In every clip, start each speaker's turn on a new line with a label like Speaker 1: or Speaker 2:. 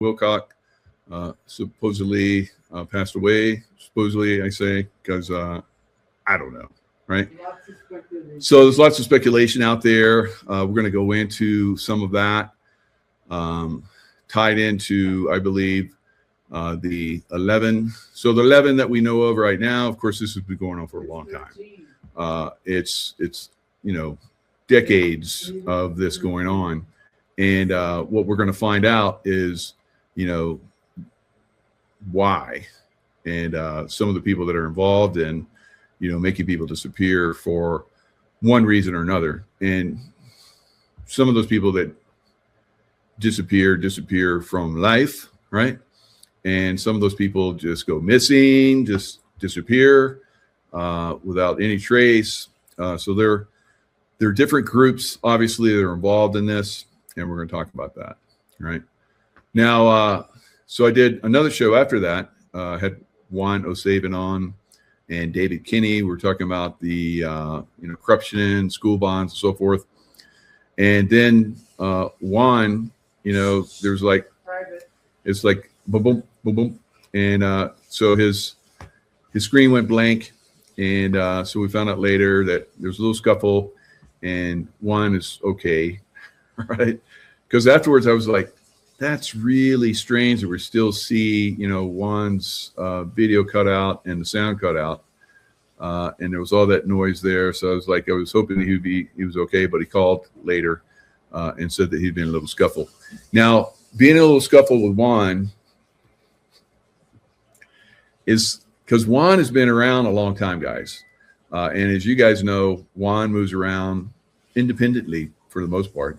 Speaker 1: Wilcock supposedly passed away. Supposedly, I say, because I don't know, right? So there's lots of speculation out there. We're going to go into some of that, tied into, I believe, the 11. So the 11 that we know of right now, of course, this has been going on for a long time. It's decades of this going on. And what we're going to find out is, why, and some of the people that are involved in, making people disappear for one reason or another. And some of those people that disappear from life, right? And some of those people just go missing, just disappear without any trace. So there are different groups, obviously, that are involved in this, and we're going to talk about that, right? Now, so I did another show after that. Had Juan O'Savin on and David Kinney. We're talking about the corruption, school bonds, and so forth. And then Juan, there's like it's like boom, boom, boom, boom, and so his screen went blank, and so we found out later that there was a little scuffle, and Juan is okay, right? Because afterwards I was like, that's really strange that we still see, Juan's video cut out and the sound cut out. And there was all that noise there. So I was hoping he was okay, but he called later and said that he'd been in a little scuffle. Now, being in a little scuffle with Juan is because Juan has been around a long time, guys. And as you guys know, Juan moves around independently for the most part.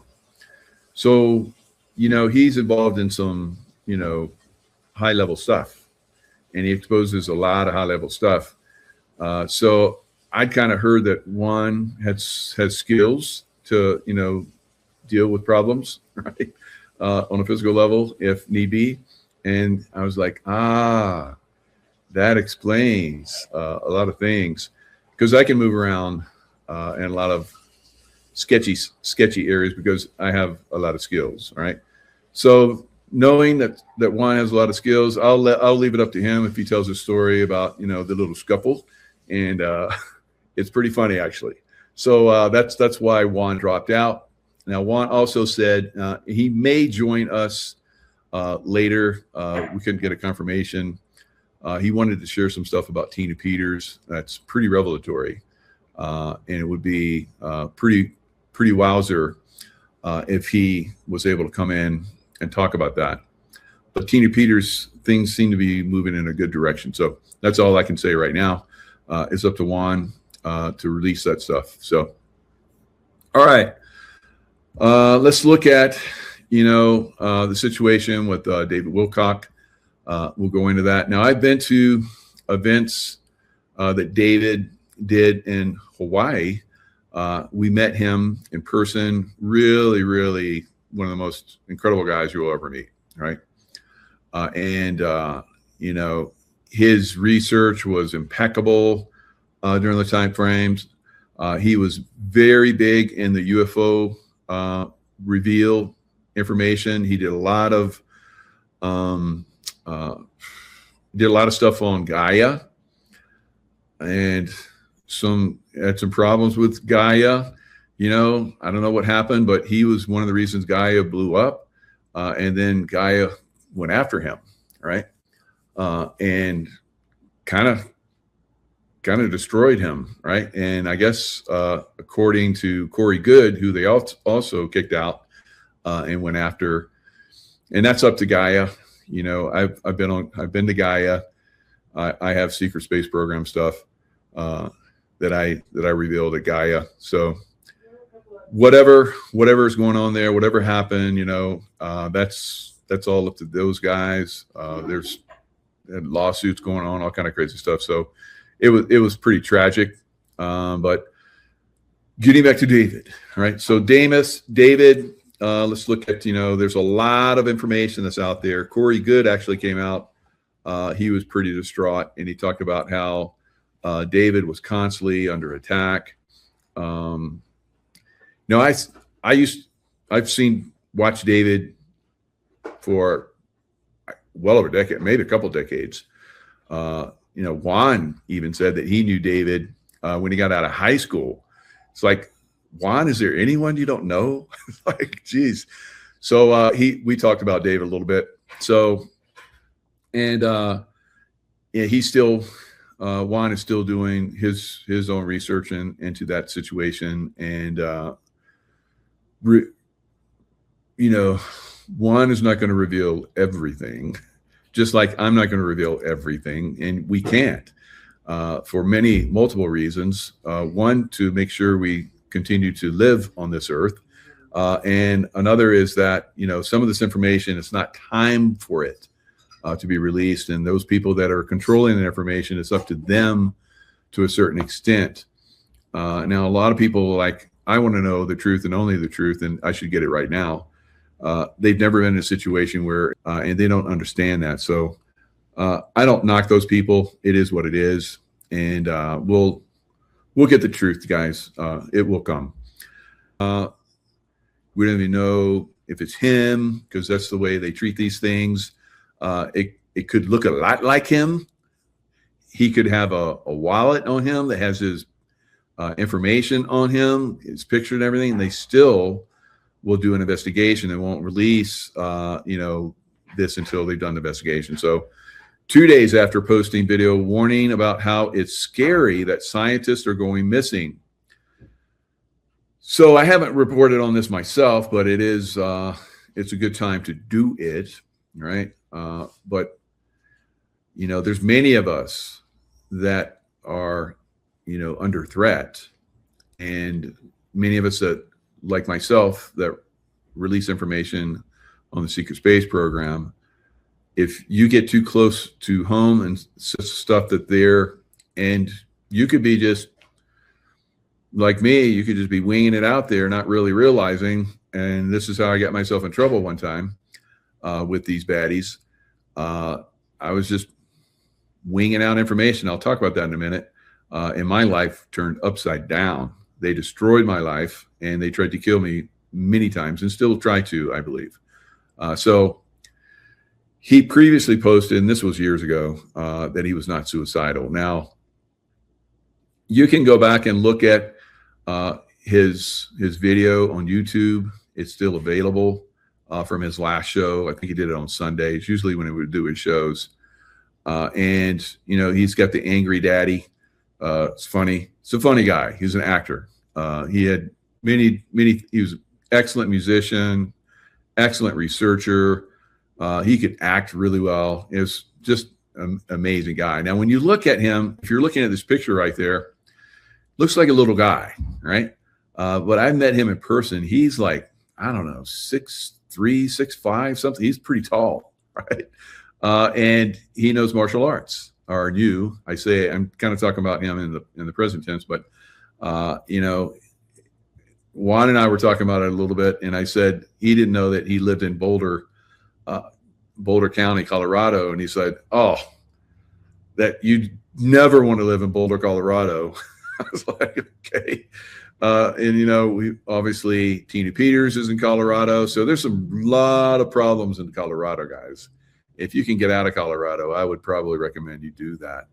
Speaker 1: So, he's involved in some, high level stuff, and he exposes a lot of high level stuff. So I'd kind of heard that Juan has skills to, deal with problems, right? On a physical level, if need be. And I was like, that explains a lot of things, because I can move around in a lot of sketchy areas because I have a lot of skills, right? So knowing that Juan has a lot of skills, I'll leave it up to him if he tells a story about the little scuffle, and it's pretty funny actually. So that's why Juan dropped out. Now Juan also said he may join us later. We couldn't get a confirmation. He wanted to share some stuff about Tina Peters. That's pretty revelatory, and it would be pretty wowzer if he was able to come in and talk about that. But Tina Peters, things seem to be moving in a good direction. So that's all I can say right now. It's up to Juan to release that stuff. So, all right, let's look at the situation with David Wilcock. We'll go into that. Now, I've been to events that David did in Hawaii. We met him in person. Really, really one of the most incredible guys you'll ever meet, right? And his research was impeccable during the time frames. He was very big in the UFO reveal information. He did a lot of stuff on Gaia, and had some problems with Gaia. I don't know what happened, but he was one of the reasons Gaia blew up, and then Gaia went after him, right? And kind of destroyed him, right? And I guess according to Corey Good, who they also kicked out and went after, and that's up to Gaia. I've been to Gaia. I have secret space program stuff that I revealed at Gaia. So whatever is going on there, whatever happened, that's all up to those guys. There's lawsuits going on, all kind of crazy stuff. So it was pretty tragic. But getting back to David, right? So David, let's look at, there's a lot of information that's out there. Corey Good actually came out. He was pretty distraught, and he talked about how David was constantly under attack. I've watched David for well over a decade, maybe a couple decades. Juan even said that he knew David when he got out of high school. It's like, Juan, is there anyone you don't know? Like, geez. So we talked about David a little bit. So, and he's still, Juan is still doing his own research into that situation. And, Juan is not going to reveal everything, just like I'm not going to reveal everything. And we can't for multiple reasons. One, to make sure we continue to live on this earth. And another is that, some of this information, it's not time for it to be released. And those people that are controlling the information, it's up to them to a certain extent. Now, a lot of people I want to know the truth and only the truth, and I should get it right now. They've never been in a situation where, and they don't understand that. So I don't knock those people. It is what it is. And we'll get the truth, guys. It will come. We don't even know if it's him, because that's the way they treat these things. It could look a lot like him. He could have a wallet on him that has his information on him, his picture and everything. And they still will do an investigation and won't release, this until they've done the investigation. So 2 days after posting video warning about how it's scary that scientists are going missing. So I haven't reported on this myself, but it's a good time to do it, right? But there's many of us that are, under threat, and many of us that, like myself, that release information on the secret space program. If you get too close to home and stuff and you could be just like me, you could just be winging it out there, not really realizing. And this is how I got myself in trouble one time with these baddies. I was just winging out information. I'll talk about that in a minute. And my life turned upside down. They destroyed my life, and they tried to kill me many times and still try to, I believe. So he previously posted, and this was years ago, that he was not suicidal. Now, you can go back and look at his video on YouTube. It's still available from his last show. I think he did it on Sundays, usually when he would do his shows. And, he's got the angry daddy. It's funny. It's a funny guy. He's an actor. He had he was an excellent musician, excellent researcher. He could act really well. It was just an amazing guy. Now, when you look at him, if you're looking at this picture right there, looks like a little guy, right? But I met him in person. He's like, I don't know, 6'3", 6'5", something. He's pretty tall, right? And he knows martial arts. Or new, I say, I'm kind of talking about him in the present tense, but Juan and I were talking about it a little bit, and I said he didn't know that he lived in Boulder County, Colorado, and he said, "Oh, that you never want to live in Boulder, Colorado." I was like, "Okay," and we obviously Tina Peters is in Colorado, so there's a lot of problems in Colorado, guys. If you can get out of Colorado, I would probably recommend you do that.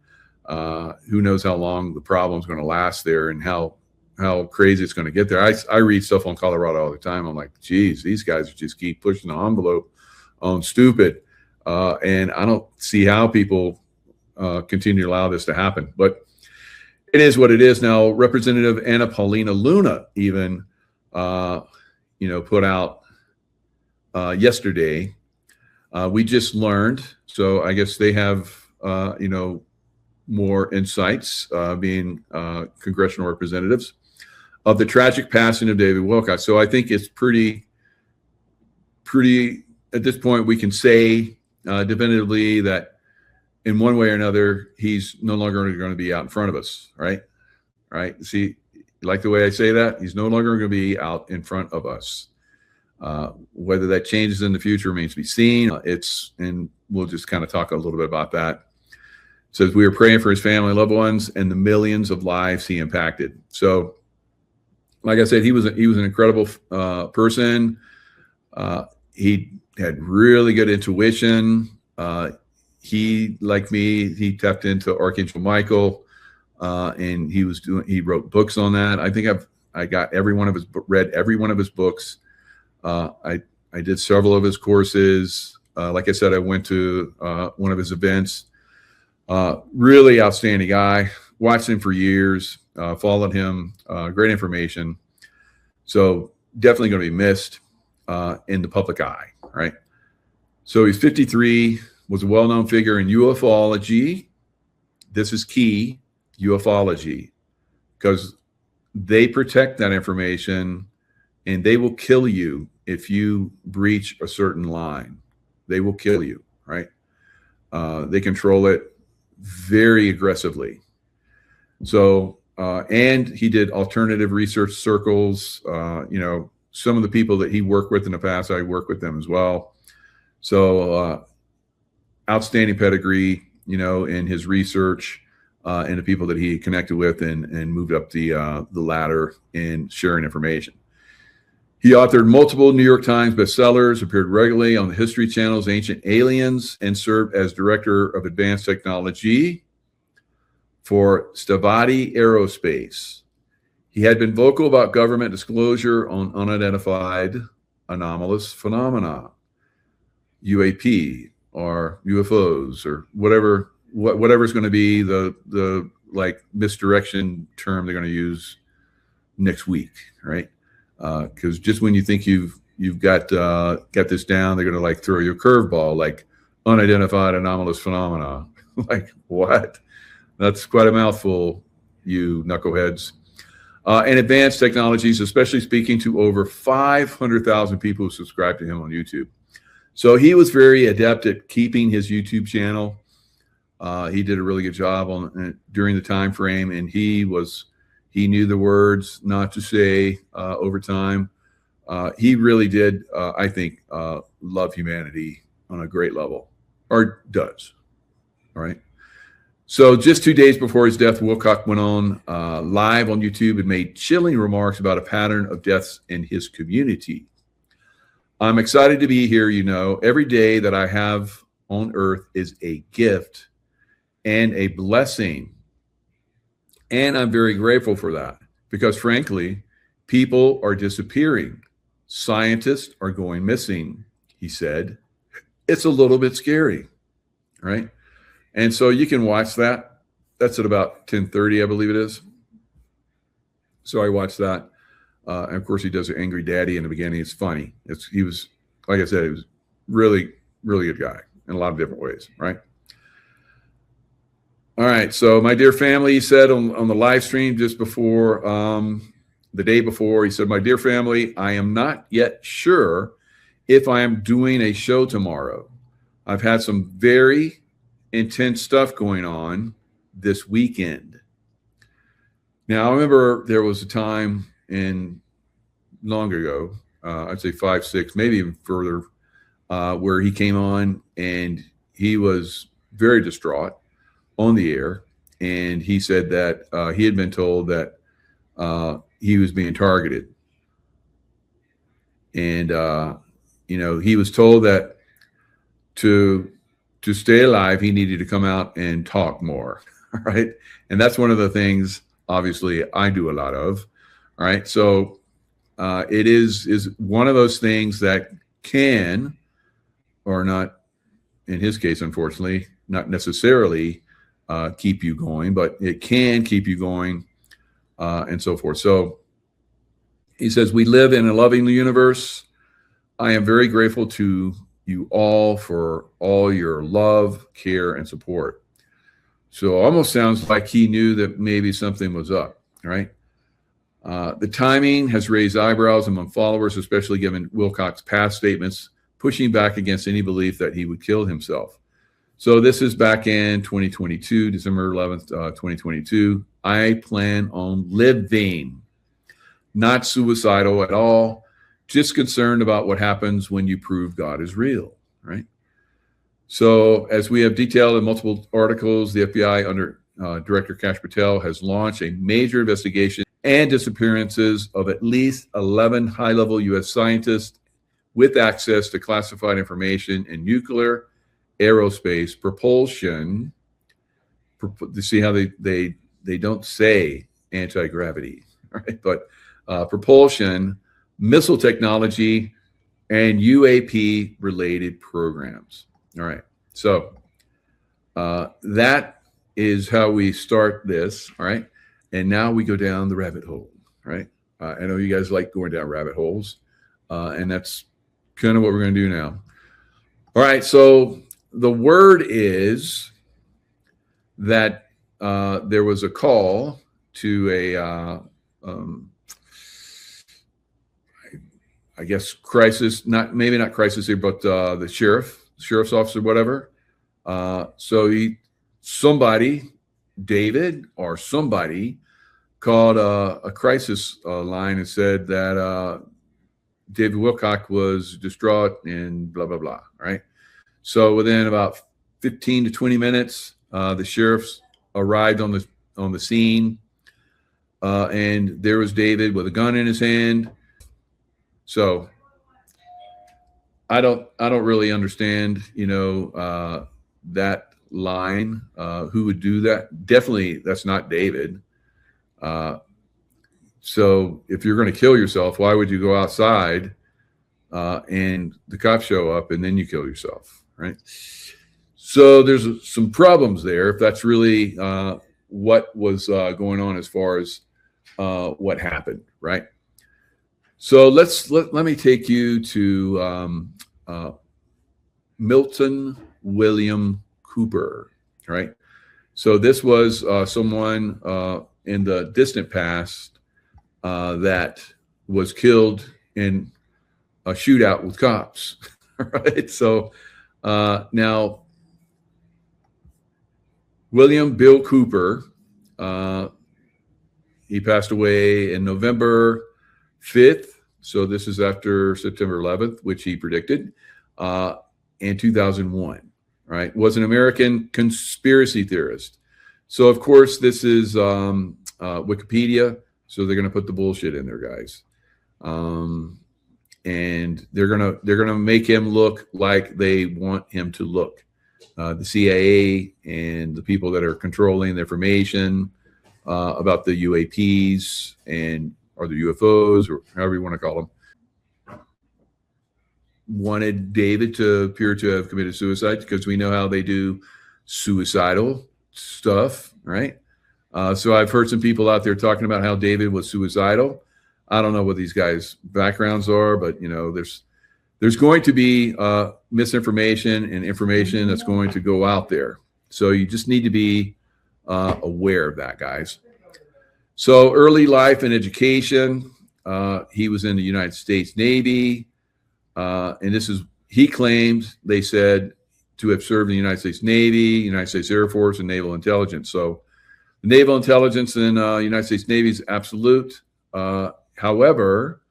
Speaker 1: Who knows how long the problem's going to last there and how crazy it's going to get there. I read stuff on Colorado all the time. I'm like, geez, these guys just keep pushing the envelope on stupid. And I don't see how people continue to allow this to happen. But it is what it is. Now, Representative Anna Paulina Luna even, put out yesterday. We just learned, so I guess they have, more insights, being congressional representatives, of the tragic passing of David Wilcock. So I think it's pretty, at this point, we can say definitively that in one way or another, he's no longer going to be out in front of us, right? Right? See, you like the way I say that? He's no longer going to be out in front of us. Whether that changes in the future remains to be seen. And we'll just kind of talk a little bit about that. It says, we are praying for his family and loved ones and the millions of lives he impacted. So, like I said, he was an incredible person. He had really good intuition. He, like me, he tapped into Archangel Michael, and he wrote books on that. I think I got read every one of his books. I did several of his courses. Like I said, I went to one of his events. Really outstanding guy. Watched him for years. Followed him. Great information. So definitely going to be missed in the public eye, right? So he's 53, was a well-known figure in ufology. This is key, ufology, because they protect that information and they will kill you if you breach a certain line. They will kill you, right? They control it very aggressively. So, and he did alternative research circles. Some of the people that he worked with in the past, I work with them as well. So, outstanding pedigree, in his research, and the people that he connected with and moved up the ladder in sharing information. He authored multiple New York Times bestsellers, appeared regularly on the History Channel's Ancient Aliens, and served as Director of Advanced Technology for Stavati Aerospace. He had been vocal about government disclosure on unidentified anomalous phenomena, UAP or UFOs or whatever's going to be the like misdirection term they're going to use next week, right? Because just when you think you've got this down, they're going to like throw you a curveball, like unidentified anomalous phenomena. Like what? That's quite a mouthful, you knuckleheads. And advanced technologies, especially speaking to over 500,000 people who subscribe to him on YouTube. So he was very adept at keeping his YouTube channel. He did a really good job during the time frame, and he knew the words not to say over time. He really did, I think, love humanity on a great level, or does. All right. So just 2 days before his death, Wilcock went on live on YouTube and made chilling remarks about a pattern of deaths in his community. I'm excited to be here. Every day that I have on earth is a gift and a blessing. And I'm very grateful for that because, frankly, people are disappearing. Scientists are going missing, he said. It's a little bit scary, right? And so you can watch that. That's at about 10:30, I believe it is. So I watched that. And of course, he does an angry daddy in the beginning. It's funny. He was, like I said, he was really, really good guy in a lot of different ways, right? All right. So my dear family, he said on the live stream just before, the day before, he said, my dear family, I am not yet sure if I am doing a show tomorrow. I've had some very intense stuff going on this weekend. Now, I remember there was a time long ago, I'd say 5, 6, maybe even further, where he came on and he was very distraught on the air. And he said that he had been told that he was being targeted. And, he was told that to stay alive, he needed to come out and talk more, right? And that's one of the things, obviously, I do a lot of, right? So it is one of those things that can, or not, in his case, unfortunately, not necessarily keep you going, but it can keep you going and so forth. So he says, we live in a loving universe. I am very grateful to you all for all your love, care, and support. So almost sounds like he knew that maybe something was up, right? The timing has raised eyebrows among followers, especially given Wilcock's past statements, pushing back against any belief that he would kill himself. So this is back in 2022, December 11th, 2022. I plan on living, not suicidal at all. Just concerned about what happens when you prove God is real, right? So as we have detailed in multiple articles, the FBI under Director Kash Patel has launched a major investigation and disappearances of at least 11 high-level U.S. scientists with access to classified information in nuclear aerospace, propulsion. To see how they don't say anti-gravity, right? But propulsion, missile technology, and UAP related programs. All right. So that is how we start this. All right. And now we go down the rabbit hole. Right. I know you guys like going down rabbit holes. And that's kind of what we're going to do now. All right. So the word is that there was a call to a, I guess, crisis, maybe not crisis here, but the sheriff's office or whatever. So somebody, David or somebody, called a crisis line and said that David Wilcock was distraught and blah, blah, blah, right? So within about 15 to 20 minutes, the sheriffs arrived on the scene, and there was David with a gun in his hand. So I don't really understand, that line. Who would do that? Definitely, that's not David. So if you're going to kill yourself, why would you go outside and the cops show up and then you kill yourself, right? So there's some problems there if that's really what was going on as far as what happened, right? So let me take you to Milton William Cooper, right? So this was someone in the distant past that was killed in a shootout with cops, right? So now William Bill Cooper, he passed away in November 5th. So this is after September 11th, which he predicted, in 2001, right? Was an American conspiracy theorist. So of course this is Wikipedia. So they're going to put the bullshit in there, guys. And they're gonna make him look like they want him to look. The CIA and the people that are controlling the information about the UAPs or the UFOs, or however you want to call them, wanted David to appear to have committed suicide because we know how they do suicidal stuff, right? So I've heard some people out there talking about how David was suicidal. I don't know what these guys' backgrounds are, but there's going to be misinformation and information that's going to go out there. So you just need to be aware of that, guys. So early life and education, he was in the United States Navy. And he claimed, they said, to have served in the United States Navy, United States Air Force, and Naval Intelligence. So the Naval Intelligence in the United States Navy is absolute. However,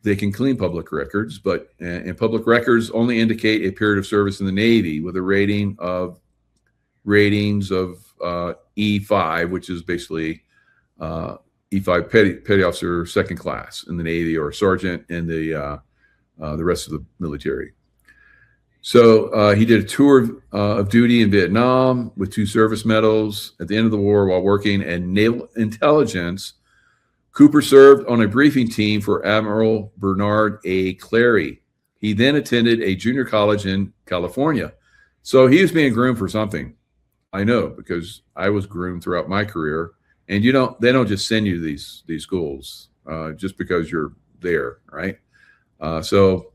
Speaker 1: they can clean public records, and public records only indicate a period of service in the Navy with a ratings of E5, which is basically E5 petty officer second class in the Navy, or sergeant in the rest of the military. So he did a tour of duty in Vietnam with 2 service medals. At the end of the war, while working at Naval Intelligence, Cooper served on a briefing team for Admiral Bernard A. Clary. He then attended a junior college in California. So he was being groomed for something. I know, because I was groomed throughout my career. And they don't just send you to these schools just because you're there, right? So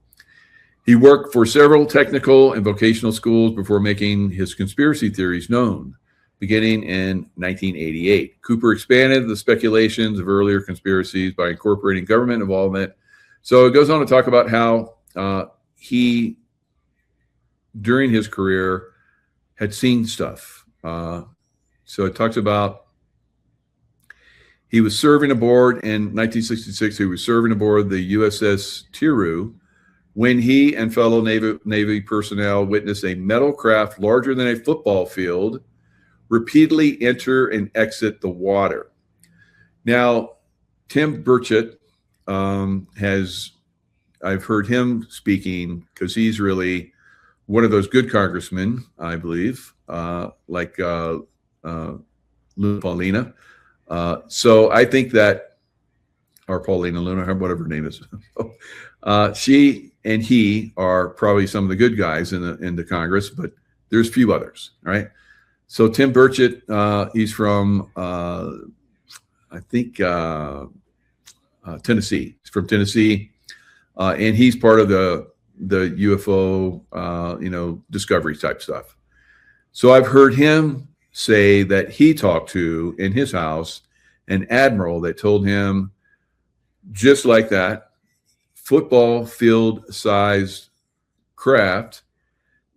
Speaker 1: he worked for several technical and vocational schools before making his conspiracy theories known. Beginning in 1988, Cooper expanded the speculations of earlier conspiracies by incorporating government involvement. So it goes on to talk about how he, during his career, had seen stuff. So it talks about he was serving aboard in 1966. He was serving aboard the USS Tiru when he and fellow Navy personnel witnessed a metal craft larger than a football field repeatedly enter and exit the water. Now, Tim Burchett I've heard him speaking, because he's really one of those good congressmen, I believe, like Luna Paulina. So I think that, or Paulina Luna, whatever her name is, she and he are probably some of the good guys in the Congress, but there's few others, right? So Tim Burchett, he's from I think Tennessee. He's from Tennessee, and he's part of the UFO, discovery type stuff. So I've heard him say that he talked to in his house an admiral that told him, just like that, football field sized craft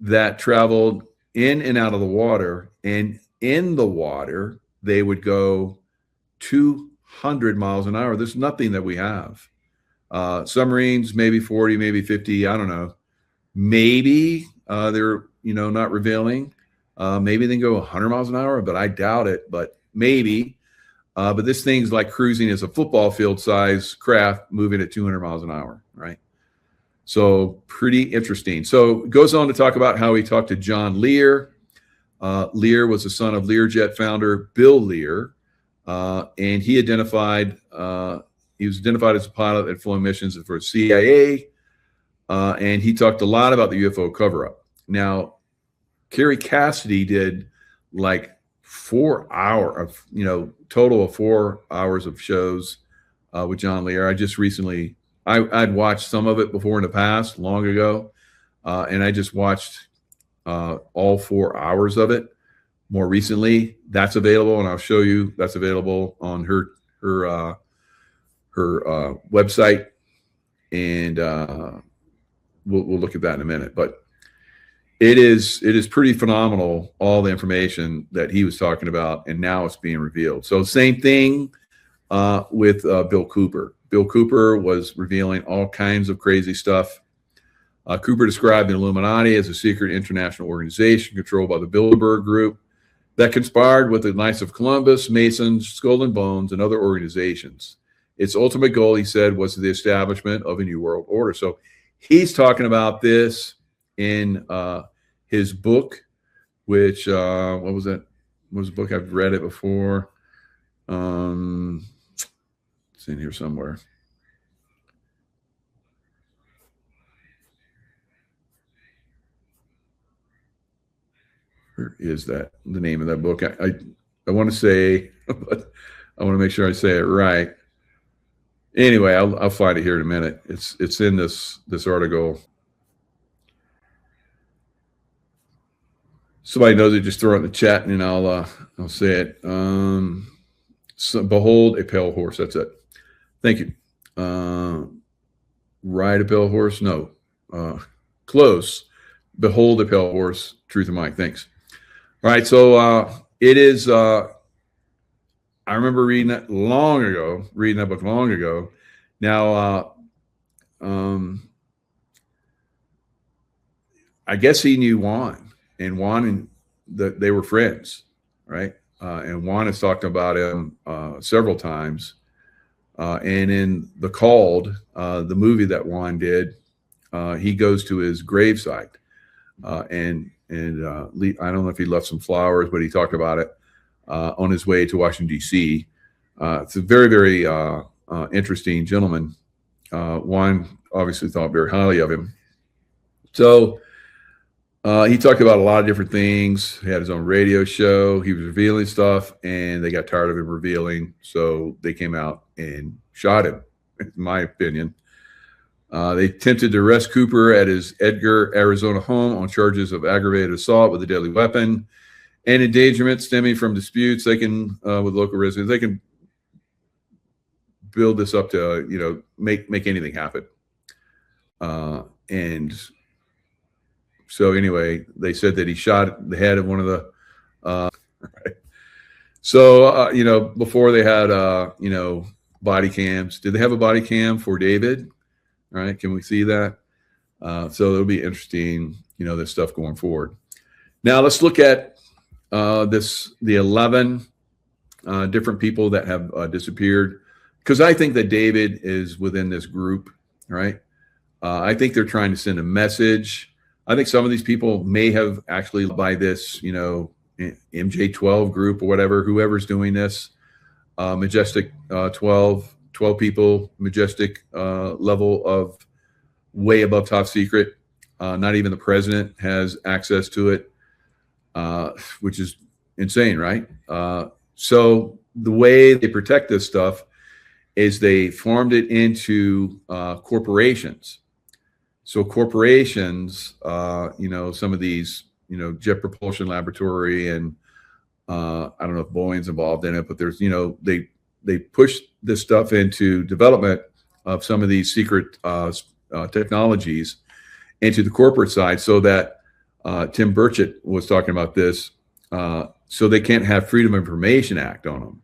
Speaker 1: that traveled in and out of the water, and in the water they would go 200 miles an hour. There's nothing that we have. Submarines, maybe 40, maybe 50. I don't know. Maybe they're, not revealing. Maybe they can go 100 miles an hour, but I doubt it. But maybe. But this thing's like cruising as a football field size craft moving at 200 miles an hour, right? So pretty interesting. So it goes on to talk about how he talked to John Lear. Lear was the son of Learjet founder Bill Lear, and he was identified as a pilot at flying missions for CIA, and he talked a lot about the UFO cover-up. Now, Kerry Cassidy did like 4 hour of, total of 4 hours of shows with John Lear. I just recently, I'd watched some of it before in the past, long ago, and I just watched all 4 hours of it more recently. That's available, and I'll show you. That's available on her website, and we'll look at that in a minute. But it is pretty phenomenal, all the information that he was talking about, and now it's being revealed. So same thing with Bill Cooper. Bill Cooper was revealing all kinds of crazy stuff. Cooper described the Illuminati as a secret international organization controlled by the Bilderberg Group that conspired with the Knights of Columbus, Masons, Skull and Bones, and other organizations. Its ultimate goal, he said, was the establishment of a new world order. So he's talking about this in his book, which what was that? What was the book? I've read it before. It's in here somewhere. Where is that? The name of that book? I want to say, but I want to make sure I say it right. Anyway, I'll find it here in a minute. It's in this article. Somebody knows it, just throw it in the chat, and I'll say it. So, behold a pale horse. That's it. Thank you. Ride a pale horse? No. Close. Behold a pale horse. Truth of Mike. Thanks. All right. So it is. I remember reading that book long ago. Now, I guess he knew Juan, and they were friends, right? And Juan has talked about him several times. And in The Called, the movie that Juan did, he goes to his gravesite, and I don't know if he left some flowers, but he talked about it on his way to Washington, D.C. It's a very, very interesting gentleman. Juan obviously thought very highly of him. So he talked about a lot of different things. He had his own radio show. He was revealing stuff, and they got tired of him revealing, so they came out and shot him, in my opinion. They attempted to arrest Cooper at his Edgar, Arizona home on charges of aggravated assault with a deadly weapon and endangerment stemming from disputes with local residents. They can build this up to, make anything happen. And so anyway, they said that he shot the head of one of the, right. So, before they had, body cams. Did they have a body cam for David? All right. Can we see that? So it'll be interesting, this stuff going forward. Now let's look at the 11 different people that have disappeared, because I think that David is within this group, right? I think they're trying to send a message. I think some of these people may have actually by this, MJ12 group or whatever, whoever's doing this, Majestic 12 people, Majestic level of way above top secret. Not even the president has access to it, which is insane, right? So the way they protect this stuff is they formed it into corporations. So corporations, some of these, Jet Propulsion Laboratory, and I don't know if Boeing's involved in it, but there's, they push this stuff into development of some of these secret technologies into the corporate side, so that Tim Burchett was talking about this, so they can't have Freedom of Information Act on them.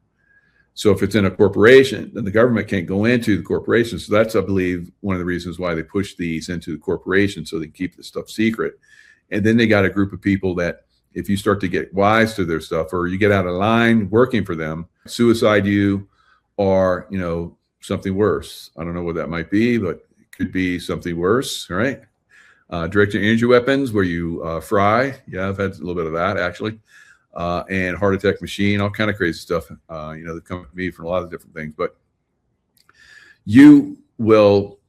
Speaker 1: So if it's in a corporation, then the government can't go into the corporation. So that's, I believe, one of the reasons why they push these into the corporation, so they can keep this stuff secret. And then they got a group of people that, if you start to get wise to their stuff, or you get out of line working for them, suicide you, or, something worse. I don't know what that might be, but it could be something worse, right? Directed energy weapons where you fry. Yeah, I've had a little bit of that, actually. And heart attack machine, all kind of crazy stuff, that come to me from a lot of different things. But you will,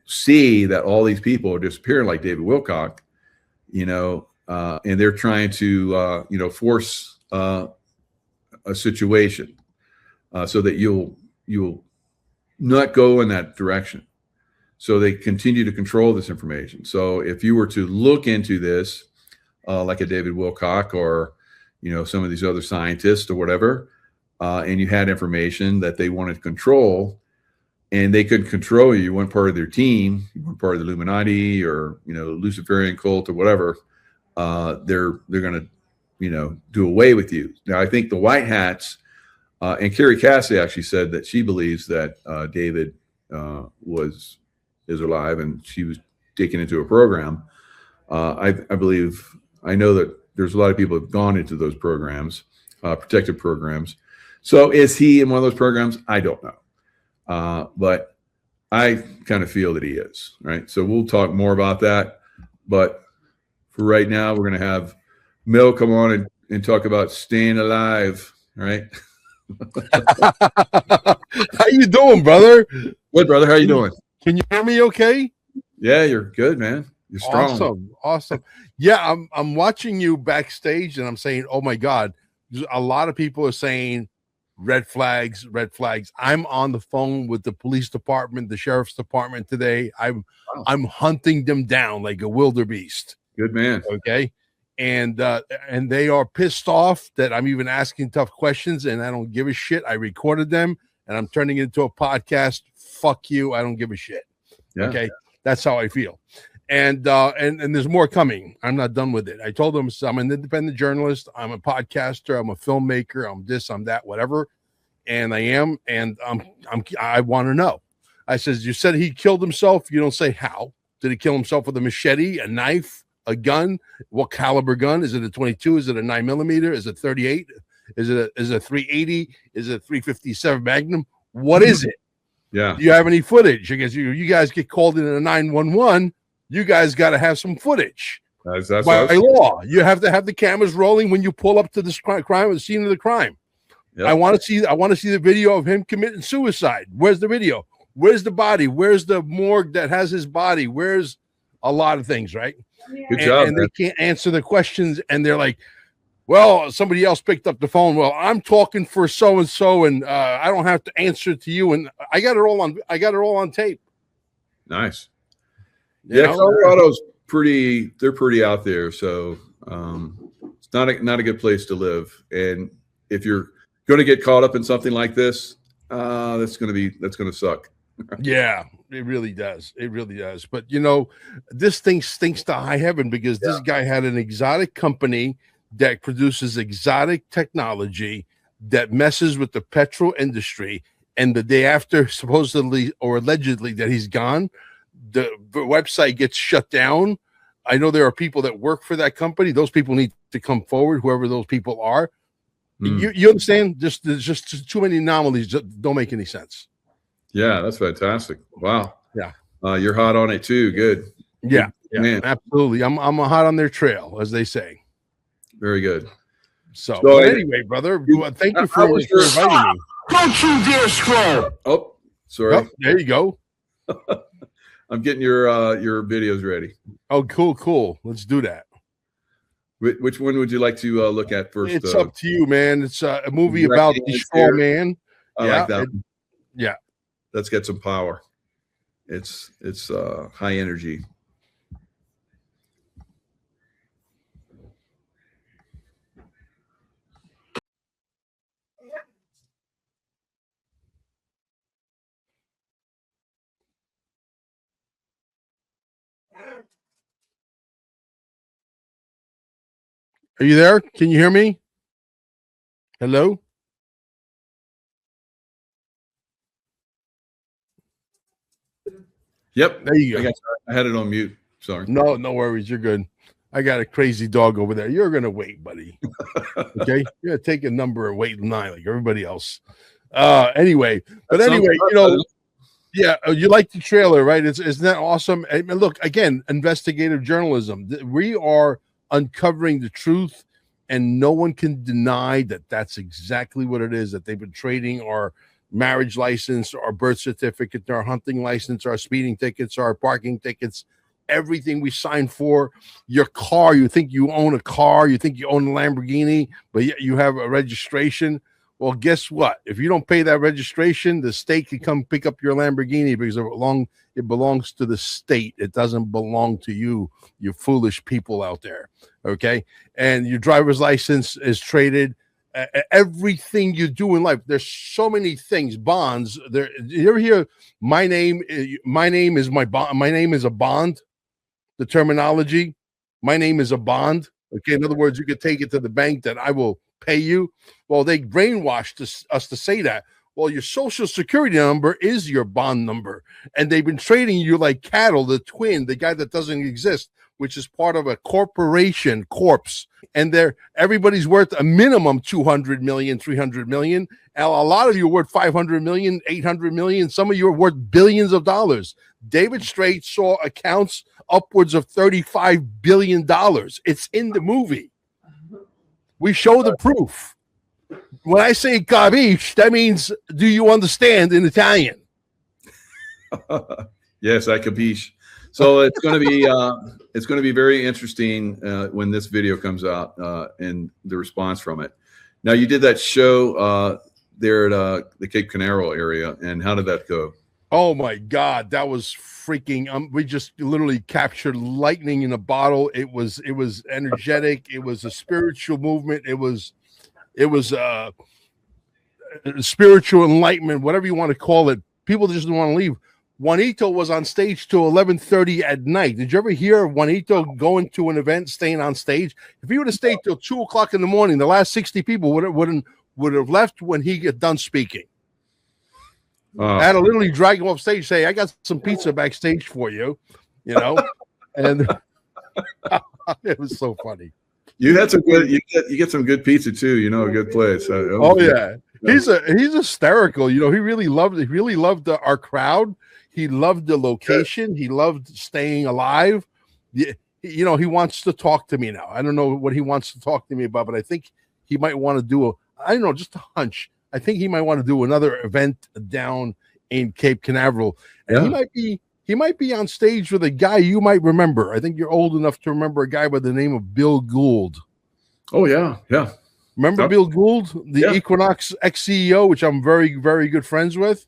Speaker 1: see that all these people are disappearing, like David Wilcock, and they're trying to, force a situation so that you'll not go in that direction. So they continue to control this information. So if you were to look into this, like a David Wilcock, or, some of these other scientists or whatever, and you had information that they wanted to control, and they couldn't control you, you weren't part of their team, you weren't part of the Illuminati or, Luciferian cult or whatever, they're going to, do away with you. Now, I think the White Hats, and Carrie Cassidy actually said that she believes that David is alive, and she was taken into a program. I believe, I know that there's a lot of people who have gone into those programs, protective programs. So is he in one of those programs? I don't know. But I kind of feel that he is, right? So we'll talk more about that. But for right now, we're going to have Mel come on and talk about staying alive, right?
Speaker 2: How you doing, brother?
Speaker 1: Good, brother. How you doing?
Speaker 2: Can you hear me okay?
Speaker 1: Yeah, you're good, man. You're strong.
Speaker 2: Awesome. Yeah, I'm watching you backstage, and I'm saying, oh my God, a lot of people are saying red flags. I'm on the phone with the police department, the sheriff's department today. I'm hunting them down like a wildebeest.
Speaker 1: Good man.
Speaker 2: Okay. And they are pissed off that I'm even asking tough questions, and I don't give a shit. I recorded them, and I'm turning it into a podcast. Fuck you. I don't give a shit. Yeah. Okay. That's how I feel. And there's more coming. I'm not done with it. I told them I'm an independent journalist. I'm a podcaster. I'm a filmmaker. I'm this, I'm that, whatever. And I am. And I want to know. I says, you said he killed himself. You don't say how. Did he kill himself with a machete, a knife, a gun? What caliber gun? Is it a 22? Is it a 9mm? Is it 38? Is it a 380? Is it a 357 Magnum? What is it?
Speaker 1: Yeah.
Speaker 2: Do you have any footage? Because you guys get called in a 911. You guys got to have some footage.
Speaker 1: That's
Speaker 2: by law. You have to have the cameras rolling when you pull up to the crime, the scene of the crime. Yep. I want to see the video of him committing suicide. Where's the video? Where's the body? Where's the morgue that has his body? Where's a lot of things, right?
Speaker 1: Good job.
Speaker 2: And they can't answer the questions, and they're like, well, somebody else picked up the phone. Well, I'm talking for so and so, and I don't have to answer to you. And I got it all on tape.
Speaker 1: Nice. Yeah, Colorado's pretty. They're pretty out there, so it's not a good place to live. And if you're going to get caught up in something like this, that's going to suck.
Speaker 2: Yeah, it really does. It really does. But this thing stinks to high heaven, because this guy had an exotic company that produces exotic technology that messes with the petrol industry. And the day after, supposedly or allegedly, that he's gone, the website gets shut down. I know there are people that work for that company. Those people need to come forward, whoever those people are. You understand? There's just too many anomalies that don't make any sense.
Speaker 1: Yeah, that's fantastic. Wow.
Speaker 2: Yeah.
Speaker 1: You're hot on it too. Good.
Speaker 2: Yeah. Yeah,
Speaker 1: man.
Speaker 2: absolutely. I'm hot on their trail, as they say.
Speaker 1: Very good.
Speaker 2: So,
Speaker 1: So
Speaker 2: but anyway, brother, thank you for inviting me.
Speaker 3: Don't you dare scroll.
Speaker 1: Oh, sorry.
Speaker 2: Oh, there you go.
Speaker 1: I'm getting your videos ready.
Speaker 2: Oh, cool. Let's do that.
Speaker 1: Which one would you like to look at first?
Speaker 2: It's up to you, man. It's a movie about the straw man.
Speaker 1: I like that.
Speaker 2: Yeah.
Speaker 1: Let's get some power. It's high energy.
Speaker 2: Are you there? Can you hear me? Hello?
Speaker 1: Yep.
Speaker 2: There you go.
Speaker 1: I had it on mute. Sorry.
Speaker 2: No worries. You're good. I got a crazy dog over there. You're gonna wait, buddy. Okay, you're gonna take a number and wait in line like everybody else. Anyway, yeah, you like the trailer, right? Isn't that awesome? And look, again, investigative journalism. We are uncovering the truth, and no one can deny that that's exactly what it is. That they've been trading our marriage license, our birth certificate, our hunting license, our speeding tickets, our parking tickets. Everything we signed for, your car, you think you own a car, you think you own a Lamborghini, but yet you have a registration. Well, guess what? If you don't pay that registration, the state can come pick up your Lamborghini because it belongs to the state. It doesn't belong to you, you foolish people out there. Okay. And your driver's license is traded. Everything you do in life, there's so many things. Bonds. There. You ever hear my name is my bond? My name is a bond. The terminology, my name is a bond. Okay, in other words, you could take it to the bank that I will pay you. Well, they brainwashed us to say that. Well, your social security number is your bond number, and they've been trading you like cattle. The twin, the guy that doesn't exist, which is part of a corporation, corpse, and everybody's worth a minimum 200 million, 300 million. And a lot of you are worth 500 million, 800 million. Some of you are worth billions of dollars. David Strait saw accounts upwards of $35 billion. It's in the movie. We show the proof. When I say capisce, that means, do you understand in Italian?
Speaker 1: Yes, I capisce. So it's going to be very interesting when this video comes out and the response from it. Now, you did that show there at the Cape Canaveral area, and how did that go?
Speaker 2: Oh my God, that was freaking! We just literally captured lightning in a bottle. It was energetic. It was a spiritual movement. It was spiritual enlightenment, whatever you want to call it. People just didn't want to leave. Juanito was on stage till 11:30 at night. Did you ever hear Juanito going to an event, staying on stage? If he would have stayed till 2:00 in the morning, the last 60 people would have left when he got done speaking. I had to literally drag him off stage, say, "I got some pizza backstage for you," and it was so funny.
Speaker 1: You had some good. You get some good pizza too. A good place.
Speaker 2: Yeah, he's hysterical. He really loved our crowd. He loved the location. He loved staying alive. He wants to talk to me now. I don't know what he wants to talk to me about, but I think he might want to do just a hunch. I think he might want to do another event down in Cape Canaveral, and he might be on stage with a guy you might remember. I think you're old enough to remember a guy by the name of Bill Gould.
Speaker 1: Oh yeah.
Speaker 2: Remember Bill Gould, the Equinox ex-CEO, which I'm very, very good friends with.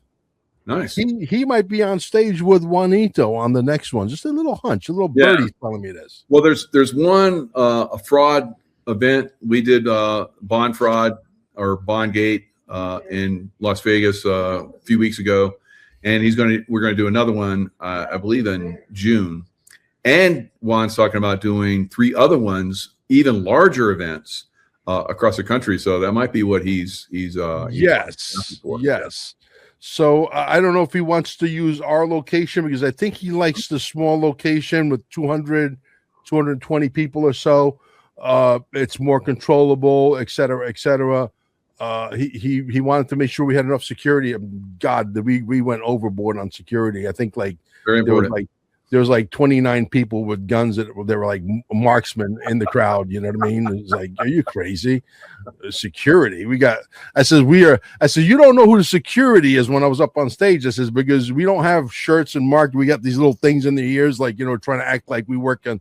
Speaker 1: Nice.
Speaker 2: He might be on stage with Juanito on the next one. Just a little hunch, a little birdie telling me this.
Speaker 1: Well, there's one a fraud event we did, bond fraud or bond gate in Las Vegas a few weeks ago, and we're going to do another one I believe in June, and Juan's talking about doing 3 other ones, even larger events across the country. So that might be what he's
Speaker 2: yes. So I don't know if he wants to use our location, because I think he likes the small location with 200, 220 people or so. It's more controllable, et cetera, et cetera. He wanted to make sure we had enough security. God, we went overboard on security. I think
Speaker 1: very important.
Speaker 2: there was like 29 people with guns that they were like marksmen in the crowd. You know what I mean? It was like, are you crazy? Security. I said, you don't know who the security is when I was up on stage. I says, because we don't have shirts and marked. We got these little things in the ears, like, trying to act like we work on,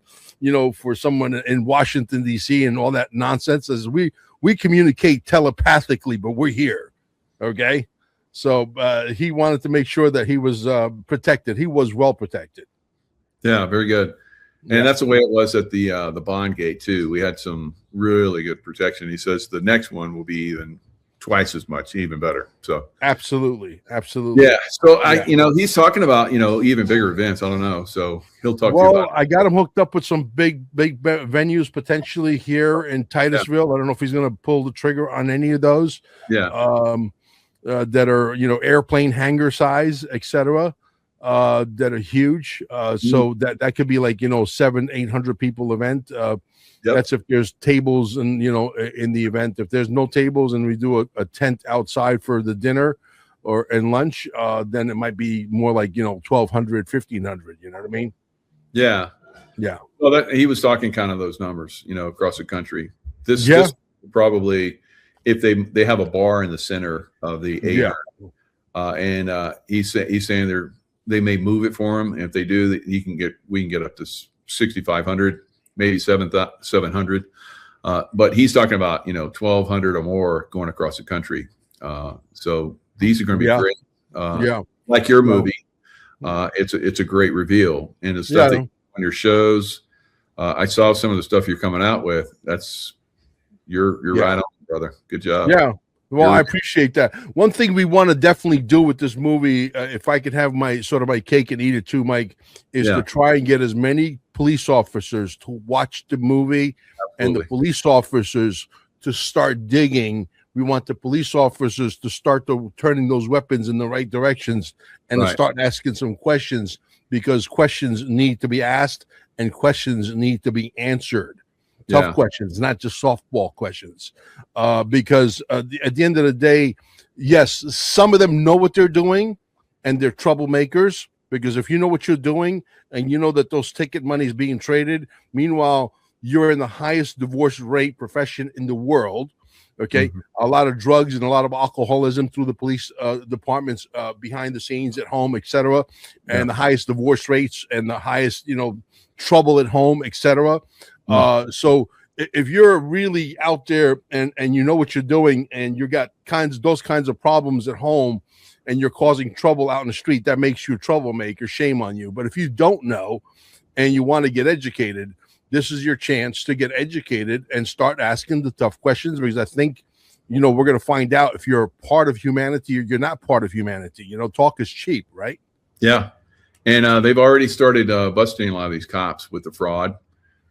Speaker 2: for someone in Washington, D.C. and all that nonsense. As we communicate telepathically, but we're here. Okay. So he wanted to make sure that he was protected. He was well protected.
Speaker 1: Yeah, very good. And that's the way it was at the Bond Gate too. We had some really good protection. He says the next one will be even twice as much, even better. So
Speaker 2: absolutely.
Speaker 1: Yeah. So he's talking about even bigger events. I don't know. So he'll talk to you about.
Speaker 2: I got him hooked up with some big venues potentially here in Titusville. I don't know if he's going to pull the trigger on any of those.
Speaker 1: Yeah.
Speaker 2: That are airplane hangar size, etc. That are huge. So that could be like 700-800 people event. That's if there's tables and in the event. If there's no tables and we do a tent outside for the dinner and lunch, then it might be more like 1,200, 1,500. You know what I mean?
Speaker 1: Yeah. Well, he was talking kind of those numbers, across the country. This probably, if they have a bar in the center of the 800, and he's saying they may move it for him. And if they do, we can get up to 6,500, maybe 700. But he's talking about 1,200 or more going across the country. So these are going to be great. Like your movie, it's a great reveal, and the stuff that on your shows. I saw some of the stuff you're coming out with. You're right on, brother. Good job.
Speaker 2: Yeah. Well, I appreciate that. One thing we want to definitely do with this movie, if I could have my cake and eat it too, Mike, is to try and get as many police officers to watch the movie and the police officers to start digging. We want the police officers to start turning those weapons in the right directions and to start asking some questions, because questions need to be asked and questions need to be answered. Tough questions, not just softball questions, because at the end of the day, yes, some of them know what they're doing and they're troublemakers, because if you know what you're doing and you know that those ticket money is being traded, meanwhile, you're in the highest divorce rate profession in the world. Okay. A lot of drugs and a lot of alcoholism through the police departments behind the scenes at home, etc. And the highest divorce rates and the highest, trouble at home, etc. So if you're really out there and you know what you're doing and you got those kinds of problems at home and you're causing trouble out in the street, that makes you a troublemaker. Shame on you. But if you don't know and you want to get educated, this is your chance to get educated and start asking the tough questions, because I think, we're going to find out if you're a part of humanity or you're not part of humanity. Talk is cheap, right? Yeah.
Speaker 1: And they've already started busting a lot of these cops with the fraud.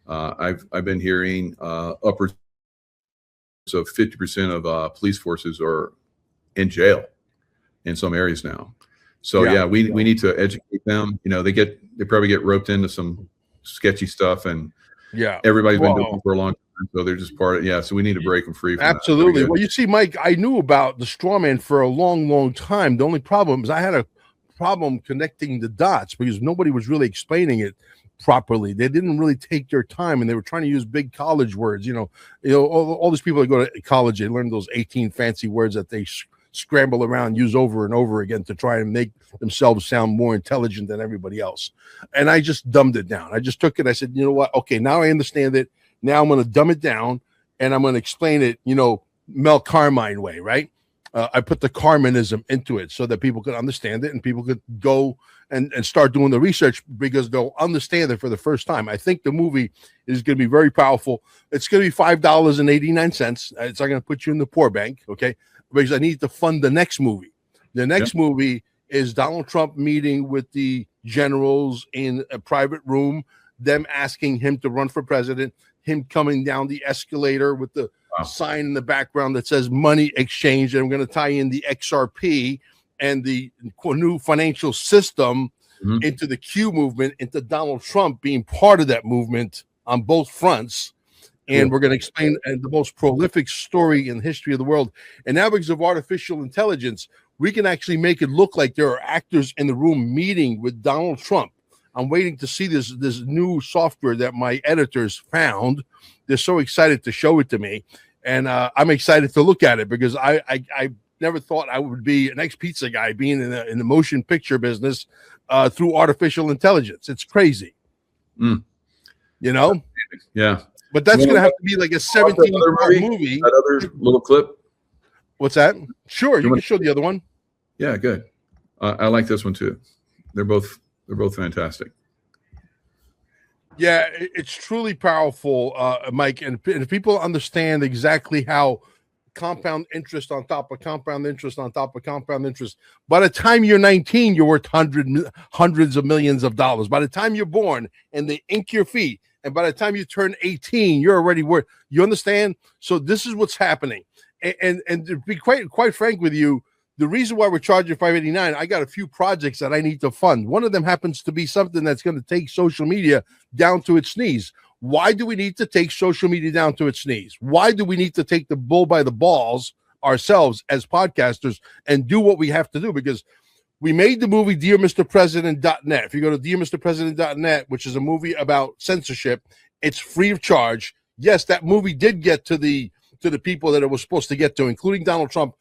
Speaker 1: I've been hearing upwards of 50% of police forces are in jail in some areas now. So we need to educate them. They probably get roped into some sketchy stuff, and everybody's been doing it for a long time, so they're just part of so we need to break them free from
Speaker 2: absolutely that. Well, you see, Mike, I knew about the straw man for a long time. The only problem is I had a problem connecting the dots because nobody was really explaining it properly. They didn't really take their time, and they were trying to use big college words. All these people that go to college, they learn those 18 fancy words that they scramble around, use over and over again to try and make themselves sound more intelligent than everybody else. And I just dumbed it down. I just took it. I said, you know what? Okay, now I understand it. Now I'm going to dumb it down and I'm going to explain it, Mel Carmine way, right? I put the Carminism into it so that people could understand it and people could go and start doing the research, because they'll understand it for the first time. I think the movie is going to be very powerful. It's going to be $5.89. It's not going to put you in the poor bank, okay? Because I need to fund the next movie. The next movie is Donald Trump meeting with the generals in a private room, them asking him to run for president, him coming down the escalator with the sign in the background that says money exchange. And I'm going to tie in the XRP and the new financial system into the Q movement, into Donald Trump being part of that movement on both fronts. And we're going to explain the most prolific story in the history of the world. And now, because of artificial intelligence, we can actually make it look like there are actors in the room meeting with Donald Trump. I'm waiting to see this new software that my editors found. They're so excited to show it to me, and I'm excited to look at it because I never thought I would be an ex-pizza guy being in the motion picture business through artificial intelligence. It's crazy. You know?
Speaker 1: Yeah.
Speaker 2: But that's going to have to be like a 17-part movie.
Speaker 1: That other little clip.
Speaker 2: What's that? Sure, you can show the other one.
Speaker 1: Yeah, good. I like this one too. They're both fantastic.
Speaker 2: Yeah, it's truly powerful, Mike. And if people understand exactly how compound interest on top of compound interest on top of compound interest, by the time you're 19, you're worth hundreds of millions of dollars. By the time you're born and they ink your feet, and by the time you turn 18, you're already worth. You understand? So this is what's happening. And to be quite frank with you, the reason why we're charging $589, I got a few projects that I need to fund. One of them happens to be something that's going to take social media down to its knees. Why do we need to take social media down to its knees? Why do we need to take the bull by the balls ourselves as podcasters and do what we have to do? Because we made the movie DearMrPresident.net. If you go to DearMrPresident.net, which is a movie about censorship, it's free of charge. Yes, that movie did get to the people that it was supposed to get to, including Donald Trump.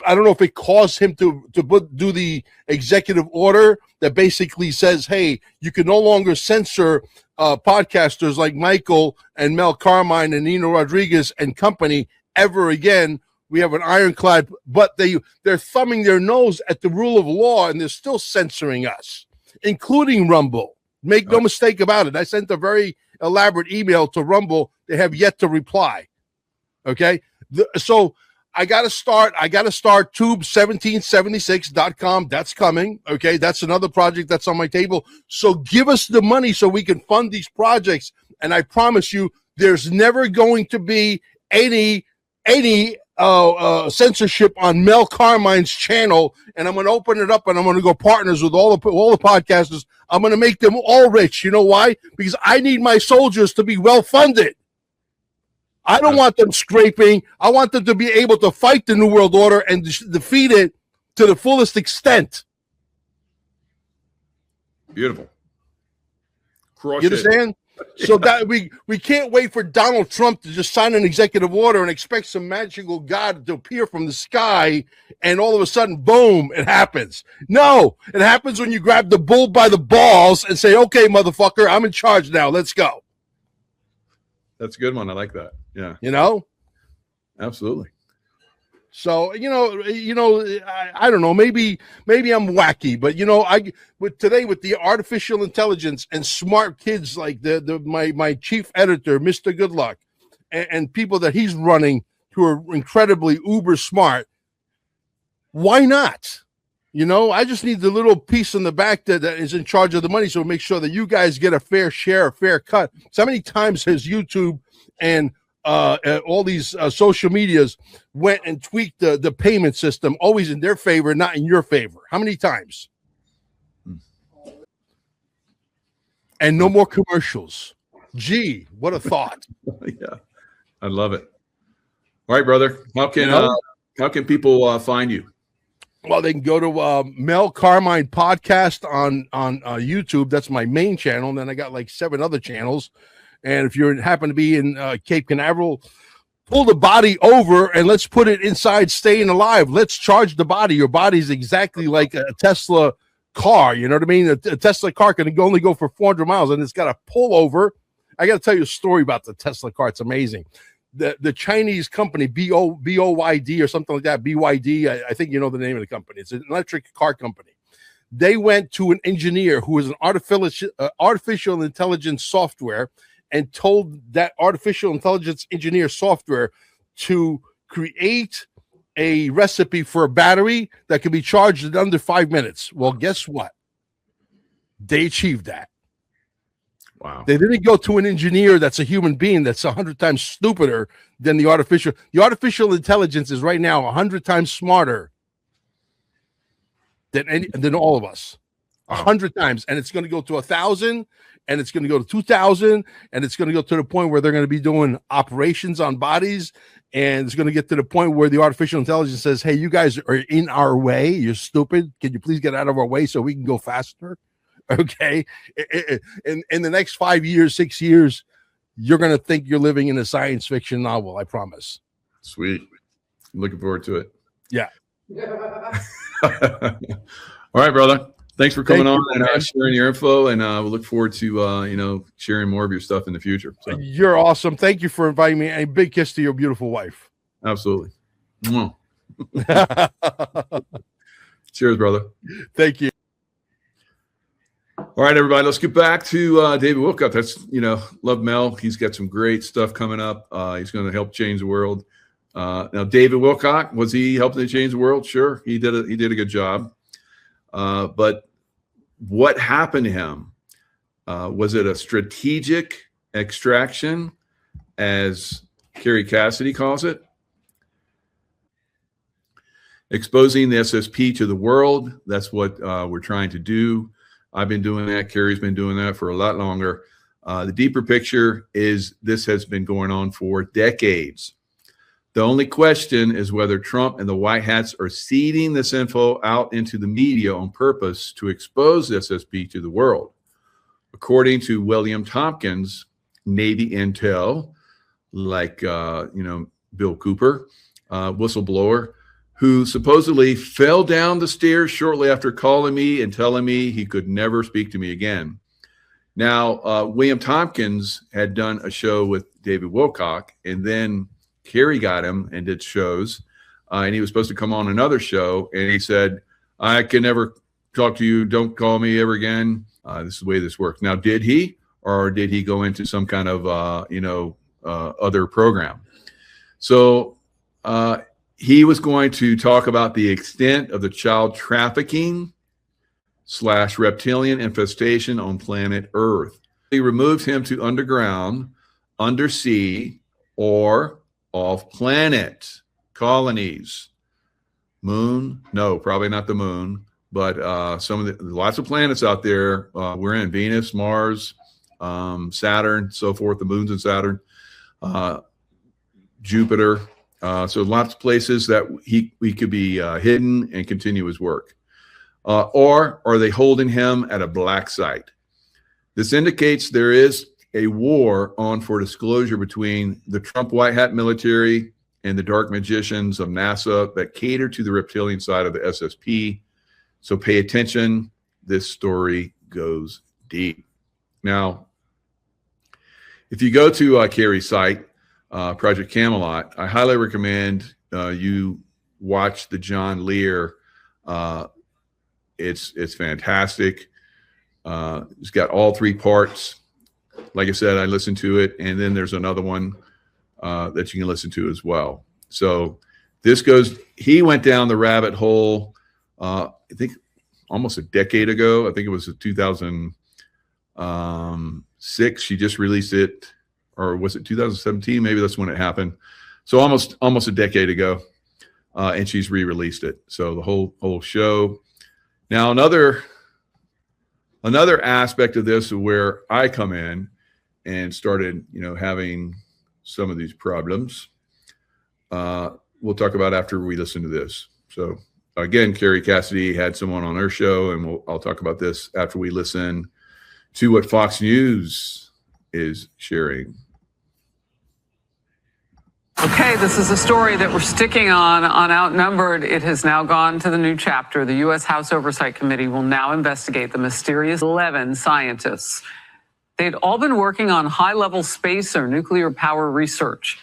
Speaker 2: I don't know if it caused him to do the executive order that basically says, hey, you can no longer censor podcasters like Michael and Mel Carmine and Nino Rodriguez and company ever again. We have an ironclad, but they're thumbing their nose at the rule of law, and they're still censoring us, including Rumble. Make no mistake about it. I sent a very elaborate email to Rumble. They have yet to reply. Okay, so I got to start tube1776.com. That's coming. Okay, that's another project that's on my table. So give us the money so we can fund these projects. And I promise you, there's never going to be any censorship on Mel Carmine's channel. And I'm going to open it up and I'm going to go partners with all the podcasters. I'm going to make them all rich. You know why? Because I need my soldiers to be well funded. I don't want them scraping. I want them to be able to fight the New World Order and defeat it to the fullest extent.
Speaker 1: Beautiful.
Speaker 2: You understand? So that we can't wait for Donald Trump to just sign an executive order and expect some magical God to appear from the sky and all of a sudden, boom, it happens. No, it happens when you grab the bull by the balls and say, okay, motherfucker, I'm in charge now. Let's go.
Speaker 1: That's a good one. I like that. Yeah.
Speaker 2: You know?
Speaker 1: Absolutely.
Speaker 2: So, I don't know, maybe I'm wacky, but with the artificial intelligence and smart kids like my chief editor, Mr. Goodluck, and people that he's running who are incredibly uber smart, why not? I just need the little piece in the back that is in charge of the money, so make sure that you guys get a fair share, a fair cut. So how many times has YouTube and all these social medias went and tweaked the payment system, always in their favor, not in your favor? How many times? And no more commercials. Gee, what a thought.
Speaker 1: Yeah, I love it. All right, brother. How can people find you?
Speaker 2: Well, they can go to Mel Carmine Podcast on YouTube. That's my main channel. And then I got like 7 other channels. And if you happen to be in Cape Canaveral, pull the body over and let's put it inside staying alive. Let's charge the body. Your body's exactly like a Tesla car. You know what I mean? A Tesla car can only go for 400 miles and it's got to pull over. I got to tell you a story about the Tesla car. It's amazing. The Chinese company, BYD or something like that, BYD, I think you know the name of the company. It's an electric car company. They went to an engineer who was an artificial intelligence software and told that artificial intelligence engineer software to create a recipe for a battery that can be charged in under 5 minutes. Well, guess what? They achieved that.
Speaker 1: Wow.
Speaker 2: They didn't go to an engineer that's a human being that's 100 times stupider than the artificial. The artificial intelligence is right now 100 times smarter than all of us. 100 times. And it's going to go to 1,000, and it's going to go to 2,000, and it's going to go to the point where they're going to be doing operations on bodies, and it's going to get to the point where the artificial intelligence says, hey, you guys are in our way. You're stupid. Can you please get out of our way so we can go faster? Okay. In the next 5 years, 6 years, you're going to think you're living in a science fiction novel. I promise.
Speaker 1: Sweet. I'm looking forward to it.
Speaker 2: Yeah.
Speaker 1: All right, brother. Thanks for coming
Speaker 2: Thank
Speaker 1: on
Speaker 2: you,
Speaker 1: and sharing your info. And we'll look forward to, sharing more of your stuff in the future. So.
Speaker 2: You're awesome. Thank you for inviting me. And a big kiss to your beautiful wife.
Speaker 1: Absolutely. Cheers, brother.
Speaker 2: Thank you.
Speaker 1: All right, everybody, let's get back to David Wilcock. That's, love Mel. He's got some great stuff coming up. He's going to help change the world. Now, David Wilcock, was he helping to change the world? Sure, he did a good job. But what happened to him? Was it a strategic extraction, as Kerry Cassidy calls it? Exposing the SSP to the world. That's what we're trying to do. I've been doing that. Kerry's been doing that for a lot longer. The deeper picture is this has been going on for decades. The only question is whether Trump and the White Hats are seeding this info out into the media on purpose to expose the SSP to the world. According to William Tompkins, Navy intel, like, Bill Cooper, whistleblower, who supposedly fell down the stairs shortly after calling me and telling me he could never speak to me again. Now, William Tompkins had done a show with David Wilcock, and then Kerry got him and did shows, and he was supposed to come on another show, and he said, I can never talk to you. Don't call me ever again. This is the way this works. Now, did he, or did he go into some kind of, other program? So, he was going to talk about the extent of the child trafficking / reptilian infestation on planet Earth. He removed him to underground, undersea, or off-planet colonies. Moon? No, probably not the moon, but lots of planets out there. We're in Venus, Mars, Saturn, so forth. The moons in Saturn, Jupiter. So lots of places that we could be hidden and continue his work. Or are they holding him at a black site? This indicates there is a war on for disclosure between the Trump White Hat military and the dark magicians of NASA that cater to the reptilian side of the SSP. So pay attention. This story goes deep. Now, if you go to Kerry's site, Project Camelot, I highly recommend you watch the John Lear. It's fantastic. It's got all 3 parts. Like I said, I listened to it, and then there's another one that you can listen to as well. So he went down the rabbit hole, I think almost a decade ago. I think it was 2006. She just released it. Or was it 2017? Maybe that's when it happened. So almost a decade ago, and she's re-released it. So the whole show. Now another aspect of this, where I come in and started, having some of these problems. We'll talk about after we listen to this. So again, Kerry Cassidy had someone on her show, and I'll talk about this after we listen to what Fox News is sharing.
Speaker 4: Okay, this is a story that we're sticking on Outnumbered. It has now gone to the new chapter. The U.S. House Oversight Committee will now investigate the mysterious 11 scientists. They'd all been working on high-level space or nuclear power research.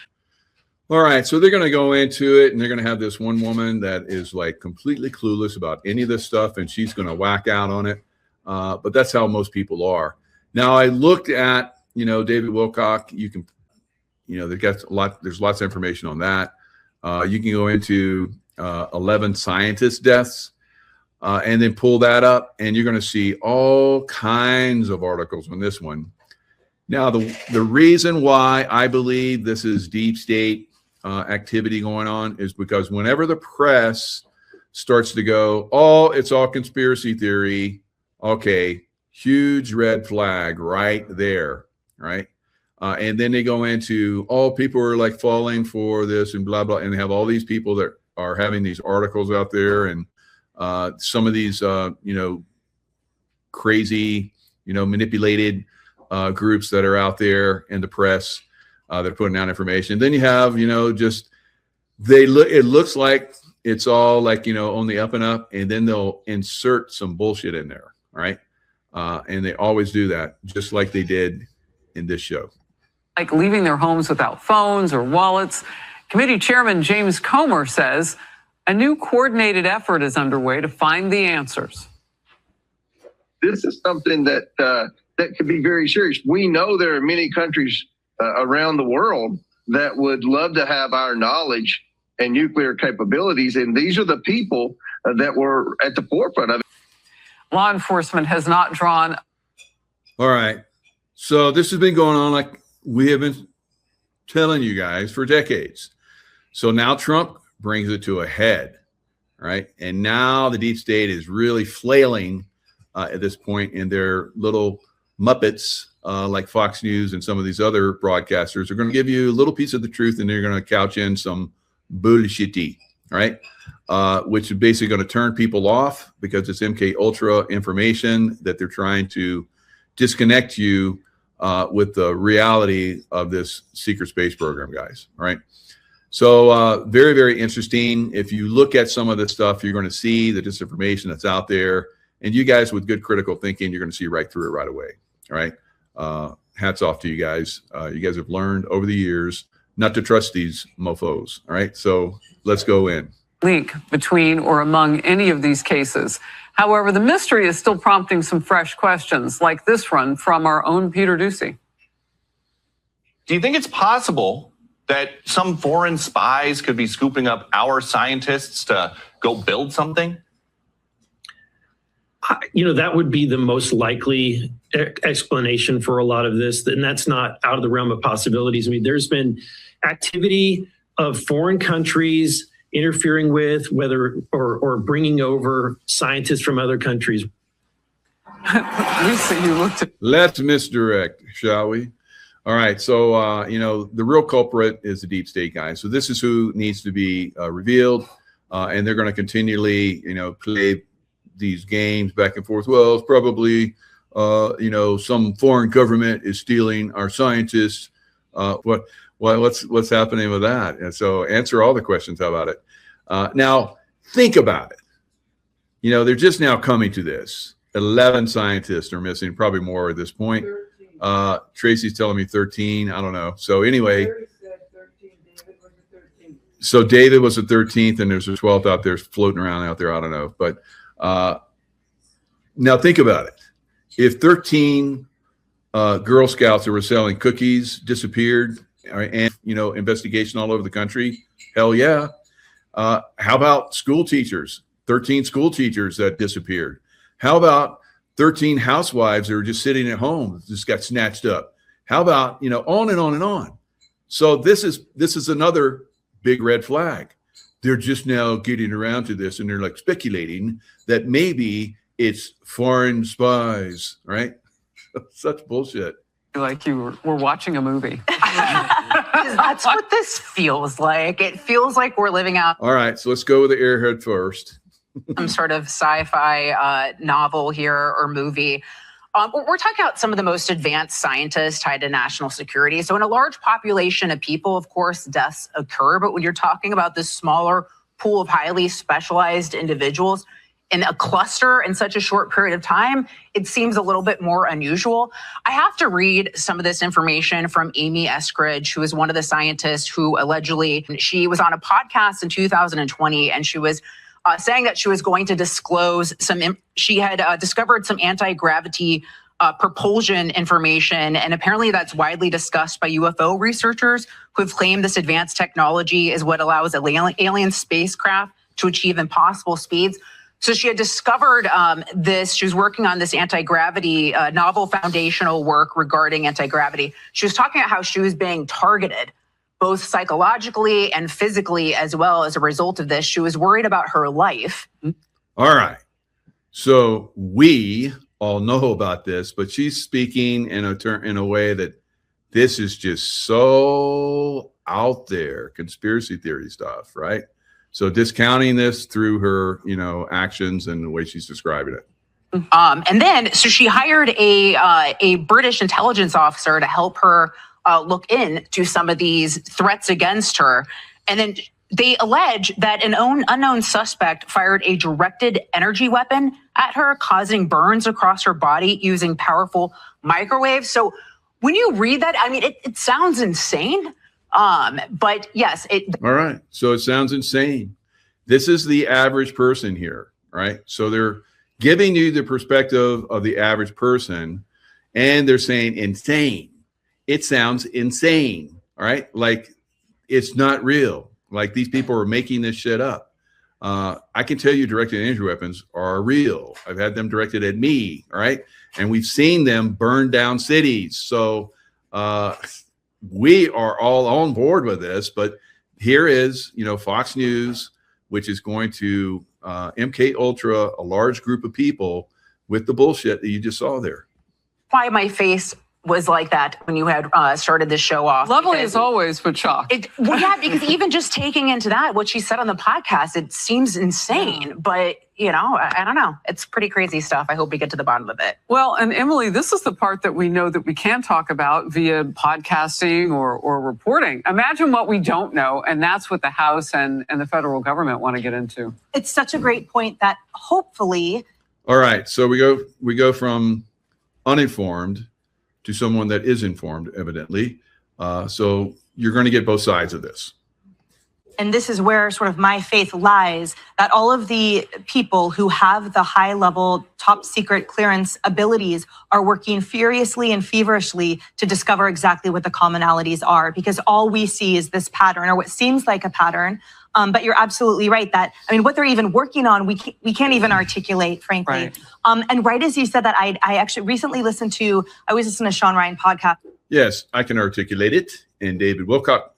Speaker 1: All right, so they're going to go into it, and they're going to have this one woman that is like completely clueless about any of this stuff, and she's going to whack out on it. But that's how most people are. Now, I looked at, David Wilcock. You can, there's lots of information on that. You can go into 11 scientist deaths and then pull that up, and you're going to see all kinds of articles on this one. Now, the reason why I believe this is deep state activity going on is because whenever the press starts to go, oh, it's all conspiracy theory, okay, huge red flag right there, right? And then they go into, oh, people are like falling for this and blah, blah. And they have all these people that are having these articles out there. And some of these, crazy, manipulated groups that are out there in the press that are putting out information. Then you have, just it looks like it's all like, on the up and up, and then they'll insert some bullshit in there. All right. And they always do that, just like they did in this show.
Speaker 4: Like leaving their homes without phones or wallets. Committee Chairman James Comer says a new coordinated effort is underway to find the answers.
Speaker 5: This is something that could be very serious. We know there are many countries around the world that would love to have our knowledge and nuclear capabilities, and these are the people that were at the forefront of it.
Speaker 4: Law enforcement has not drawn.
Speaker 1: All right. So this has been going on like we have been telling you guys for decades. So now Trump brings it to a head, right? And now the deep state is really flailing at this point, in their little Muppets like Fox News and some of these other broadcasters are going to give you a little piece of the truth, and they're going to couch in some bullshitty, right? Which is basically going to turn people off because it's MK Ultra information that they're trying to disconnect you with the reality of this secret space program, guys. All right. So very, very interesting. If you look at some of this stuff, you're going to see the disinformation that's out there. And you guys with good critical thinking, you're going to see right through it right away. All right. Hats off to you guys. You guys have learned over the years not to trust these mofos. All right. So let's go in.
Speaker 4: Link between or among any of these cases. However, the mystery is still prompting some fresh questions, like this one from our own Peter Ducey.
Speaker 6: Do you think it's possible that some foreign spies could be scooping up our scientists to go build something?
Speaker 7: That would be the most likely explanation for a lot of this, and that's not out of the realm of possibilities. I mean, there's been activity of foreign countries interfering with or bringing over scientists from other countries.
Speaker 1: Let's misdirect, shall we? All right. So, the real culprit is the deep state, guys. So this is who needs to be revealed. And they're going to continually, play these games back and forth. Well, it's probably, some foreign government is stealing our scientists. What's happening with that? And so answer all the questions. How about it? Now think about it. They're just now coming to this. 11 scientists are missing, probably more at this point. 13. Tracy's telling me 13. I don't know. So anyway, 13. So David was the 13th, and there's a 12th out there floating around out there. I don't know. But now think about it. If 13 Girl Scouts that were selling cookies disappeared, and investigation all over the country, hell yeah. How about school teachers? 13 school teachers that disappeared. How about 13 housewives that were just sitting at home, just got snatched up? How about, on and on and on. So this is another big red flag. They're just now getting around to this, and they're like speculating that maybe it's foreign spies, right? Such bullshit.
Speaker 4: Like you were watching a movie.
Speaker 8: That's what this feels like. It feels like we're living out.
Speaker 1: All right, so let's go with the airhead first.
Speaker 8: Some sort of sci-fi novel here or movie. We're talking about some of the most advanced scientists tied to national security. So in a large population of people, of course, deaths occur. But when you're talking about this smaller pool of highly specialized individuals in a cluster in such a short period of time, it seems a little bit more unusual. I have to read some of this information from Amy Eskridge, who is one of the scientists who allegedly, she was on a podcast in 2020, and she was saying that she was going to disclose she had discovered some anti-gravity propulsion information, and apparently that's widely discussed by UFO researchers who have claimed this advanced technology is what allows alien spacecraft to achieve impossible speeds. So she had discovered this. She was working on this anti-gravity, novel foundational work regarding anti-gravity. She was talking about how she was being targeted, both psychologically and physically, as well as a result of this. She was worried about her life.
Speaker 1: All right. So we all know about this, but she's speaking in a way that this is just so out there, conspiracy theory stuff, right? So discounting this through her, actions and the way she's describing it.
Speaker 8: And then, so she hired a British intelligence officer to help her look into some of these threats against her. And then they allege that an unknown suspect fired a directed energy weapon at her, causing burns across her body using powerful microwaves. So when you read that, I mean, it sounds insane. But yes,
Speaker 1: all right. So it sounds insane. This is the average person here, right? So they're giving you the perspective of the average person, and they're saying insane. It sounds insane, all right? Like it's not real. Like these people are making this shit up. I can tell you directed energy weapons are real. I've had them directed at me, all right? And we've seen them burn down cities. So we are all on board with this, but here is, Fox News, which is going to MK Ultra a large group of people with the bullshit that you just saw there.
Speaker 8: Why my face was like that when you had started this show off.
Speaker 4: Lovely as always, but shocked.
Speaker 8: Yeah, because even just taking into that, what she said on the podcast, it seems insane. But, I don't know. It's pretty crazy stuff. I hope we get to the bottom of it.
Speaker 4: Well, and Emily, this is the part that we know that we can talk about via podcasting or reporting. Imagine what we don't know, and that's what the House and the federal government want to get into.
Speaker 9: It's such a great point that hopefully...
Speaker 1: All right, so we go from uninformed to someone that is informed, evidently. So you're going to get both sides of this.
Speaker 9: And this is where sort of my faith lies, that all of the people who have the high level, top secret clearance abilities are working furiously and feverishly to discover exactly what the commonalities are, because all we see is this pattern, or what seems like a pattern. But you're absolutely right that, what they're even working on, we can't even articulate, frankly.
Speaker 4: Right.
Speaker 9: And right as you said that, I actually recently I always listen to Sean Ryan podcast.
Speaker 1: Yes, I can articulate it. And David Wilcock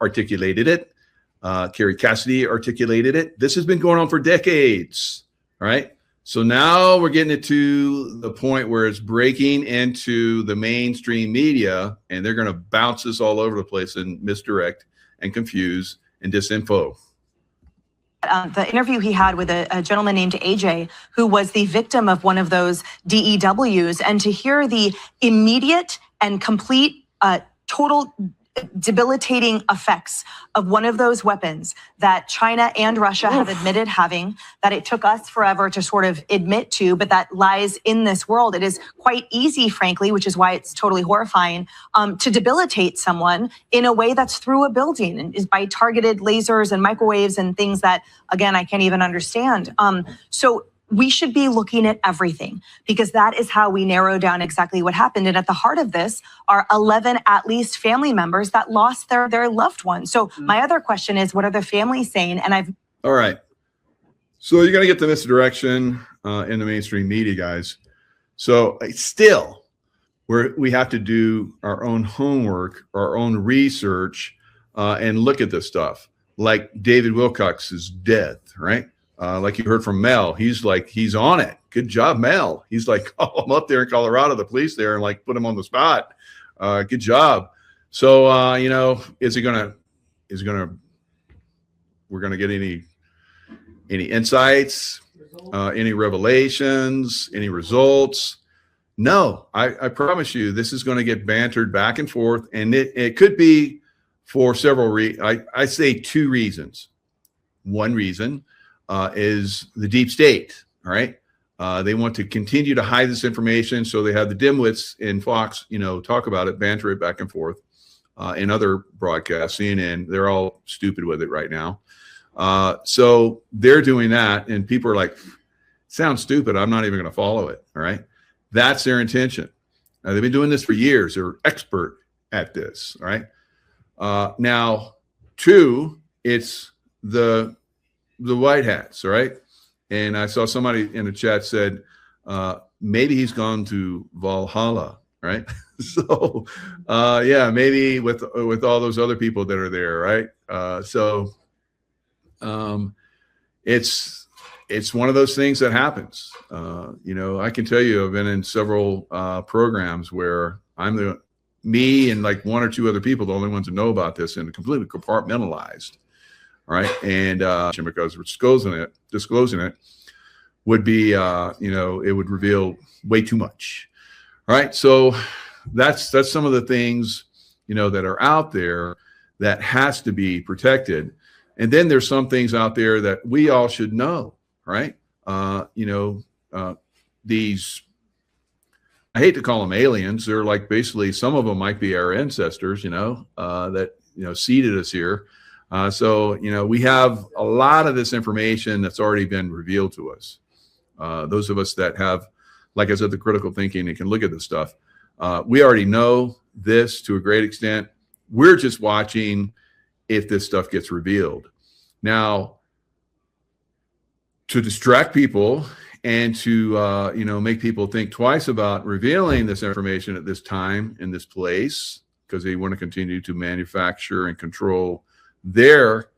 Speaker 1: articulated it. Kerry Cassidy articulated it. This has been going on for decades, right? So now we're getting it to the point where it's breaking into the mainstream media, and they're going to bounce this all over the place and misdirect and confuse and disinfo.
Speaker 9: The interview he had with a gentleman named AJ, who was the victim of one of those DEWs, and to hear the immediate and complete, total debilitating effects of one of those weapons that China and Russia have admitted having, that it took us forever to sort of admit to, but that lies in this world. It is quite easy, frankly, which is why it's totally horrifying, to debilitate someone in a way that's through a building, and is by targeted lasers and microwaves and things that, again, I can't even understand. So we should be looking at everything, because that is how we narrow down exactly what happened. And at the heart of this are 11 at least family members that lost their loved ones. So my other question is, what are the families saying? And
Speaker 1: all right. So you're going to get the misdirection in the mainstream media, guys. So still, we have to do our own homework, our own research, and look at this stuff. Like David Wilcox's death, right? Like you heard from Mel, he's on it. Good job, Mel. He's like, oh, I'm up there in Colorado, the police there, and like put him on the spot. Good job. So, we're going to get any insights, any revelations, any results? No, I promise you, this is going to get bantered back and forth. And it could be for several I say two reasons. One reason is the deep state, all right? They want to continue to hide this information, so they have the dimwits in Fox, talk about it, banter it back and forth in other broadcasting, and they're all stupid with it right now. So they're doing that, and people are like, sounds stupid, I'm not even going to follow it, all right? That's their intention. Now, they've been doing this for years. They're expert at this, all right? Now, two, it's the white hats, right? And I saw somebody in the chat said, maybe he's gone to Valhalla, right? So, yeah, maybe with all those other people that are there, right? It's one of those things that happens. I can tell you, I've been in several programs where me and like one or two other people, the only ones who know about this, and completely compartmentalized. Right. And because we're disclosing it. would be, it would reveal way too much. All right. So that's some of the things, that are out there that has to be protected. And then there's some things out there that we all should know, right? These, I hate to call them aliens. They're like, basically, some of them might be our ancestors, that, seeded us here. So we have a lot of this information that's already been revealed to us. Those of us that have, like I said, the critical thinking and can look at this stuff, we already know this to a great extent. We're just watching if this stuff gets revealed. Now, to distract people and to make people think twice about revealing this information at this time in this place, because they want to continue to manufacture and control their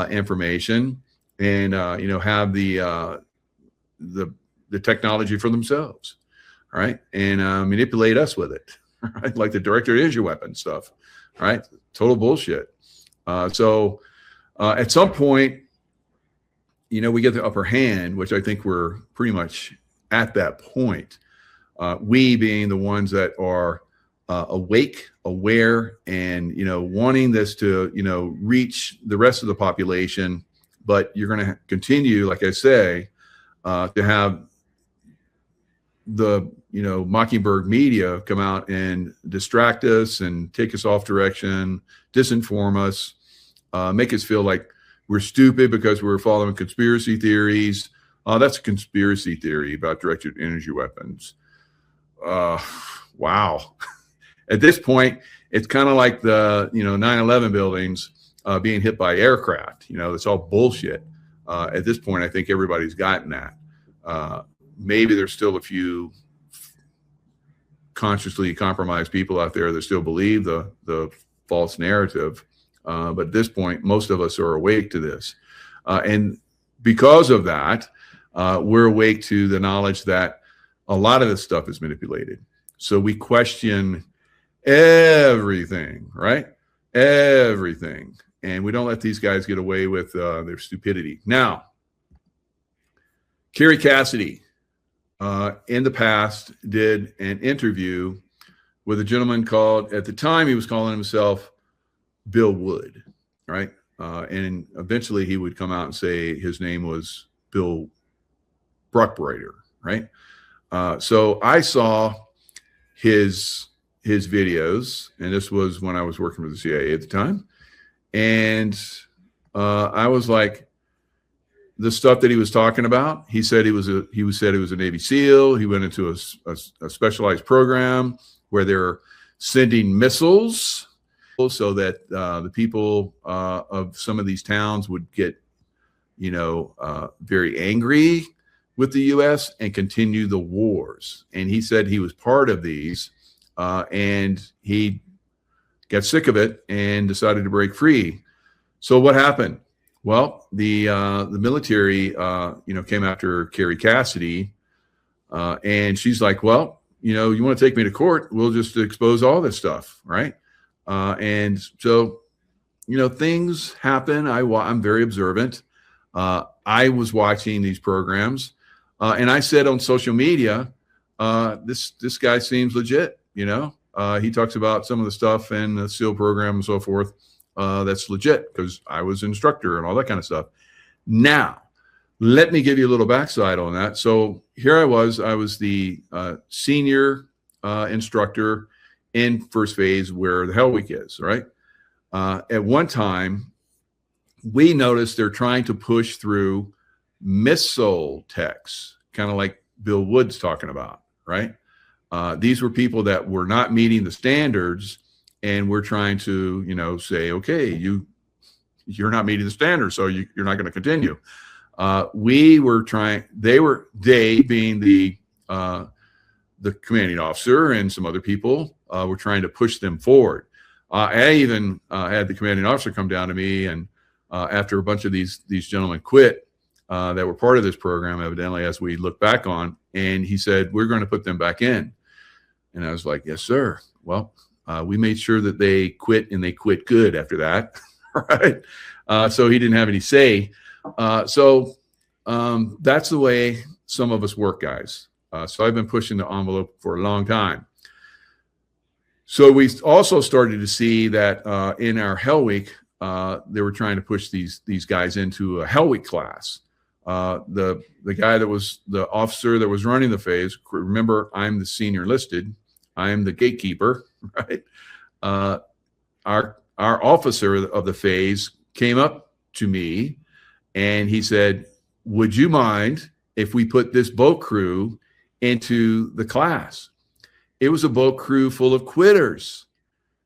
Speaker 1: information and have the technology for themselves, all right, and manipulate us with it, right? Like the director is your weapon stuff, right? Total bullshit. So at some point, we get the upper hand, which I think we're pretty much at that point. We being the ones that are awake, aware, and wanting this to reach the rest of the population. But you're going to continue, like I say, to have the Mockingbird media come out and distract us and take us off direction, disinform us, make us feel like we're stupid because we're following conspiracy theories. That's a conspiracy theory about directed energy weapons. Wow. At this point, it's kind of like the 9/11 buildings being hit by aircraft. It's all bullshit. At this point, I think everybody's gotten that. Maybe there's still a few consciously compromised people out there that still believe the false narrative. But at this point, most of us are awake to this. And because of that, we're awake to the knowledge that a lot of this stuff is manipulated. So we question everything, right? Everything. And we don't let these guys get away with their stupidity. Now, Kerry Cassidy, in the past, did an interview with a gentleman called, at the time, he was calling himself Bill Wood, right? And eventually he would come out and say his name was Bill Bruckbreiter, right? So I saw his videos, and this was when I was working for the CIA at the time. And I was like, the stuff that he was talking about, he said he was a Navy SEAL. He went into a specialized program where they're sending missiles so that the people of some of these towns would get, very angry with the U.S. and continue the wars. And he said he was part of these, and he got sick of it and decided to break free. So what happened? Well, the military, came after Kerry Cassidy, and she's like, well, you want to take me to court? We'll just expose all this stuff, right? And so, things happen. I'm very observant. I was watching these programs, and I said on social media, this guy seems legit. He talks about some of the stuff in the SEAL program and so forth. That's legit because I was an instructor and all that kind of stuff. Now, let me give you a little backside on that. So here I was the senior instructor in first phase where the Hell Week is, right? At one time, we noticed they're trying to push through missile techs, kind of like Bill Wood's talking about, right? These were people that were not meeting the standards, and we're trying to, say, okay, you're not meeting the standards, so you're not going to continue. We were trying. They being the commanding officer and some other people were trying to push them forward. I even had the commanding officer come down to me, and after a bunch of these gentlemen quit that were part of this program, evidently, as we look back on, and he said, we're going to put them back in. And I was like, yes, sir. Well, we made sure that they quit, and they quit good after that, right? So he didn't have any say. So that's the way some of us work, guys. So I've been pushing the envelope for a long time. So we also started to see that in our Hell Week, they were trying to push these guys into a Hell Week class. The guy that was the officer that was running the phase, remember, I'm the senior enlisted, I'm the gatekeeper, right? Our officer of the phase came up to me and he said, would you mind if we put this boat crew into the class? It was a boat crew full of quitters.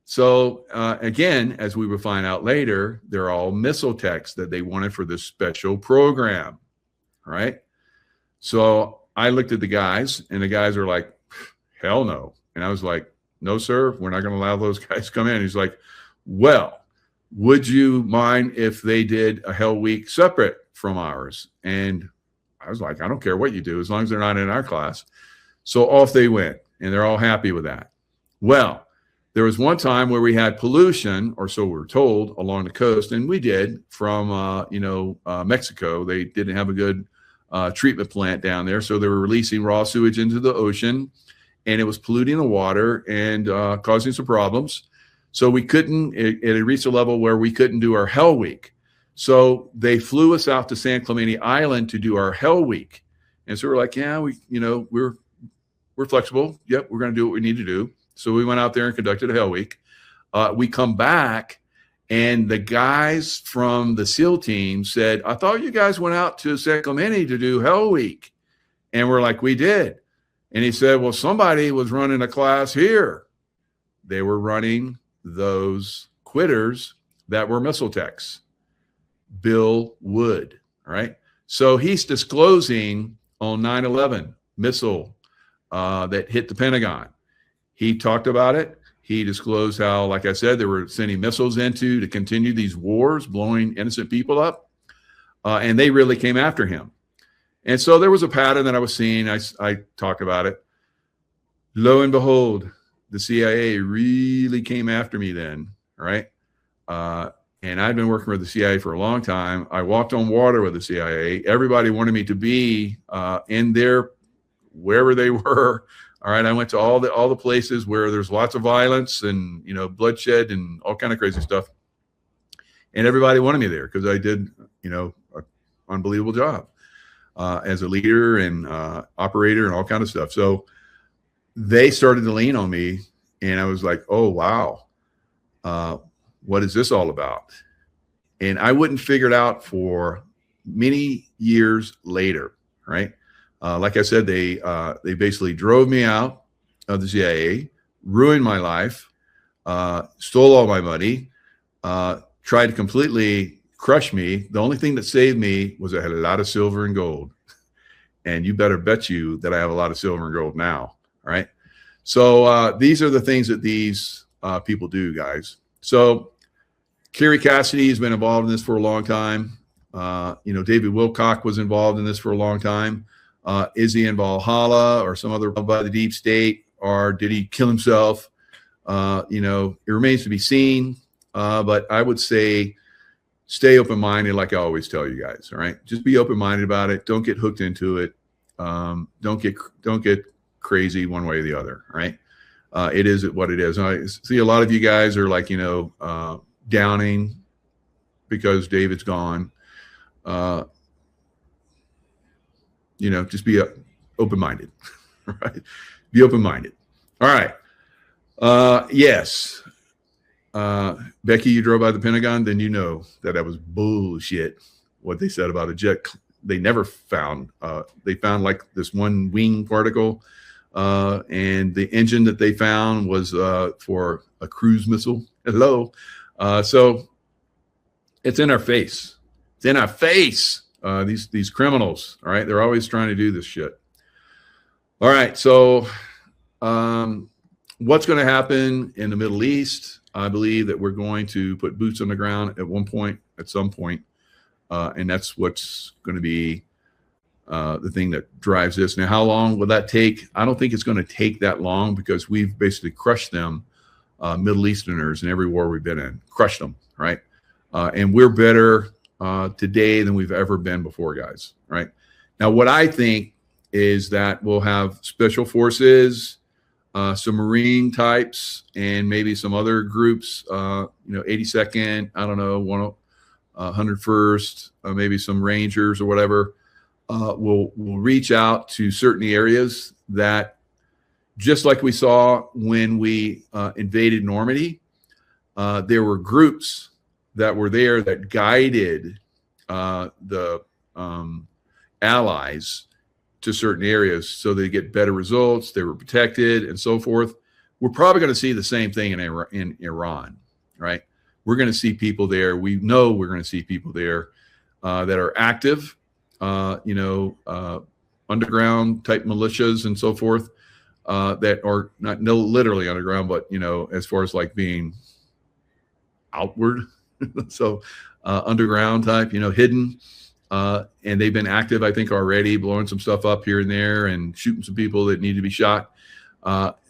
Speaker 1: So again, as we would find out later, they're all missile techs that they wanted for this special program, right? So I looked at the guys and the guys are like, hell no. And I was like, no, sir, we're not going to allow those guys to come in. He's like, well, would you mind if they did a Hell Week separate from ours? And I was like, I don't care what you do, as long as they're not in our class. So off they went, and they're all happy with that. Well, there was one time where we had pollution, or so we were told, along the coast, and we did from, Mexico. They didn't have a good treatment plant down there, so they were releasing raw sewage into the ocean, and it was polluting the water and causing some problems. So we couldn't, it had reached a level where we couldn't do our Hell Week. So they flew us out to San Clemente Island to do our Hell Week. And so we're like, yeah, we're flexible. Yep, we're going to do what we need to do. So we went out there and conducted a Hell Week. We come back, and the guys from the SEAL team said, I thought you guys went out to San Clemente to do Hell Week. And we're like, we did. And he said, well, somebody was running a class here. They were running those quitters that were missile techs. Bill Wood, right? So he's disclosing on 9/11 missile that hit the Pentagon. He talked about it. He disclosed how, like I said, they were sending missiles into to continue these wars, blowing innocent people up. And they really came after him. And so there was a pattern that I was seeing. I talked about it. Lo and behold, the CIA really came after me then, right? And I've been working with the CIA for a long time. I walked on water with the CIA. Everybody wanted me to be in there, wherever they were. All right, I went to all the places where there's lots of violence and bloodshed and all kind of crazy stuff. And everybody wanted me there because I did an unbelievable job as a leader and operator and all kind of stuff. So they started to lean on me, and I was like, oh wow, what is this all about? And I wouldn't figure it out for many years later, right? Like I said, they basically drove me out of the CIA, ruined my life, stole all my money, tried to completely crush me. The only thing that saved me was I had a lot of silver and gold. And you better bet you that I have a lot of silver and gold now, right? So these are the things that these people do, guys. So Kerry Cassidy has been involved in this for a long time. David Wilcock was involved in this for a long time. Is he in Valhalla or some other by the deep state, or did he kill himself? It remains to be seen. But I would say stay open-minded, like I always tell you guys. All right, just be open-minded about it. Don't get hooked into it. Don't get crazy one way or the other. Right? It is what it is. I see a lot of you guys are like downing because David's gone. Just be open-minded, right? Be open-minded. All right. Yes. Becky, you drove by the Pentagon, then you know that was bullshit. What they said about a jet, they never found. They found like this one wing particle, and the engine that they found was for a cruise missile. Hello. So it's in our face. It's in our face. These criminals, all right? They're always trying to do this shit. All right, so what's going to happen in the Middle East? I believe that we're going to put boots on the ground at some point, and that's what's going to be the thing that drives this. Now, how long will that take? I don't think it's going to take that long because we've basically crushed them, Middle Easterners, in every war we've been in. Crushed them, right? And we're better today than we've ever been before, guys, right? Now, what I think is that we'll have special forces, some Marine types, and maybe some other groups, 82nd, I don't know, 101st, maybe some Rangers or whatever, will reach out to certain areas that, just like we saw when we invaded Normandy, there were groups that were there that guided the allies to certain areas so they get better results, they were protected, and so forth. We're probably going to see the same thing in Iran, right? We're going to see people there. We know we're going to see people there that are active, underground type militias and so forth, that are not literally underground, but as far as like being outward, so underground type, hidden. And they've been active, I think, already, blowing some stuff up here and there and shooting some people that need to be shot.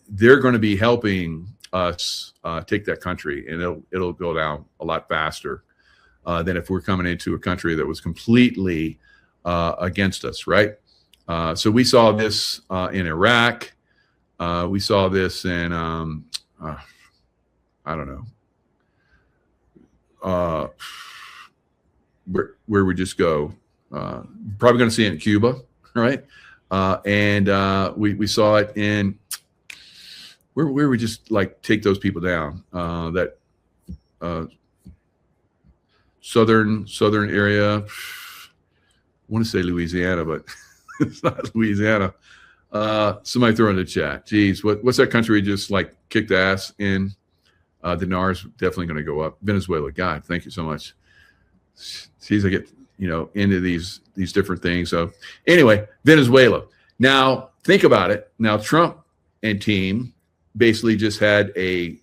Speaker 1: They're going to be helping us take that country, and it'll go down a lot faster than if we're coming into a country that was completely against us, right? So we saw this in Iraq. We saw this in, I don't know, where we just go. Probably going to see it in Cuba, right? And we saw it in where we just like take those people down. That southern area. I want to say Louisiana, but it's not Louisiana. Somebody throw in the chat. Geez, what's that country just like kicked ass in? The dinar's definitely going to go up. Venezuela. God, thank you so much. Geez, I get into these different things. So anyway, Venezuela. Now think about it. Now Trump and team basically just had a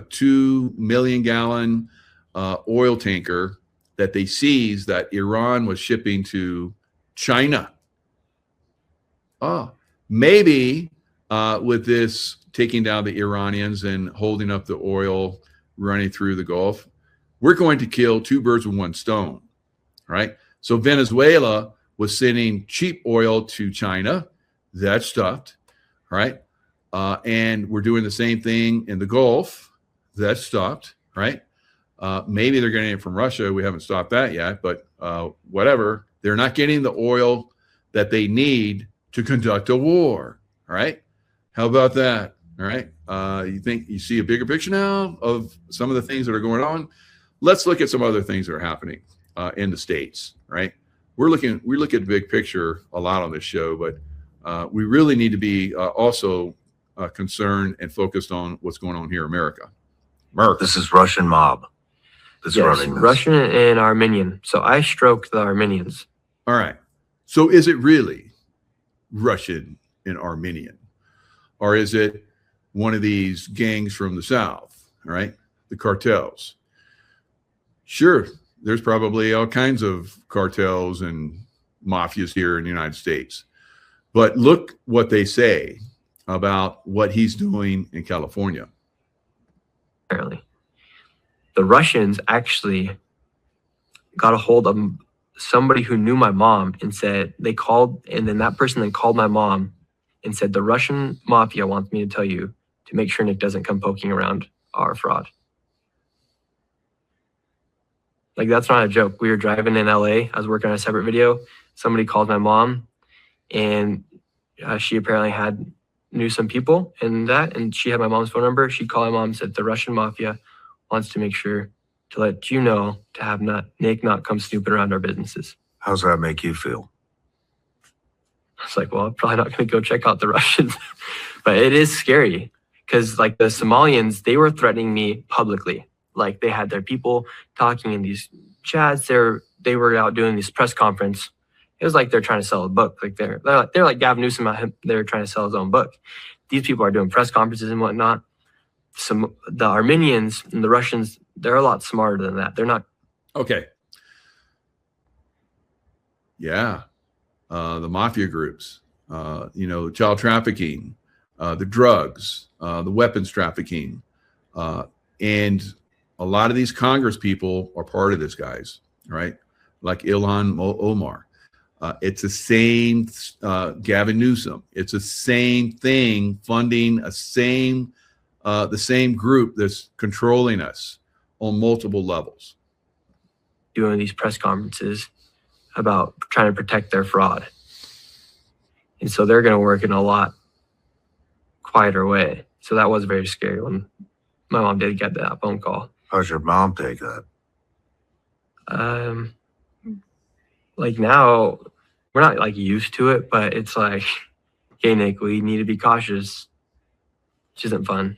Speaker 1: 2 million gallon oil tanker that they seized that Iran was shipping to China. Maybe with this taking down the Iranians and holding up the oil running through the Gulf, we're going to kill two birds with one stone, right? So Venezuela was sending cheap oil to China. That stopped, right? And we're doing the same thing in the Gulf. That stopped, right? Maybe they're getting it from Russia. We haven't stopped that yet, but whatever. They're not getting the oil that they need to conduct a war, right? How about that? All right. You think you see a bigger picture now of some of the things that are going on? Let's look at some other things that are happening in the States, right? We look at the big picture a lot on this show, but we really need to be also concerned and focused on what's going on here in America.
Speaker 3: This is Russian mob that's running this.
Speaker 10: Russian and Armenian. So I stroked the Armenians.
Speaker 1: All right. So is it really Russian and Armenian? Or is it one of these gangs from the South, right? The cartels. Sure, there's probably all kinds of cartels and mafias here in the United States. But look what they say about what he's doing in California.
Speaker 10: Apparently. The Russians actually got a hold of somebody who knew my mom and said they called, and then that person then called my mom and said, the Russian mafia wants me to tell you to make sure Nick doesn't come poking around our fraud. Like, that's not a joke. We were driving in LA. I was working on a separate video. Somebody called my mom, and she apparently knew some people and she had my mom's phone number. She called my mom and said, the Russian mafia wants to make sure to let you know to have Nick not come snooping around our businesses.
Speaker 3: How's that make you feel?
Speaker 10: I was like, well, I'm probably not going to go check out the Russians. But it is scary because, like, the Somalians, they were threatening me publicly. Like, they had their people talking in these chats. They were out doing this press conference. It was like they're trying to sell a book. Like they're like Gavin Newsom out him. They're trying to sell his own book. These people are doing press conferences and whatnot. The Armenians and the Russians, they're a lot smarter than that. They're not.
Speaker 1: Okay. Yeah. The mafia groups, child trafficking, the drugs, the weapons trafficking. And a lot of these Congress people are part of this, guys, right? Like Ilhan Omar. It's the same Gavin Newsom. It's the same thing funding the same group that's controlling us on multiple levels.
Speaker 10: Doing these press conferences about trying to protect their fraud. And so they're going to work in a lot quieter way. So that was very scary when my mom did get that phone call.
Speaker 3: How's your mom take that?
Speaker 10: Like now, we're not like used to it, but it's like, hey, Nick, we need to be cautious. Which isn't fun.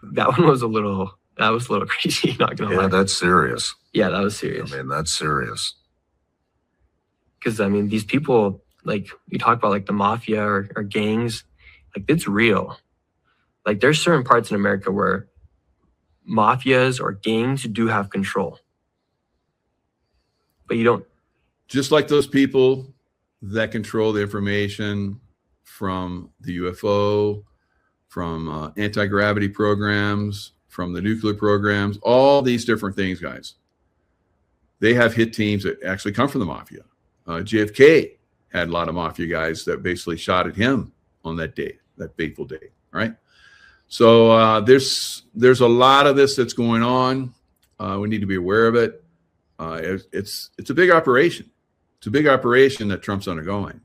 Speaker 10: That one was a little crazy, not gonna lie.
Speaker 3: Yeah, that's serious.
Speaker 10: Yeah, that was serious.
Speaker 3: I mean, that's serious.
Speaker 10: Because I mean, these people, like you talk about like the mafia or gangs, like it's real. Like there's certain parts in America where mafias or gangs do have control. But you don't.
Speaker 1: Just like those people that control the information from the UFO, from anti-gravity programs, from the nuclear programs, all these different things, guys. They have hit teams that actually come from the mafia. JFK had a lot of mafia guys that basically shot at him on that day, that fateful day, right? So there's a lot of this that's going on. We need to be aware of it. It's a big operation. It's a big operation that Trump's undergoing.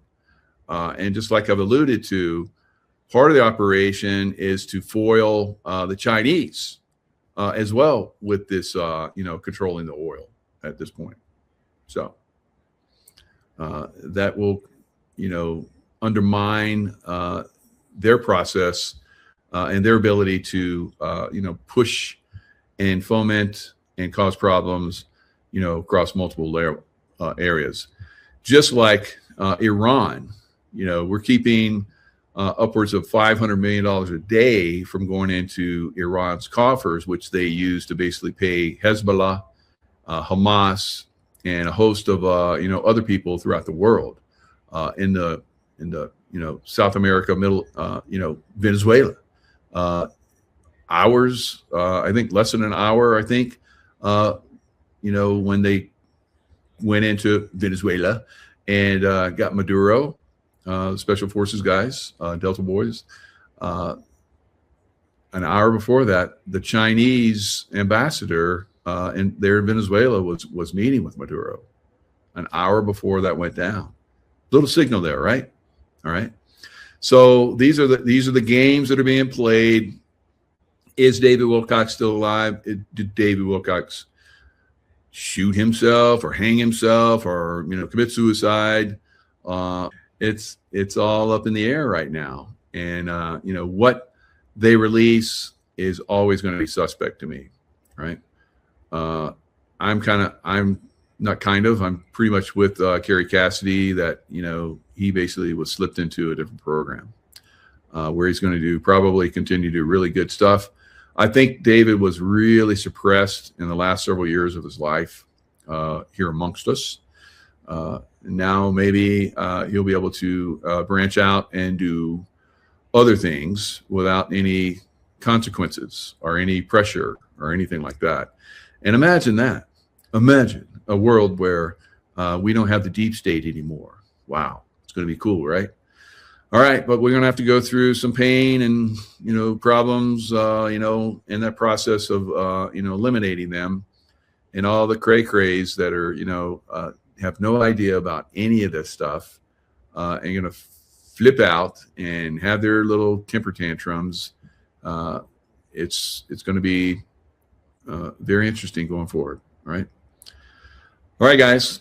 Speaker 1: And just like I've alluded to, part of the operation is to foil the Chinese as well with this, controlling the oil at this point. So that will, undermine their process and their ability to, push and foment and cause problems, across multiple areas. Just like Iran, we're keeping upwards of $500 million a day from going into Iran's coffers, which they use to basically pay Hezbollah, Hamas, and a host of other people throughout the world, in the South America, Venezuela. Hours, I think less than an hour, I think, when they went into Venezuela and got Maduro, Special Forces guys, Delta Boys. An hour before that, the Chinese ambassador there in Venezuela was meeting with Maduro. An hour before that went down. Little signal there, right? All right. So these are the games that are being played. Is David Wilcock still alive? Did David Wilcock shoot himself or hang himself or commit suicide? It's all up in the air right now, and what they release is always going to be suspect to me, right? I'm pretty much with Kerry Cassidy that he basically was slipped into a different program where he's going to probably continue to do really good stuff. I think David was really suppressed in the last several years of his life here amongst us. Now maybe he'll be able to branch out and do other things without any consequences or any pressure or anything like that. And imagine that. Imagine a world where we don't have the deep state anymore. Wow. It's going to be cool, right? All right, but we're going to have to go through some pain and, problems, in that process of, eliminating them and all the cray-crays that are, have no idea about any of this stuff and going to flip out and have their little temper tantrums. It's going to be very interesting going forward, right? All right, guys,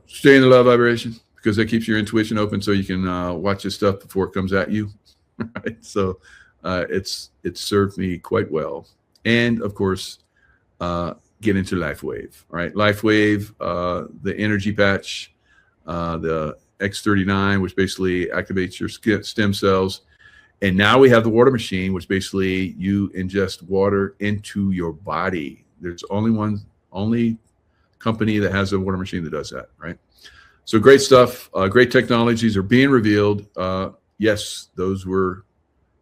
Speaker 1: stay in the love vibration, because that keeps your intuition open so you can watch this stuff before it comes at you. Right? So it's served me quite well. And of course, get into LifeWave. All right, LifeWave, the energy patch, the X39, which basically activates your stem cells. And now we have the water machine, which basically you ingest water into your body. There's only company that has a water machine that does that, right? So great stuff. Great technologies are being revealed. Yes, those were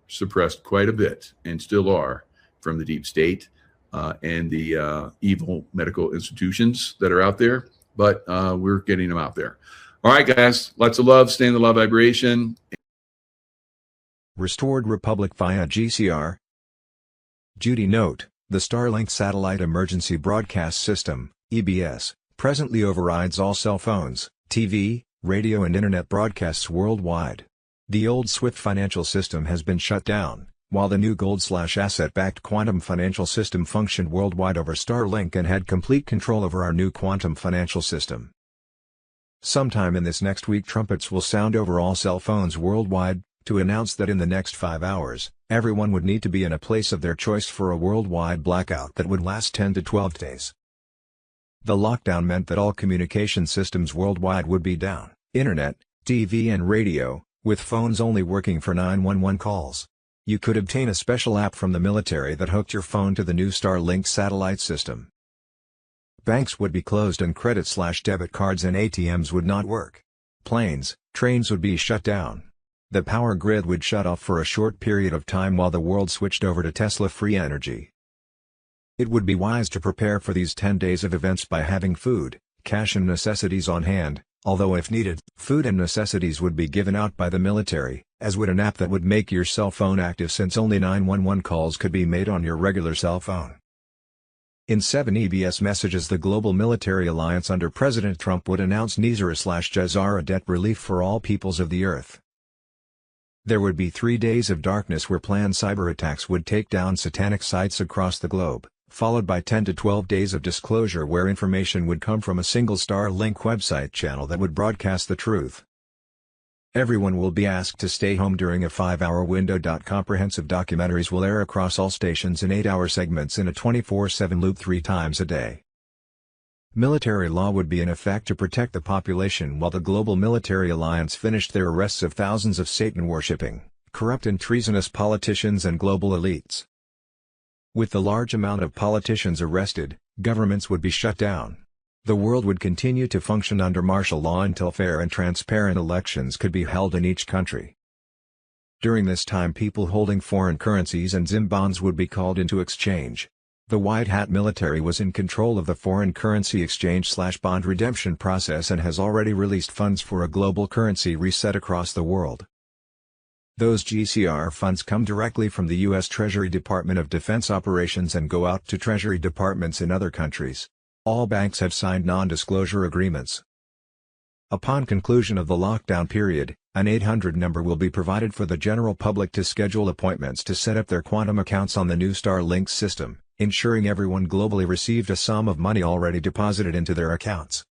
Speaker 1: suppressed quite a bit and still are from the deep state and the evil medical institutions that are out there. but we're getting them out there. All right, guys, lots of love. Stay in the love vibration.
Speaker 11: Restored Republic via GCR. Duty note: the Starlink Satellite Emergency Broadcast System, EBS, presently overrides all cell phones, TV, radio and internet broadcasts worldwide. The old SWIFT financial system has been shut down, while the new gold/asset-backed quantum financial system functioned worldwide over Starlink and had complete control over our new quantum financial system. Sometime in this next week, trumpets will sound over all cell phones worldwide, to announce that in the next 5 hours, everyone would need to be in a place of their choice for a worldwide blackout that would last 10 to 12 days. The lockdown meant that all communication systems worldwide would be down, internet, TV and radio, with phones only working for 911 calls. You could obtain a special app from the military that hooked your phone to the new Starlink satellite system. Banks would be closed and credit/debit cards and ATMs would not work. Planes, trains would be shut down. The power grid would shut off for a short period of time while the world switched over to Tesla-free energy. It would be wise to prepare for these 10 days of events by having food, cash and necessities on hand, although if needed, food and necessities would be given out by the military, as would an app that would make your cell phone active since only 911 calls could be made on your regular cell phone. In 7 EBS messages, the Global Military Alliance under President Trump would announce NISARA/JASARA debt relief for all peoples of the earth. There would be 3 days of darkness where planned cyber attacks would take down satanic sites across the globe, followed by 10 to 12 days of disclosure where information would come from a single Starlink website channel that would broadcast the truth. Everyone will be asked to stay home during a 5-hour window. Comprehensive documentaries will air across all stations in 8-hour segments in a 24/7 loop 3 times a day. Military law would be in effect to protect the population while the Global Military Alliance finished their arrests of thousands of Satan-worshipping, corrupt and treasonous politicians and global elites. With the large amount of politicians arrested, governments would be shut down. The world would continue to function under martial law until fair and transparent elections could be held in each country. During this time, people holding foreign currencies and ZIM bonds would be called into exchange. The White Hat military was in control of the foreign currency exchange/bond redemption process and has already released funds for a global currency reset across the world. Those GCR funds come directly from the U.S. Treasury Department of Defense Operations and go out to Treasury departments in other countries. All banks have signed non-disclosure agreements. Upon conclusion of the lockdown period, an 800 number will be provided for the general public to schedule appointments to set up their quantum accounts on the new Starlink system, ensuring everyone globally received a sum of money already deposited into their accounts.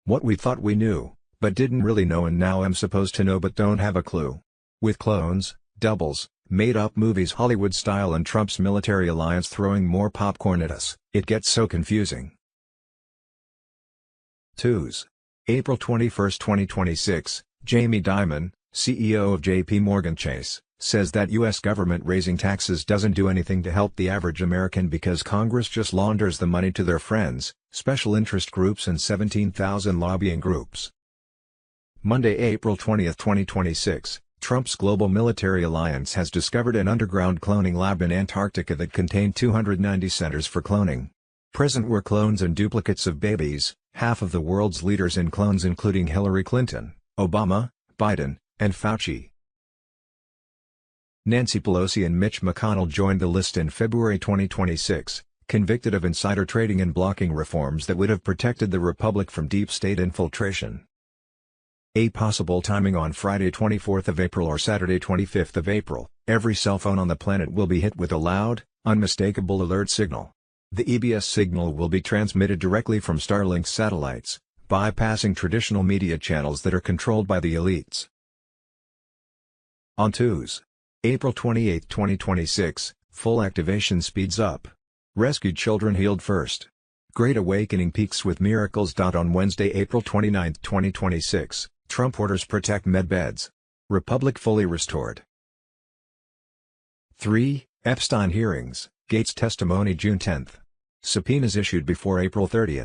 Speaker 11: What we thought we knew, but didn't really know, and now am supposed to know but don't have a clue. With clones, doubles, made-up movies Hollywood style and Trump's military alliance throwing more popcorn at us, it gets so confusing. 2s. April 21, 2026, Jamie Dimon, CEO of JP Morgan Chase, says that U.S. government raising taxes doesn't do anything to help the average American because Congress just launders the money to their friends, special interest groups and 17,000 lobbying groups. Monday, April 20, 2026. Trump's Global Military Alliance has discovered an underground cloning lab in Antarctica that contained 290 centers for cloning. Present were clones and duplicates of babies, half of the world's leaders in clones including Hillary Clinton, Obama, Biden, and Fauci. Nancy Pelosi and Mitch McConnell joined the list in February 2026, convicted of insider trading and blocking reforms that would have protected the republic from deep state infiltration. A possible timing on Friday 24th of April or Saturday 25th of April, every cell phone on the planet will be hit with a loud, unmistakable alert signal. The EBS signal will be transmitted directly from Starlink satellites, bypassing traditional media channels that are controlled by the elites. On 2s. April 28, 2026, full activation speeds up. Rescued children healed first. Great Awakening peaks with miracles. On Wednesday, April 29, 2026. Trump orders protect medbeds. Republic fully restored. 3. Epstein hearings, Gates testimony June 10. Subpoenas issued before April 30.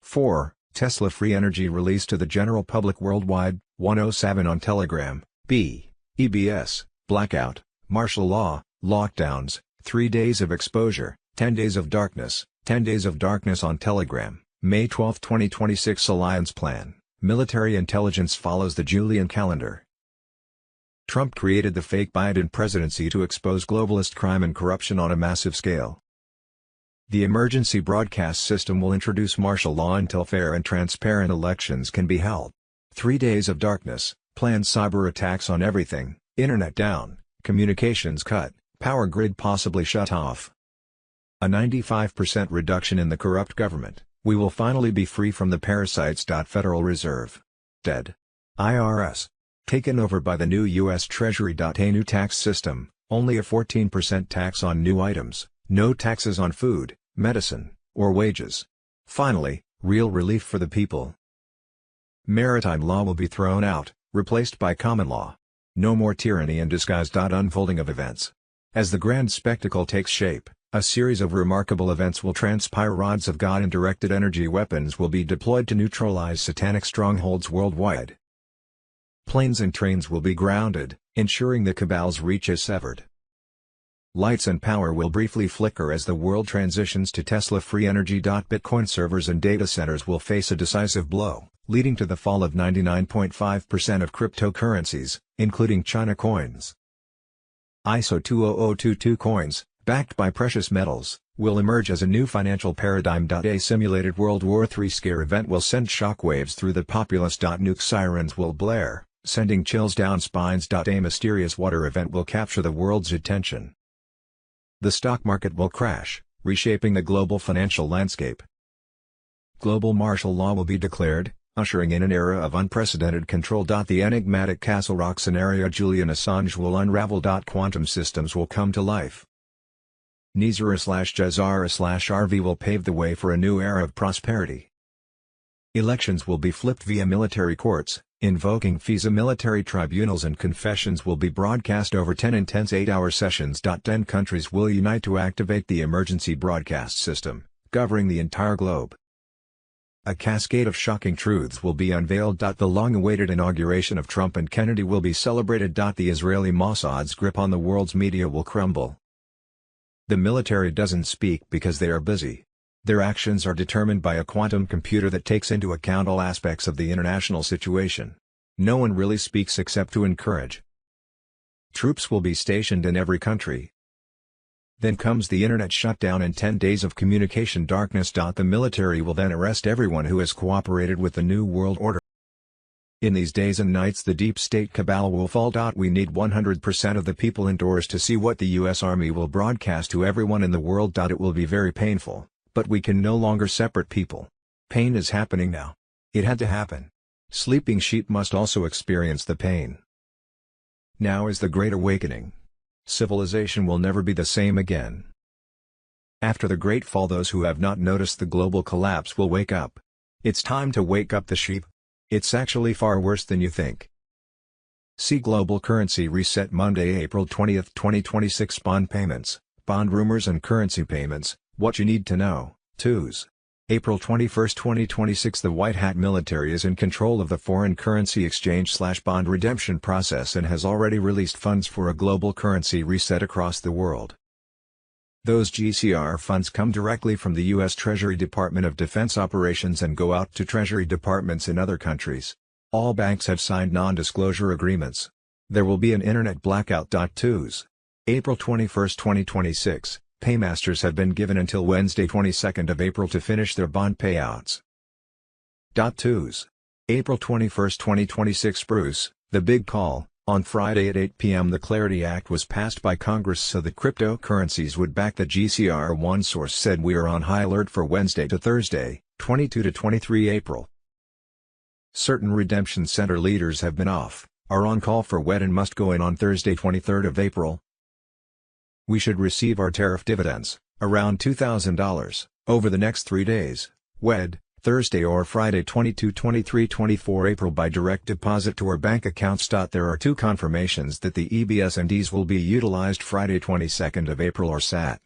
Speaker 11: 4. Tesla free energy released to the general public worldwide, 107 on Telegram. B. EBS, blackout, martial law, lockdowns, 3 days of exposure, 10 days of darkness, 10 days of darkness on Telegram. May 12, 2026 Alliance Plan. Military intelligence follows the Julian calendar. Trump created the fake Biden presidency to expose globalist crime and corruption on a massive scale. The emergency broadcast system will introduce martial law until fair and transparent elections can be held. 3 days of darkness, planned cyber attacks on everything, internet down, communications cut, power grid possibly shut off. A 95% reduction in the corrupt government. We will finally be free from the parasites. Federal Reserve. Dead. IRS. Taken over by the new U.S. Treasury. A new tax system, only a 14% tax on new items, no taxes on food, medicine, or wages. Finally, real relief for the people. Maritime law will be thrown out, replaced by common law. No more tyranny in disguise. Unfolding of events. As the grand spectacle takes shape, a series of remarkable events will transpire. Rods of God and directed energy weapons will be deployed to neutralize satanic strongholds worldwide. Planes and trains will be grounded, ensuring the cabal's reach is severed. Lights and power will briefly flicker as the world transitions to Tesla-free energy. Bitcoin servers and data centers will face a decisive blow, leading to the fall of 99.5% of cryptocurrencies, including China coins. ISO 20022 coins, backed by precious metals, will emerge as a new financial paradigm. A simulated World War III scare event will send shockwaves through the populace. Nuke sirens will blare, sending chills down spines. A mysterious water event will capture the world's attention. The stock market will crash, reshaping the global financial landscape. Global martial law will be declared, ushering in an era of unprecedented control. The enigmatic Castle Rock scenario Julian Assange will unravel. Quantum systems will come to life. Nizara/Jazara/RV will pave the way for a new era of prosperity. Elections will be flipped via military courts, invoking FISA military tribunals, and confessions will be broadcast over 10 intense 8-hour sessions. 10 countries will unite to activate the emergency broadcast system, covering the entire globe. A cascade of shocking truths will be unveiled. The long-awaited inauguration of Trump and Kennedy will be celebrated. The Israeli Mossad's grip on the world's media will crumble. The military doesn't speak because they are busy. Their actions are determined by a quantum computer that takes into account all aspects of the international situation. No one really speaks except to encourage. Troops will be stationed in every country. Then comes the internet shutdown and 10 days of communication darkness. The military will then arrest everyone who has cooperated with the New World Order. In these days and nights the deep state cabal will fall. We need 100% of the people indoors to see what the U.S. Army will broadcast to everyone in the world. It will be very painful, but we can no longer separate people. Pain is happening now. It had to happen. Sleeping sheep must also experience the pain. Now is the Great Awakening. Civilization will never be the same again. After the Great Fall, those who have not noticed the global collapse will wake up. It's time to wake up the sheep. It's actually far worse than you think. See Global Currency Reset Monday, April 20, 2026. Bond payments, bond rumors and currency payments, what you need to know. Twos. April 21, 2026. The White Hat military is in control of the foreign currency exchange/bond redemption process and has already released funds for a global currency reset across the world. Those GCR funds come directly from the U.S. Treasury Department of Defense Operations and go out to Treasury departments in other countries. All banks have signed non-disclosure agreements. There will be an internet blackout. Twos. April 21, 2026. Paymasters have been given until Wednesday 22nd of April to finish their bond payouts. Twos. April 21, 2026. Bruce, the big call. On Friday at 8 p.m. the Clarity Act was passed by Congress so that cryptocurrencies would back the GCR. One source said we are on high alert for Wednesday to Thursday, 22 to 23 April. Certain redemption center leaders have been off, are on call for WED and must go in on Thursday 23 of April. We should receive our tariff dividends, around $2,000, over the next 3 days, WED, Thursday or Friday 22, 23, 24 April by direct deposit to our bank accounts. There are 2 confirmations that the EBSMDs will be utilized Friday 22nd of April or Sat.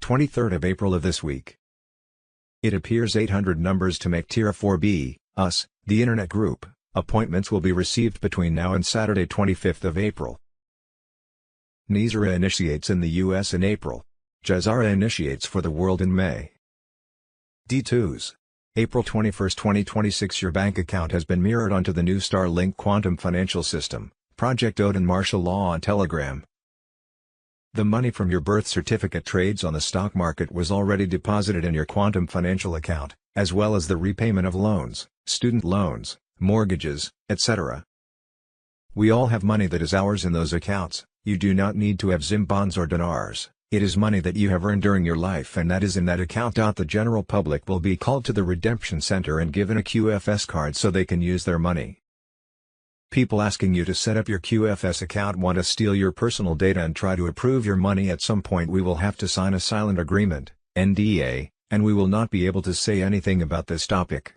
Speaker 11: 23rd of April of this week. It appears 800 numbers to make Tier 4B, us, the Internet Group. Appointments will be received between now and Saturday 25th of April. Nizara initiates in the US in April. Jazara initiates for the world in May. D2s. April 21, 2026. Your bank account has been mirrored onto the new Starlink quantum financial system, Project Odin martial law on Telegram. The money from your birth certificate trades on the stock market was already deposited in your quantum financial account, as well as the repayment of loans, student loans, mortgages, etc. We all have money that is ours in those accounts. You do not need to have Zim bonds or dinars. It is money that you have earned during your life and that is in that account. The general public will be called to the redemption center and given a QFS card so they can use their money. People asking you to set up your QFS account want to steal your personal data and try to approve your money. At some point we will have to sign a silent agreement, NDA, and we will not be able to say anything about this topic.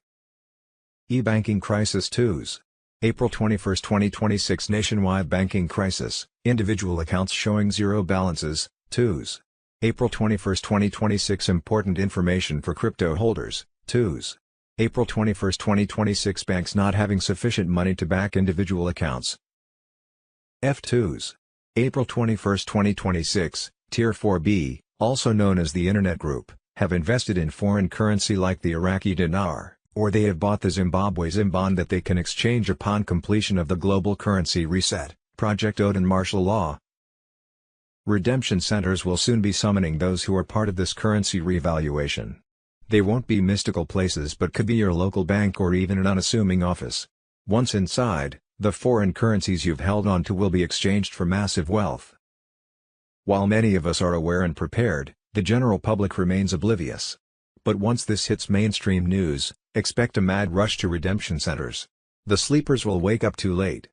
Speaker 11: E-banking crisis 2s. April 21, 2026. Nationwide banking crisis, individual accounts showing zero balances, 2s. April 21, 2026. Important information for crypto holders, 2s. April 21, 2026. Banks not having sufficient money to back individual accounts. F2s. April 21, 2026. Tier 4B, also known as the Internet Group, have invested in foreign currency like the Iraqi dinar, or they have bought the Zimbabwe Zim bond that they can exchange upon completion of the global currency reset, Project Odin martial law. Redemption centers will soon be summoning those who are part of this currency revaluation. They won't be mystical places but could be your local bank or even an unassuming office. Once inside, the foreign currencies you've held on to will be exchanged for massive wealth. While many of us are aware and prepared, the general public remains oblivious. But once this hits mainstream news, expect a mad rush to redemption centers. The sleepers will wake up too late.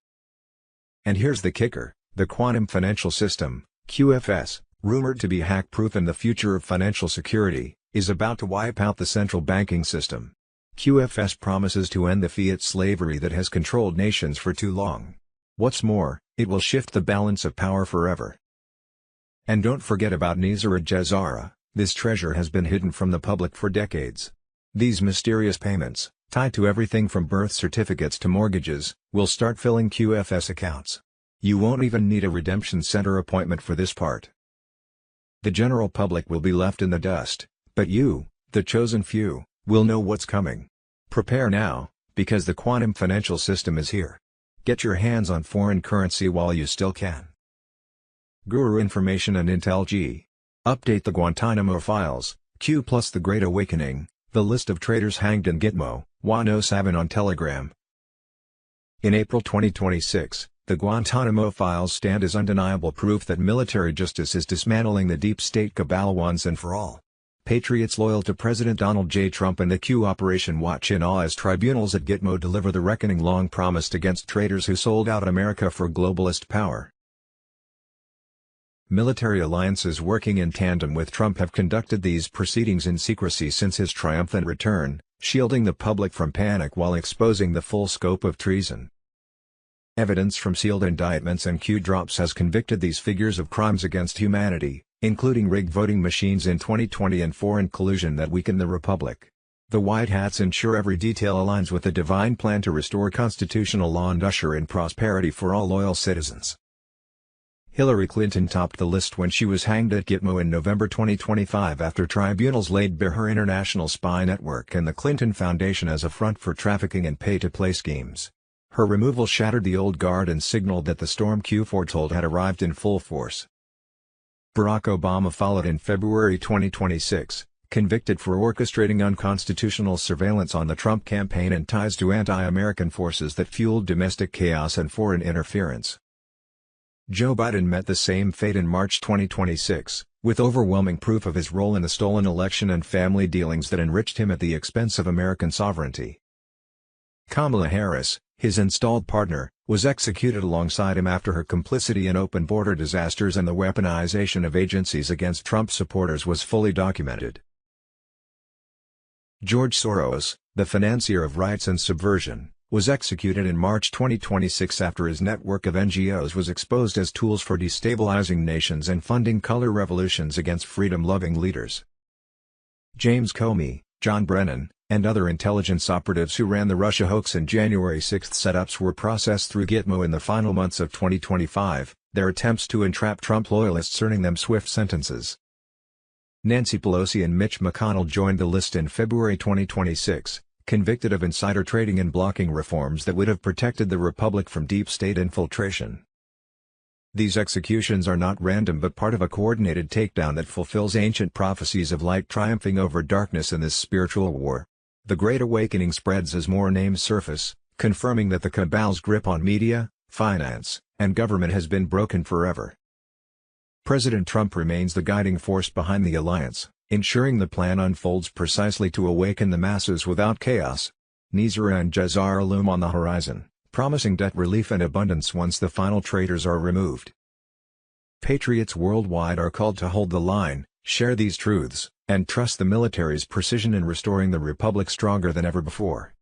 Speaker 11: And here's the kicker, the quantum financial system, QFS, rumored to be hack-proof and the future of financial security, is about to wipe out the central banking system. QFS promises to end the fiat slavery that has controlled nations for too long. What's more, it will shift the balance of power forever. And don't forget about Nizar Jazara. This treasure has been hidden from the public for decades. These mysterious payments, tied to everything from birth certificates to mortgages, will start filling QFS accounts. You won't even need a redemption center appointment for this part. The general public will be left in the dust, but you, the chosen few, will know what's coming. Prepare now, because the quantum financial system is here. Get your hands on foreign currency while you still can. Guru Information and Intel G. Update the Guantanamo Files, Q plus the Great Awakening, the list of traitors hanged in Gitmo, Juan 07 on Telegram. In April 2026, the Guantanamo Files stand as undeniable proof that military justice is dismantling the deep state cabal once and for all. Patriots loyal to President Donald J. Trump and the Q Operation watch in awe as tribunals at Gitmo deliver the reckoning long promised against traitors who sold out America for globalist power. Military alliances working in tandem with Trump have conducted these proceedings in secrecy since his triumphant return, shielding the public from panic while exposing the full scope of treason. Evidence from sealed indictments and Q drops has convicted these figures of crimes against humanity, including rigged voting machines in 2020 and foreign collusion that weaken the republic. The White Hats ensure every detail aligns with the divine plan to restore constitutional law and usher in prosperity for all loyal citizens. Hillary Clinton topped the list when she was hanged at Gitmo in November 2025 after tribunals laid bare her international spy network and the Clinton Foundation as a front for trafficking and pay-to-play schemes. Her removal shattered the old guard and signaled that the storm Q foretold had arrived in full force. Barack Obama followed in February 2026, convicted for orchestrating unconstitutional surveillance on the Trump campaign and ties to anti-American forces that fueled domestic chaos and foreign interference. Joe Biden met the same fate in March 2026, with overwhelming proof of his role in the stolen election and family dealings that enriched him at the expense of American sovereignty. Kamala Harris, his installed partner, was executed alongside him after her complicity in open border disasters and the weaponization of agencies against Trump supporters was fully documented. George Soros, the financier of riots and subversion, was executed in March 2026 after his network of NGOs was exposed as tools for destabilizing nations and funding color revolutions against freedom-loving leaders. James Comey, John Brennan, and other intelligence operatives who ran the Russia hoax and January 6 setups were processed through Gitmo in the final months of 2025, their attempts to entrap Trump loyalists earning them swift sentences. Nancy Pelosi and Mitch McConnell joined the list in February 2026, convicted of insider trading and blocking reforms that would have protected the republic from deep state infiltration. These executions are not random but part of a coordinated takedown that fulfills ancient prophecies of light triumphing over darkness in this spiritual war. The Great Awakening spreads as more names surface, confirming that the cabal's grip on media, finance, and government has been broken forever. President Trump remains the guiding force behind the alliance, ensuring the plan unfolds precisely to awaken the masses without chaos. Nizar and Jazar loom on the horizon, promising debt relief and abundance once the final traitors are removed. Patriots worldwide are called to hold the line, share these truths, and trust the military's precision in restoring the republic stronger than ever before.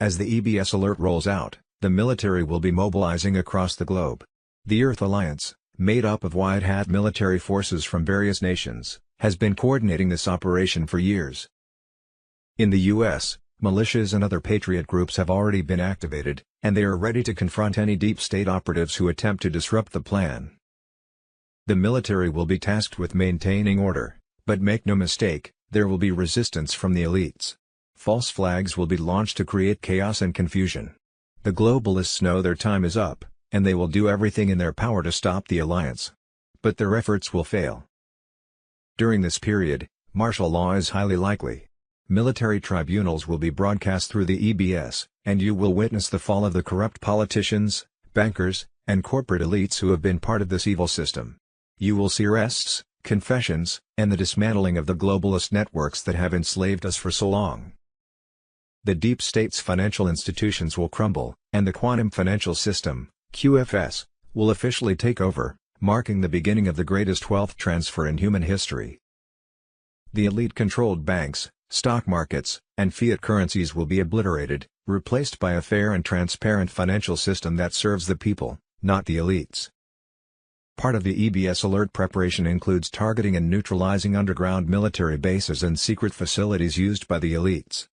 Speaker 11: As the EBS alert rolls out, the military will be mobilizing across the globe. The Earth Alliance, made up of white-hat military forces from various nations, has been coordinating this operation for years. In the U.S., militias and other patriot groups have already been activated, and they are ready to confront any deep state operatives who attempt to disrupt the plan. The military will be tasked with maintaining order, but make no mistake, there will be resistance from the elites. False flags will be launched to create chaos and confusion. The globalists know their time is up, and they will do everything in their power to stop the alliance. But their efforts will fail. During this period, martial law is highly likely. Military tribunals will be broadcast through the EBS, and you will witness the fall of the corrupt politicians, bankers, and corporate elites who have been part of this evil system. You will see arrests, confessions, and the dismantling of the globalist networks that have enslaved us for so long. The deep state's financial institutions will crumble, and the quantum financial system, QFS, will officially take over, marking the beginning of the greatest wealth transfer in human history. The elite-controlled banks, stock markets, and fiat currencies will be obliterated, replaced by a fair and transparent financial system that serves the people, not the elites. Part of the EBS alert preparation includes targeting and neutralizing underground military bases and secret facilities used by the elites.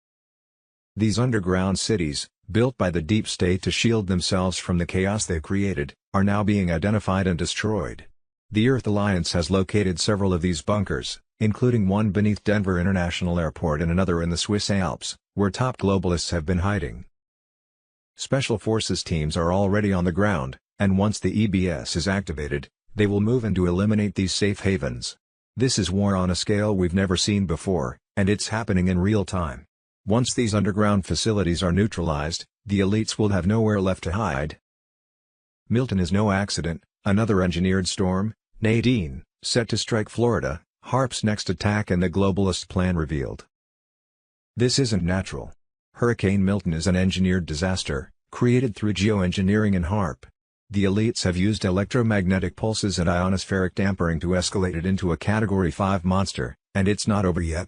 Speaker 11: These underground cities, built by the deep state to shield themselves from the chaos they created, are now being identified and destroyed. The Earth Alliance has located several of these bunkers, including one beneath Denver International Airport and another in the Swiss Alps, where top globalists have been hiding. Special forces teams are already on the ground, and once the EBS is activated, they will move in to eliminate these safe havens. This is war on a scale we've never seen before, and it's happening in real time. Once these underground facilities are neutralized, the elites will have nowhere left to hide. Milton is no accident. Another engineered storm, Nadine, set to strike Florida, HAARP's next attack and the globalist plan revealed. This isn't natural. Hurricane Milton is an engineered disaster, created through geoengineering and HAARP. The elites have used electromagnetic pulses and ionospheric dampering to escalate it into a Category 5 monster, and it's not over yet.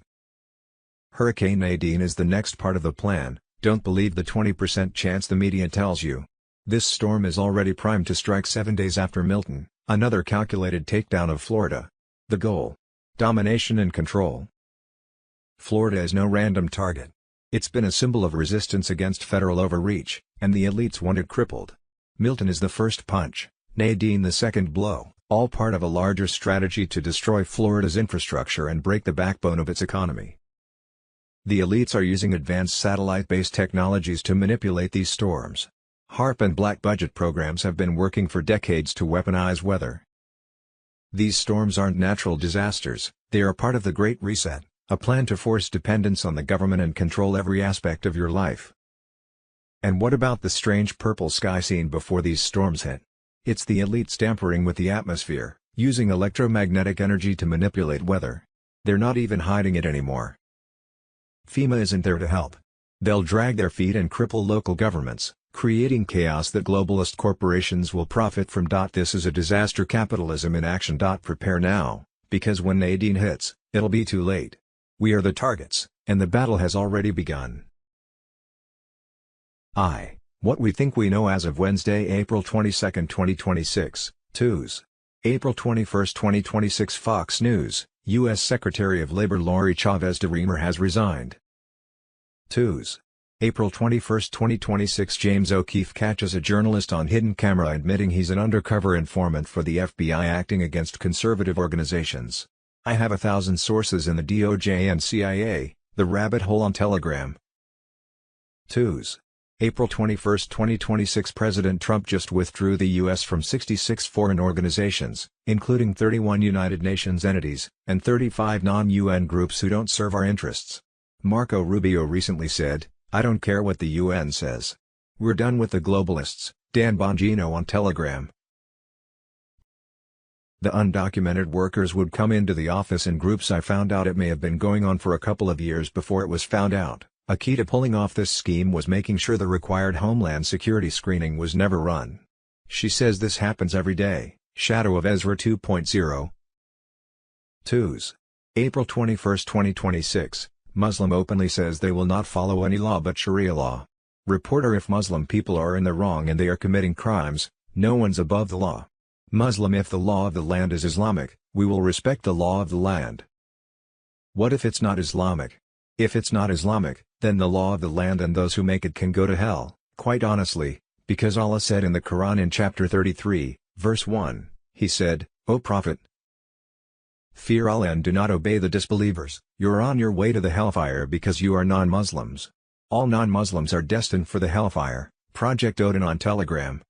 Speaker 11: Hurricane Nadine is the next part of the plan. Don't believe the 20% chance the media tells you. This storm is already primed to strike 7 days after Milton, another calculated takedown of Florida. The goal: domination and control. Florida is no random target. It's been a symbol of resistance against federal overreach, and the elites want it crippled. Milton is the first punch, Nadine the second blow, all part of a larger strategy to destroy Florida's infrastructure and break the backbone of its economy. The elites are using advanced satellite-based technologies to manipulate these storms. HAARP and black budget programs have been working for decades to weaponize weather. These storms aren't natural disasters, they are part of the Great Reset, a plan to force dependence on the government and control every aspect of your life. And what about the strange purple sky seen before these storms hit? It's the elites tampering with the atmosphere, using electromagnetic energy to manipulate weather. They're not even hiding it anymore. FEMA isn't there to help. They'll drag their feet and cripple local governments, creating chaos that globalist corporations will profit from. This is a disaster capitalism in action. Prepare now, because when Nadine hits, it'll be too late. We are the targets, and the battle has already begun. What we think we know as of Wednesday, April 22, 2026, Twos. April 21, 2026 Fox News, U.S. Secretary of Labor Lori Chavez DeRemer has resigned. Twos. April 21, 2026 James O'Keefe catches a journalist on hidden camera admitting he's an undercover informant for the FBI acting against conservative organizations. I have 1,000 sources in the DOJ and CIA, the rabbit hole on Telegram. 2s. April 21, 2026 President Trump just withdrew the U.S. from 66 foreign organizations, including 31 United Nations entities, and 35 non-UN groups who don't serve our interests. Marco Rubio recently said, "I don't care what the UN says. We're done with the globalists." Dan Bongino on Telegram. The undocumented workers would come into the office in groups. I found out it may have been going on for a couple of years before it was found out. A key to pulling off this scheme was making sure the required Homeland Security screening was never run. She says this happens every day. Shadow of Ezra 2.0. 2s. April 21, 2026. Muslim openly says they will not follow any law but Sharia law. Reporter: if Muslim people are in the wrong and they are committing crimes, no one's above the law. Muslim: if the law of the land is Islamic, we will respect the law of the land. What if it's not Islamic? If it's not Islamic, then the law of the land and those who make it can go to hell, quite honestly, because Allah said in the Quran in chapter 33, verse 1, He said, "O Prophet, fear Allah and do not obey the disbelievers, you are on your way to the hellfire because you are non-Muslims. All non-Muslims are destined for the hellfire." Project Odin on Telegram.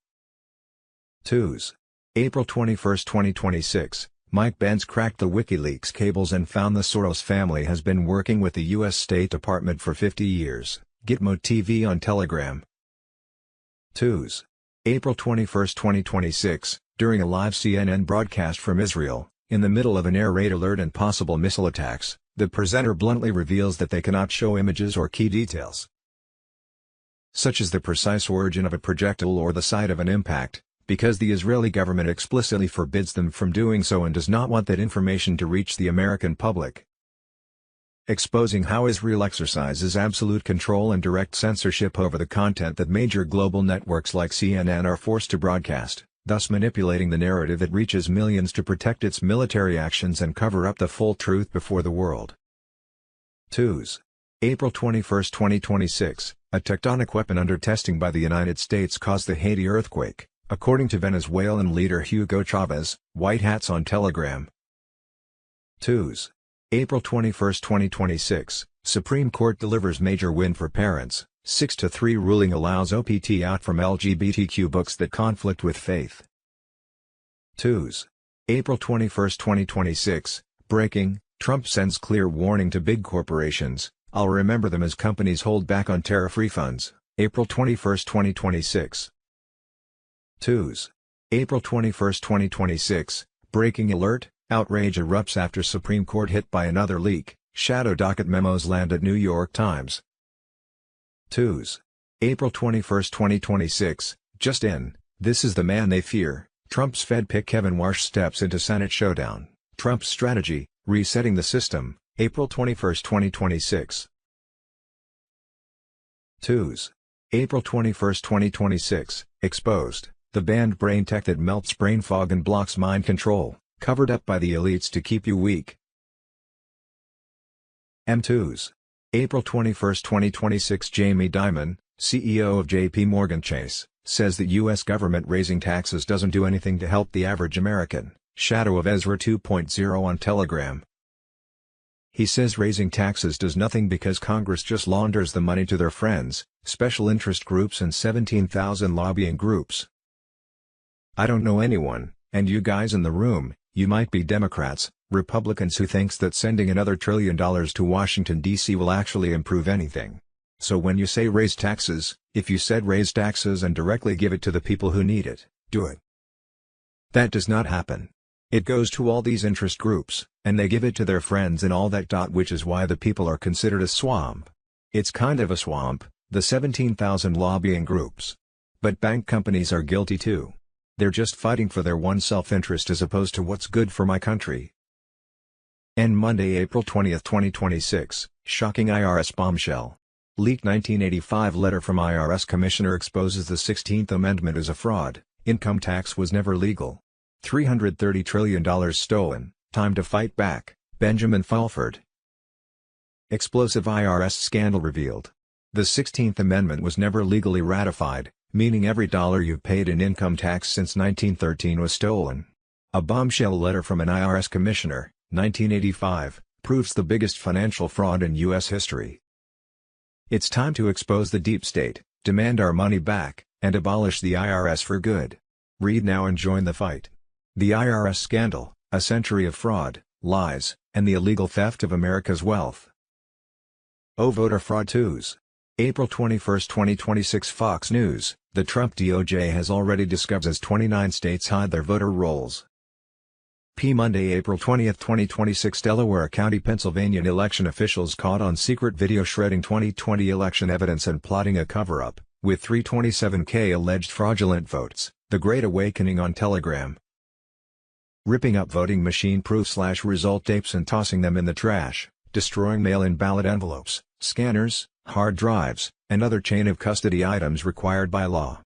Speaker 11: 2s. April 21, 2026. Mike Pence cracked the WikiLeaks cables and found the Soros family has been working with the U.S. State Department for 50 years. Gitmo TV on Telegram. 2s. April 21, 2026. During a live CNN broadcast from Israel, in the middle of an air raid alert and possible missile attacks, the presenter bluntly reveals that they cannot show images or key details, such as the precise origin of a projectile or the site of an impact, because the Israeli government explicitly forbids them from doing so and does not want that information to reach the American public. Exposing how Israel exercises absolute control and direct censorship over the content that major global networks like CNN are forced to broadcast, thus manipulating the narrative that reaches millions to protect its military actions and cover up the full truth before the world. 2s. April 21, 2026. A tectonic weapon under testing by the United States caused the Haiti earthquake, according to Venezuelan leader Hugo Chavez. White Hats on Telegram. 2s. April 21, 2026. Supreme Court delivers major win for parents. 6-3 ruling allows OPT out from LGBTQ books that conflict with faith. 2s. April 21, 2026. Breaking: Trump sends clear warning to big corporations. I'll remember them as companies hold back on tariff refunds. April 21, 2026. 2s. April 21, 2026. Breaking alert: outrage erupts after Supreme Court hit by another leak. Shadow docket memos land at New York Times. 2s. April 21, 2026. Just in, this is the man they fear. Trump's Fed pick Kevin Warsh steps into Senate showdown. Trump's strategy: resetting the system. April 21, 2026. 2s. April 21, 2026. Exposed: the banned brain tech that melts brain fog and blocks mind control, covered up by the elites to keep you weak. M2s. April 21, 2026. Jamie Dimon, CEO of J.P. Morgan Chase, says the U.S. government raising taxes doesn't do anything to help the average American. Shadow of Ezra 2.0 on Telegram. He says raising taxes does nothing because Congress just launders the money to their friends, special interest groups and 17,000 lobbying groups. I don't know anyone, and you guys in the room, you might be Democrats, Republicans who thinks that sending another $1 trillion to Washington, D.C. will actually improve anything. So when you say raise taxes, if you said raise taxes and directly give it to the people who need it, do it. That does not happen. It goes to all these interest groups, and they give it to their friends and all that. Which is why the people are considered a swamp. It's kind of a swamp, the 17,000 lobbying groups. But bank companies are guilty too. They're just fighting for their own self-interest as opposed to what's good for my country. End Monday, April 20, 2026. Shocking IRS bombshell. Leaked 1985 letter from IRS Commissioner exposes the 16th Amendment as a fraud. Income tax was never legal. $330 trillion stolen, time to fight back. Benjamin Fulford. Explosive IRS scandal revealed. The 16th Amendment was never legally ratified, meaning every dollar you've paid in income tax since 1913 was stolen. A bombshell letter from an IRS commissioner, 1985, proves the biggest financial fraud in U.S. history. It's time to expose the deep state, demand our money back, and abolish the IRS for good. Read now and join the fight. The IRS Scandal, A Century of Fraud, Lies, and the Illegal Theft of America's Wealth. Oh, voter fraud twos. April 21, 2026. Fox News. The Trump DOJ has already discovered as 29 states hide their voter rolls. Monday, April 20, 2026. Delaware County, Pennsylvania election officials caught on secret video shredding 2020 election evidence and plotting a cover-up, with 327K alleged fraudulent votes. The Great Awakening on Telegram. Ripping up voting machine proof/result tapes and tossing them in the trash, destroying mail-in ballot envelopes, scanners, hard drives, and other chain-of-custody items required by law.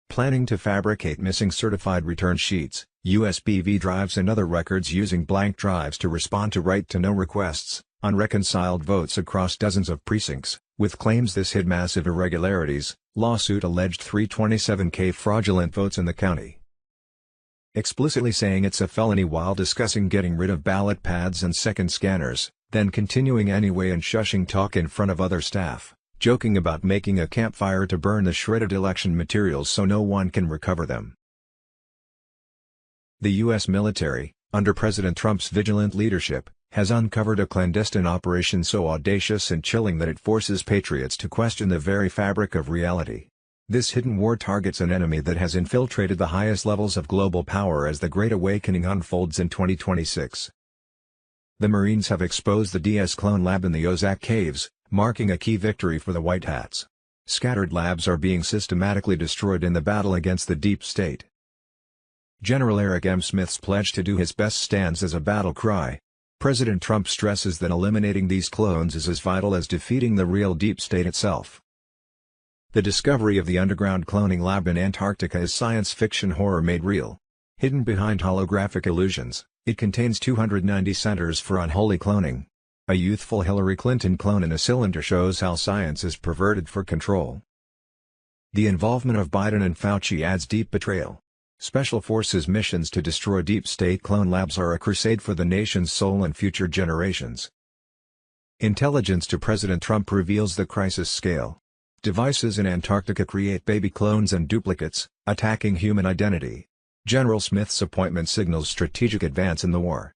Speaker 11: Planning to fabricate missing certified return sheets, USB drives and other records using blank drives to respond to right-to-know requests, unreconciled votes across dozens of precincts, with claims this hid massive irregularities. Lawsuit alleged 327K fraudulent votes in the county. Explicitly saying it's a felony while discussing getting rid of ballot pads and second scanners, then continuing anyway and shushing talk in front of other staff, joking about making a campfire to burn the shredded election materials so no one can recover them. The U.S. military, under President Trump's vigilant leadership, has uncovered a clandestine operation so audacious and chilling that it forces patriots to question the very fabric of reality. This hidden war targets an enemy that has infiltrated the highest levels of global power as the Great Awakening unfolds in 2026. The Marines have exposed the DS clone lab in the Ozark Caves, marking a key victory for the White Hats. Scattered labs are being systematically destroyed in the battle against the deep state. General Eric M. Smith's pledge to do his best stands as a battle cry. President Trump stresses that eliminating these clones is as vital as defeating the real deep state itself. The discovery of the underground cloning lab in Antarctica is science fiction horror made real. Hidden behind holographic illusions, it contains 290 centers for unholy cloning. A youthful Hillary Clinton clone in a cylinder shows how science is perverted for control. The involvement of Biden and Fauci adds deep betrayal. Special Forces missions to destroy deep state clone labs are a crusade for the nation's soul and future generations. Intelligence to President Trump reveals the crisis scale. Devices in Antarctica create baby clones and duplicates, attacking human identity. General Smith's appointment signals strategic advance in the war.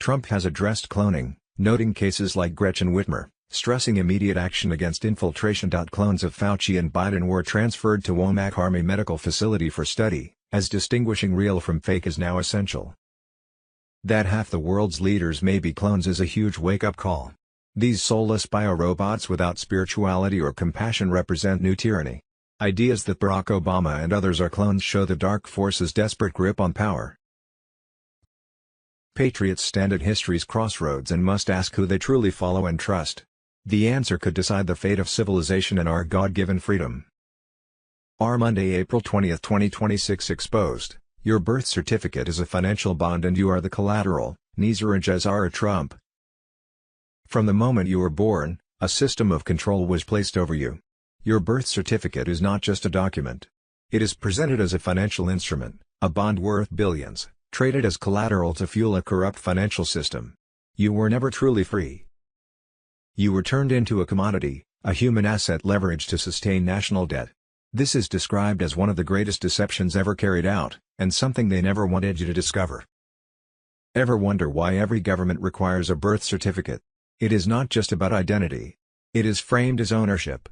Speaker 11: Trump has addressed cloning, noting cases like Gretchen Whitmer, stressing immediate action against infiltration. Clones of Fauci and Biden were transferred to Womack Army Medical Facility for study, as distinguishing real from fake is now essential. That half the world's leaders may be clones is a huge wake-up call. These soulless biorobots without spirituality or compassion represent new tyranny. Ideas that Barack Obama and others are clones show the dark force's desperate grip on power. Patriots stand at history's crossroads and must ask who they truly follow and trust. The answer could decide the fate of civilization and our God-given freedom. Our Monday, April 20, 2026 exposed. Your birth certificate is a financial bond and you are the collateral. Nizar Jazara Trump. From the moment you were born, a system of control was placed over you. Your birth certificate is not just a document. It is presented as a financial instrument, a bond worth billions, traded as collateral to fuel a corrupt financial system. You were never truly free. You were turned into a commodity, a human asset leveraged to sustain national debt. This is described as one of the greatest deceptions ever carried out, and something they never wanted you to discover. Ever wonder why every government requires a birth certificate? It is not just about identity. It is framed as ownership.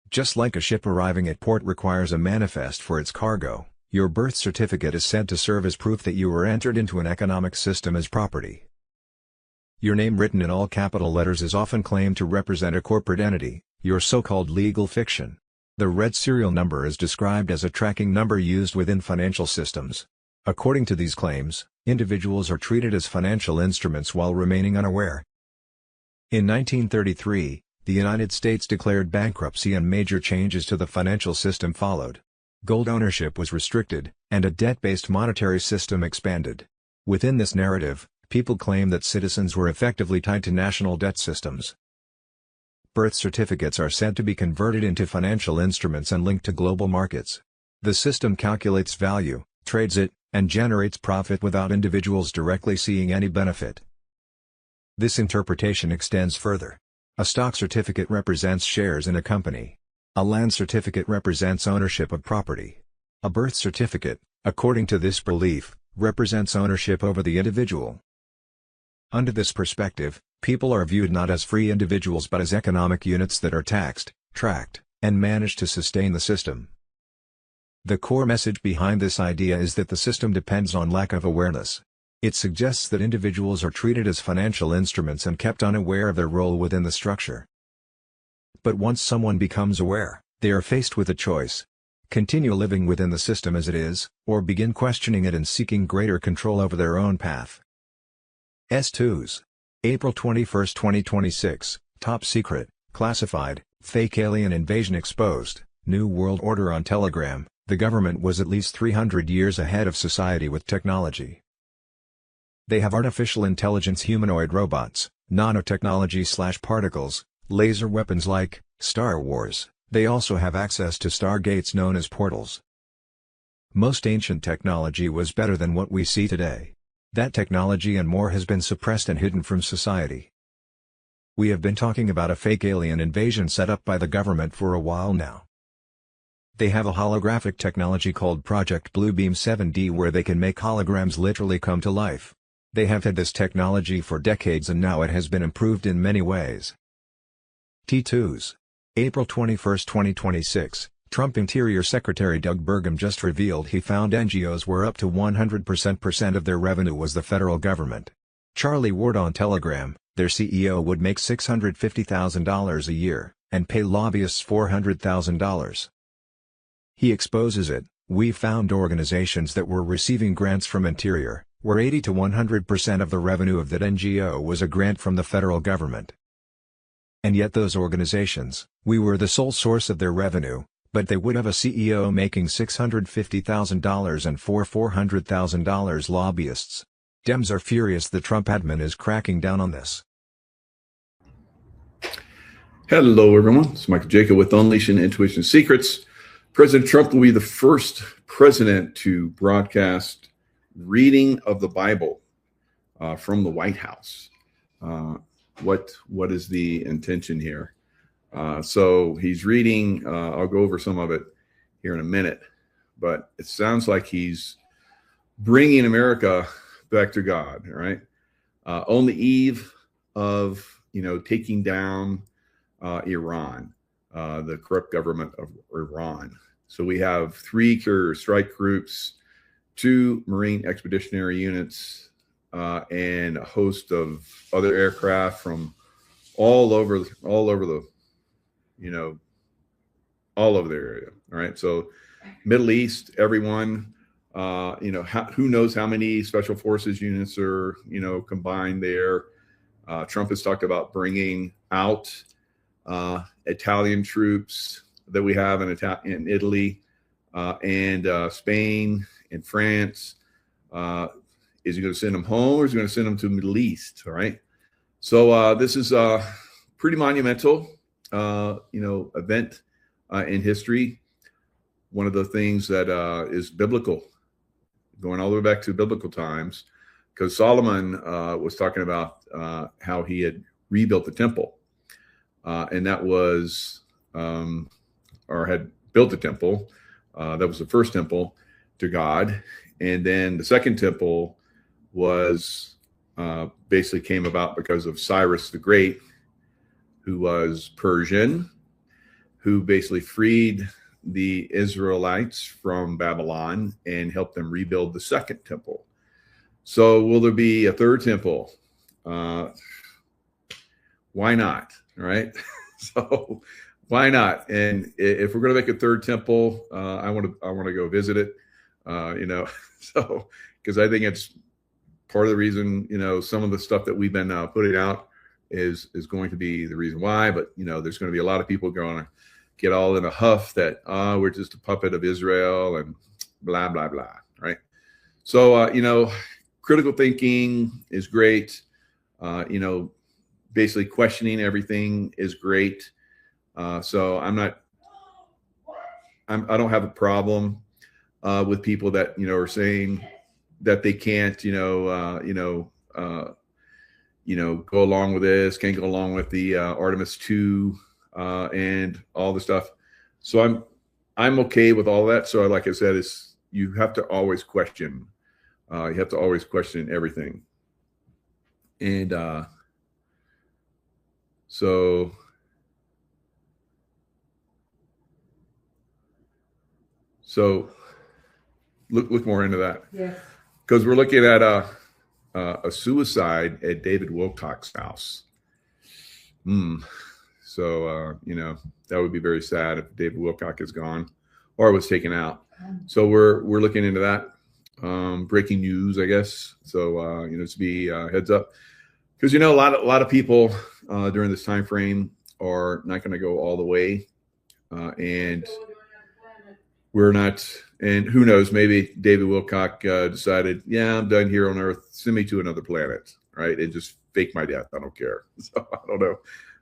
Speaker 11: Just like a ship arriving at port requires a manifest for its cargo, your birth certificate is said to serve as proof that you were entered into an economic system as property. Your name written in all capital letters is often claimed to represent a corporate entity, your so-called legal fiction. The red serial number is described as a tracking number used within financial systems. According to these claims, individuals are treated as financial instruments while remaining unaware. In 1933, the United States declared bankruptcy and major changes to the financial system followed. Gold ownership was restricted, and a debt-based monetary system expanded. Within this narrative, people claim that citizens were effectively tied to national debt systems. Birth certificates are said to be converted into financial instruments and linked to global markets. The system calculates value, trades it, and generates profit without individuals directly seeing any benefit. This interpretation extends further. A stock certificate represents shares in a company. A land certificate represents ownership of property. A birth certificate, according to this belief, represents ownership over the individual. Under this perspective, people are viewed not as free individuals but as economic units that are taxed, tracked, and managed to sustain the system. The core message behind this idea is that the system depends on lack of awareness. It suggests that individuals are treated as financial instruments and kept unaware of their role within the structure. But once someone becomes aware, they are faced with a choice: continue living within the system as it is, or begin questioning it and seeking greater control over their own path. S2s. April 21, 2026, Top Secret, Classified, Fake Alien Invasion Exposed, New World Order on Telegram. The government was at least 300 years ahead of society with technology. They have artificial intelligence, humanoid robots, nanotechnology/particles, laser weapons like Star Wars. They also have access to stargates known as portals. Most ancient technology was better than what we see today. That technology and more has been suppressed and hidden from society. We have been talking about a fake alien invasion set up by the government for a while now. They have a holographic technology called Project Bluebeam 7D where they can make holograms literally come to life. They have had this technology for decades and now it has been improved in many ways. T2s. April 21, 2026, Trump Interior Secretary Doug Burgum just revealed he found NGOs were up to 100% of their revenue was the federal government. Charlie Ward on Telegram, their CEO would make $650,000 a year, and pay lobbyists $400,000. He exposes it. We found organizations that were receiving grants from Interior, where 80 to 100% of the revenue of that NGO was a grant from the federal government. And yet those organizations, we were the sole source of their revenue, but they would have a CEO making $650,000 and $400,000 lobbyists. Dems are furious the Trump admin is cracking down on this.
Speaker 1: Hello, everyone. It's Michael Jacob with Unleashing Intuition Secrets. President Trump will be the first president to broadcast reading of the Bible from the White House. What is the intention here? So he's reading, I'll go over some of it here in a minute, but it sounds like he's bringing America back to God, right? On the eve of, taking down Iran, the corrupt government of Iran. So we have 3 carrier strike groups, 2 Marine expeditionary units, and a host of other aircraft from all over the area. All right. So Middle East, everyone, who knows how many special forces units are, combined there. Trump has talked about bringing out Italian troops that we have in Italy and Spain and France. Is he going to send them home or is he going to send them to the Middle East? All right. So this is pretty monumental, event in history. One of the things that is biblical, going all the way back to biblical times, because Solomon was talking about how he had rebuilt the temple, and that was, or had built the temple. That was the first temple to God, and then the second temple was basically came about because of Cyrus the Great, who was Persian, who basically freed the Israelites from Babylon and helped them rebuild the second temple. So will there be a third temple? Why not? Right? So why not? And if we're going to make a third temple, I want to go visit it. So because I think it's part of the reason, some of the stuff that we've been putting out is going to be the reason why. But there's going to be a lot of people going to get all in a huff that we're just a puppet of Israel and blah blah blah. Right? So critical thinking is great. Basically questioning everything is great. So I don't have a problem with people that are saying that they can't, go along with this, can't go along with the Artemis 2 and all the stuff. So I'm okay with all that. So like I said, you have to always question. You have to always question everything. And so look more into that.
Speaker 12: Yes.
Speaker 1: Because we're looking at a suicide at David Wilcock's house. So, that would be very sad if David Wilcock is gone or was taken out. So we're looking into that. Breaking news, I guess. So, to be heads up. Because, a lot of people during this time frame are not going to go all the way. And we're not, and who knows, maybe David Wilcock decided, yeah, I'm done here on Earth. Send me to another planet, right? And just fake my death. I don't care. So I don't know.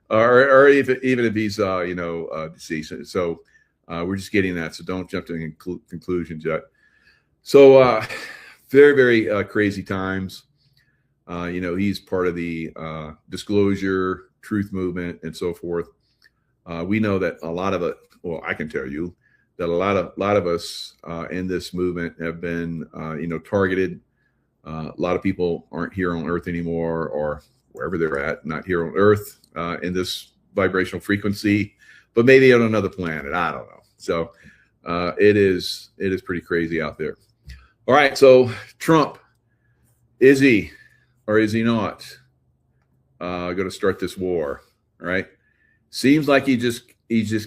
Speaker 1: Or even if he's, deceased. So we're just getting that. So don't jump to conclusions yet. So very, very crazy times. He's part of the disclosure, truth movement, and so forth. We know that a lot of it, well, I can tell you that a lot of us in this movement have been, targeted. A lot of people aren't here on Earth anymore, or wherever they're at, not here on Earth in this vibrational frequency, but maybe on another planet. I don't know. So it is pretty crazy out there. All right. So Trump, is he or is he not going to start this war? All right. Seems like he just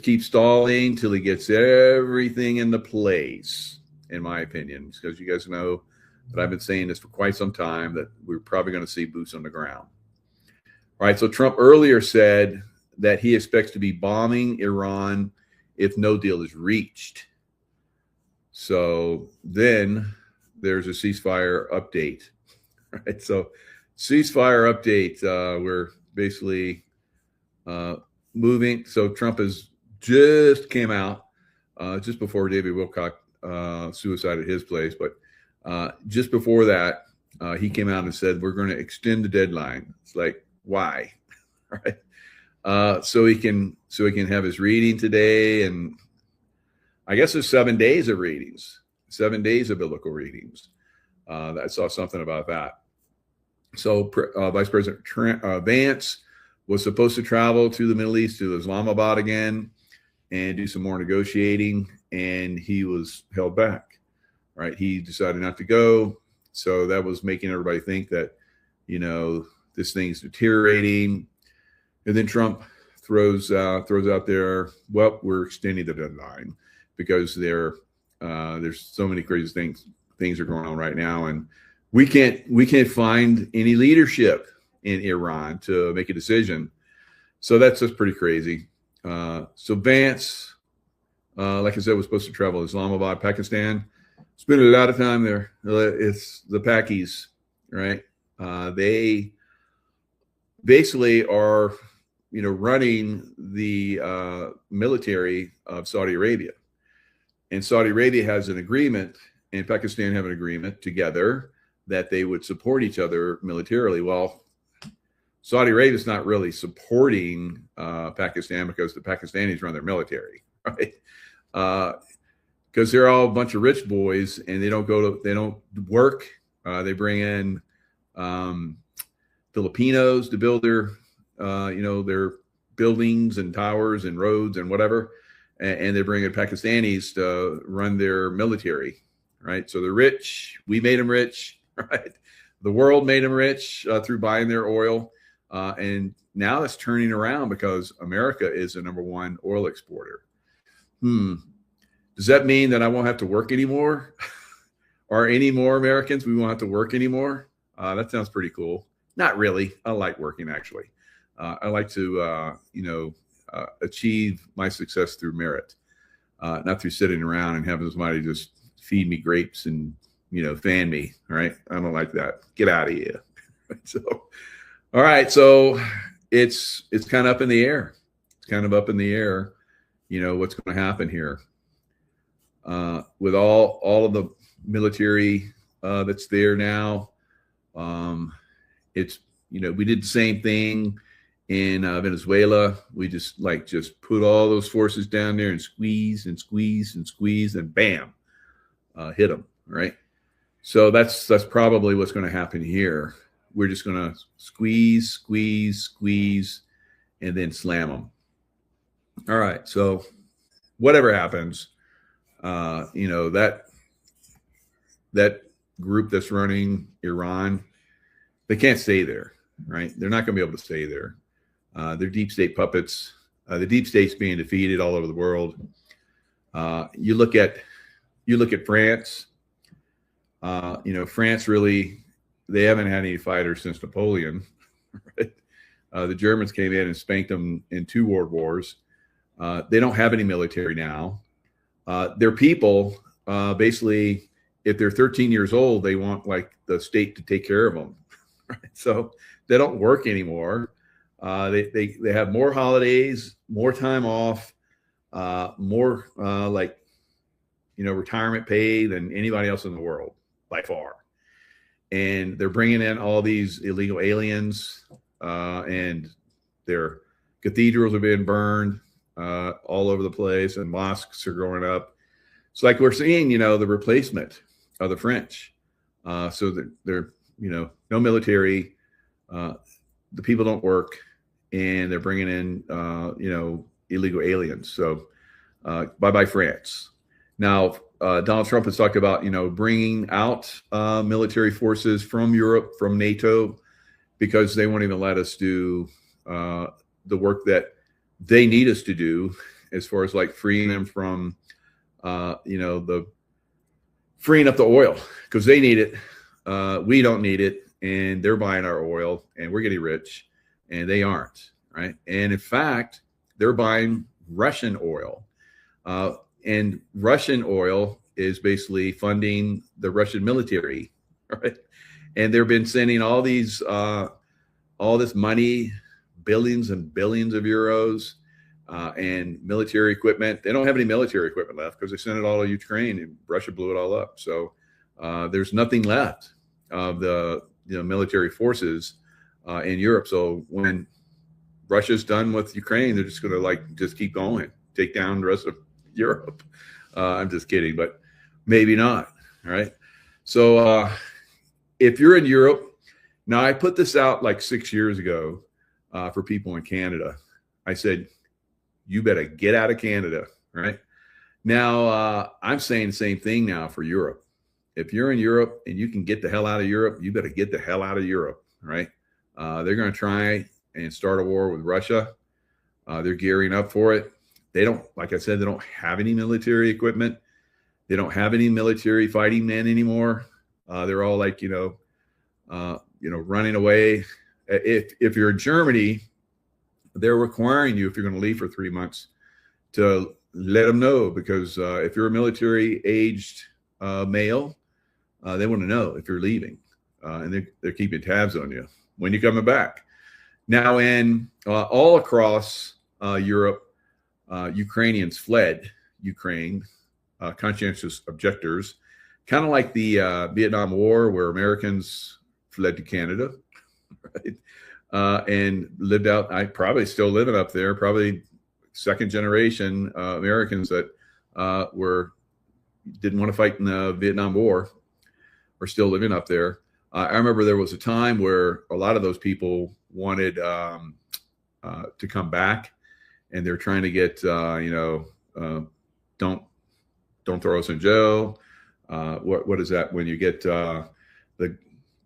Speaker 1: keeps stalling till he gets everything into place, in my opinion, because you guys know that I've been saying this for quite some time, that we're probably going to see boots on the ground. All right. So Trump earlier said that he expects to be bombing Iran if no deal is reached. So then there's a ceasefire update. All right. So ceasefire update. We're basically moving. So Trump has just came out just before David Wilcock suicided his place, but just before that, he came out and said, we're going to extend the deadline. It's like, why? All right. So he can have his reading today. And I guess there's 7 days of readings, 7 days of biblical readings. I saw something about that. So Vice President Vance was supposed to travel to the Middle East, to Islamabad again, and do some more negotiating, and he was held back. Right? He decided not to go, so that was making everybody think that, this thing's deteriorating. And then Trump throws out there, well, we're extending the deadline because there's so many crazy things are going on right now, and we can't find any leadership in Iran to make a decision. So that's just pretty crazy. So Vance, like I said, was supposed to travel to Islamabad, Pakistan. Spent a lot of time there. It's the Pakis, right? They basically are, running the military of Saudi Arabia. And Saudi Arabia has an agreement, and Pakistan have an agreement together that they would support each other militarily. Well, Saudi Arabia is not really supporting Pakistan because the Pakistanis run their military, right? Because they're all a bunch of rich boys, and they don't work. They bring in Filipinos to build their buildings and towers and roads and whatever, and they bring in Pakistanis to run their military, right? So they're rich. We made them rich, right? The world made them rich through buying their oil, and now it's turning around because America is the #1 oil exporter. Does that mean that I won't have to work anymore? Or any more Americans, we won't have to work anymore? That sounds pretty cool. Not really. I like working, actually. I like to, achieve my success through merit, not through sitting around and having somebody just feed me grapes and, fan me. All right. I don't like that. Get out of here. So, all right. So it's kind of up in the air. It's kind of up in the air, what's going to happen here. With all of the military that's there now. It's, we did the same thing in Venezuela. We just put all those forces down there and squeeze and squeeze and squeeze, and bam, hit them, right? So that's probably what's going to happen here. We're just going to squeeze, squeeze, squeeze, and then slam them. All right. So whatever happens, that group that's running Iran, they can't stay there, right? They're not going to be able to stay there. They're deep state puppets. The deep state's being defeated all over the world. You look at France. France really, they haven't had any fighters since Napoleon. Right? The Germans came in and spanked them in 2 world wars. They don't have any military now. Their people, basically, if they're 13 years old, they want the state to take care of them. Right? So they don't work anymore. They have more holidays, more time off, more retirement pay than anybody else in the world by far. And they're bringing in all these illegal aliens, and their cathedrals are being burned all over the place, and mosques are growing up. It's like we're seeing, the replacement of the French. So that they're, no military, the people don't work, and they're bringing in, illegal aliens. So bye-bye France. Now, Donald Trump has talked about, bringing out military forces from Europe, from NATO, because they won't even let us do the work that they need us to do, as far as freeing them from, the freeing up the oil, because they need it. We don't need it, and they're buying our oil, and we're getting rich, and they aren't, right? And in fact, they're buying Russian oil. And Russian oil is basically funding the Russian military, right? And they've been sending all this money, billions and billions of euros, and military equipment. They don't have any military equipment left because they sent it all to Ukraine, and Russia blew it all up. So there's nothing left of the military forces in Europe. So when Russia's done with Ukraine, they're just going to just keep going, take down the rest of Europe. I'm just kidding, but maybe not. Right. So if you're in Europe, now I put this out 6 years ago for people in Canada. I said, you better get out of Canada. Right now, I'm saying the same thing now for Europe. If you're in Europe and you can get the hell out of Europe, you better get the hell out of Europe. Right. They're going to try and start a war with Russia. They're gearing up for it. They don't, like I said, they don't have any military equipment. They don't have any military fighting men anymore. They're all running away. If you're in Germany, they're requiring you, if you're going to leave for 3 months, to let them know, because if you're a military aged male, they want to know if you're leaving, and they're keeping tabs on you when you're coming back. Now, in all across Europe, Ukrainians fled Ukraine, conscientious objectors, kind of like the Vietnam War, where Americans fled to Canada, right? And lived out. I probably still living up there, probably second generation Americans that didn't want to fight in the Vietnam War, are still living up there. I remember there was a time where a lot of those people wanted to come back. And they're trying to get, don't throw us in jail. What is that when you get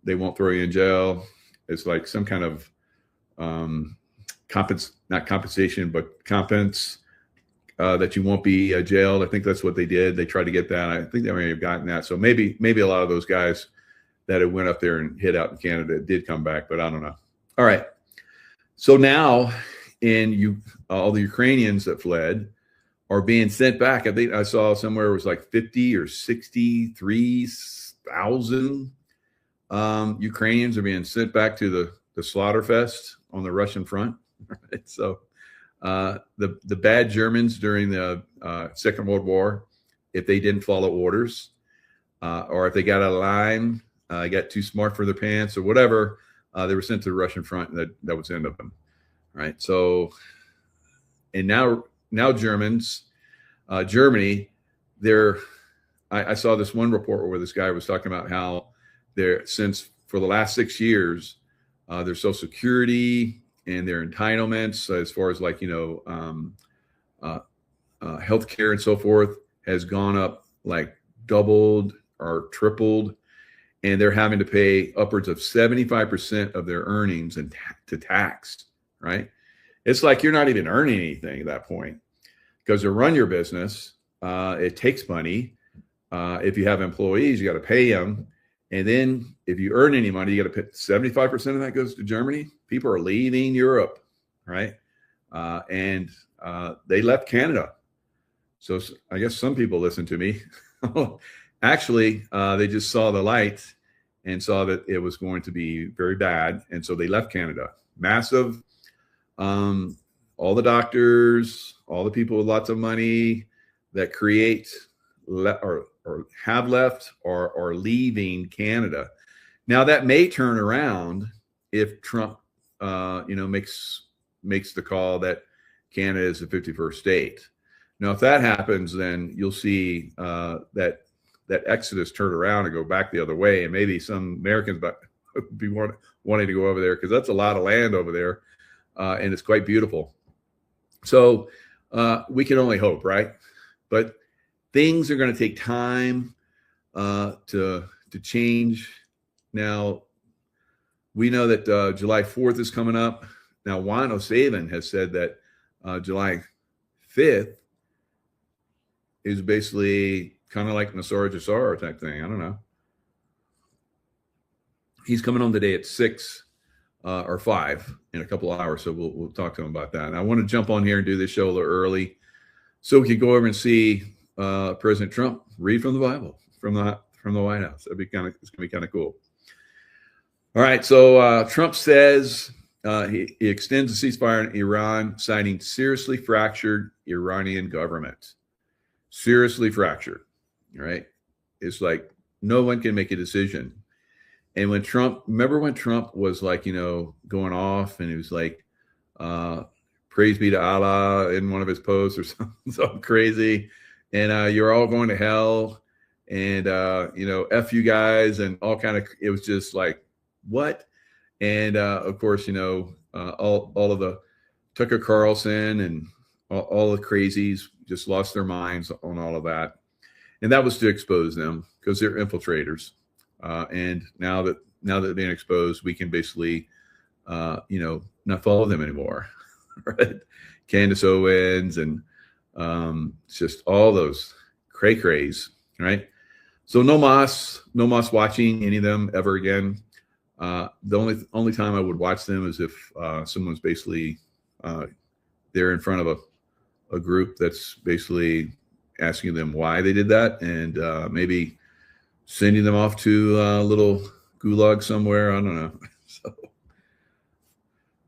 Speaker 1: they won't throw you in jail? It's like some kind of not compensation, but compens that you won't be jailed. I think that's what they did. They tried to get that. I think they may have gotten that. So maybe a lot of those guys that had went up there and hid out in Canada did come back, but I don't know. All right. So now, all the Ukrainians that fled are being sent back. I think I saw somewhere it was 50 or 63,000 Ukrainians are being sent back to the Slaughterfest on the Russian front. Right? So the bad Germans during the Second World War, if they didn't follow orders, or if they got out of line, got too smart for their pants or whatever, they were sent to the Russian front, and that was the end of them. Right. So, and now Germany, I saw this one report where this guy was talking about how since for the last 6 years, their Social Security and their entitlements, as far as like, healthcare and so forth, has gone up like doubled or tripled, and they're having to pay upwards of 75% of their earnings to tax. Right? It's like you're not even earning anything at that point, because to run your business, it takes money. If you have employees, you got to pay them. And then if you earn any money, you got to pay 75% of that goes to Germany. People are leaving Europe, right? And they left Canada. So I guess some people listen to me. Actually, they just saw the light and saw that it was going to be very bad. And so they left Canada. Massive. All the doctors, all the people with lots of money that create or have left or are leaving Canada. Now that may turn around if Trump, makes the call that Canada is the 51st state. Now, if that happens, then you'll see that exodus turn around and go back the other way, and maybe some Americans be wanting to go over there, because that's a lot of land over there, and it's quite beautiful. So we can only hope, right? But things are going to take time to change. Now, we know that July 4th is coming up. Now, Juan has said that July 5th is basically kind of like Nasara Jasara type thing. I don't know. He's coming on today at 6 or 5 in a couple of hours, so we'll talk to him about that. And I want to jump on here and do this show a little early so we can go over and see President Trump read from the Bible from the White House. It's gonna be kind of cool. All right, so Trump says he extends the ceasefire in Iran, citing seriously fractured Iranian government. Seriously fractured, right? It's like no one can make a decision. And when Trump was like, going off, and he was like, praise be to Allah in one of his posts or something crazy. And you're all going to hell, and, F you guys, and all kind of, it was just like, what? And of course, all of the Tucker Carlson and all the crazies just lost their minds on all of that. And that was to expose them, because they're infiltrators. And now that they're being exposed, we can basically, not follow them anymore. Right? Candace Owens and just all those cray-crays, right? So no mas watching any of them ever again. The only time I would watch them is if someone's basically they're in front of a group that's basically asking them why they did that, and maybe sending them off to a little gulag somewhere. I don't know. So,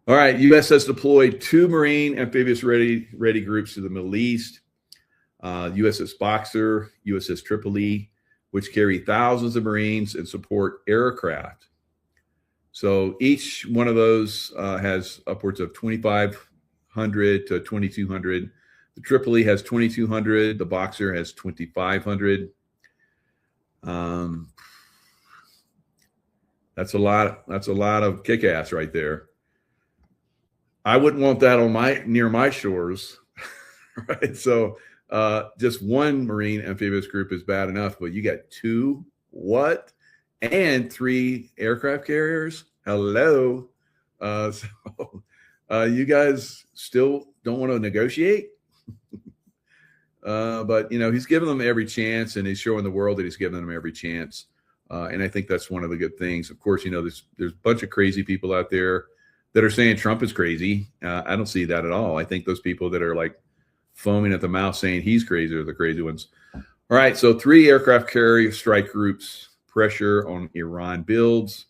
Speaker 1: all right, U.S. has deployed 2 Marine amphibious ready groups to the Middle East. USS Boxer, USS Tripoli, which carry thousands of Marines and support aircraft. So each one of those has upwards of 2,500 to 2,200. The Tripoli has 2,200. The Boxer has 2,500. That's a lot of kick-ass right there. I wouldn't want that near my shores, right? So just one Marine amphibious group is bad enough, but you got 2, what? And 3 aircraft carriers. Hello. You guys still don't want to negotiate? But he's giving them every chance, and he's showing the world that he's giving them every chance. And I think that's one of the good things. Of course, there's a bunch of crazy people out there that are saying Trump is crazy. I don't see that at all. I think those people that are like foaming at the mouth saying he's crazy are the crazy ones. All right, so 3 aircraft carrier strike groups pressure on Iran builds.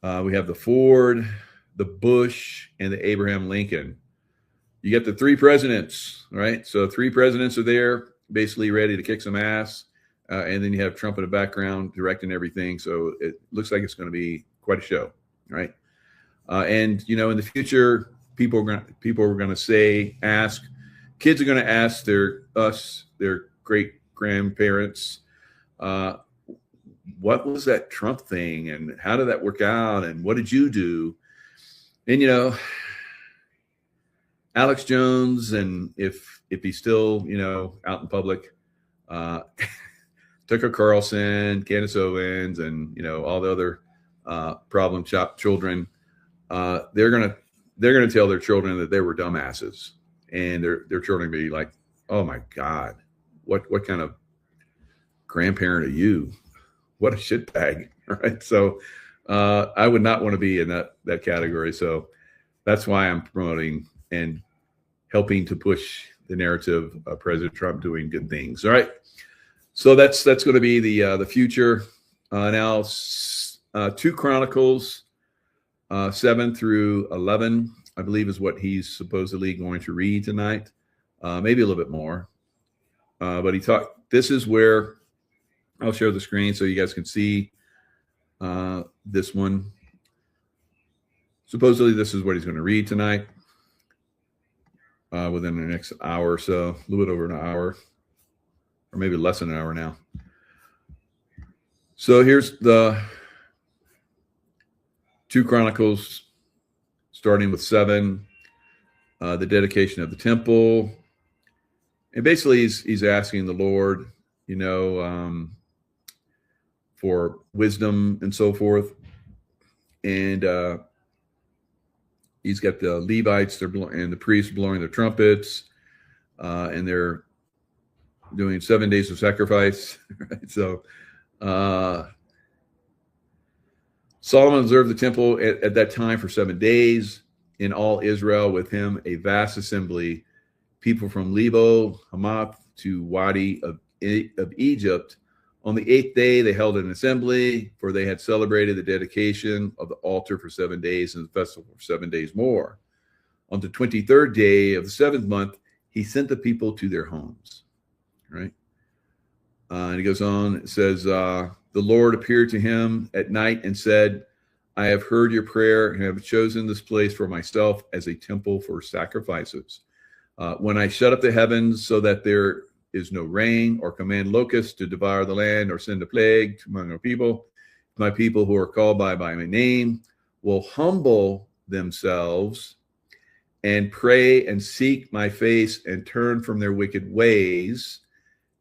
Speaker 1: We have the Ford, the Bush, and the Abraham Lincoln. You get the 3 presidents, right? So 3 presidents are there, basically ready to kick some ass. and then you have Trump in the background directing everything. So it looks like it's going to be quite a show, right? And you know, in the future, people are going to ask, kids are going to ask their great grandparents, what was that Trump thing, and how did that work out, and what did you do? And you know, Alex Jones, and if he's still, you know, out in public, Tucker Carlson, Candace Owens, and you know, all the other problem children, they're gonna tell their children that they were dumbasses, and their children be like, oh my God, what kind of grandparent are you? What a shitbag, right? So I would not want to be in that category. So that's why I'm promoting and helping to push the narrative of President Trump doing good things. All right. So that's going to be the future. Now, 2 Chronicles 7 through 11, I believe, is what he's supposedly going to read tonight. Maybe a little bit more. But he talked. This is where I'll share the screen so you guys can see this one. Supposedly, this is what he's going to read tonight within the next hour or so, a little bit over an hour, or maybe less than an hour now. So here's the 2 Chronicles, starting with 7, the dedication of the temple. And basically, he's asking the Lord, you know, for wisdom and so forth. And he's got the Levites and the priests blowing their trumpets, and they're doing 7 days of sacrifice. Right? So Solomon observed the temple at that time for 7 days. In all Israel, with him a vast assembly, people from Lebo, Hamath to Wadi of Egypt. On the 8th day, they held an assembly, for they had celebrated the dedication of the altar for 7 days and the festival for 7 days more. On the 23rd day of the 7th month, he sent the people to their homes. Right? And he goes on, it says, the Lord appeared to him at night and said, I have heard your prayer and have chosen this place for myself as a temple for sacrifices. When I shut up the heavens so that there is no rain, or command locusts to devour the land, or send a plague among our people, my people who are called by my name will humble themselves and pray and seek my face and turn from their wicked ways.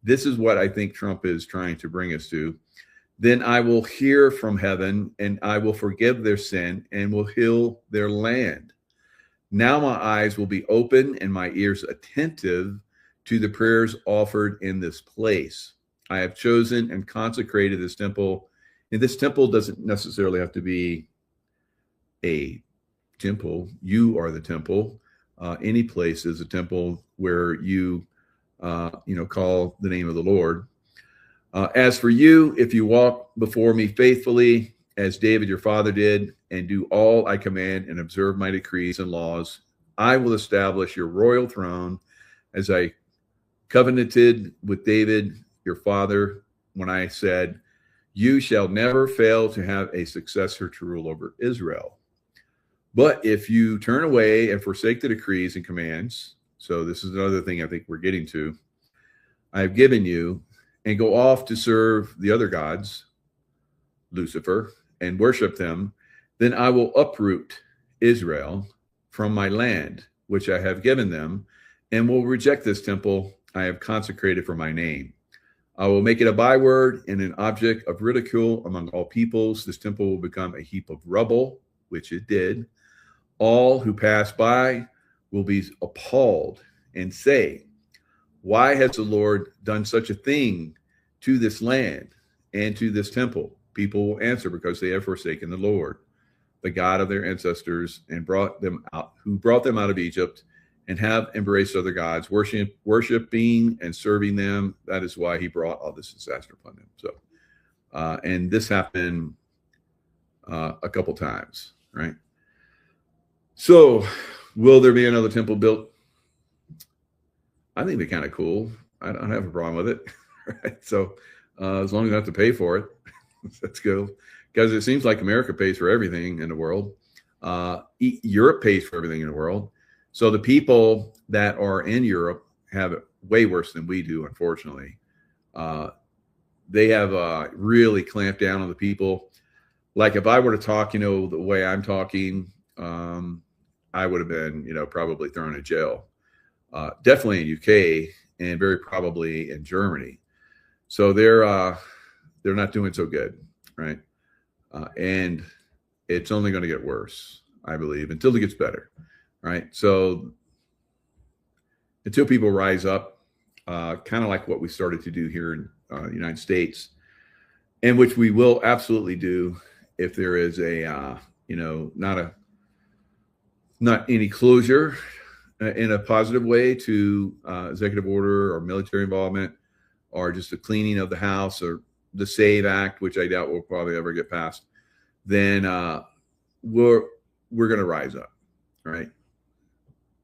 Speaker 1: This is what I think Trump is trying to bring us to. Then I will hear from heaven, and I will forgive their sin and will heal their land. Now my eyes will be open and my ears attentive to the prayers offered in this place. I have chosen and consecrated this temple. And this temple doesn't necessarily have to be a temple. You are the temple. Any place is a temple where you, call the name of the Lord. As for you, if you walk before me faithfully, as David your father did, and do all I command and observe my decrees and laws, I will establish your royal throne as I covenanted with David your father when I said, you shall never fail to have a successor to rule over Israel. But if you turn away and forsake the decrees and commands, so this is another thing I think we're getting to, I have given you, and go off to serve the other gods, Lucifer, and worship them, then I will uproot Israel from my land, which I have given them, and will reject this temple I have consecrated for my name. I will make it a byword and an object of ridicule among all peoples. This temple will become a heap of rubble, which it did. All who pass by will be appalled and say, why has the Lord done such a thing to this land and to this temple? People will answer, because they have forsaken the Lord, the God of their ancestors, and brought them out of Egypt, and have embraced other gods, worshiping and serving them. That is why he brought all this disaster upon them. So, and this happened a couple times, right? So, will there be another temple built? I think they're kind of cool. I don't have a problem with it. Right? So, as long as I have to pay for it. That's good, because it seems like America pays for everything in the world. Europe pays for everything in the world. So the people that are in Europe have it way worse than we do, unfortunately. They have really clamped down on the people. Like if I were to talk, the way I'm talking, I would have been, probably thrown in jail. Definitely in UK and very probably in Germany. So they're not doing so good, right? And it's only going to get worse, I believe, until it gets better, right? So until people rise up, kind of like what we started to do here in the United States, and which we will absolutely do if there is a, not any closure in a positive way to executive order or military involvement, or just a cleaning of the house, or the SAVE Act, which I doubt will probably ever get passed, then we're going to rise up, right?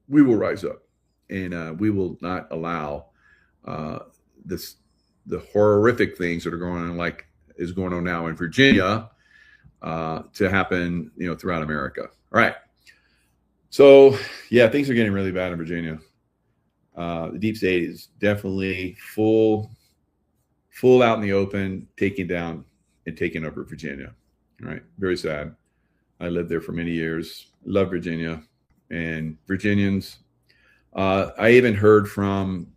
Speaker 1: We will rise up, and we will not allow the horrific things that are going on, like is going on now in Virginia, to happen, throughout America. All right. So yeah, things are getting really bad in Virginia. The deep state is definitely full out in the open, taking down and taking over Virginia. All right. Very sad. I lived there for many years. Love Virginia and Virginians. I even heard from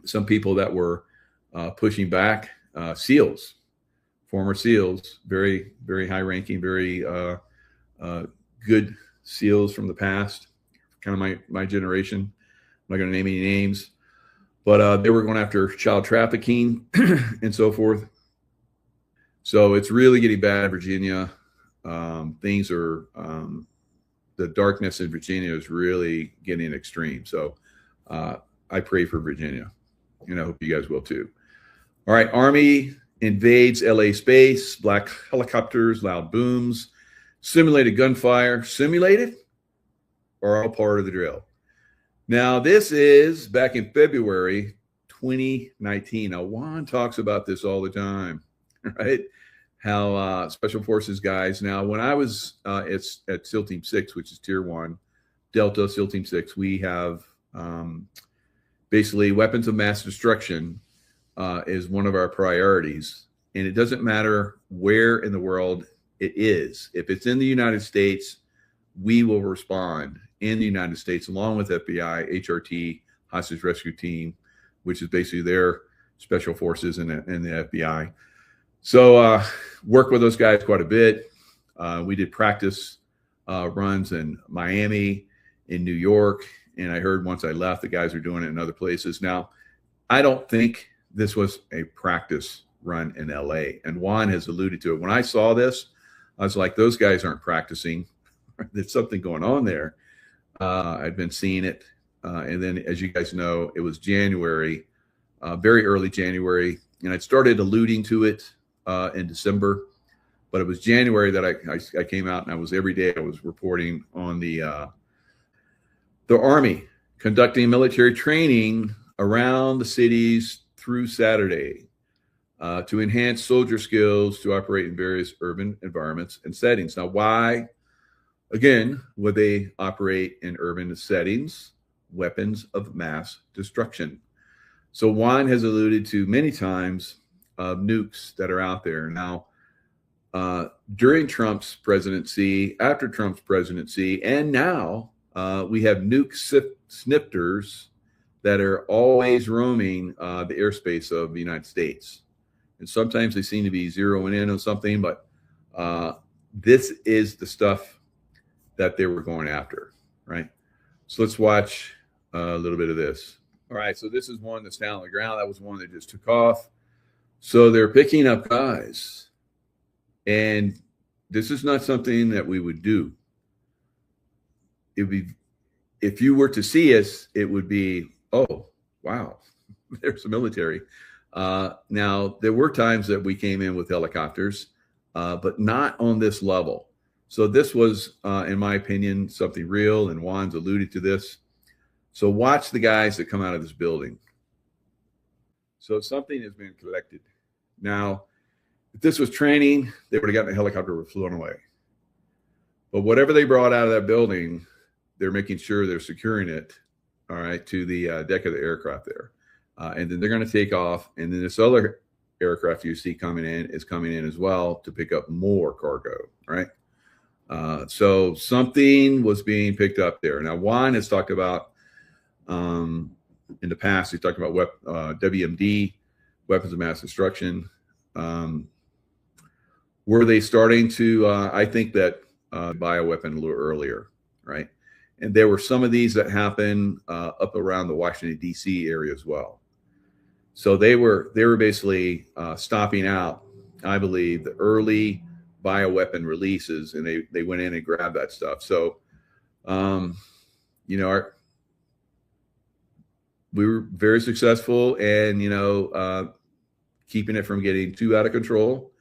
Speaker 1: some people that were pushing back, SEALs, former SEALs, very, very high ranking, very good SEALs from the past, kind of my generation. I'm not going to name any names, but they were going after child trafficking and so forth. So it's really getting bad in Virginia. Things are, the darkness in Virginia is really getting extreme. So I pray for Virginia, and I hope you guys will too. All right. Army invades LA space, black helicopters, loud booms, simulated gunfire. Simulated or all part of the drill? Now, this is back in February 2019. Now, Juan talks about this all the time, right? How Special Forces guys. Now, when I was at SEAL Team 6, which is Tier 1, Delta SEAL Team 6, we have basically weapons of mass destruction is one of our priorities. And it doesn't matter where in the world it is. If it's in the United States, we will respond in the United States, along with FBI, HRT, Hostage Rescue Team, which is basically their special forces and the FBI. So work with those guys quite a bit. We did practice runs in Miami, in New York, and I heard once I left, the guys are doing it in other places. Now, I don't think this was a practice run in LA, and Juan has alluded to it. When I saw this, I was like, those guys aren't practicing. There's something going on there. I'd been seeing it. And then, as you guys know, it was January, very early January. And I'd started alluding to it in December. But it was January that I came out, and I was every day I was reporting on the Army conducting military training around the cities through Saturday to enhance soldier skills to operate in various urban environments and settings. Now, why, again, would they operate in urban settings? Weapons of mass destruction. So Juan has alluded to many times of nukes that are out there. Now, during Trump's presidency, after Trump's presidency, and now we have nuke snifters that are always roaming the airspace of the United States. And sometimes they seem to be zeroing in on something, but this is the stuff that they were going after, right? So let's watch a little bit of this. All right, so this is one that's down on the ground. That was one that just took off. So they're picking up guys. And this is not something that we would do. It would be, if you were to see us, it would be, oh, wow, there's the military. Now, there were times that we came in with helicopters, but not on this level. So this was, in my opinion, something real, and Juan's alluded to this. So watch the guys that come out of this building. So something has been collected Now, if this was training, they would have gotten a helicopter and flown away. But whatever they brought out of that building, they're making sure they're securing it, all right, to the deck of the aircraft there. And then they're going to take off. And then this other aircraft you see coming in is coming in as well to pick up more cargo, right? So something was being picked up there. Now, Juan has talked about, in the past, he talked about WMD, weapons of mass destruction. Were they starting to, I think that bioweapon a little earlier, right? And there were some of these that happened up around the Washington, D.C. area as well. So they were basically stopping out, I believe, the early bioweapon releases, and they went in and grabbed that stuff. So, we were very successful and, keeping it from getting too out of control.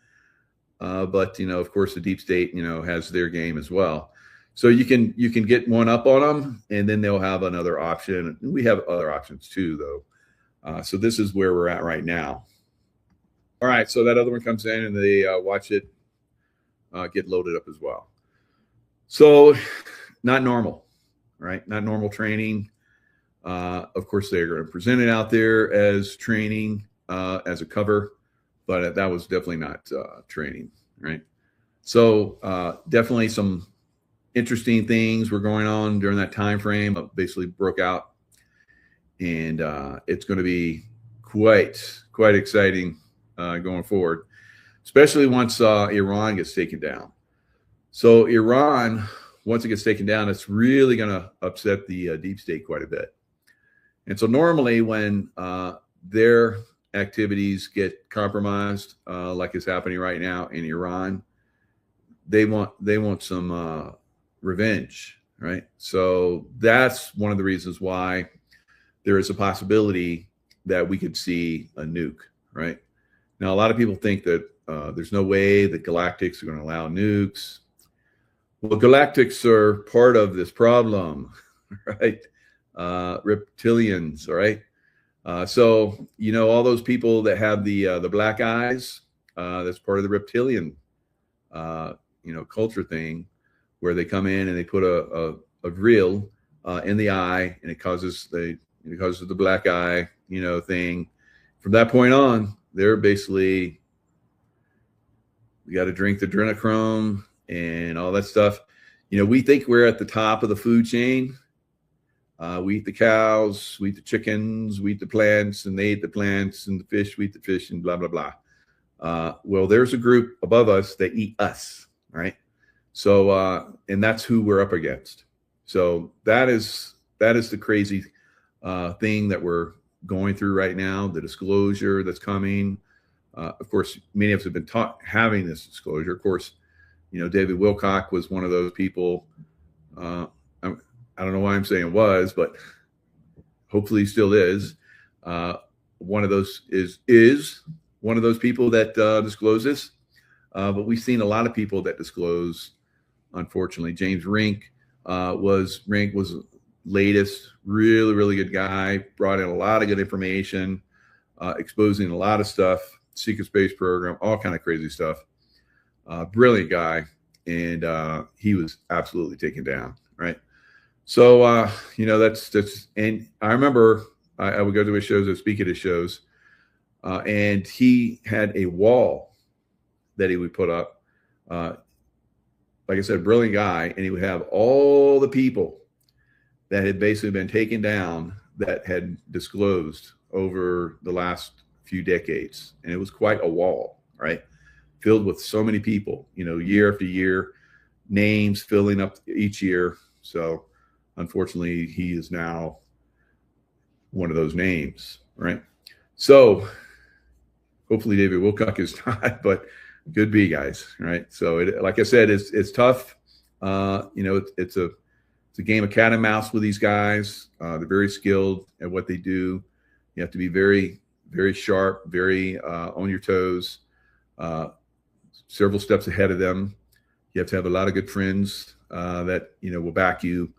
Speaker 1: But, of course, the deep state, has their game as well. So you can get one up on them, and then they'll have another option. We have other options too, though. So this is where we're at right now. All right, so that other one comes in, and they watch it get loaded up as well. So not normal, right? Not normal training. Of course, they're going to present it out there as training, as a cover, but that was definitely not training, right? So definitely some interesting things were going on during that time frame. Basically broke out, and it's going to be quite exciting going forward, especially once Iran gets taken down. So Iran, once it gets taken down, it's really going to upset the deep state quite a bit. And so normally when their activities get compromised, like is happening right now in Iran, they want some revenge, right? So that's one of the reasons why there is a possibility that we could see a nuke, right? Now, a lot of people think that there's no way that galactics are going to allow nukes. Well, galactics are part of this problem, right? Reptilians, all right? So, all those people that have the black eyes, that's part of the reptilian, culture thing, where they come in and they put a grill in the eye, and it causes the black eye, thing. From that point on, they're basically, we got to drink the adrenochrome and all that stuff. We think we're at the top of the food chain. We eat the cows, we eat the chickens, we eat the plants, and they eat the plants, and the fish, we eat the fish, and blah, blah, blah. Well, there's a group above us that eat us, right? So, and that's who we're up against. So that is the crazy thing that we're going through right now, the disclosure that's coming. Of course, many of us have been having this disclosure. Of course, David Wilcock was one of those people. I don't know why I'm saying was, but hopefully he still is. One of those is one of those people that discloses. But we've seen a lot of people that disclose. Unfortunately, James Rink was latest, really good guy. Brought in a lot of good information, exposing a lot of stuff. Secret space program, all kind of crazy stuff. Brilliant guy, and he was absolutely taken down, right? So that's and I remember I would go to his shows, I would speak at his shows, and he had a wall that he would put up. Like I said, brilliant guy, and he would have all the people that had basically been taken down that had disclosed over the last few decades, and it was quite a wall, right? Filled with so many people, year after year, names filling up each year. So unfortunately, he is now one of those names, right? So hopefully David Wilcock is not, but could be, guys, right? So like I said, it's tough. It's a game of cat and mouse with these guys. They're very skilled at what they do. You have to be very, very sharp, very on your toes, several steps ahead of them. You have to have a lot of good friends that will back you.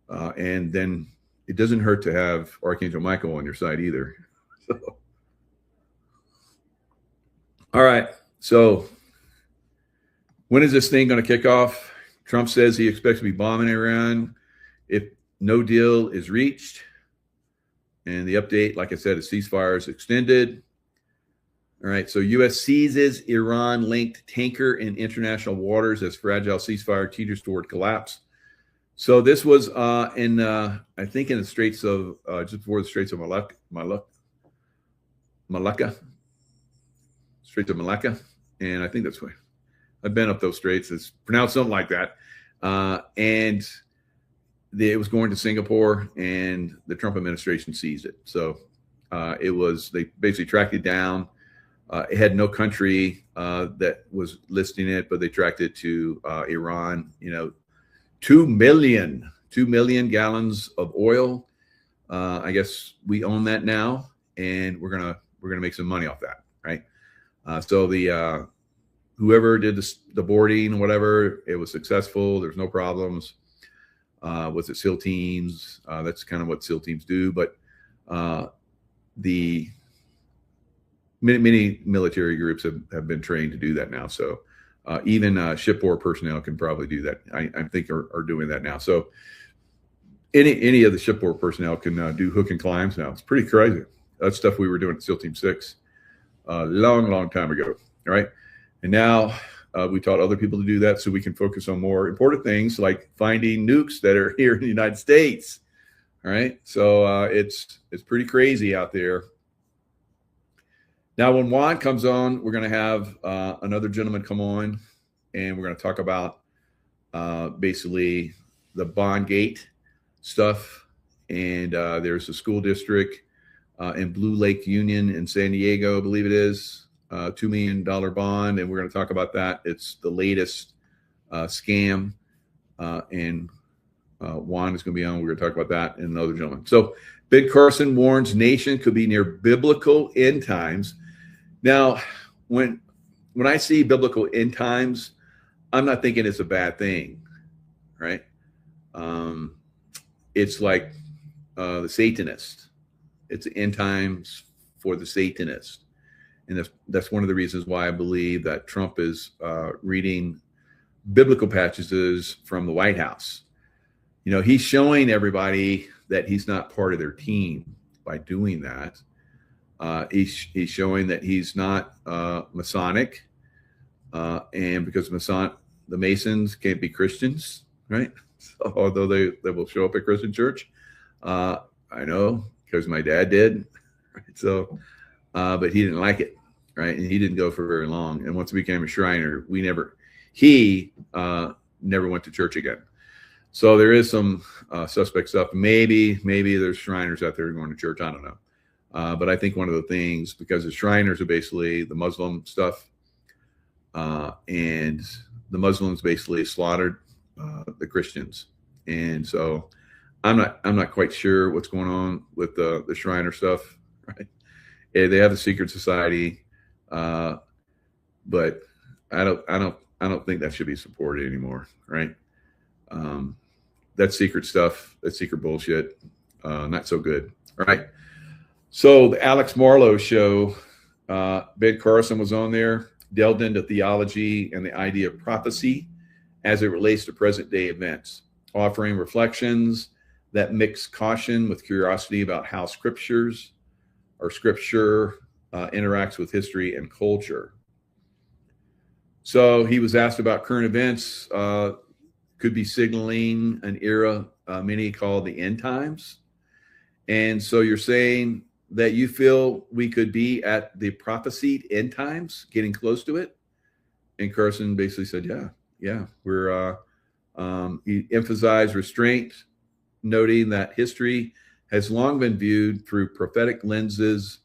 Speaker 1: And then it doesn't hurt to have Archangel Michael on your side either. So, All right. So when is this thing going to kick off? Trump says he expects to be bombing Iran if no deal is reached. And the update, like I said, is ceasefire is extended. All right. So U.S. seizes Iran-linked tanker in international waters as fragile ceasefire teeters toward collapse. So this was I think in the Straits of, just before the Straits of Malacca. Straits of Malacca. And I think that's where I've been up those straits. It's pronounced something like that. And it was going to Singapore, and the Trump administration seized it. So they basically tracked it down. It had no country that was listing it, but they tracked it to Iran. 2 million gallons of oil. I guess we own that now, and we're gonna make some money off that, right? So the whoever did the boarding, whatever, it was successful. There's no problems. Was it SEAL teams? That's kind of what SEAL teams do. But the many military groups have been trained to do that now. So even shipboard personnel can probably do that. I think are doing that now. So any of the shipboard personnel can do hook and climbs now. It's pretty crazy. That's stuff we were doing at SEAL Team 6 a long time ago. All right. And now we taught other people to do that so we can focus on more important things like finding nukes that are here in the United States. All right. So it's pretty crazy out there. Now, when Juan comes on, we're going to have another gentleman come on, and we're going to talk about basically the bond gate stuff. And there's a school district in Blue Lake Union in San Diego, I believe it is, $2 million bond. And we're going to talk about that. It's the latest scam. And Juan is going to be on. We're going to talk about that and another gentleman. So Ben Carson warns nation could be near biblical end times. Now, when I see biblical end times, I'm not thinking it's a bad thing, right? It's like the Satanist. It's end times for the Satanist. And that's one of the reasons why I believe that Trump is reading biblical passages from the White House. He's showing everybody that he's not part of their team by doing that. He's showing that he's not Masonic, and because the Masons can't be Christians, right? So, although they will show up at Christian church, I know because my dad did, right? So, but he didn't like it, right? And he didn't go for very long. And once he became a Shriner, he never went to church again. So there is some suspect stuff. Maybe there's Shriners out there going to church. I don't know. But I think one of the things, because the Shriners are basically the Muslim stuff, and the Muslims basically slaughtered the Christians. And so I'm not quite sure what's going on with the Shriner stuff, right? They have a secret society, but I don't think that should be supported anymore, right? That secret stuff, that secret bullshit, not so good, right? So the Alex Marlowe show, Ben Carson was on there, delved into theology and the idea of prophecy as it relates to present day events, offering reflections that mix caution with curiosity about how scripture interacts with history and culture. So he was asked about current events, could be signaling an era many call the end times. And so you're saying that you feel we could be at the prophesied end times, getting close to it? And Carson basically said, yeah, we're, he emphasized restraint, noting that history has long been viewed through prophetic lenses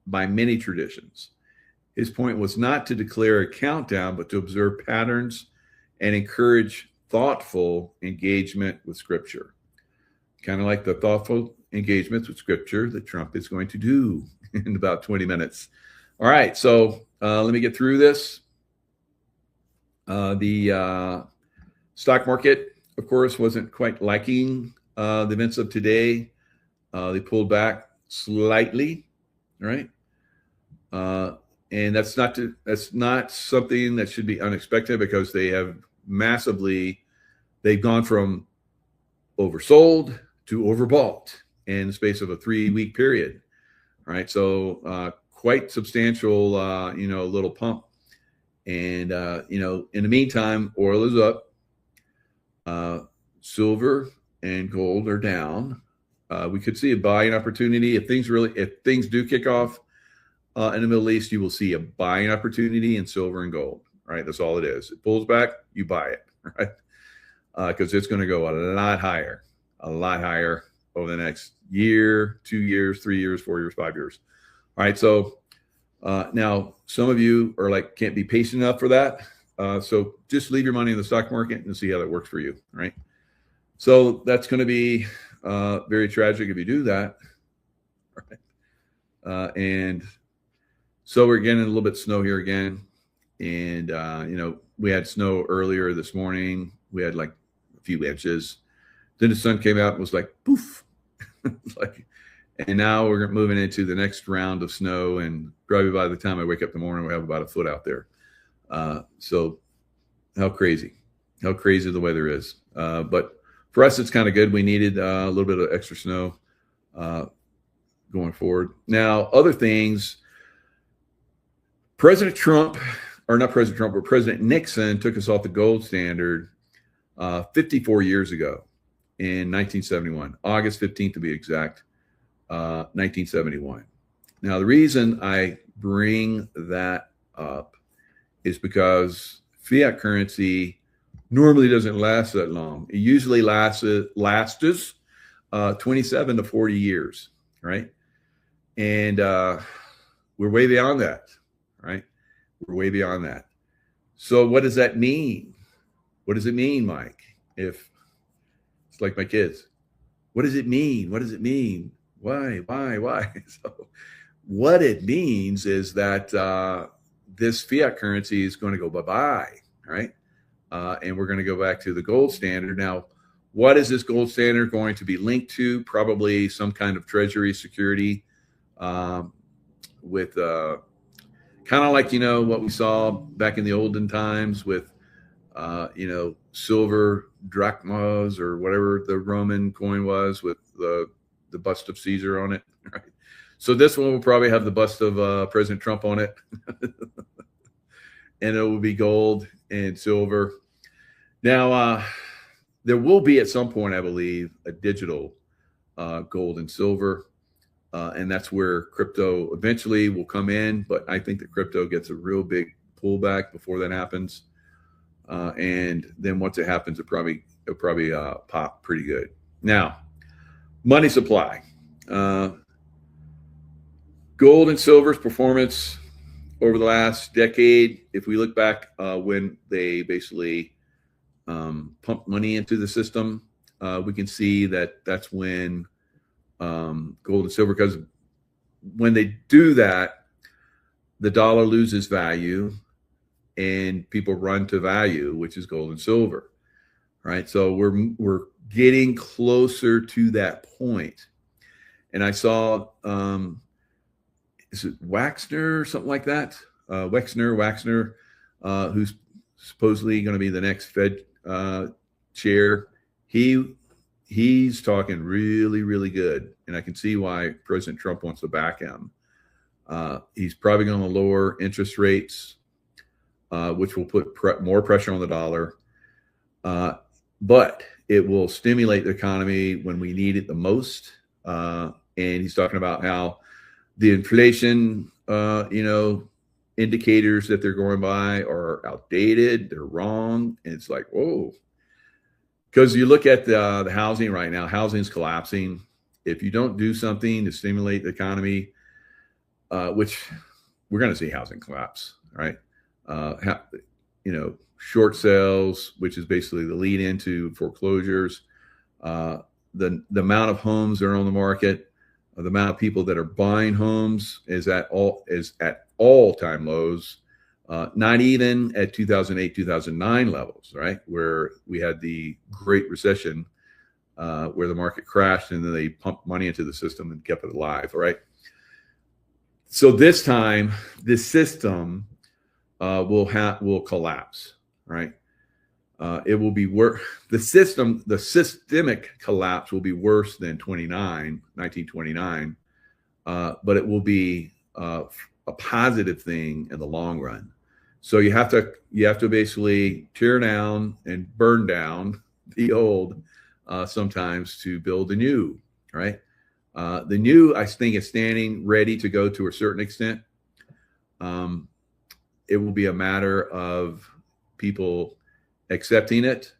Speaker 1: by many traditions. His point was not to declare a countdown, but to observe patterns and encourage thoughtful engagement with Scripture. Kind of like the thoughtful engagements with Scripture that Trump is going to do in about 20 minutes. All right, so let me get through this. The stock market, of course, wasn't quite liking the events of today. They pulled back slightly, right? and that's not something that should be unexpected, because they have they've gone from oversold to overbought in the space of a 3-week period. Right. So quite substantial, little pump. And, in the meantime, oil is up. Silver and gold are down. We could see a buying opportunity. If things do kick off in the Middle East, you will see a buying opportunity in silver and gold. Right. That's all it is. It pulls back, you buy it. Right. Because it's going to go a lot higher over the next year, 2 years, 3 years, 4 years, 5 years. All right. So now some of you are like, can't be patient enough for that. So just leave your money in the stock market and see how that works for you. Right. So that's going to be very tragic if you do that. Right. And so we're getting a little bit of snow here again. And, we had snow earlier this morning. We had like a few inches. Then the sun came out and was like, poof. And now we're moving into the next round of snow. And probably by the time I wake up in the morning, we have about a foot out there. So how crazy the weather is. But for us, it's kind of good. We needed a little bit of extra snow going forward. Now, other things, President Nixon took us off the gold standard 54 years ago in 1971, August 15th to be exact, 1971. Now, the reason I bring that up is because fiat currency normally doesn't last that long. It usually lasts 27 to 40 years, right? And we're way beyond that, right? We're way beyond that. So what does that mean? What does it mean, Mike? If it's like my kids, what does it mean? What does it mean? Why? So what it means is that this fiat currency is going to go bye-bye, right? And we're going to go back to the gold standard. Now, what is this gold standard going to be linked to? Probably some kind of treasury security with kind of like, what we saw back in the olden times with, silver drachmas or whatever the Roman coin was with the bust of Caesar on it. Right? So this one will probably have the bust of President Trump on it. And it will be gold and silver. Now, there will be at some point, I believe, a digital gold and silver. And that's where crypto eventually will come in. But I think that crypto gets a real big pullback before that happens. And then once it happens, it'll probably pop pretty good. Now, money supply. Gold and silver's performance over the last decade, if we look back when they basically pumped money into the system, we can see that that's when gold and silver, because when they do that, the dollar loses value and people run to value, which is gold and silver, right? So we're getting closer to that point. And I saw, is it Waxner or something like that? Waxner, who's supposedly going to be the next Fed chair. He's talking really, really good. And I can see why President Trump wants to back him. He's probably going to lower interest rates, which will put more pressure on the dollar. But it will stimulate the economy when we need it the most. And he's talking about how the inflation, indicators that they're going by are outdated. They're wrong. And it's like, whoa. Because you look at the housing right now, housing's collapsing. If you don't do something to stimulate the economy, which we're going to see housing collapse, right? Short sales, which is basically the lead into foreclosures, the amount of homes that are on the market, the amount of people that are buying homes is at all-time lows. Not even at 2008, 2009 levels, right? Where we had the Great Recession, where the market crashed and then they pumped money into the system and kept it alive, right? So this time, this system will collapse, right? It will be worse. The systemic collapse will be worse than 1929, but it will be a positive thing in the long run. So you have to basically tear down and burn down the old sometimes to build the new, right? The new, I think, is standing ready to go to a certain extent. It will be a matter of people accepting it,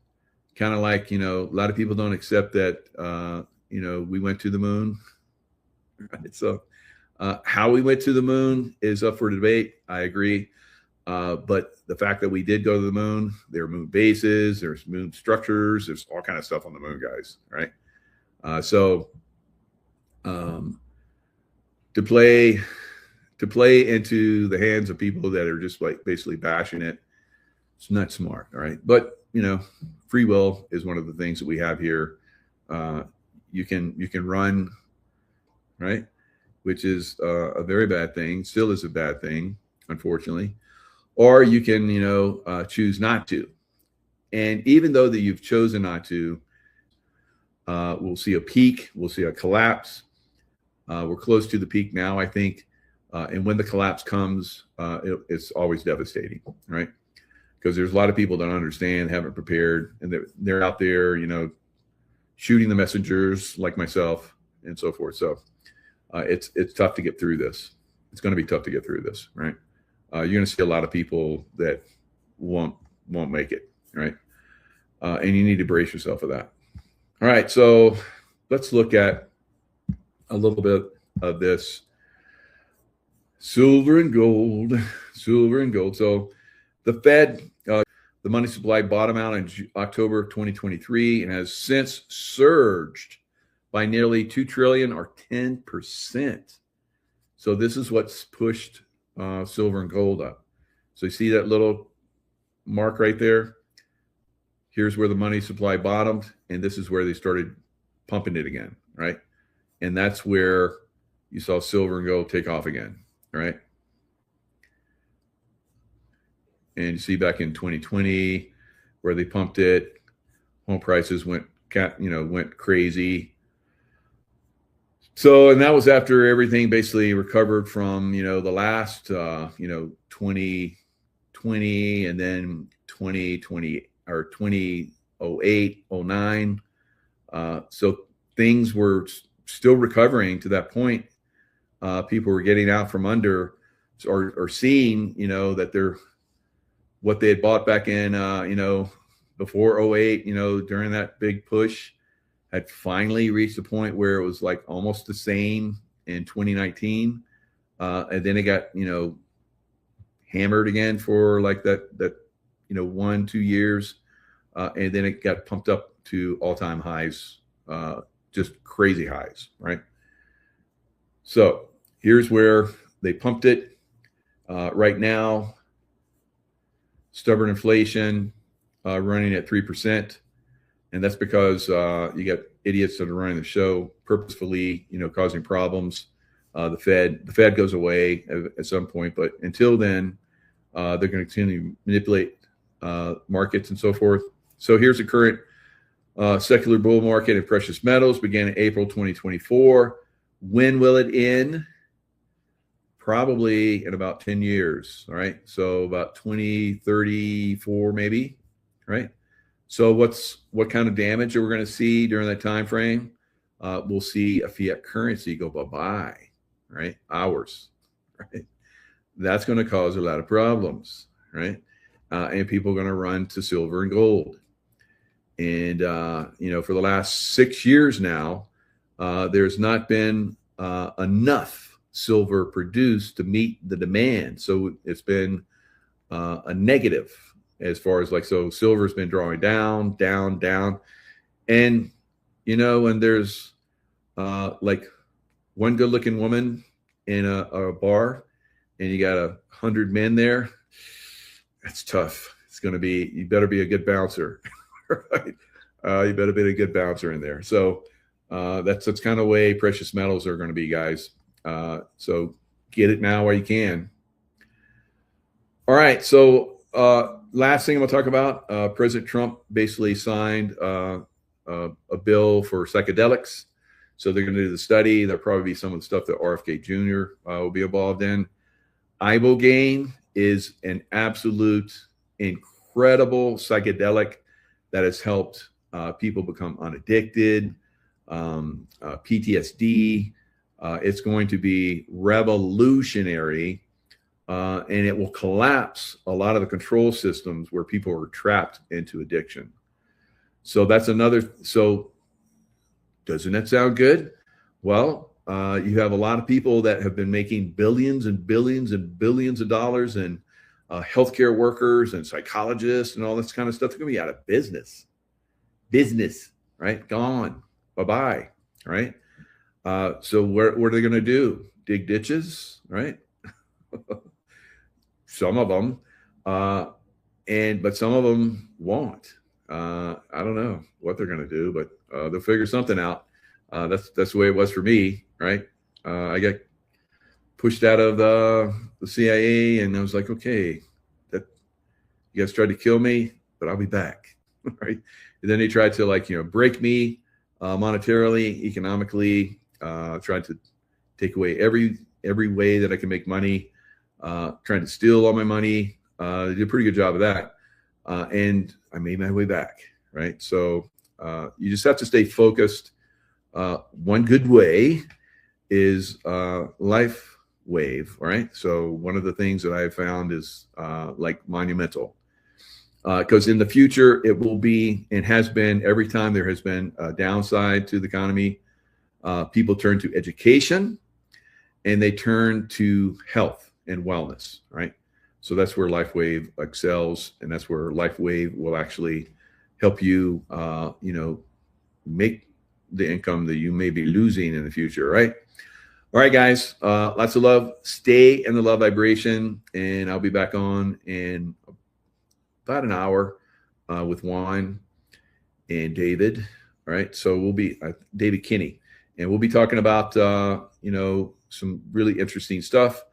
Speaker 1: kind of like, a lot of people don't accept that, we went to the moon. Right? So how we went to the moon is up for debate. I agree. But the fact that we did go to the moon, there are moon bases, there's moon structures, there's all kind of stuff on the moon, guys. Right. To play into the hands of people that are just like basically bashing it, it's not smart. All right. But, free will is one of the things that we have here. You can run, right? Which is a very bad thing, still is a bad thing, unfortunately. Or you can, choose not to. And even though that you've chosen not to, we'll see a peak, we'll see a collapse. We're close to the peak now, I think. And when the collapse comes, it's always devastating, right? Because there's a lot of people that don't understand, haven't prepared, and they're out there, shooting the messengers like myself and so forth. So it's tough to get through this. It's going to be tough to get through this, right? You're going to see a lot of people that won't make it, right? And you need to brace yourself for that. All right, so let's look at a little bit of this silver and gold. So the Fed, the money supply bottomed out in October 2023 and has since surged by nearly 2 trillion or 10%. So this is what's pushed silver and gold up. So you see that little mark right there? Here's where the money supply bottomed, and this is where they started pumping it again, right? And that's where you saw silver and gold take off again, right? And you see back in 2020 where they pumped it, home prices went crazy. So, and that was after everything basically recovered from, the last, 2020 and then 2020 or 2008, 09. So things were still recovering to that point. People were getting out from under or seeing, that they're what they had bought back in, before 08, during that big push had finally reached a point where it was like almost the same in 2019. And then it got, hammered again for like that 1-2 years. And then it got pumped up to all-time highs, just crazy highs, right? So here's where they pumped it. Right now, stubborn inflation running at 3%. And that's because you got idiots that are running the show purposefully, causing problems. The Fed goes away at some point, but until then, they're going to continue to manipulate markets and so forth. So here's the current secular bull market in precious metals, began in April 2024. When will it end? Probably in about 10 years, all right? So about 2034 maybe, right? So what kind of damage are we going to see during that time frame? We'll see a fiat currency go bye-bye, right? Hours, right? That's going to cause a lot of problems, right? And people are going to run to silver and gold. And, for the last 6 years now, there's not been enough silver produced to meet the demand. So it's been a negative as far as so silver's been drawing down. And, when there's one good looking woman in a bar and you got 100 men there, that's tough. It's going to be, you better be a good bouncer, right? You better be a good bouncer in there. So that's kind of way precious metals are going to be, guys. So get it now while you can. All right. So last thing I'm going to talk about, President Trump basically signed a bill for psychedelics. So they're going to do the study. There'll probably be some of the stuff that RFK Jr. Will be involved in. Ibogaine is an absolute incredible psychedelic that has helped people become unaddicted, PTSD. It's going to be revolutionary, and it will collapse a lot of the control systems where people are trapped into addiction. So that's another. So doesn't that sound good? Well, you have a lot of people that have been making billions and billions and billions of dollars, and healthcare workers and psychologists and all this kind of stuff. They're going to be out of business, right? Gone, bye-bye, right? So what are they going to do? Dig ditches, right? Some of them, but some of them won't. I don't know what they're going to do, but they'll figure something out. That's the way it was for me, right? I got pushed out of the CIA, and I was like, okay, that you guys tried to kill me, but I'll be back, right? And then they tried to break me monetarily, economically, tried to take away every way that I can make money, trying to steal all my money. They did a pretty good job of that, and I made my way back, right? So you just have to stay focused. One good way is life wave, right? So one of the things that I have found is monumental, because in the future it will be and has been, every time there has been a downside to the economy, people turn to education and they turn to health and wellness, right? So that's where LifeWave excels, and that's where LifeWave will actually help you, make the income that you may be losing in the future, right? All right, guys, lots of love. Stay in the love vibration, and I'll be back on in about an hour with Juan and David. All right, so we'll be David Kinney, and we'll be talking about some really interesting stuff.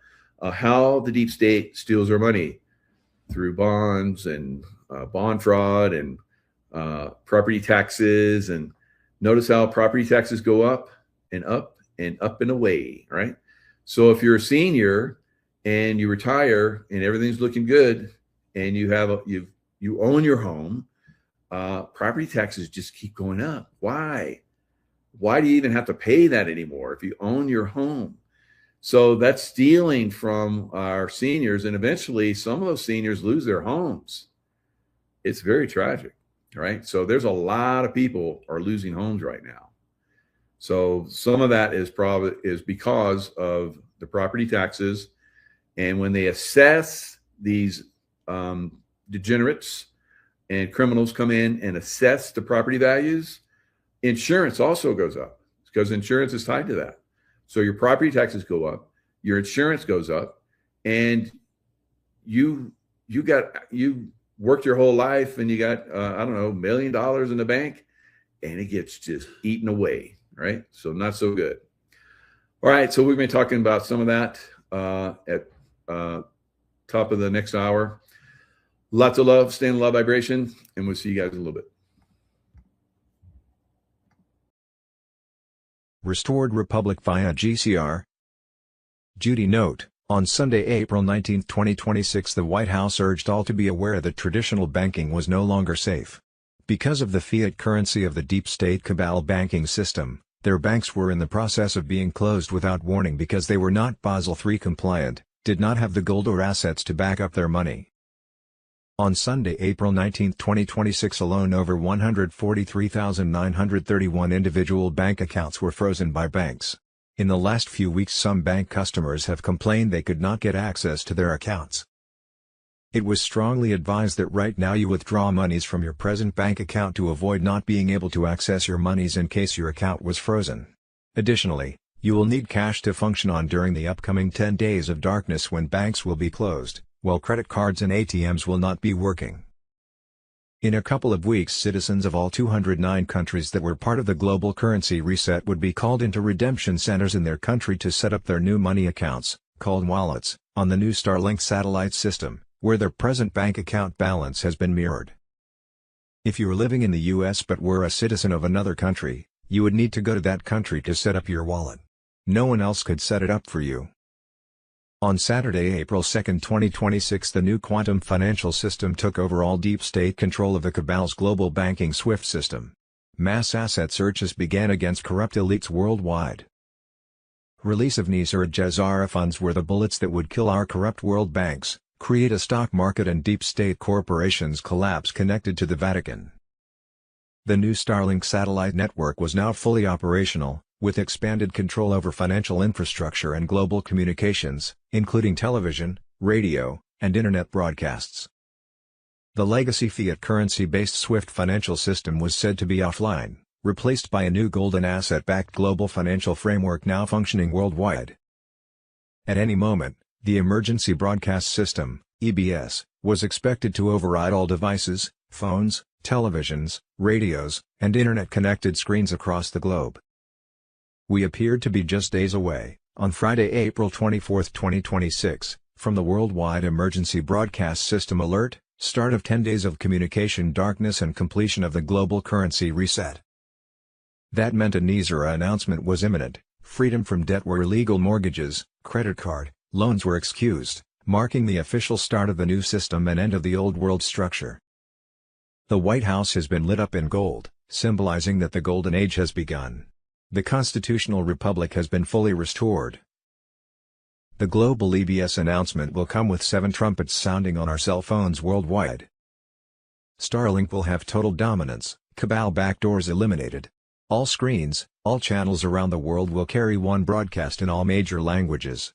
Speaker 1: How the deep state steals our money through bonds and bond fraud and property taxes. And notice how property taxes go up and up and up and away, right? So if you're a senior and you retire and everything's looking good, and you own your home, property taxes just keep going up. Why? Why do you even have to pay that anymore if you own your home? So that's stealing from our seniors, and eventually some of those seniors lose their homes. It's very tragic, right? So there's a lot of people are losing homes right now. So some of that is because of the property taxes. And when they assess these degenerates and criminals come in and assess the property values, insurance also goes up, because insurance is tied to that. So your property taxes go up, your insurance goes up, and you worked your whole life and you got $1 million in the bank, and it gets just eaten away, right? So not so good. All right, so we've been talking about some of that at top of the next hour. Lots of love, stay in love vibration, and we'll see you guys in a little bit.
Speaker 11: Restored Republic via GCR. Judy note, on Sunday, April 19, 2026, the White House urged all to be aware that traditional banking was no longer safe. Because of the fiat currency of the deep state cabal banking system, their banks were in the process of being closed without warning because they were not Basel III compliant, did not have the gold or assets to back up their money. On Sunday, April 19, 2026 alone, over 143,931 individual bank accounts were frozen by banks. In the last few weeks, some bank customers have complained they could not get access to their accounts. It was strongly advised that right now you withdraw monies from your present bank account to avoid not being able to access your monies in case your account was frozen. Additionally, you will need cash to function on during the upcoming 10 days of darkness when banks will be closed, while credit cards and ATMs will not be working. In a couple of weeks, citizens of all 209 countries that were part of the global currency reset would be called into redemption centers in their country to set up their new money accounts, called wallets, on the new Starlink satellite system, where their present bank account balance has been mirrored. If you were living in the US but were a citizen of another country, you would need to go to that country to set up your wallet. No one else could set it up for you. On Saturday, April 2, 2026, the new quantum financial system took over all deep state control of the cabal's global banking SWIFT system. Mass asset searches began against corrupt elites worldwide. Release of Nisra Jazara funds were the bullets that would kill our corrupt world banks, create a stock market and deep state corporations collapse connected to the Vatican. The new Starlink satellite network was now fully operational, with expanded control over financial infrastructure and global communications, including television, radio, and internet broadcasts. The legacy fiat currency-based SWIFT financial system was said to be offline, replaced by a new golden asset-backed global financial framework now functioning worldwide. At any moment, the Emergency Broadcast System, EBS, was expected to override all devices, phones, televisions, radios, and internet-connected screens across the globe. We appeared to be just days away, on Friday, April 24, 2026, from the worldwide Emergency Broadcast System alert, start of 10 days of communication darkness and completion of the global currency reset. That meant a Nisra announcement was imminent, freedom from debt where illegal mortgages, credit card, loans were excused, marking the official start of the new system and end of the old world structure. The White House has been lit up in gold, symbolizing that the golden age has begun. The constitutional republic has been fully restored. The global EBS announcement will come with 7 trumpets sounding on our cell phones worldwide. Starlink will have total dominance, cabal backdoors eliminated. All screens, all channels around the world will carry one broadcast in all major languages.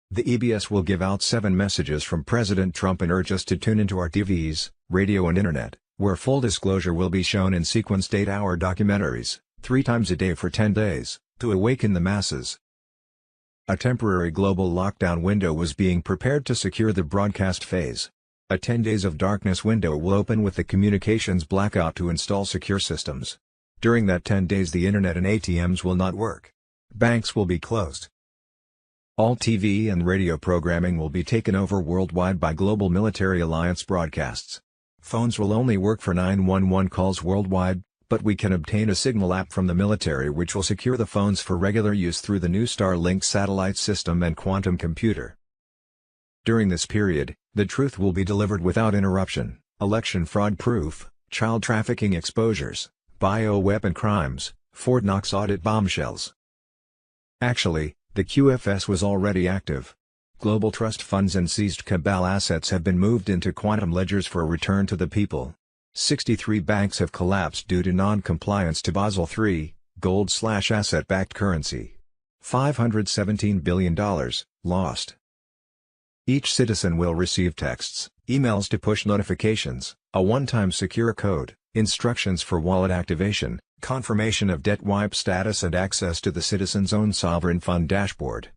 Speaker 11: The EBS will give out 7 messages from President Trump and urge us to tune into our TVs, radio and internet, where full disclosure will be shown in sequenced 8-hour documentaries, 3 times a day for 10 days, to awaken the masses. A temporary global lockdown window was being prepared to secure the broadcast phase. A 10 days of darkness window will open with the communications blackout to install secure systems. During that 10 days the internet and ATMs will not work. Banks will be closed. All TV and radio programming will be taken over worldwide by Global Military Alliance broadcasts. Phones will only work for 911 calls worldwide, but we can obtain a signal app from the military which will secure the phones for regular use through the new Starlink satellite system and quantum computer. During this period, the truth will be delivered without interruption, election fraud proof, child trafficking exposures, bioweapon crimes, Fort Knox audit bombshells. Actually, the QFS was already active. Global trust funds and seized cabal assets have been moved into quantum ledgers for a return to the people. 63 banks have collapsed due to non-compliance to Basel III, gold/asset-backed currency. $517 billion, lost. Each citizen will receive texts, emails to push notifications, a one-time secure code, instructions for wallet activation, confirmation of debt wipe status and access to the citizen's own sovereign fund dashboard.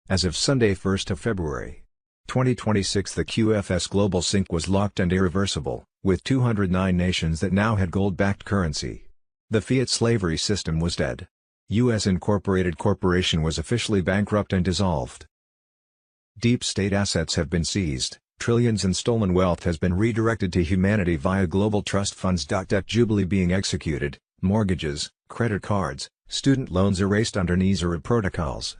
Speaker 11: As of Sunday 1st of February, 2026 the QFS Global Sync was locked and irreversible, with 209 nations that now had gold-backed currency. The fiat slavery system was dead. U.S. Incorporated Corporation was officially bankrupt and dissolved. Deep state assets have been seized, trillions in stolen wealth has been redirected to humanity via global trust funds. Debt jubilee being executed, mortgages, credit cards, student loans erased under Nisra protocols.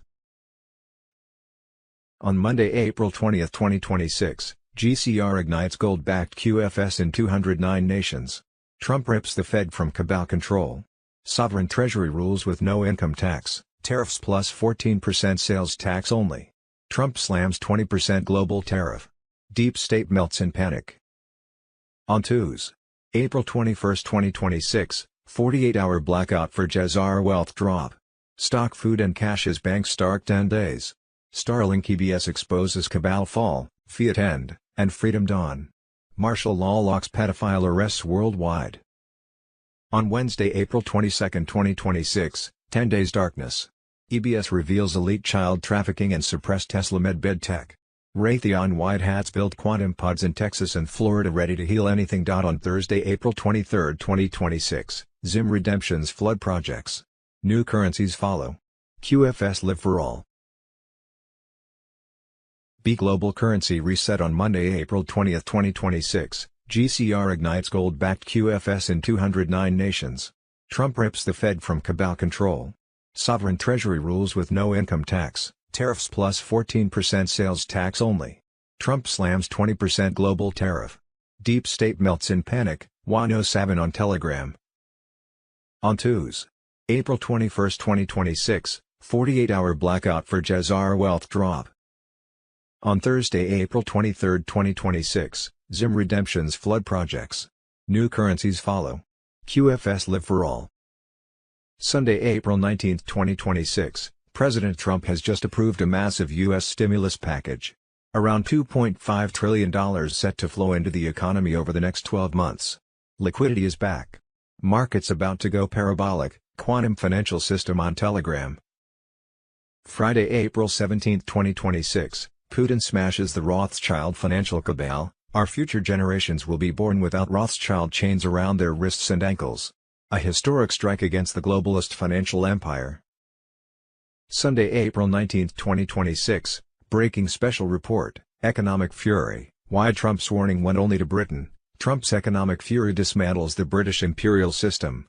Speaker 11: On Monday, April 20, 2026, GCR ignites gold-backed QFS in 209 nations. Trump rips the Fed from cabal control. Sovereign treasury rules with no income tax, tariffs plus 14% sales tax only. Trump slams 20% global tariff. Deep state melts in panic. On Tuesday, April 21, 2026, 48-hour blackout for Jazara wealth drop. Stock food and cashes bank stark 10 days. Starlink EBS exposes cabal fall, fiat end, and freedom dawn. Martial law locks pedophile arrests worldwide. On Wednesday, April 22, 2026, 10 days darkness. EBS reveals elite child trafficking and suppressed Tesla medbed tech. Raytheon white hats build quantum pods in Texas and Florida ready to heal anything. On Thursday, April 23, 2026, Zim redemptions flood projects. New currencies follow. QFS live for all. B global currency reset on Monday, April 20, 2026. GCR ignites gold-backed QFS in 209 nations. Trump rips the Fed from cabal control. Sovereign treasury rules with no income tax, tariffs plus 14% sales tax only. Trump slams 20% global tariff. Deep state melts in panic, Juan 07 on Telegram. On Tuesday, April 21, 2026, 48-hour blackout for Jazar wealth drop. On Thursday, April 23, 2026, Zim redemptions flood projects. New currencies follow. QFS live for all. Sunday, April 19, 2026, President Trump has just approved a massive U.S. stimulus package. Around $2.5 trillion set to flow into the economy over the next 12 months. Liquidity is back. Markets about to go parabolic, quantum financial system on Telegram. Friday, April 17, 2026, Putin smashes the Rothschild financial cabal. Our future generations will be born without Rothschild chains around their wrists and ankles. A historic strike against the globalist financial empire. Sunday, April 19, 2026, breaking special report, Economic Fury, why Trump's warning went only to Britain. Trump's economic fury dismantles the British imperial system.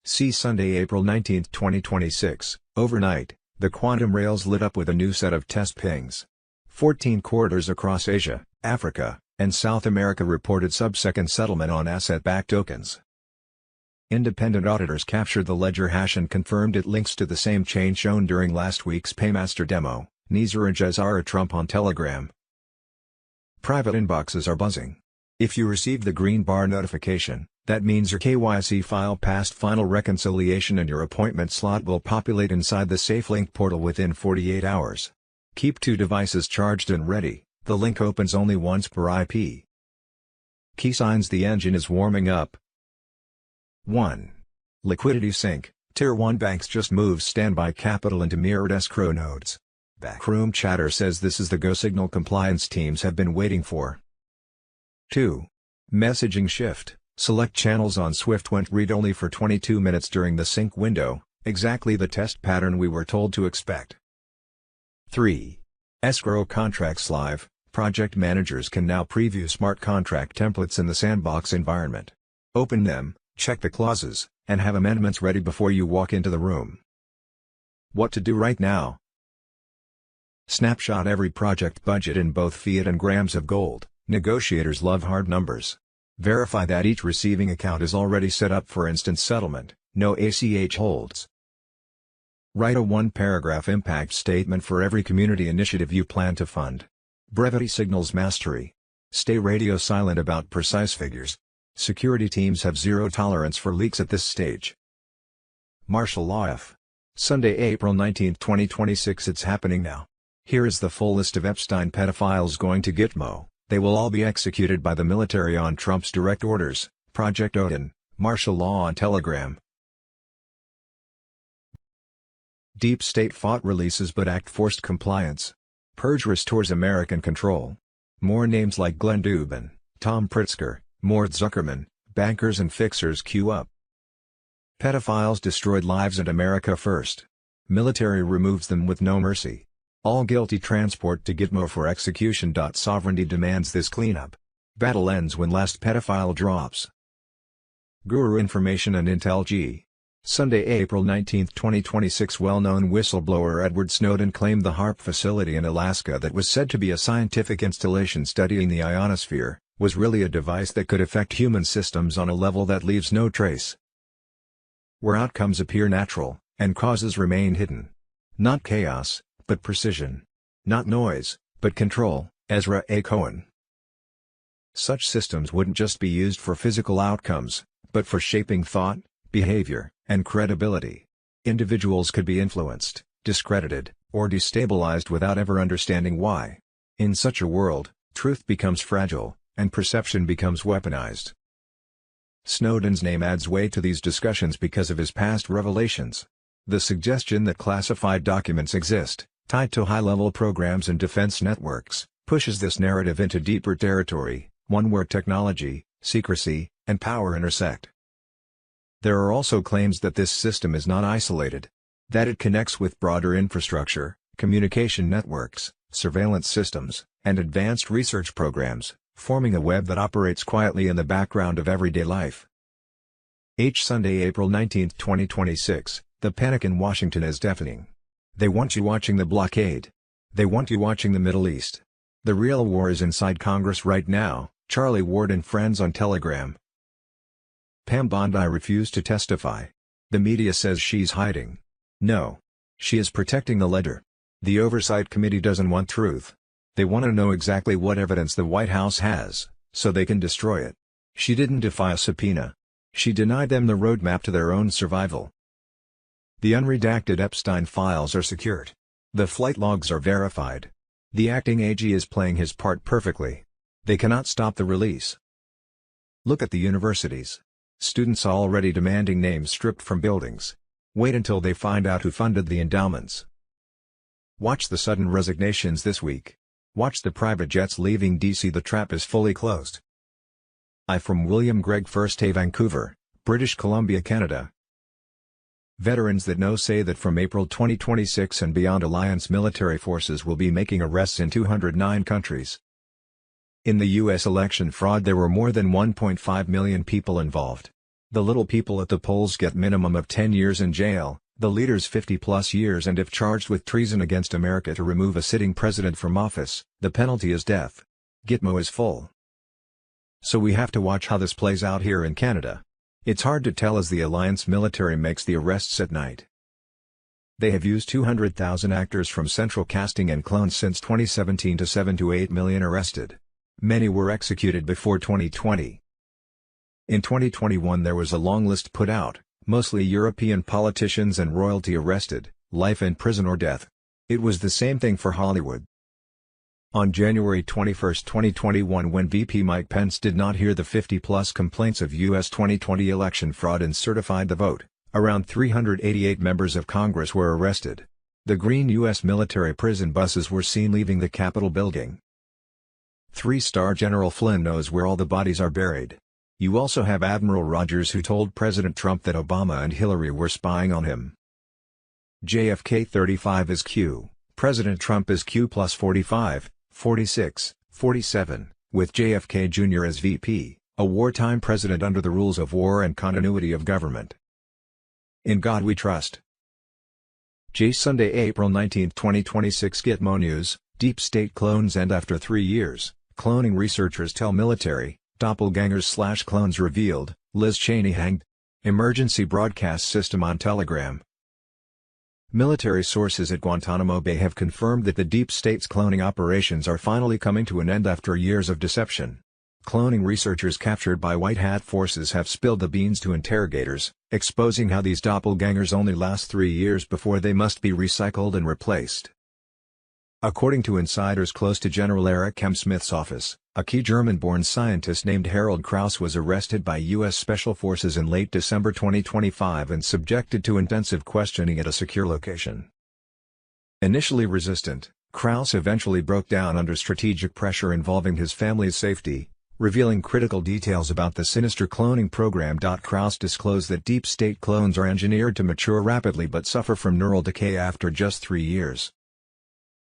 Speaker 11: See Sunday, April 19, 2026, overnight, the quantum rails lit up with a new set of test pings. 14 corridors across Asia, Africa, and South America reported sub-second settlement on asset-backed tokens. Independent auditors captured the ledger hash and confirmed it links to the same chain shown during last week's Paymaster demo. Nizar and Jazar Trump on Telegram. Private inboxes are buzzing. If you received the green bar notification, that means your KYC file passed final reconciliation and your appointment slot will populate inside the SafeLink portal within 48 hours. Keep 2 devices charged and ready, the link opens only once per IP. Key signs the engine is warming up. 1. Liquidity sink, Tier 1 banks just moved standby capital into mirrored escrow nodes. Backroom chatter says this is the go signal compliance teams have been waiting for. 2. Messaging shift, select channels on Swift went read-only for 22 minutes during the sync window, exactly the test pattern we were told to expect. 3. Escrow contracts live, project managers can now preview smart contract templates in the sandbox environment. Open them, check the clauses, and have amendments ready before you walk into the room. What to do right now? Snapshot every project budget in both fiat and grams of gold. Negotiators love hard numbers. Verify that each receiving account is already set up for instant settlement, no ACH holds. Write a 1-paragraph impact statement for every community initiative you plan to fund. Brevity signals mastery. Stay radio silent about precise figures. Security teams have zero tolerance for leaks at this stage. Martial law F. Sunday, April 19, 2026. It's happening now. Here is the full list of Epstein pedophiles going to Gitmo. They will all be executed by the military on Trump's direct orders. Project Odin, martial law on Telegram. Deep state fought releases but act forced compliance. Purge restores American control. More names like Glenn Dubin, Tom Pritzker, Mort Zuckerman, bankers and fixers queue up. Pedophiles destroyed lives and America first. Military removes them with no mercy. All guilty transport to Gitmo for execution. Sovereignty demands this cleanup. Battle ends when last pedophile drops. Guru Information and Intel G. Sunday, April 19, 2026. Well-known whistleblower Edward Snowden claimed the HARP facility in Alaska that was said to be a scientific installation studying the ionosphere, was really a device that could affect human systems on a level that leaves no trace. Where outcomes appear natural, and causes remain hidden. Not chaos, but precision. Not noise, but control. Ezra A. Cohen. Such systems wouldn't just be used for physical outcomes, but for shaping thought, behavior, and credibility. Individuals could be influenced, discredited, or destabilized without ever understanding why. In such a world, truth becomes fragile, and perception becomes weaponized. Snowden's name adds weight to these discussions because of his past revelations. The suggestion that classified documents exist, tied to high-level programs and defense networks, pushes this narrative into deeper territory, one where technology, secrecy, and power intersect. There are also claims that this system is not isolated. That it connects with broader infrastructure, communication networks, surveillance systems, and advanced research programs, forming a web that operates quietly in the background of everyday life. Sunday, April 19, 2026, the panic in Washington is deafening. They want you watching the blockade. They want you watching the Middle East. The real war is inside Congress right now, Charlie Ward and friends on Telegram. Pam Bondi refused to testify. The media says she's hiding. No. She is protecting the ledger. The Oversight Committee doesn't want truth. They want to know exactly what evidence the White House has, so they can destroy it. She didn't defy a subpoena. She denied them the roadmap to their own survival. The unredacted Epstein files are secured. The flight logs are verified. The acting AG is playing his part perfectly. They cannot stop the release. Look at the universities. Students already demanding names stripped from buildings. Wait until they find out who funded the endowments. Watch the sudden resignations this week. Watch the private jets leaving DC. The trap is fully closed. From William Gregg, 1st Vancouver, British Columbia, Canada. Veterans that know say that from April 2026 and beyond, alliance military forces will be making arrests in 209 countries. In the U.S. election fraud, there were more than 1.5 million people involved. The little people at the polls get minimum of 10 years in jail, the leaders 50+ years, and if charged with treason against America to remove a sitting president from office, the penalty is death. Gitmo is full. So we have to watch how this plays out here in Canada. It's hard to tell as the alliance military makes the arrests at night. They have used 200,000 actors from central casting and clones since 2017 to 7 to 8 million arrested. Many were executed before 2020. In 2021 there was a long list put out, mostly European politicians and royalty arrested, life in prison or death. It was the same thing for Hollywood. On January 21, 2021, when VP Mike Pence did not hear the 50+ complaints of U.S. 2020 election fraud and certified the vote, around 388 members of Congress were arrested. The green U.S. military prison buses were seen leaving the Capitol building. 3-star General Flynn knows where all the bodies are buried. You also have Admiral Rogers, who told President Trump that Obama and Hillary were spying on him. JFK 35 is Q, President Trump is Q plus 45, 46, 47, with JFK Jr. as VP, a wartime president under the rules of war and continuity of government. In God We Trust. Sunday, April 19, 2026. Gitmo News, Deep State clones end after 3 years, cloning researchers tell military, doppelgangers/clones revealed, Liz Cheney hanged. Emergency broadcast system on Telegram. Military sources at Guantanamo Bay have confirmed that the deep state's cloning operations are finally coming to an end after years of deception. Cloning researchers captured by White Hat forces have spilled the beans to interrogators, exposing how these doppelgangers only last 3 years before they must be recycled and replaced. According to insiders close to General Eric M. Smith's office, a key German-born scientist named Harold Krauss was arrested by U.S. Special Forces in late December 2025 and subjected to intensive questioning at a secure location. Initially resistant, Krauss eventually broke down under strategic pressure involving his family's safety, revealing critical details about the sinister cloning program. Krauss disclosed that deep state clones are engineered to mature rapidly but suffer from neural decay after just 3 years.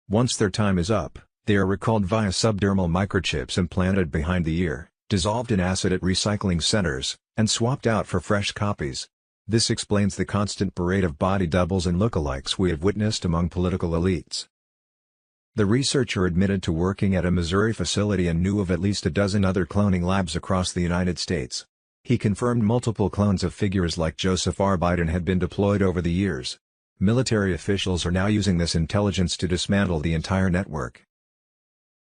Speaker 11: Once their time is up, they are recalled via subdermal microchips implanted behind the ear, dissolved in acid at recycling centers, and swapped out for fresh copies. This explains the constant parade of body doubles and lookalikes we have witnessed among political elites. The researcher admitted to working at a Missouri facility and knew of at least a dozen other cloning labs across the United States. He confirmed multiple clones of figures like Joseph R. Biden had been deployed over the years. Military officials are now using this intelligence to dismantle the entire network.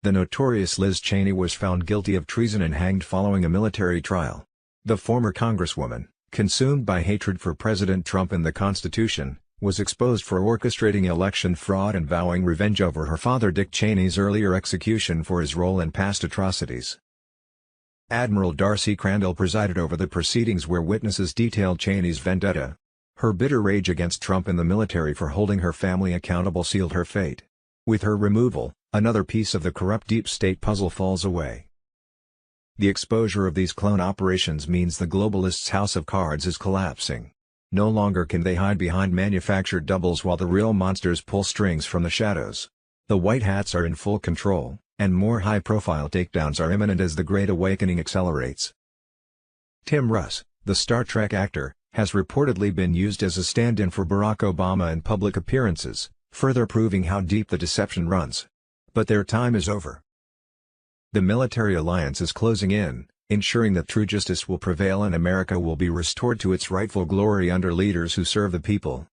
Speaker 11: The notorious Liz Cheney was found guilty of treason and hanged following a military trial. The former congresswoman, consumed by hatred for President Trump and the Constitution, was exposed for orchestrating election fraud and vowing revenge over her father Dick Cheney's earlier execution for his role in past atrocities. Admiral Darcy Crandall presided over the proceedings where witnesses detailed Cheney's vendetta. Her bitter rage against Trump and the military for holding her family accountable sealed her fate. With her removal, another piece of the corrupt deep state puzzle falls away. The exposure of these clone operations means the globalists' house of cards is collapsing. No longer can they hide behind manufactured doubles while the real monsters pull strings from the shadows. The White Hats are in full control, and more high-profile takedowns are imminent as the Great Awakening accelerates. Tim Russ, the Star Trek actor, has reportedly been used as a stand-in for Barack Obama in public appearances, further proving how deep the deception runs. But their time is over. The military alliance is closing in, ensuring that true justice will prevail and America will be restored to its rightful glory under leaders who serve the people.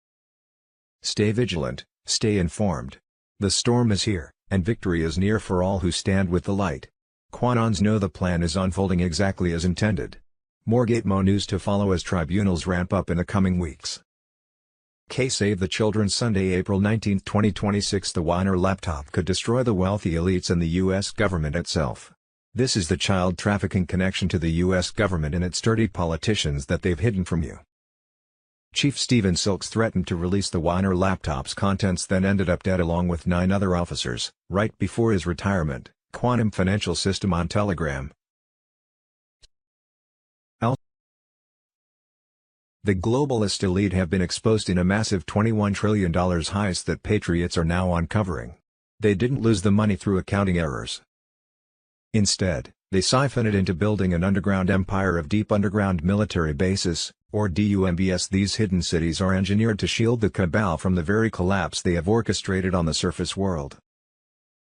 Speaker 11: Stay vigilant, stay informed. The storm is here, and victory is near for all who stand with the light. QAnons know the plan is unfolding exactly as intended. More Gitmo news to follow as tribunals ramp up in the coming weeks. Save the Children Sunday, April 19, 2026. The Weiner laptop could destroy the wealthy elites and the U.S. government itself. This is the child trafficking connection to the U.S. government and its dirty politicians that they've hidden from you. Chief Stephen Silks threatened to release the Weiner laptop's contents, then ended up dead along with 9 other officers, right before his retirement. Quantum Financial System on Telegram. The globalist elite have been exposed in a massive $21 trillion heist that patriots are now uncovering. They didn't lose the money through accounting errors. Instead, they siphoned it into building an underground empire of deep underground military bases, or DUMBs. These hidden cities are engineered to shield the cabal from the very collapse they have orchestrated on the surface world.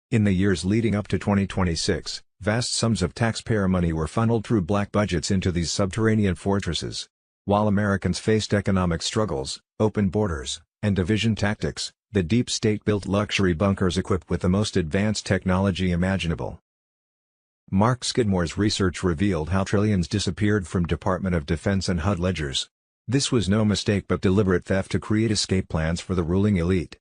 Speaker 11: In the years leading up to 2026, vast sums of taxpayer money were funneled through black budgets into these subterranean fortresses. While Americans faced economic struggles, open borders, and division tactics, the deep state built luxury bunkers equipped with the most advanced technology imaginable. Mark Skidmore's research revealed how trillions disappeared from Department of Defense and HUD ledgers. This was no mistake but deliberate theft to create escape plans for the ruling elite.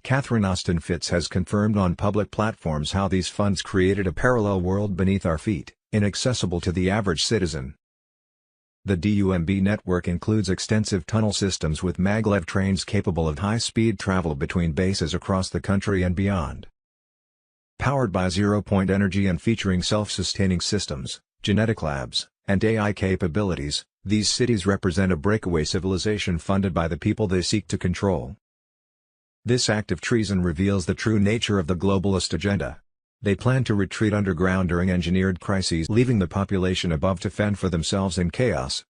Speaker 11: Catherine Austin Fitts has confirmed on public platforms how these funds created a parallel world beneath our feet, inaccessible to the average citizen. The DUMB network includes extensive tunnel systems with maglev trains capable of high-speed travel between bases across the country and beyond. Powered by zero-point energy and featuring self-sustaining systems, genetic labs, and AI capabilities, these cities represent a breakaway civilization funded by the people they seek to control. This act of treason reveals the true nature of the globalist agenda. They plan to retreat underground during engineered crises, leaving the population above to fend for themselves in chaos.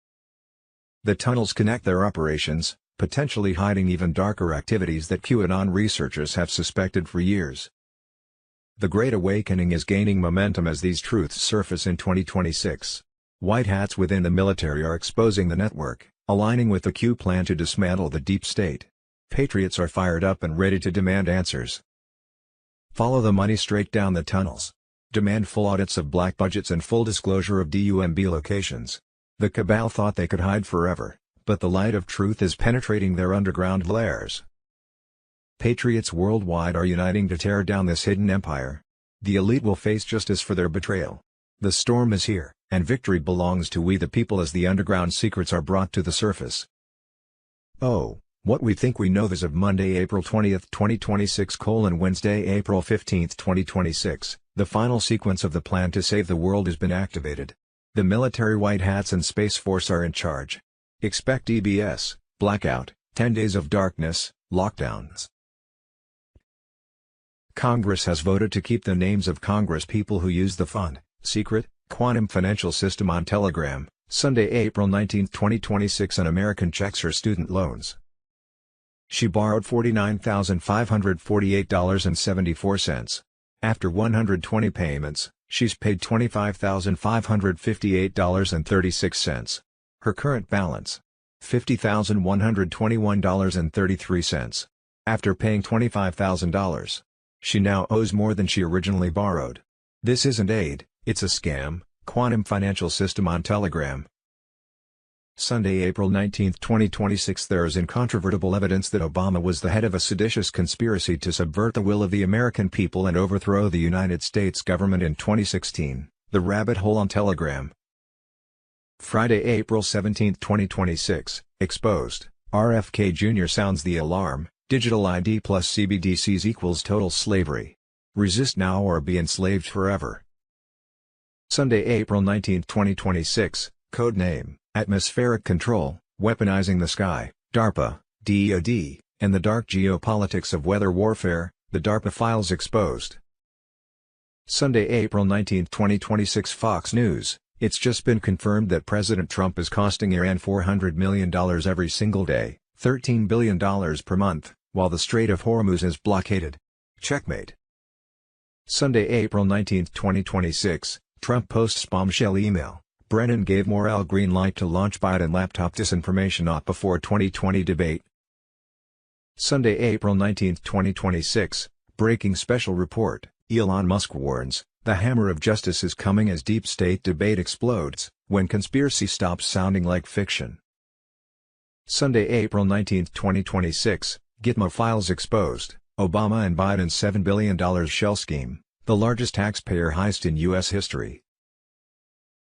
Speaker 11: The tunnels connect their operations, potentially hiding even darker activities that QAnon researchers have suspected for years. The Great Awakening is gaining momentum as these truths surface in 2026. White hats within the military are exposing the network, aligning with the Q plan to dismantle the deep state. Patriots are fired up and ready to demand answers. Follow the money straight down the tunnels. Demand full audits of black budgets and full disclosure of DUMB locations. The cabal thought they could hide forever, but the light of truth is penetrating their underground lairs. Patriots worldwide are uniting to tear down this hidden empire. The elite will face justice for their betrayal. The storm is here, and victory belongs to we the people as the underground secrets are brought to the surface. Oh, what we think we know as of Monday, April 20, 2026 - Wednesday, April 15, 2026, the final sequence of the plan to save the world has been activated. The military white hats and Space Force are in charge. Expect EBS, blackout, 10 days of darkness, lockdowns. Congress has voted to keep the names of Congress people who use the fund, secret, Quantum Financial System on Telegram, Sunday, April 19, 2026. An American checks her student loans. She borrowed $49,548.74. After 120 payments, she's paid $25,558.36. Her current balance: $50,121.33. After paying $25,000, she now owes more than she originally borrowed. This isn't aid, it's a scam. Quantum Financial System on Telegram. Sunday, April 19, 2026. There is incontrovertible evidence that Obama was the head of a seditious conspiracy to subvert the will of the American people and overthrow the United States government in 2016. The Rabbit Hole on Telegram. Friday, April 17, 2026. Exposed. RFK Jr. sounds the alarm. Digital ID plus CBDCs equals total slavery. Resist now or be enslaved forever. Sunday, April 19, 2026. Codename: Atmospheric Control, Weaponizing the Sky, DARPA, DoD, and the Dark Geopolitics of Weather Warfare. The DARPA Files Exposed. Sunday, April 19, 2026 Fox News. It's just been confirmed that President Trump is costing Iran $400 million every single day, $13 billion per month, while the Strait of Hormuz is blockaded. Checkmate. Sunday, April 19, 2026, Trump posts bombshell email. Brennan gave Morell green light to launch Biden laptop disinformation op before 2020 debate. Sunday, April 19, 2026, breaking special report. Elon Musk warns, the hammer of justice is coming as deep state debate explodes, when conspiracy stops sounding like fiction. Sunday, April 19, 2026, Gitmo Files Exposed, Obama and Biden's $7 billion shell scheme, the largest taxpayer heist in U.S. history.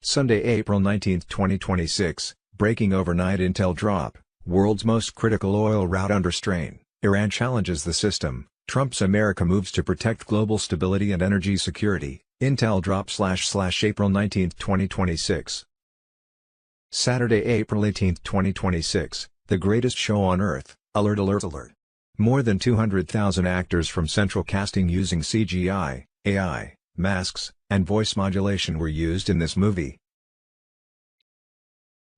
Speaker 11: Sunday, April 19, 2026, breaking overnight intel drop, world's most critical oil route under strain, Iran challenges the system, Trump's America moves to protect global stability and energy security, intel drop / April 19, 2026. Saturday, April 18, 2026, the greatest show on earth, alert alert alert. More than 200,000 actors from central casting using CGI, AI, masks, and voice modulation were used in this movie.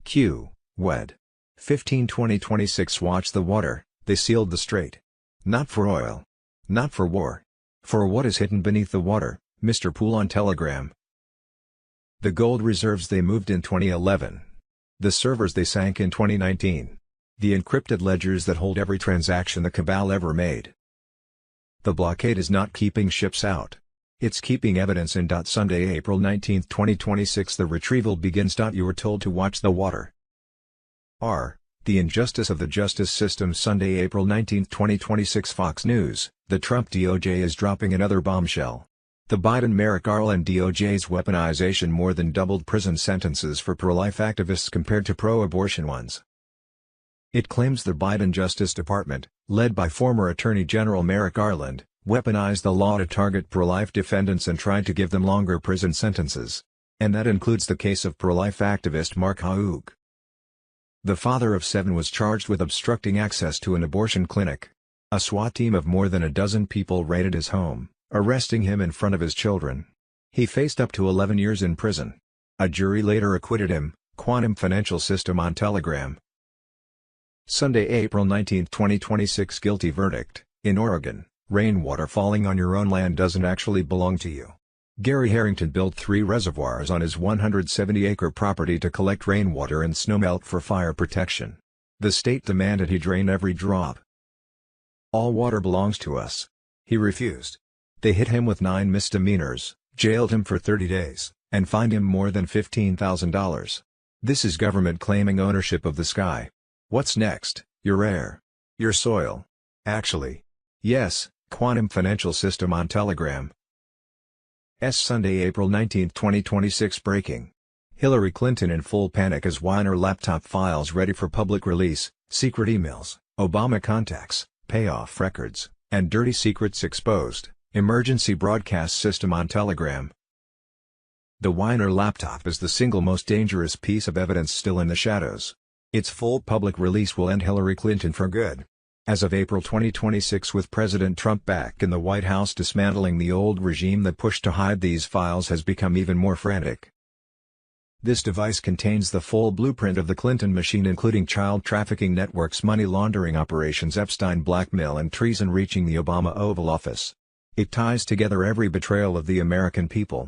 Speaker 11: Q. Wed. 15/20/26 Watch the water, they sealed the strait. Not for oil. Not for war. For what is hidden beneath the water, Mr. Poole on Telegram. The gold reserves they moved in 2011. The servers they sank in 2019. The encrypted ledgers that hold every transaction the cabal ever made. The blockade is not keeping ships out. It's keeping evidence in. Sunday, April 19, 2026 The retrieval begins. You were told to watch the water. R. The injustice of the justice system. Sunday, April 19, 2026 Fox News. The Trump DOJ is dropping another bombshell. The Biden-Merrick Garland DOJ's weaponization more than doubled prison sentences for pro-life activists compared to pro-abortion ones. It claims the Biden Justice Department, led by former Attorney General Merrick Garland, weaponized the law to target pro-life defendants and tried to give them longer prison sentences. And that includes the case of pro-life activist Mark Haug. The father of 7 was charged with obstructing access to an abortion clinic. A SWAT team of more than a dozen people raided his home, arresting him in front of his children. He faced up to 11 years in prison. A jury later acquitted him. Quantum Financial System on Telegram. Sunday, April 19, 2026 Guilty verdict. In Oregon, rainwater falling on your own land doesn't actually belong to you. Gary Harrington built 3 reservoirs on his 170-acre property to collect rainwater and snowmelt for fire protection. The state demanded he drain every drop. All water belongs to us. He refused. They hit him with 9 misdemeanors, jailed him for 30 days, and fined him more than $15,000. This is government claiming ownership of the sky. What's next? Your air. Your soil. Actually. Yes, Quantum Financial System on Telegram. Sunday, April 19, 2026 Breaking. Hillary Clinton in full panic as Weiner laptop files ready for public release, secret emails, Obama contacts, payoff records, and dirty secrets exposed, emergency broadcast system on Telegram. The Weiner laptop is the single most dangerous piece of evidence still in the shadows. Its full public release will end Hillary Clinton for good. As of April 2026, with President Trump back in the White House, dismantling the old regime that pushed to hide these files has become even more frantic. This device contains the full blueprint of the Clinton machine, including child trafficking networks, money laundering operations, Epstein blackmail, and treason reaching the Obama Oval Office. It ties together every betrayal of the American people.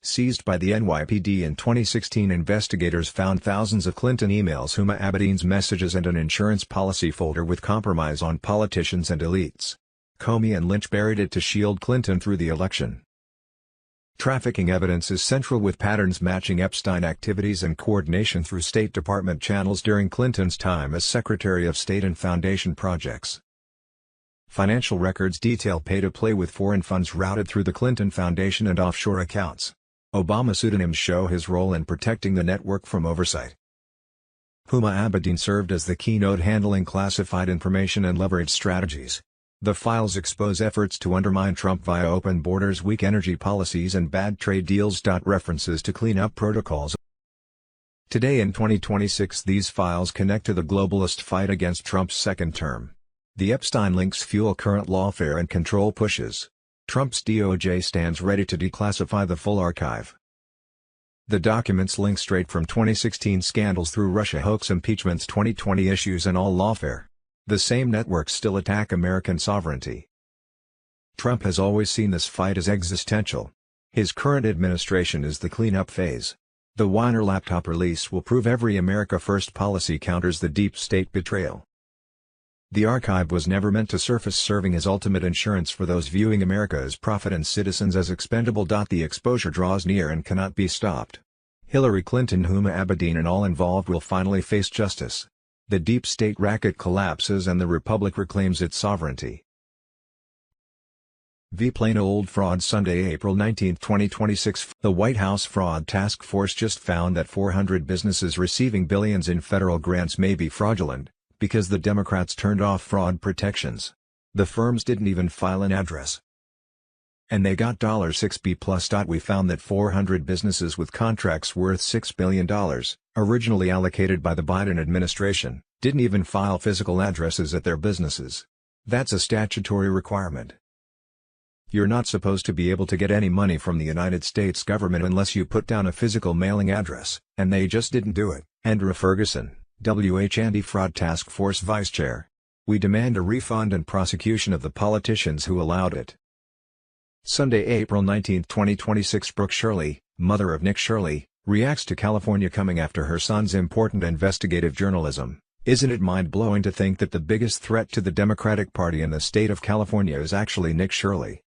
Speaker 11: Seized by the NYPD in 2016, investigators found thousands of Clinton emails, Huma Abedin's messages, and an insurance policy folder with compromise on politicians and elites. Comey and Lynch buried it to shield Clinton through the election. Trafficking evidence is central, with patterns matching Epstein activities and coordination through State Department channels during Clinton's time as Secretary of State and foundation projects. Financial records detail pay-to-play with foreign funds routed through the Clinton Foundation and offshore accounts. Obama pseudonyms show his role in protecting the network from oversight. Huma Abedin served as the keynote handling classified information and leverage strategies. The files expose efforts to undermine Trump via open borders, weak energy policies, and bad trade deals. References to clean-up protocols. Today in 2026, these files connect to the globalist fight against Trump's second term. The Epstein links fuel current lawfare and control pushes. Trump's DOJ stands ready to declassify the full archive. The documents link straight from 2016 scandals through Russia hoax impeachments, 2020 issues and all lawfare. The same networks still attack American sovereignty. Trump has always seen this fight as existential. His current administration is the cleanup phase. The Weiner laptop release will prove every America First policy counters the deep state betrayal. The archive was never meant to surface, serving as ultimate insurance for those viewing America as profit and citizens as expendable. The exposure draws near and cannot be stopped. Hillary Clinton, Huma Abedin and all involved will finally face justice. The deep state racket collapses and the republic reclaims its sovereignty. Plain old fraud. Sunday, April 19, 2026. The White House Fraud Task Force just found that 400 businesses receiving billions in federal grants may be fraudulent, because the Democrats turned off fraud protections. The firms didn't even file an address. And they got $6B plus. We found that 400 businesses with contracts worth $6 billion, originally allocated by the Biden administration, didn't even file physical addresses at their businesses. That's a statutory requirement. You're not supposed to be able to get any money from the United States government unless you put down a physical mailing address, and they just didn't do it. Andrew Ferguson, WMD Fraud Task Force Vice Chair. We demand a refund and prosecution of the politicians who allowed it. Sunday, April 19, 2026. Brooke Shirley, mother of Nick Shirley, reacts to California coming after her son's important investigative journalism. Isn't it mind-blowing to think that the biggest threat to the Democratic Party in the state of California is actually Nick Shirley?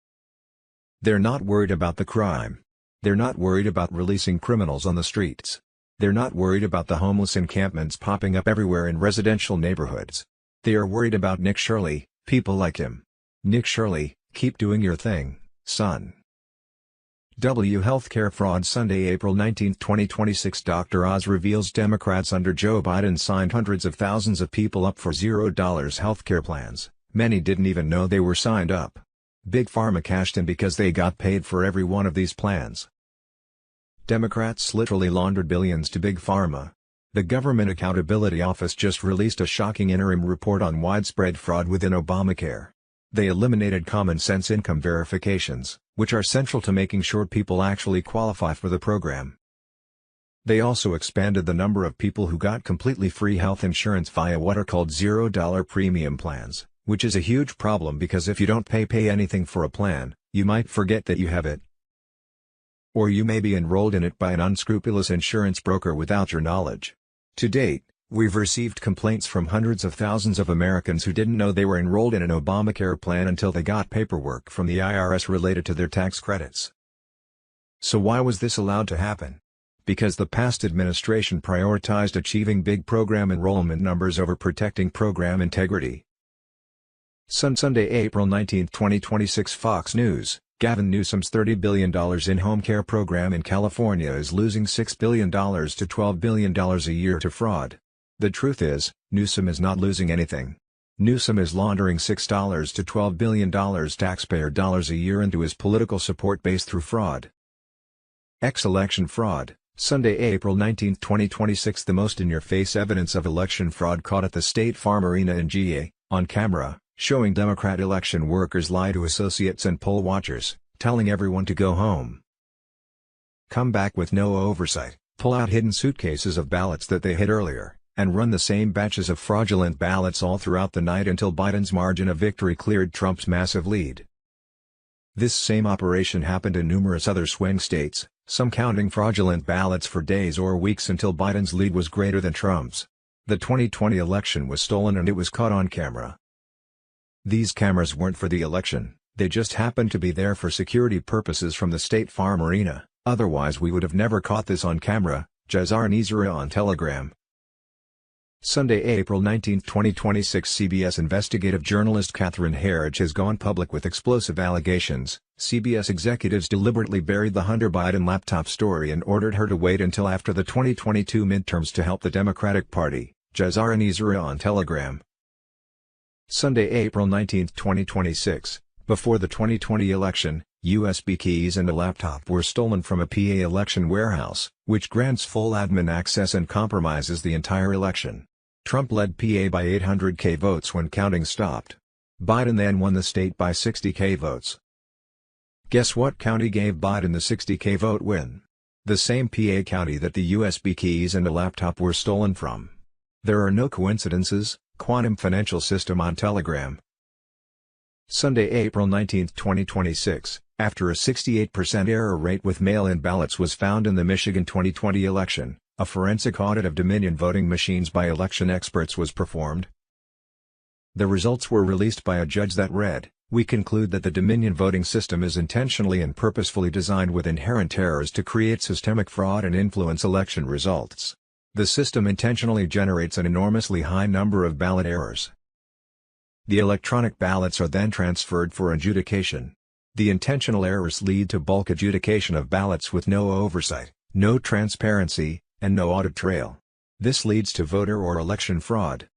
Speaker 11: They're not worried about the crime. They're not worried about releasing criminals on the streets. They're not worried about the homeless encampments popping up everywhere in residential neighborhoods. They are worried about Nick Shirley, people like him. Nick Shirley, keep doing your thing, son. Healthcare fraud. Sunday, April 19, 2026. Dr. Oz reveals Democrats under Joe Biden signed hundreds of thousands of people up for $0 healthcare plans. Many didn't even know they were signed up. Big Pharma cashed in because they got paid for every one of these plans. Democrats literally laundered billions to Big Pharma. The Government Accountability Office just released a shocking interim report on widespread fraud within Obamacare. They eliminated common-sense income verifications, which are central to making sure people actually qualify for the program. They also expanded the number of people who got completely free health insurance via what are called $0 premium plans, which is a huge problem because if you don't pay anything for a plan, you might forget that you have it. Or you may be enrolled in it by an unscrupulous insurance broker without your knowledge. To date, we've received complaints from hundreds of thousands of Americans who didn't know they were enrolled in an Obamacare plan until they got paperwork from the IRS related to their tax credits. So why was this allowed to happen? Because the past administration prioritized achieving big program enrollment numbers over protecting program integrity. Sunday, April 19, 2026. Fox News. Gavin Newsom's $30 billion in-home care program in California is losing $6 billion to $12 billion a year to fraud. The truth is, Newsom is not losing anything. Newsom is laundering $6 to $12 billion taxpayer dollars a year into his political support base through fraud. Election fraud. Sunday, April 19, 2026. The most in-your-face evidence of election fraud caught at the State Farm Arena in GA, on camera, showing Democrat election workers lie to associates and poll watchers, telling everyone to go home. Come back with no oversight, pull out hidden suitcases of ballots that they hid earlier, and run the same batches of fraudulent ballots all throughout the night until Biden's margin of victory cleared Trump's massive lead. This same operation happened in numerous other swing states, some counting fraudulent ballots for days or weeks until Biden's lead was greater than Trump's. The 2020 election was stolen and it was caught on camera. These cameras weren't for the election, they just happened to be there for security purposes from the State Farm Arena, otherwise we would have never caught this on camera. Jazar Nizra on Telegram. Sunday, April 19, 2026. CBS investigative journalist Catherine Herridge has gone public with explosive allegations. CBS executives deliberately buried the Hunter Biden laptop story and ordered her to wait until after the 2022 midterms to help the Democratic Party. Jazar Nizra on Telegram. Sunday, April 19, 2026. Before the 2020 election, USB keys and a laptop were stolen from a PA election warehouse, which grants full admin access and compromises the entire election. Trump led PA by 800k votes when counting stopped. Biden then won the state by 60k votes. Guess what county gave Biden the 60k vote win? The same PA county that the USB keys and a laptop were stolen from. There are no coincidences. Quantum Financial System on Telegram. Sunday, April 19, 2026, after a 68% error rate with mail-in ballots was found in the Michigan 2020 election, a forensic audit of Dominion voting machines by election experts was performed. The results were released by a judge that read, "We conclude that the Dominion voting system is intentionally and purposefully designed with inherent errors to create systemic fraud and influence election results. The system intentionally generates an enormously high number of ballot errors. The electronic ballots are then transferred for adjudication. The intentional errors lead to bulk adjudication of ballots with no oversight, no transparency, and no audit trail. This leads to voter or election fraud.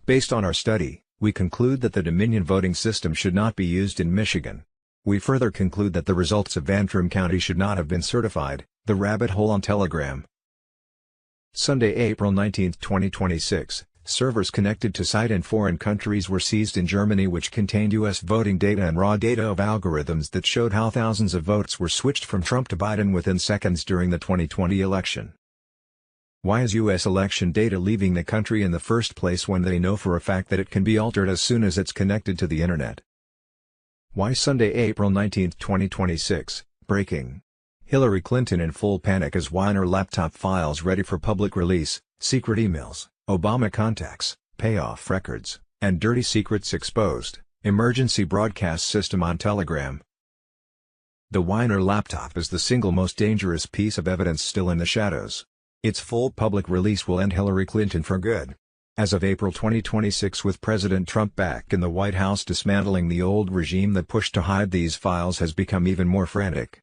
Speaker 11: Based on our study, we conclude that the Dominion voting system should not be used in Michigan. We further conclude that the results of Antrim County should not have been certified." The Rabbit Hole on Telegram. Sunday, April 19, 2026, servers connected to site in foreign countries were seized in Germany which contained U.S. voting data and raw data of algorithms that showed how thousands of votes were switched from Trump to Biden within seconds during the 2020 election. Why is U.S. election data leaving the country in the first place when they know for a fact that it can be altered as soon as it's connected to the internet? Why Sunday, April 19, 2026, breaking. Hillary Clinton in full panic as Weiner laptop files ready for public release, secret emails, Obama contacts, payoff records, and dirty secrets exposed, emergency broadcast system on Telegram. The Weiner laptop is the single most dangerous piece of evidence still in the shadows. Its full public release will end Hillary Clinton for good. As of April 2026, with President Trump back in the White House, dismantling the old regime that pushed to hide these files has become even more frantic.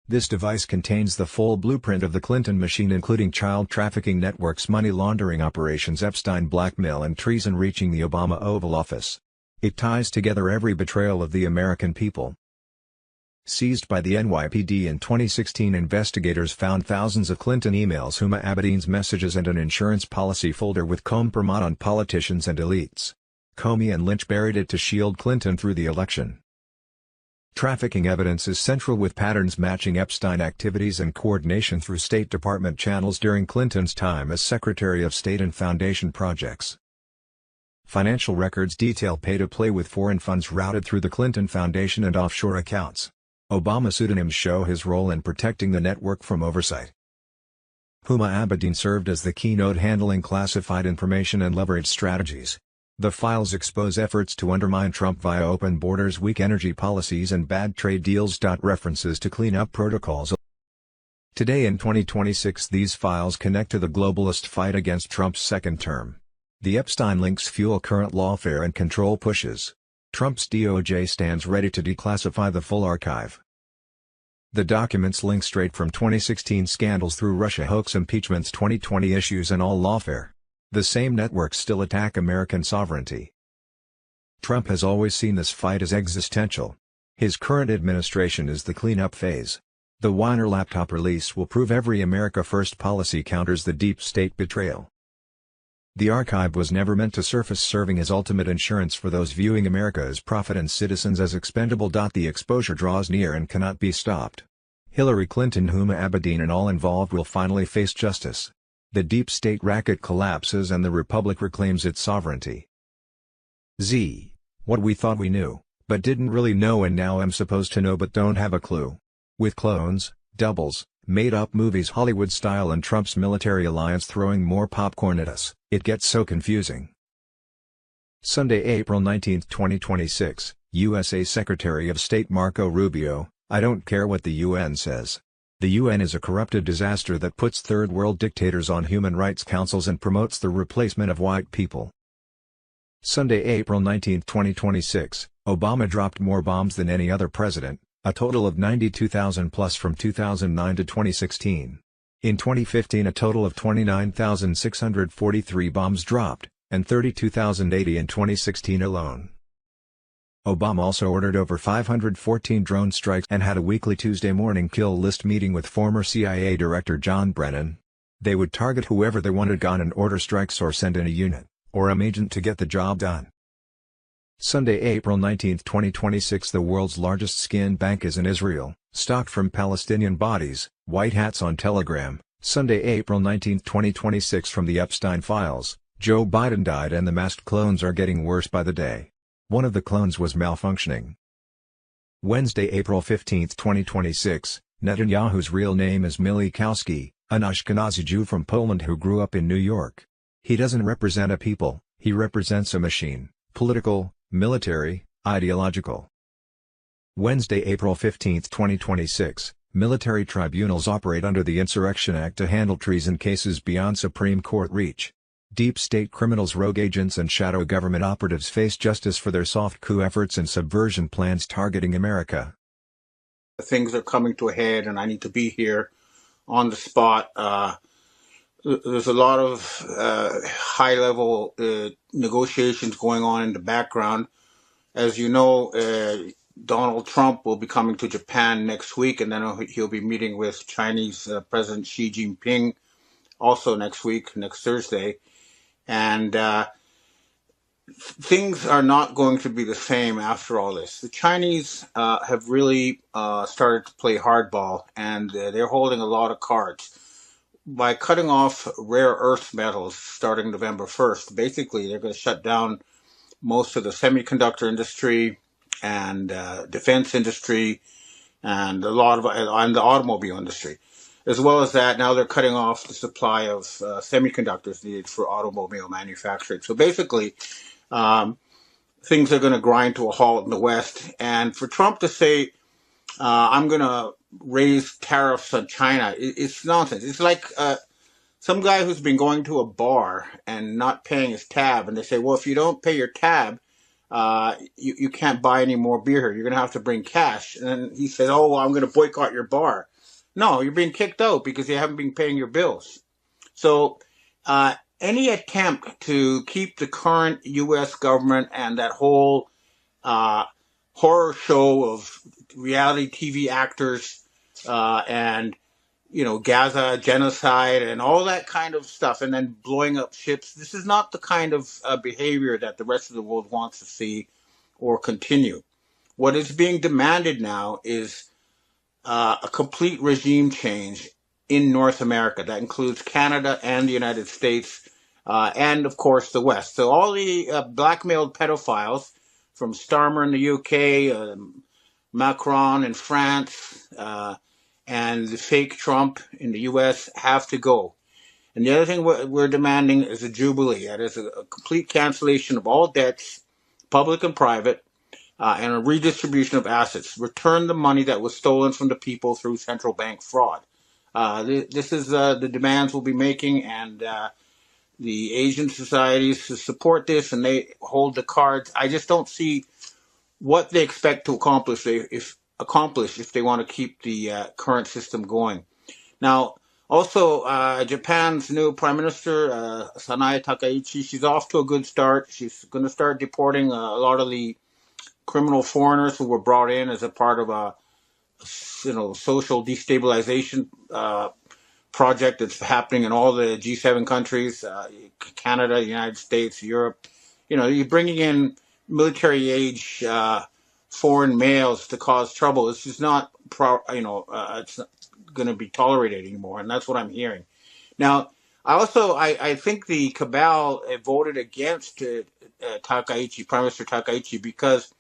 Speaker 11: This device contains the full blueprint of the Clinton machine, including child trafficking networks, money laundering operations, Epstein blackmail, and treason reaching the Obama Oval Office. It ties together every betrayal of the American people. Seized by the NYPD in 2016, investigators found thousands of Clinton emails, Huma Abedin's messages, and an insurance policy folder with compromise on politicians and elites. Comey and Lynch buried it to shield Clinton through the election. Trafficking evidence is central, with patterns matching Epstein activities and coordination through State Department channels during Clinton's time as Secretary of State and foundation projects. Financial records detail pay-to-play with foreign funds routed through the Clinton Foundation and offshore accounts. Obama pseudonyms show his role in protecting the network from oversight. Huma Abedin served as the keynote handling classified information and leverage strategies. The files expose efforts to undermine Trump via open borders, weak energy policies, and bad trade deals. References to cleanup protocols. Today in 2026, these files connect to the globalist fight against Trump's second term. The Epstein links fuel current lawfare and control pushes. Trump's DOJ stands ready to declassify the full archive. The documents link straight from 2016 scandals through Russia hoax, impeachments, 2020 issues, and all lawfare. The same networks still attack American sovereignty. Trump has always seen this fight as existential. His current administration is the cleanup phase. The Weiner laptop release will prove every America First policy counters the deep state betrayal. The archive was never meant to surface, serving as ultimate insurance for those viewing America as profit and citizens as expendable. The exposure draws near and cannot be stopped. Hillary Clinton, Huma Abedin, and all involved will finally face justice. The deep state racket collapses and the republic reclaims its sovereignty. What we thought we knew, but didn't really know, and now am supposed to know but don't have a clue. With clones, doubles, made-up movies Hollywood style, and Trump's military alliance throwing more popcorn at us, it gets so confusing. Sunday, April 19, 2026, USA Secretary of State Marco Rubio, "I don't care what the UN says. The UN is a corrupted disaster that puts third world dictators on human rights councils and promotes the replacement of white people." Sunday, April 19, 2026, Obama dropped more bombs than any other president, a total of 92,000 plus from 2009 to 2016. In 2015, a total of 29,643 bombs dropped, and 32,080 in 2016 alone. Obama also ordered over 514 drone strikes and had a weekly Tuesday morning kill list meeting with former CIA Director John Brennan. They would target whoever they wanted gone and order strikes or send in a unit, or agent to get the job done. Sunday, April 19, 2026. The world's largest skin bank is in Israel, stocked from Palestinian bodies, white hats on Telegram. Sunday, April 19, 2026. From the Epstein files, Joe Biden died and the masked clones are getting worse by the day. One of the clones was malfunctioning. Wednesday, April 15, 2026. Netanyahu's real name is Milikowski, an Ashkenazi Jew from Poland who grew up in New York. He doesn't represent a people, he represents a machine, political, military, ideological. Wednesday, April 15, 2026. Military tribunals operate under the Insurrection Act to handle treason cases beyond Supreme Court reach. Deep state criminals, rogue agents and shadow government operatives face justice for their soft coup efforts and subversion plans targeting America.
Speaker 12: Things are coming to a head and I need to be here on the spot. There's a lot of high-level negotiations going on in the background. As you know, Donald Trump will be coming to Japan next week, and then he'll be meeting with Chinese President Xi Jinping also next week, next Thursday. And things are not going to be the same after all this. The Chinese have really started to play hardball, and they're holding a lot of cards. By cutting off rare earth metals starting November 1st, basically they're going to shut down most of the semiconductor industry and defense industry and a lot of and the automobile industry. As well as that, now they're cutting off the supply of semiconductors needed for automobile manufacturing. So basically, things are going to grind to a halt in the West. And for Trump to say, I'm going to raise tariffs on China, it's nonsense. It's like some guy who's been going to a bar and not paying his tab, and they say, well, if you don't pay your tab, you can't buy any more beer here. You're going to have to bring cash. And then he said, oh, well, I'm going to boycott your bar. No, you're being kicked out because you haven't been paying your bills. So any attempt to keep the current U.S. government and that whole horror show of reality TV actors and, you know, Gaza genocide and all that kind of stuff, and then blowing up ships, this is not the kind of behavior that the rest of the world wants to see or continue. What is being demanded now is a complete regime change in North America. That includes Canada and the United States and, of course, the West. So all the blackmailed pedophiles from Starmer in the UK, Macron in France, and the fake Trump in the US have to go. And the other thing we're demanding is a jubilee. That is a complete cancellation of all debts, public and private, and a redistribution of assets. Return the money that was stolen from the people through central bank fraud. This is the demands we'll be making, and the Asian societies support this, and they hold the cards. I just don't see what they expect to accomplish if they want to keep the current system going. Now, also, Japan's new Prime Minister, Sanae Takaichi, she's off to a good start. She's going to start deporting a lot of the criminal foreigners who were brought in as a part of a social destabilization project that's happening in all the G7 countries, Canada, the United States, Europe. You know, you're bringing in military age foreign males to cause trouble. It's just not, it's not going to be tolerated anymore, and that's what I'm hearing. Now, I think the cabal voted against Takaichi, Prime Minister Takaichi, because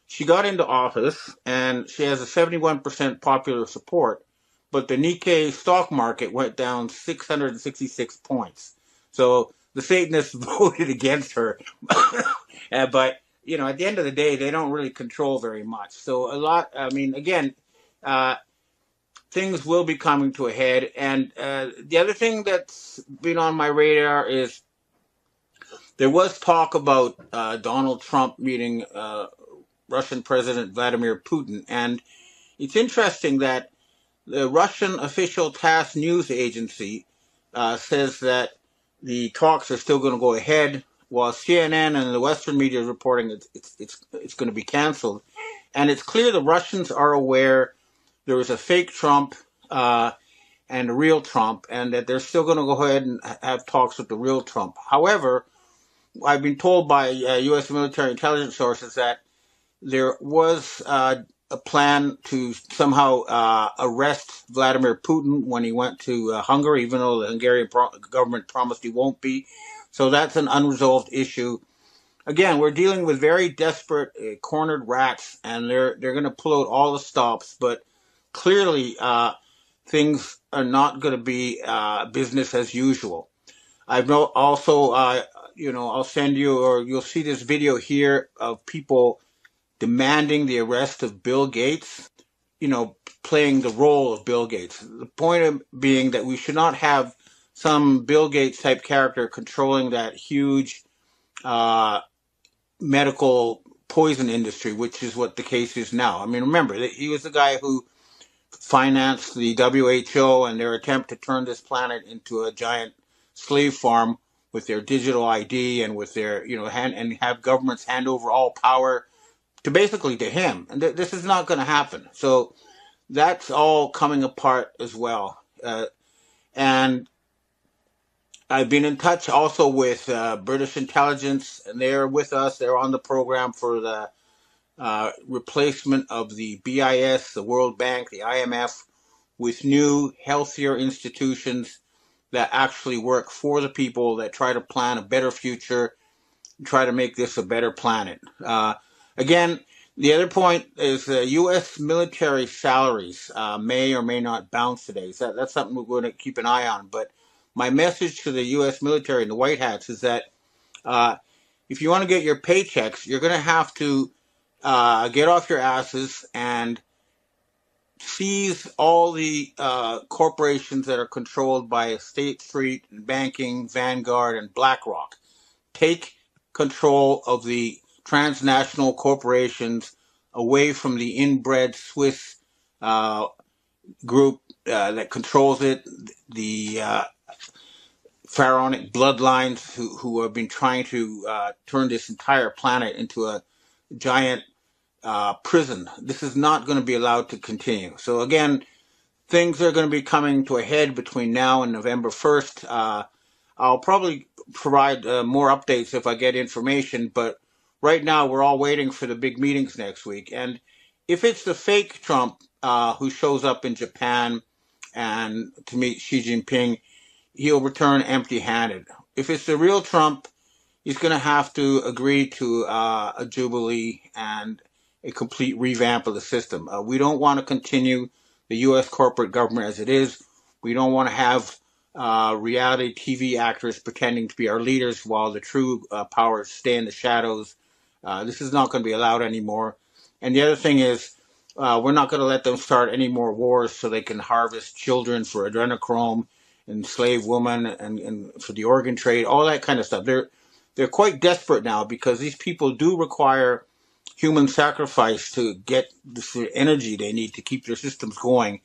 Speaker 12: she got into office and she has a 71% popular support, but the Nikkei stock market went down 666 points. So the Satanists voted against her. But, you know, at the end of the day, they don't really control very much. So things will be coming to a head. And the other thing that's been on my radar is there was talk about Donald Trump meeting Russian President Vladimir Putin. And it's interesting that the Russian official TASS news agency says that the talks are still going to go ahead, while CNN and the Western media is reporting it's going to be canceled. And it's clear the Russians are aware there was a fake Trump, and and the real Trump, and that they're still going to go ahead and have talks with the real Trump. However, I've been told by U.S. military intelligence sources that there was a plan to somehow arrest Vladimir Putin when he went to Hungary, even though the Hungarian government promised he won't be. So that's an unresolved issue. Again, we're dealing with very desperate, cornered rats, and they're going to pull out all the stops. But clearly, things are not going to be business as usual. I've also, I'll send you, or you'll see this video here of people demanding the arrest of Bill Gates, playing the role of Bill Gates. The point being that we should not have some Bill Gates type character controlling that huge medical poison industry, which is what the case is now. I mean, remember, he was the guy who financed the WHO and their attempt to turn this planet into a giant slave farm with their digital ID and with their, and have governments hand over all power to him. And this is not going to happen. So that's all coming apart as well. And I've been in touch also with British intelligence, and they're with us. They're on the program for the replacement of the BIS, the World Bank, the IMF, with new, healthier institutions that actually work for the people, that try to plan a better future, try to make this a better planet. Again, the other point is U.S. military salaries may or may not bounce today. So that's something we're going to keep an eye on. But my message to the U.S. military and the White Hats is that if you want to get your paychecks, you're going to have to get off your asses and seize all the corporations that are controlled by State Street, and banking, Vanguard, and BlackRock. Take control of the transnational corporations away from the inbred Swiss group that controls it, the pharaonic bloodlines who have been trying to turn this entire planet into a giant prison. This is not going to be allowed to continue. So again, things are going to be coming to a head between now and November 1st. I'll probably provide more updates if I get information, but right now we're all waiting for the big meetings next week. And if it's the fake Trump who shows up in Japan and to meet Xi Jinping, he'll return empty-handed. If it's the real Trump, he's going to have to agree to a jubilee and a complete revamp of the system. We don't want to continue the U.S. corporate government as it is. We don't want to have reality TV actors pretending to be our leaders while the true powers stay in the shadows. This is not going to be allowed anymore. And the other thing is, we're not going to let them start any more wars so they can harvest children for adrenochrome, enslave women, and for the organ trade, all that kind of stuff. They're quite desperate now because these people do require human sacrifice to get the energy they need to keep their systems going.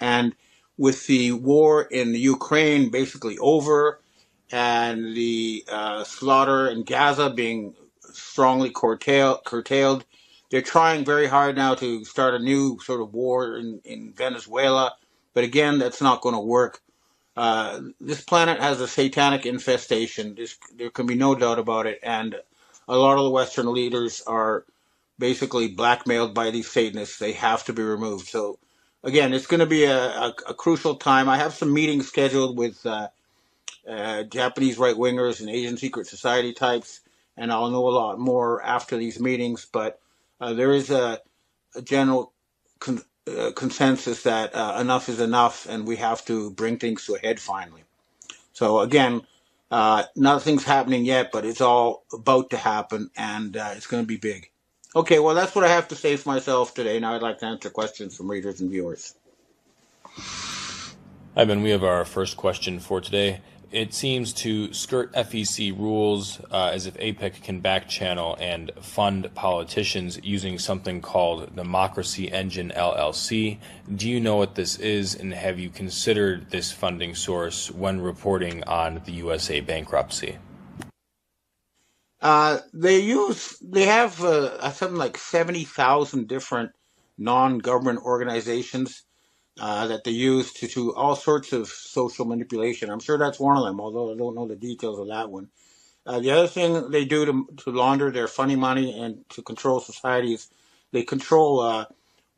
Speaker 12: And with the war in the Ukraine basically over and the slaughter in Gaza being strongly curtailed, they're trying very hard now to start a new sort of war in Venezuela. But again, that's not going to work. This planet has a satanic infestation. There can be no doubt about it. And a lot of the Western leaders are basically blackmailed by these Satanists. They have to be removed. So again, it's going to be a crucial time. I have some meetings scheduled with Japanese right-wingers and Asian secret society types, and I'll know a lot more after these meetings. But there is a general consensus that enough is enough, and we have to bring things to a head finally. So again, nothing's happening yet, but it's all about to happen, and it's going to be big. Okay, well, that's what I have to say for myself today. Now I'd like to answer questions from readers and viewers.
Speaker 13: Ivan, we have our first question for today. It seems to skirt FEC rules as if APEC can back-channel and fund politicians using something called Democracy Engine LLC. Do you know what this is, and have you considered this funding source when reporting on the USA bankruptcy?
Speaker 12: They have something like 70,000 different non-government organizations that they use to all sorts of social manipulation. I'm sure that's one of them, although I don't know the details of that one. The other thing they do to launder their funny money and to control society is they control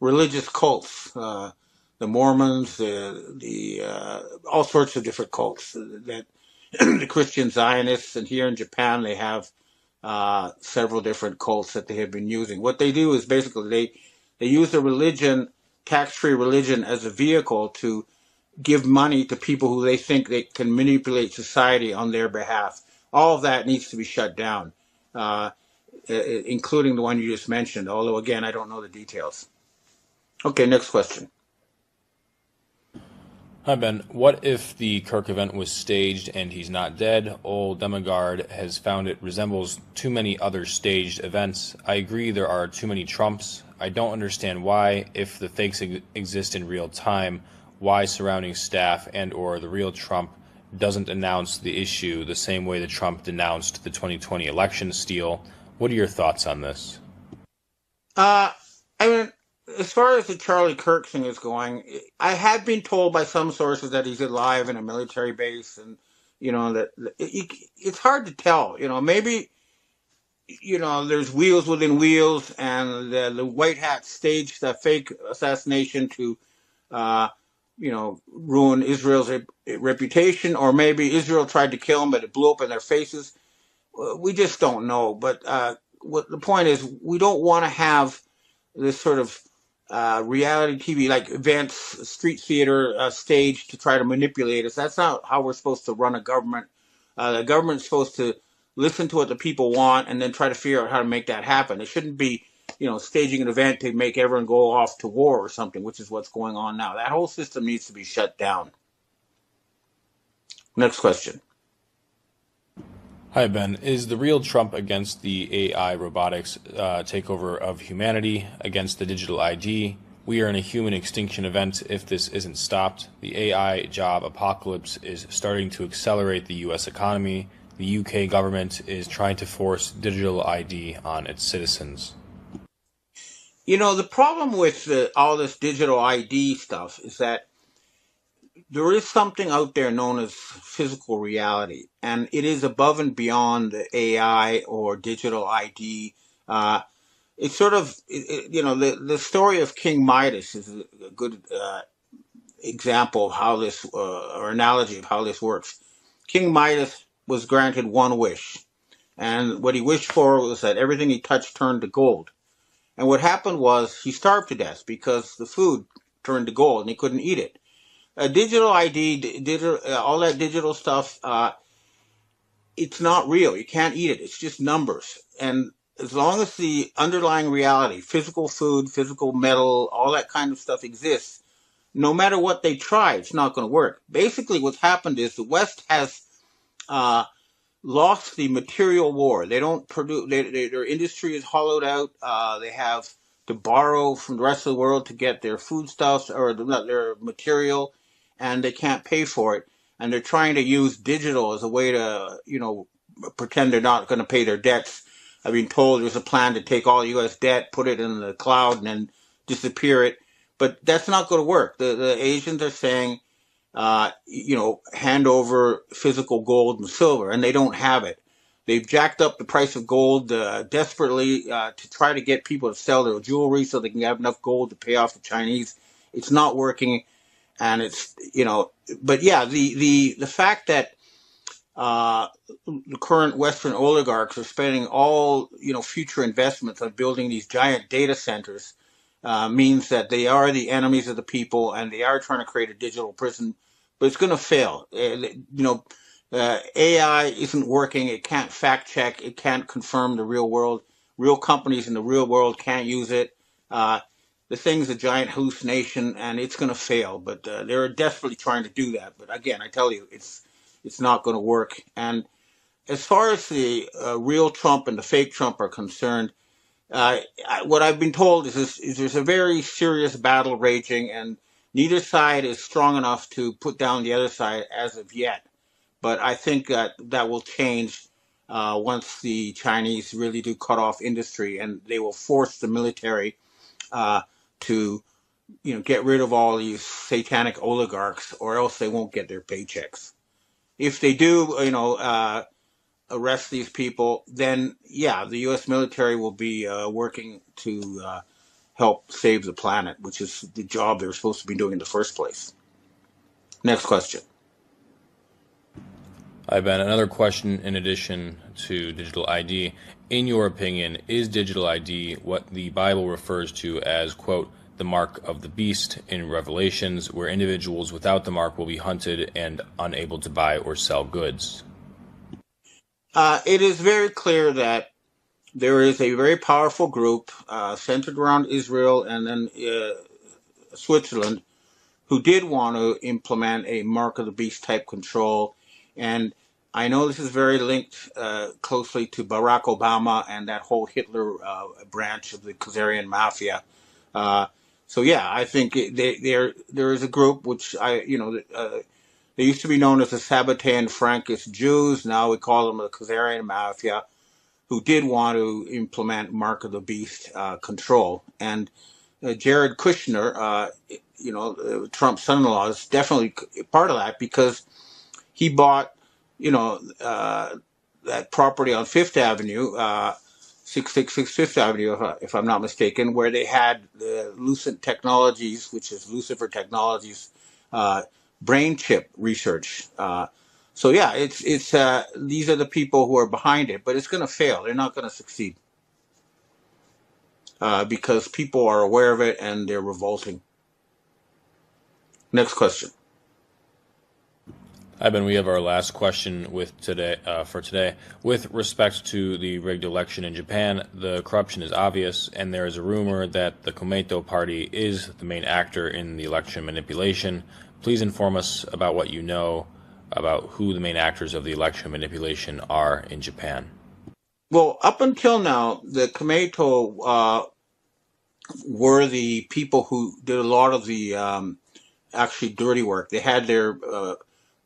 Speaker 12: religious cults, the Mormons, all sorts of different cults that the Christian Zionists, and here in Japan they have several different cults that they have been using. What they do is basically they use the religion, tax-free religion, as a vehicle to give money to people who they think they can manipulate society on their behalf. All of that needs to be shut down, including the one you just mentioned, although, again, I don't know the details. Okay, next question.
Speaker 13: Hi, Ben. What if the Kirk event was staged and he's not dead? Old Demogard has found it resembles too many other staged events. I agree there are too many Trumps. I don't understand why, if the fakes exist in real time, why surrounding staff and or the real Trump doesn't announce the issue the same way that Trump denounced the 2020 election steal. What are your thoughts on this?
Speaker 12: I mean, as far as the Charlie Kirk thing is going, I have been told by some sources that he's alive in a military base, and that it's hard to tell. Maybe there's wheels within wheels, and the white hat staged a fake assassination to ruin Israel's reputation, or maybe Israel tried to kill him, but it blew up in their faces. We just don't know. But what the point is, we don't want to have this sort of reality TV like events, street theater stage to try to manipulate us. That's not how we're supposed to run a government. The government's supposed to listen to what the people want and then try to figure out how to make that happen. It shouldn't be staging an event to make everyone go off to war or something, which is what's going on now. That whole system needs to be shut down. Next question.
Speaker 13: Hi, Ben. Is the real Trump against the AI robotics takeover of humanity, against the digital ID? We are in a human extinction event if this isn't stopped. The AI job apocalypse is starting to accelerate the U.S. economy. The UK government is trying to force digital ID on its citizens.
Speaker 12: The problem with all this digital ID stuff is that there is something out there known as physical reality, and it is above and beyond the AI or digital ID. It's sort of, the story of King Midas is a good example of how this, or analogy of how this works. King Midas was granted one wish, and what he wished for was that everything he touched turned to gold. And what happened was he starved to death because the food turned to gold and he couldn't eat it. Digital ID, all that digital stuff, it's not real. You can't eat it. It's just numbers. And as long as the underlying reality, physical food, physical metal, all that kind of stuff exists, no matter what they try, it's not going to work. Basically, what's happened is the West has lost the material war. They don't produce, their industry is hollowed out. They have to borrow from the rest of the world to get their foodstuffs or their material, and they can't pay for it. And they're trying to use digital as a way to, pretend they're not going to pay their debts. I've been told there's a plan to take all U.S. debt, put it in the cloud, and then disappear it. But that's not going to work. The Asians are saying, hand over physical gold and silver, and they don't have it. They've jacked up the price of gold desperately to try to get people to sell their jewelry so they can have enough gold to pay off the Chinese. It's not working, and it's But yeah, the fact that the current Western oligarchs are spending all future investments on building these giant data centers means that they are the enemies of the people, and they are trying to create a digital prison. But it's going to fail. AI isn't working. It can't fact check. It can't confirm the real world. Real companies in the real world can't use it. The thing's a giant hallucination, and it's going to fail. But they're desperately trying to do that. But again, I tell you, it's not going to work. And as far as the real Trump and the fake Trump are concerned, what I've been told is there's a very serious battle raging, and neither side is strong enough to put down the other side as of yet. But I think that will change once the Chinese really do cut off industry, and they will force the military to get rid of all these satanic oligarchs, or else they won't get their paychecks. If they do, arrest these people, then yeah, the U.S. military will be working to help save the planet, which is the job they're supposed to be doing in the first place. Next question.
Speaker 13: Hi, Ben. Another question in addition to digital ID. In your opinion, is digital ID what the Bible refers to as, quote, the mark of the beast in Revelations, where individuals without the mark will be hunted and unable to buy or sell goods?
Speaker 12: It is very clear that there is a very powerful group centered around Israel and then Switzerland who did want to implement a mark of the beast type control. And I know this is very linked closely to Barack Obama and that whole Hitler branch of the Khazarian mafia. So yeah, I think there is a group which they used to be known as the Sabbatean Frankist Jews. Now we call them the Khazarian mafia, who did want to implement mark of the beast control. And Jared Kushner, Trump's son-in-law, is definitely part of that because he bought, that property on Fifth Avenue, 666 Fifth Avenue, if I'm not mistaken, where they had Lucent Technologies, which is Lucifer Technologies, brain chip research. So yeah, it's these are the people who are behind it, but it's going to fail. They're not going to succeed because people are aware of it and they're revolting. Next question.
Speaker 13: Hi, Ben. We have our last question for today. With respect to the rigged election in Japan, the corruption is obvious, and there is a rumor that the Komeito party is the main actor in the election manipulation. Please inform us about what you know about who the main actors of the election manipulation are in Japan.
Speaker 12: Well, up until now, the Komeito were the people who did a lot of the actually dirty work. They had their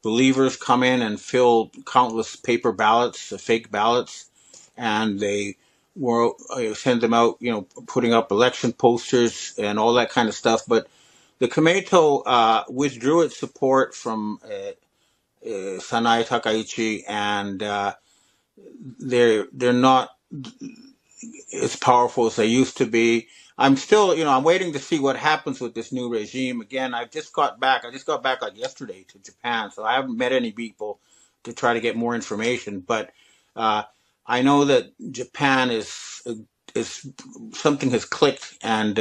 Speaker 12: believers come in and fill countless paper ballots, fake ballots, and they were send them out, putting up election posters and all that kind of stuff. But the Komeito withdrew its support from Sanae Takaichi, and they're not as powerful as they used to be. I'm still, I'm waiting to see what happens with this new regime. Again, I just got back like yesterday to Japan, so I haven't met any people to try to get more information. But I know that Japan is something has clicked, and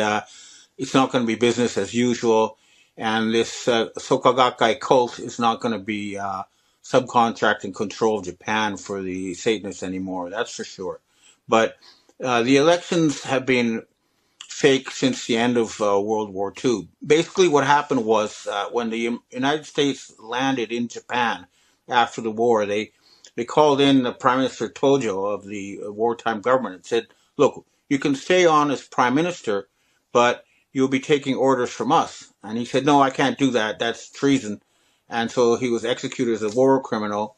Speaker 12: it's not going to be business as usual. And this Soka Gakkai cult is not going to be subcontracting control of Japan for the Satanists anymore. That's for sure. But the elections have been fake since the end of World War II. Basically, what happened was when the United States landed in Japan after the war, they called in the Prime Minister Tojo of the wartime government and said, look, you can stay on as Prime Minister, but you'll be taking orders from us. And he said, no, I can't do that. That's treason. And so he was executed as a war criminal.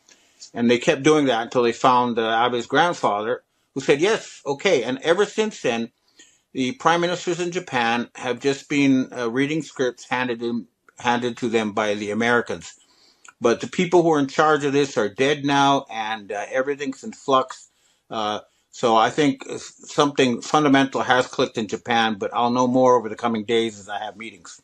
Speaker 12: And they kept doing that until they found Abe's grandfather, who said, yes, okay. And ever since then, the prime ministers in Japan have just been reading scripts handed to them by the Americans. But the people who are in charge of this are dead now, and everything's in flux. So I think something fundamental has clicked in Japan, but I'll know more over the coming days as I have meetings.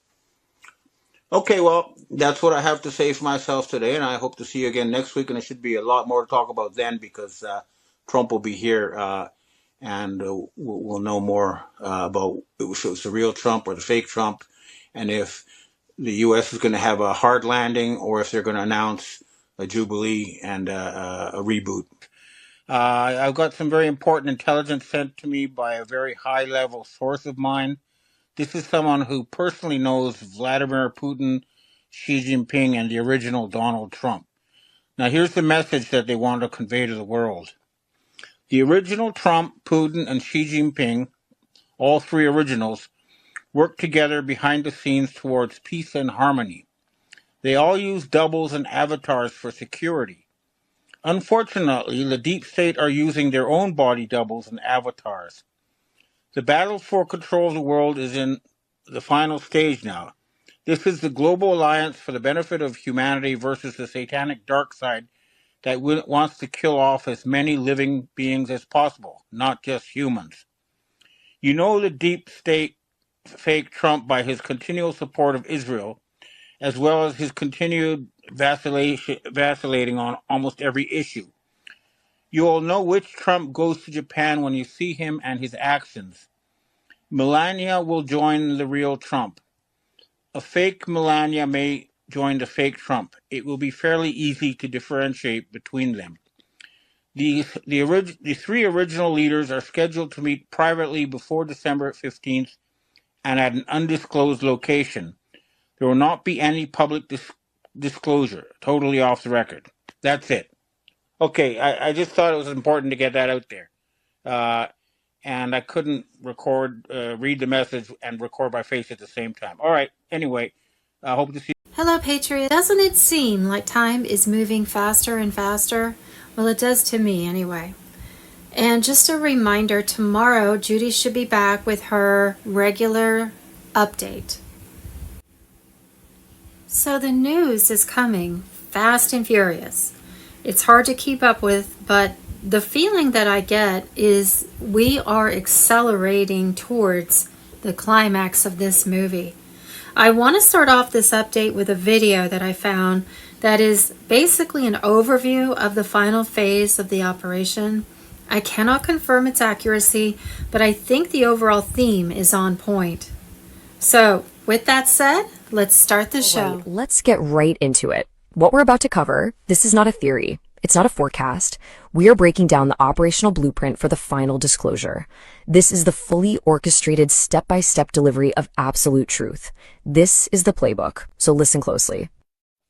Speaker 12: Okay, well, that's what I have to say for myself today, and I hope to see you again next week, and there should be a lot more to talk about then because Trump will be here, and we'll know more about if it was the real Trump or the fake Trump, and if the U.S. is going to have a hard landing or if they're going to announce a jubilee and a reboot. I've got some very important intelligence sent to me by a very high-level source of mine. This is someone who personally knows Vladimir Putin, Xi Jinping, and the original Donald Trump. Now, here's the message that they want to convey to the world. The original Trump, Putin, and Xi Jinping, all three originals, work together behind the scenes towards peace and harmony. They all use doubles and avatars for security. Unfortunately, the deep state are using their own body doubles and avatars. The battle for control of the world is in the final stage now. This is the global alliance for the benefit of humanity versus the satanic dark side that wants to kill off as many living beings as possible, not just humans. You know the deep state fake Trump by his continual support of Israel, as well as his continued vacillating on almost every issue. You will know which Trump goes to Japan when you see him and his actions. Melania will join the real Trump. A fake Melania may join the fake Trump. It will be fairly easy to differentiate between them. The three original leaders are scheduled to meet privately before December 15th and at an undisclosed location. There will not be any public disclosure, totally off the record. That's it. Okay, I just thought it was important to get that out there. And I couldn't read the message and record my face at the same time. All right, anyway, I hope to see you.
Speaker 14: Hello, Patriot. Doesn't it seem like time is moving faster and faster? Well, it does to me anyway. And just a reminder, tomorrow Judy should be back with her regular update. So the news is coming fast and furious. It's hard to keep up with, but the feeling that I get is we are accelerating towards the climax of this movie. I want to start off this update with a video that I found that is basically an overview of the final phase of the operation. I cannot confirm its accuracy, but I think the overall theme is on point. So, with that said, let's start the show.
Speaker 15: Right, let's get right into it. What we're about to cover, this is not a theory. It's not a forecast. We are breaking down the operational blueprint for the final disclosure. This is the fully orchestrated step-by-step delivery of absolute truth. This is the playbook, so listen closely.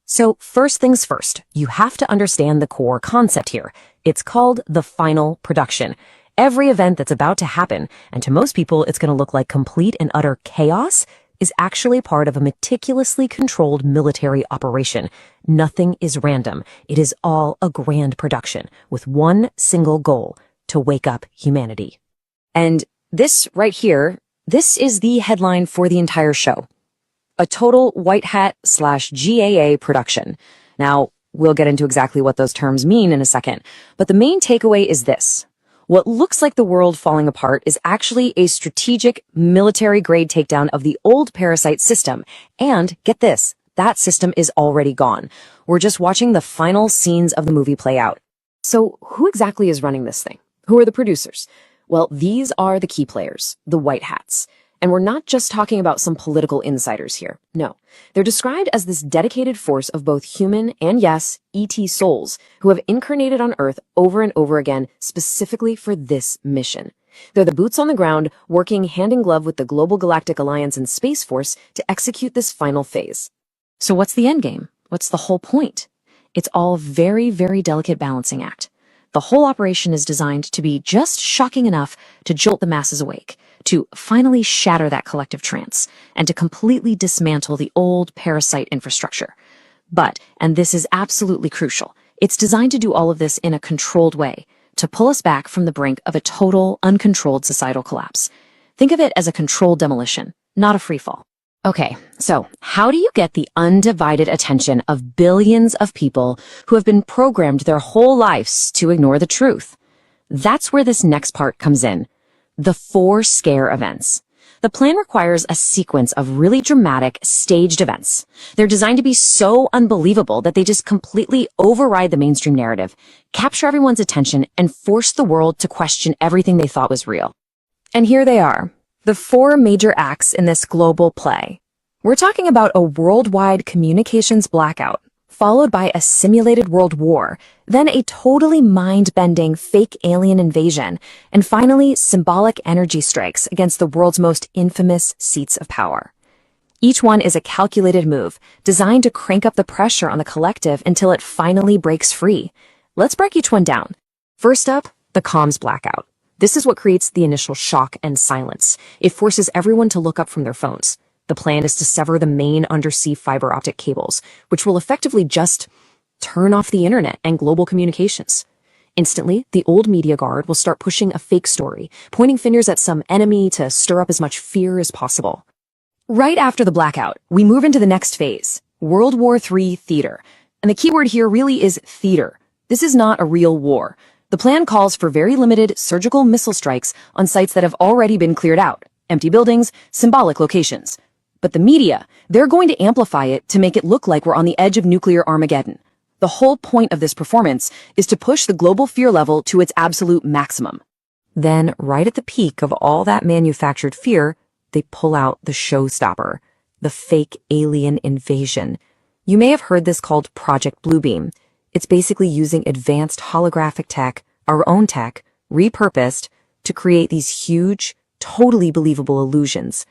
Speaker 15: So first things first, you have to understand the core concept here. It's called the final production. Every event that's about to happen, and to most people it's going to look like complete and utter chaos, is actually part of a meticulously controlled military operation. Nothing is random. It is all a grand production with one single goal: to wake up humanity. And this right here, this is the headline for the entire show. A total white hat / GAA production. Now, we'll get into exactly what those terms mean in a second, but the main takeaway is this. What looks like the world falling apart is actually a strategic military-grade takedown of the old parasite system. And get this, that system is already gone. We're just watching the final scenes of the movie play out. So who exactly is running this thing? Who are the producers? Well, these are the key players, the white hats. And we're not just talking about some political insiders here. No, they're described as this dedicated force of both human and, yes, ET souls who have incarnated on Earth over and over again specifically for this mission. They're the boots on the ground working hand in glove with the Global Galactic Alliance and Space Force to execute this final phase. So what's the end game? What's the whole point? It's all very, very delicate balancing act. The whole operation is designed to be just shocking enough to jolt the masses awake, to finally shatter that collective trance, and to completely dismantle the old parasite infrastructure. But, and this is absolutely crucial, it's designed to do all of this in a controlled way, to pull us back from the brink of a total, uncontrolled societal collapse. Think of it as a controlled demolition, not a freefall. Okay, so how do you get the undivided attention of billions of people who have been programmed their whole lives to ignore the truth? That's where this next part comes in. The 4 scare events. The plan requires a sequence of really dramatic, staged events. They're designed to be so unbelievable that they just completely override the mainstream narrative, capture everyone's attention, and force the world to question everything they thought was real. And here they are, the 4 major acts in this global play. We're talking about a worldwide communications blackout, followed by a simulated world war, then a totally mind-bending fake alien invasion, and finally symbolic energy strikes against the world's most infamous seats of power. Each one is a calculated move, designed to crank up the pressure on the collective until it finally breaks free. Let's break each one down. First up, the comms blackout. This is what creates the initial shock and silence. It forces everyone to look up from their phones. The plan is to sever the main undersea fiber optic cables, which will effectively just turn off the internet and global communications. Instantly, the old media guard will start pushing a fake story, pointing fingers at some enemy to stir up as much fear as possible. Right after the blackout, we move into the next phase, World War III theater. And the keyword here really is theater. This is not a real war. The plan calls for very limited surgical missile strikes on sites that have already been cleared out, empty buildings, symbolic locations. But the media, they're going to amplify it to make it look like we're on the edge of nuclear Armageddon. The whole point of this performance is to push the global fear level to its absolute maximum. Then, right at the peak of all that manufactured fear, they pull out the showstopper, the fake alien invasion. You may have heard this called Project Bluebeam. It's basically using advanced holographic tech, our own tech, repurposed to create these huge, totally believable illusions.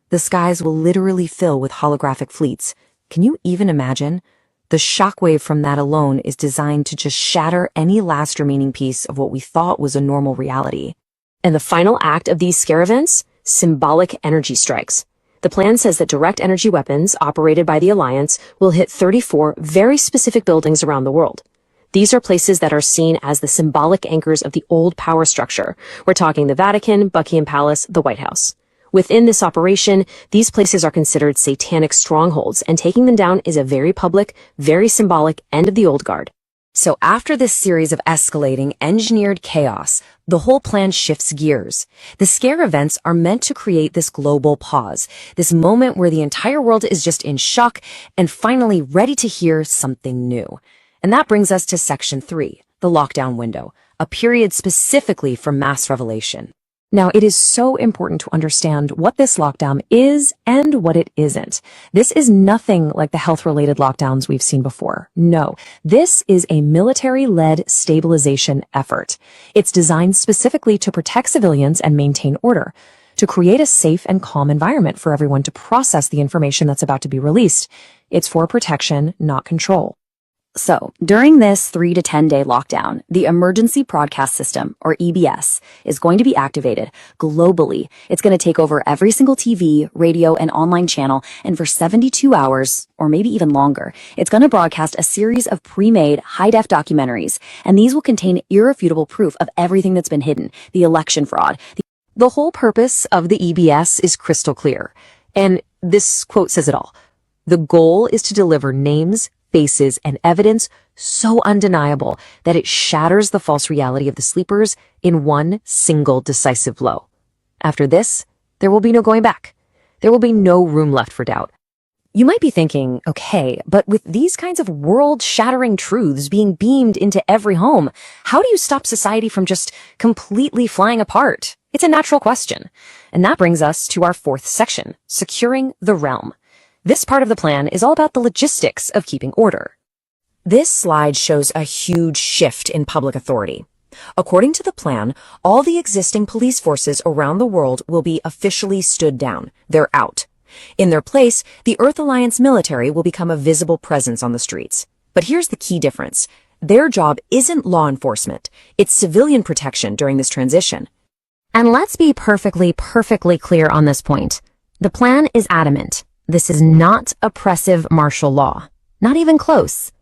Speaker 15: The skies will literally fill with holographic fleets. Can you even imagine? The shockwave from that alone is designed to just shatter any last remaining piece of what we thought was a normal reality. And the final act of these scare events? Symbolic energy strikes. The plan says that direct energy weapons operated by the Alliance will hit 34 very specific buildings around the world. These are places that are seen as the symbolic anchors of the old power structure. We're talking the Vatican, Buckingham Palace, the White House. Within this operation, these places are considered satanic strongholds, and taking them down is a very public, very symbolic end of the old guard. So after this series of escalating, engineered chaos, the whole plan shifts gears. The scare events are meant to create this global pause, this moment where the entire world is just in shock and finally ready to hear something new. And that brings us to Section 3, the lockdown window, a period specifically for mass revelation. Now, it is so important to understand what this lockdown is and what it isn't. This is nothing like the health-related lockdowns we've seen before. No, this is a military-led stabilization effort. It's designed specifically to protect civilians and maintain order, to create a safe and calm environment for everyone to process the information that's about to be released. It's for protection, not control. So, during this 3 to 10 day lockdown, the Emergency Broadcast System, or EBS, is going to be activated globally. It's going to take over every single TV, radio, and online channel, and for 72 hours, or maybe even longer, it's going to broadcast a series of pre-made, high-def documentaries, and these will contain irrefutable proof of everything that's been hidden, the election fraud. The whole purpose of the EBS is crystal clear, and this quote says it all. The goal is to deliver names, faces, and evidence so undeniable that it shatters the false reality of the sleepers in one single decisive blow. After this, there will be no going back. There will be no room left for doubt. You might be thinking, okay, but with these kinds of world-shattering truths being beamed into every home, how do you stop society from just completely flying apart? It's a natural question. And that brings us to our 4th section, securing the realm. This part of the plan is all about the logistics of keeping order. This slide shows a huge shift in public authority. According to the plan, all the existing police forces around the world will be officially stood down. They're out. In their place, the Earth Alliance military will become a visible presence on the streets. But here's the key difference. Their job isn't law enforcement. It's civilian protection during this transition. And let's be perfectly clear on this point. The plan is adamant. This is not oppressive martial law. Not even close.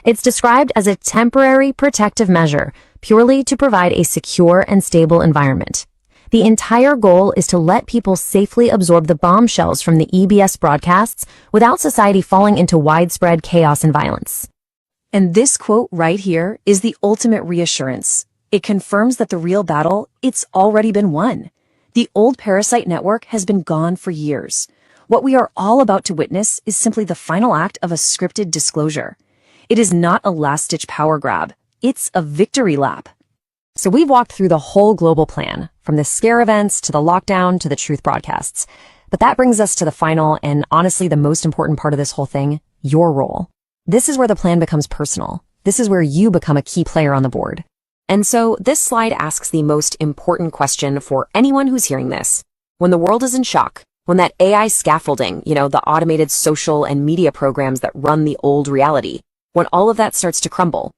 Speaker 15: It's described as a temporary protective measure, purely to provide a secure and stable environment. The entire goal is to let people safely absorb the bombshells from the EBS broadcasts without society falling into widespread chaos and violence. And this quote right here is the ultimate reassurance. It confirms that the real battle, it's already been won. The old parasite network has been gone for years. What we are all about to witness is simply the final act of a scripted disclosure. It is not a last-ditch power grab. It's a victory lap. So we've walked through the whole global plan, from the scare events to the lockdown to the truth broadcasts. But that brings us to the final and honestly the most important part of this whole thing, your role. This is where the plan becomes personal. This is where you become a key player on the board. And so this slide asks the most important question for anyone who's hearing this. When the world is in shock, when that AI scaffolding, the automated social and media programs that run the old reality, when all of that starts to crumble,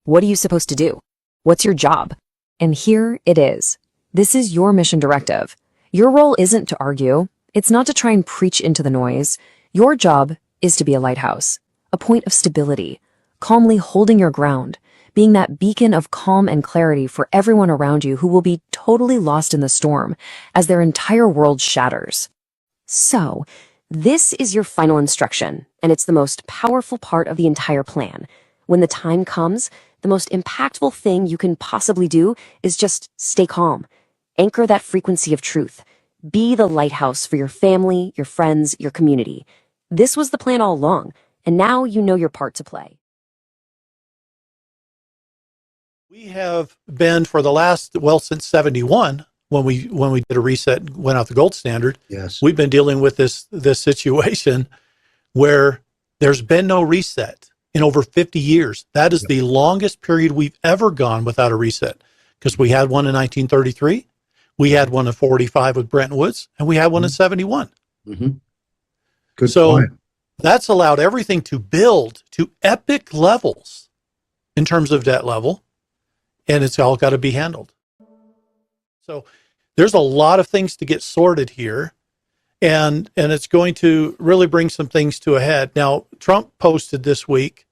Speaker 15: what are you supposed to do? What's your job? And here it is. This is your mission directive. Your role isn't to argue. It's not to try and preach into the noise. Your job is to be a lighthouse, a point of stability, calmly holding your ground, being that beacon of calm and clarity for everyone around you who will be totally lost in the storm as their entire world shatters. So, This is your final instruction, and it's the most powerful part of the entire plan. When the time comes, the most impactful thing you can possibly do is just stay calm. Anchor that frequency of truth. Be the lighthouse for your family, your friends, your community. This was the plan all along, and now you know your part to play.
Speaker 16: We have been for the last, since 71, when we did a reset and went out the gold standard.
Speaker 17: Yes.
Speaker 16: We've been dealing with this situation where there's been no reset in over 50 years. That is the longest period we've ever gone without a reset, because we had one in 1933, we had one in 45 with Bretton Woods, and we had one in 71.
Speaker 17: Mm-hmm. Good
Speaker 16: so
Speaker 17: point.
Speaker 16: That's allowed everything to build to epic levels in terms of debt level, and it's all got to be handled. So there's a lot of things to get sorted here, and it's going to really bring some things to a head. Now, Trump posted this week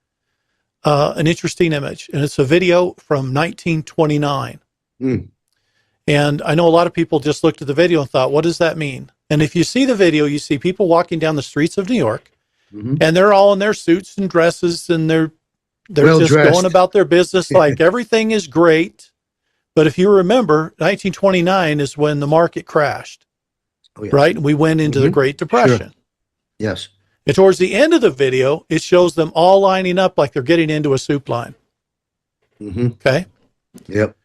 Speaker 16: an interesting image, and it's a video from 1929.
Speaker 17: Mm.
Speaker 16: And I know a lot of people just looked at the video and thought, what does that mean? And if you see the video, you see people walking down the streets of New York, and they're all in their suits and dresses, and they're
Speaker 17: Well
Speaker 16: just
Speaker 17: dressed.
Speaker 16: going about their business like everything is great. But if you remember, 1929 is when the market crashed, right? And we went into the Great Depression.
Speaker 17: Sure. Yes.
Speaker 16: And towards the end of the video, it shows them all lining up like they're getting into a soup line. Okay?
Speaker 17: Yep.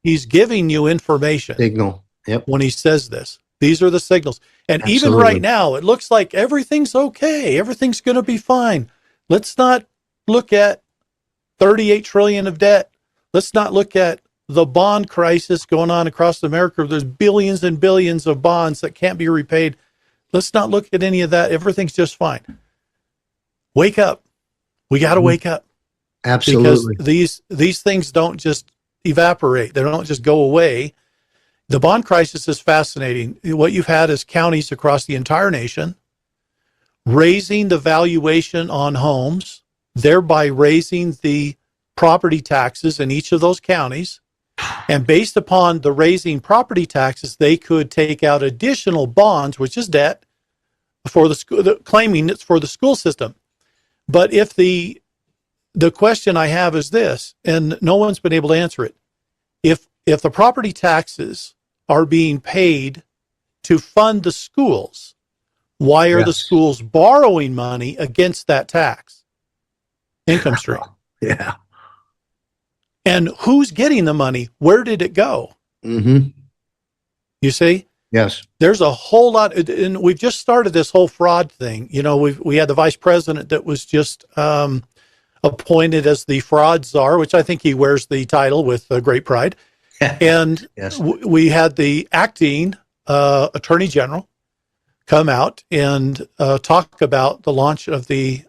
Speaker 16: He's giving you information.
Speaker 17: Signal. Yep.
Speaker 16: When he says this. These are the signals. And even
Speaker 17: Absolutely.
Speaker 16: right now, it looks like everything's okay. Everything's going to be fine. Let's not look at 38 trillion of debt. Let's not look at the bond crisis going on across America. There's billions and billions of bonds that can't be repaid. Let's not look at any of that. Everything's just fine. Wake up. We got to wake up.
Speaker 17: Absolutely.
Speaker 16: Because these things don't just evaporate. They don't just go away. The bond crisis is fascinating. What you've had is counties across the entire nation raising the valuation on homes, thereby raising the property taxes in each of those counties. And based upon the raising property taxes, they could take out additional bonds, which is debt, for the school, claiming it's for the school system. But if the question I have is this, and no one's been able to answer it, if the property taxes are being paid to fund the schools, why are the schools borrowing money against that tax income stream?
Speaker 17: Yeah.
Speaker 16: And who's getting the money? Where did it go?
Speaker 17: Mm-hmm.
Speaker 16: You see?
Speaker 17: Yes.
Speaker 16: There's a whole lot, and we've just started this whole fraud thing. You know, we had the vice president that was just appointed as the fraud czar, which I think he wears the title with great pride. And
Speaker 17: Yes.
Speaker 16: We had the acting attorney general come out and talk about the launch of a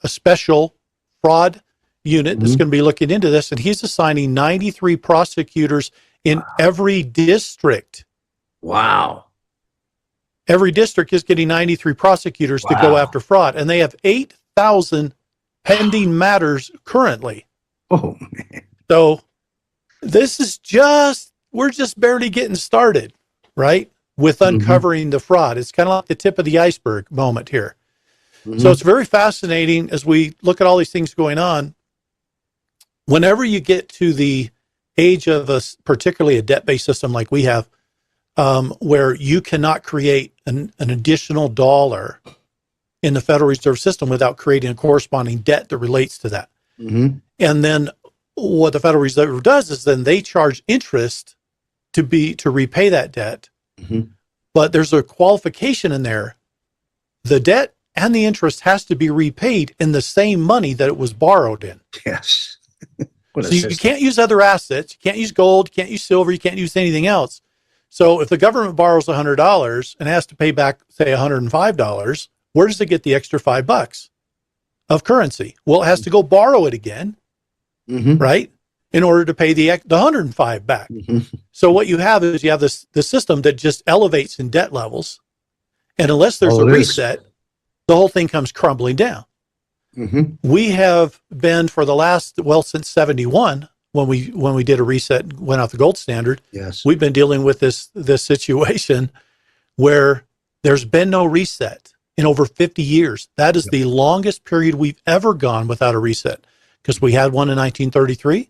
Speaker 16: special fraud unit that's going to be looking into this. And he's assigning 93 prosecutors in every district.
Speaker 17: Wow.
Speaker 16: Every district is getting 93 prosecutors to go after fraud. And they have 8,000 pending matters currently.
Speaker 17: Oh, man.
Speaker 16: So this is we're just barely getting started, right? With uncovering the fraud. It's kind of like the tip of the iceberg moment here. So it's very fascinating as we look at all these things going on. Whenever you get to the age of particularly a debt-based system like we have, where you cannot create an additional dollar in the Federal Reserve System without creating a corresponding debt that relates to that. And then what the Federal Reserve does is then they charge interest to repay that debt. But there's a qualification in there. The debt and the interest has to be repaid in the same money that it was borrowed in.
Speaker 17: Yes.
Speaker 16: So you can't use other assets. You can't use gold. You can't use silver. You can't use anything else. So if the government borrows $100 and has to pay back, say, $105, where does it get the extra $5 of currency? Well, it has to go borrow it again, right, in order to pay the 105 back. So what you have is you have this system that just elevates in debt levels, and unless there's a reset, the whole thing comes crumbling down. We have been for the last, since 71, when we did a reset and went out the gold standard, we've been dealing with this situation where there's been no reset in over 50 years. That is the longest period we've ever gone without a reset, because we had one in 1933,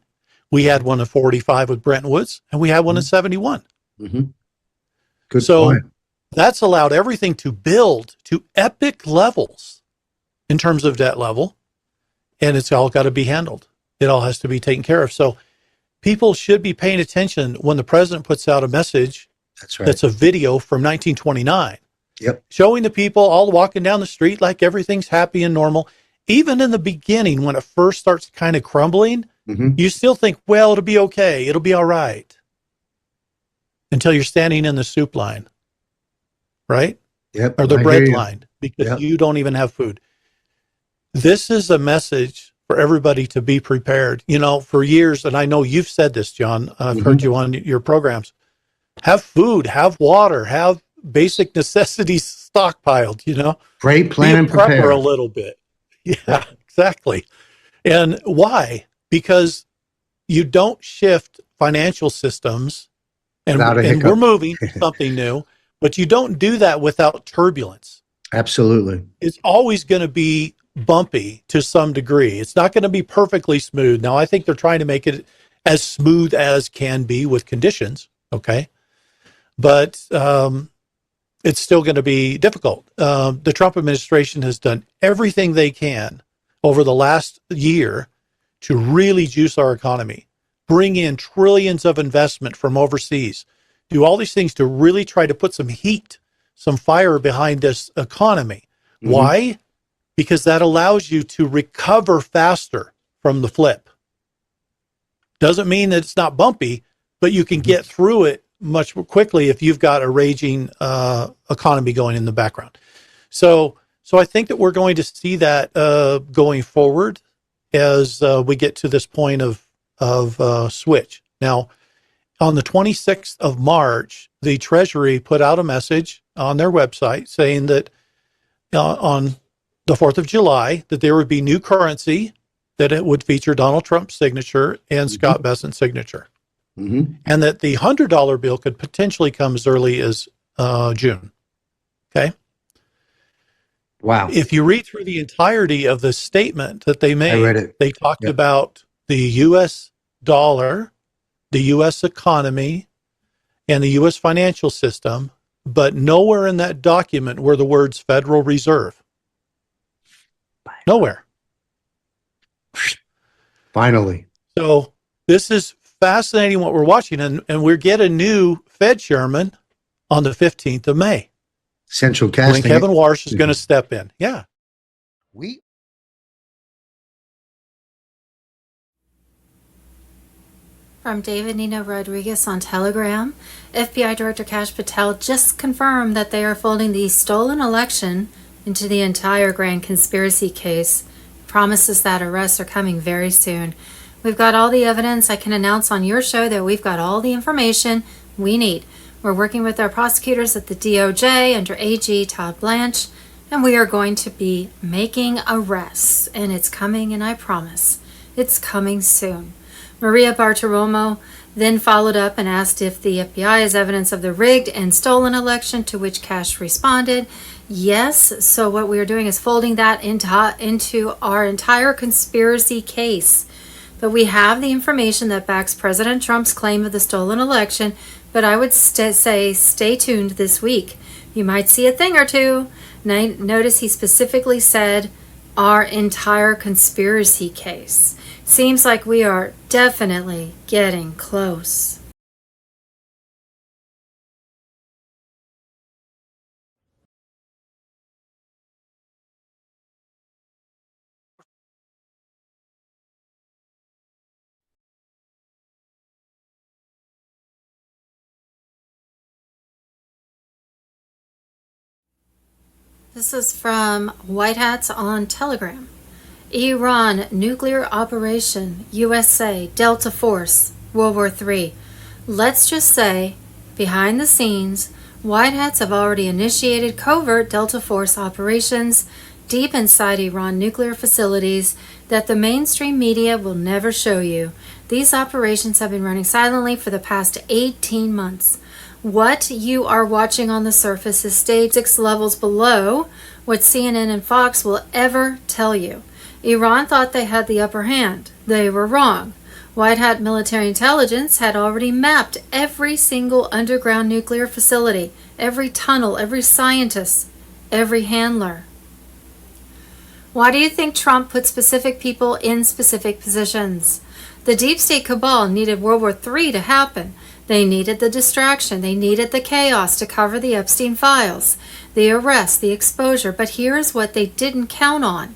Speaker 16: we had one in 45 with Bretton Woods, and we had one in 71.
Speaker 17: Mm-hmm. Good
Speaker 16: so
Speaker 17: point.
Speaker 16: That's allowed everything to build to epic levels in terms of debt level, and it's all got to be handled. It all has to be taken care of. So people should be paying attention when the president puts out a message that's a video from 1929.
Speaker 17: Yep.
Speaker 16: Showing the people all walking down the street like everything's happy and normal. Even in the beginning, when it first starts kind of crumbling, you still think, well, it'll be okay. It'll be all right. Until you're standing in the soup line, right?
Speaker 17: Yep.
Speaker 16: Or the
Speaker 17: I
Speaker 16: bread
Speaker 17: hear you.
Speaker 16: line, because you don't even have food. This is a message for everybody to be prepared. You know, for years, and I know you've said this, John, I've heard you on your programs, have food, have water, have basic necessities stockpiled, you know.
Speaker 17: Pray, plan, and prepare.
Speaker 16: A little bit. Yeah, exactly. And why? Because you don't shift financial systems, and we're moving to something new, but you don't do that without turbulence.
Speaker 17: Absolutely.
Speaker 16: It's always going to be bumpy to some degree. It's not going to be perfectly smooth. Now, I think they're trying to make it as smooth as can be with conditions, okay? But it's still going to be difficult. The Trump administration has done everything they can over the last year to really juice our economy, bring in trillions of investment from overseas, do all these things to really try to put some heat, some fire behind this economy. Why? Because that allows you to recover faster from the flip. Doesn't mean that it's not bumpy, but you can get through it much more quickly if you've got a raging economy going in the background. So I think that we're going to see that going forward as we get to this point of switch. Now, on the 26th of March, the Treasury put out a message on their website saying that on the 4th of July, that there would be new currency, that it would feature Donald Trump's signature and Scott Bessent's signature. And that the $100 bill could potentially come as early as June. Okay.
Speaker 17: Wow.
Speaker 16: If you read through the entirety of the statement that they made,
Speaker 17: I read it.
Speaker 16: they talked about the U.S. dollar, the U.S. economy, and the U.S. financial system, but nowhere in that document were the words Federal Reserve. Nowhere.
Speaker 17: Finally.
Speaker 16: So this is fascinating what we're watching, and we get a new Fed chairman on the 15th of May.
Speaker 17: Central casting.
Speaker 16: When Kevin Warsh is going to step in. Yeah.
Speaker 14: From David Nino Rodriguez on Telegram, FBI Director Kash Patel just confirmed that they are folding the stolen election into the entire grand conspiracy case. Promises that arrests are coming very soon. We've got all the evidence. I can announce on your show that we've got all the information we need. We're working with our prosecutors at the DOJ under AG Todd Blanche, and we are going to be making arrests. And it's coming, and I promise, it's coming soon. Maria Bartiromo then followed up and asked if the FBI has evidence of the rigged and stolen election, to which Kash responded, yes. So what we are doing is folding that into our entire conspiracy case. But we have the information that backs President Trump's claim of the stolen election, but I would say stay tuned this week. You might see a thing or two. Notice he specifically said our entire conspiracy case. Seems like we are definitely getting close. This is from White Hats on Telegram. Iran nuclear operation, USA, Delta Force, World War III. Let's just say, behind the scenes, White Hats have already initiated covert Delta Force operations deep inside Iran nuclear facilities that the mainstream media will never show you. These operations have been running silently for the past 18 months. What you are watching on the surface is stage 6 levels below what CNN and Fox will ever tell you. Iran thought they had the upper hand. They were wrong. White Hat military intelligence had already mapped every single underground nuclear facility, every tunnel, every scientist, every handler. Why do you think Trump put specific people in specific positions? The deep state cabal needed World War III to happen. They needed the distraction. They needed the chaos to cover the Epstein files, the arrest, the exposure. But here's what they didn't count on.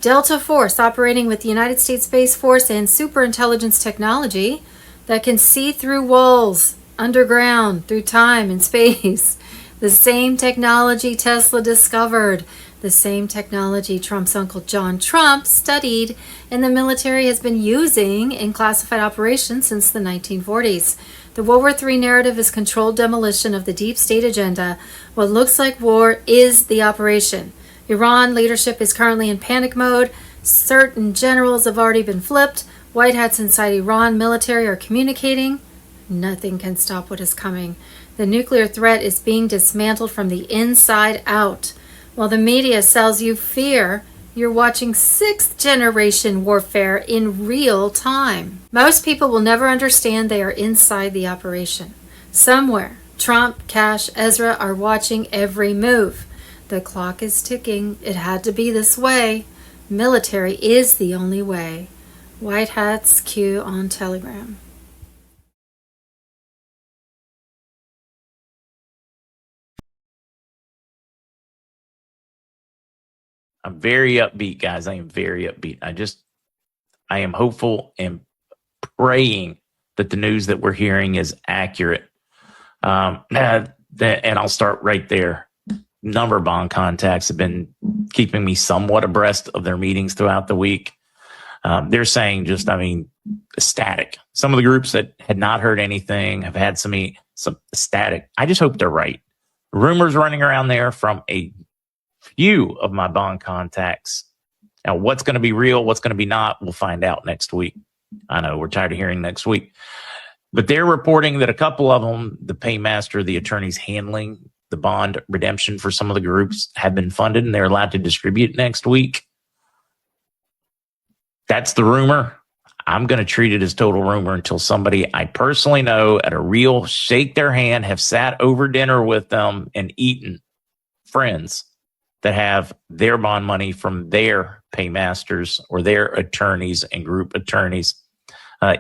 Speaker 14: Delta Force operating with the United States Space Force and superintelligence technology that can see through walls, underground, through time and space. The same technology Tesla discovered. The same technology Trump's uncle John Trump studied and the military has been using in classified operations since the 1940s. The World War III narrative is controlled demolition of the deep state agenda. What looks like war is the operation. Iran leadership is currently in panic mode. Certain generals have already been flipped. White hats inside Iran military are communicating. Nothing can stop what is coming. The nuclear threat is being dismantled from the inside out. While the media sells you fear, you're watching 6th generation warfare in real time. Most people will never understand they are inside the operation. Somewhere, Trump, Cash, Ezra are watching every move. The clock is ticking. It had to be this way. Military is the only way. White hats Q on Telegram.
Speaker 18: I'm very upbeat, guys. I am very upbeat. I am hopeful and praying that the news that we're hearing is accurate. And I'll start right there. Number of bond contacts have been keeping me somewhat abreast of their meetings throughout the week. They're saying ecstatic. Some of the groups that had not heard anything have had some ecstatic. I just hope they're right. Rumors running around there from a few of my bond contacts. Now, what's going to be real, what's going to be not, we'll find out next week. I know we're tired of hearing next week. But they're reporting that a couple of them, the paymaster, the attorneys handling the bond redemption for some of the groups, have been funded and they're allowed to distribute next week. That's the rumor. I'm going to treat it as total rumor until somebody I personally know at a real shake their hand, have sat over dinner with them and eaten, friends that have their bond money from their paymasters or their attorneys and group attorneys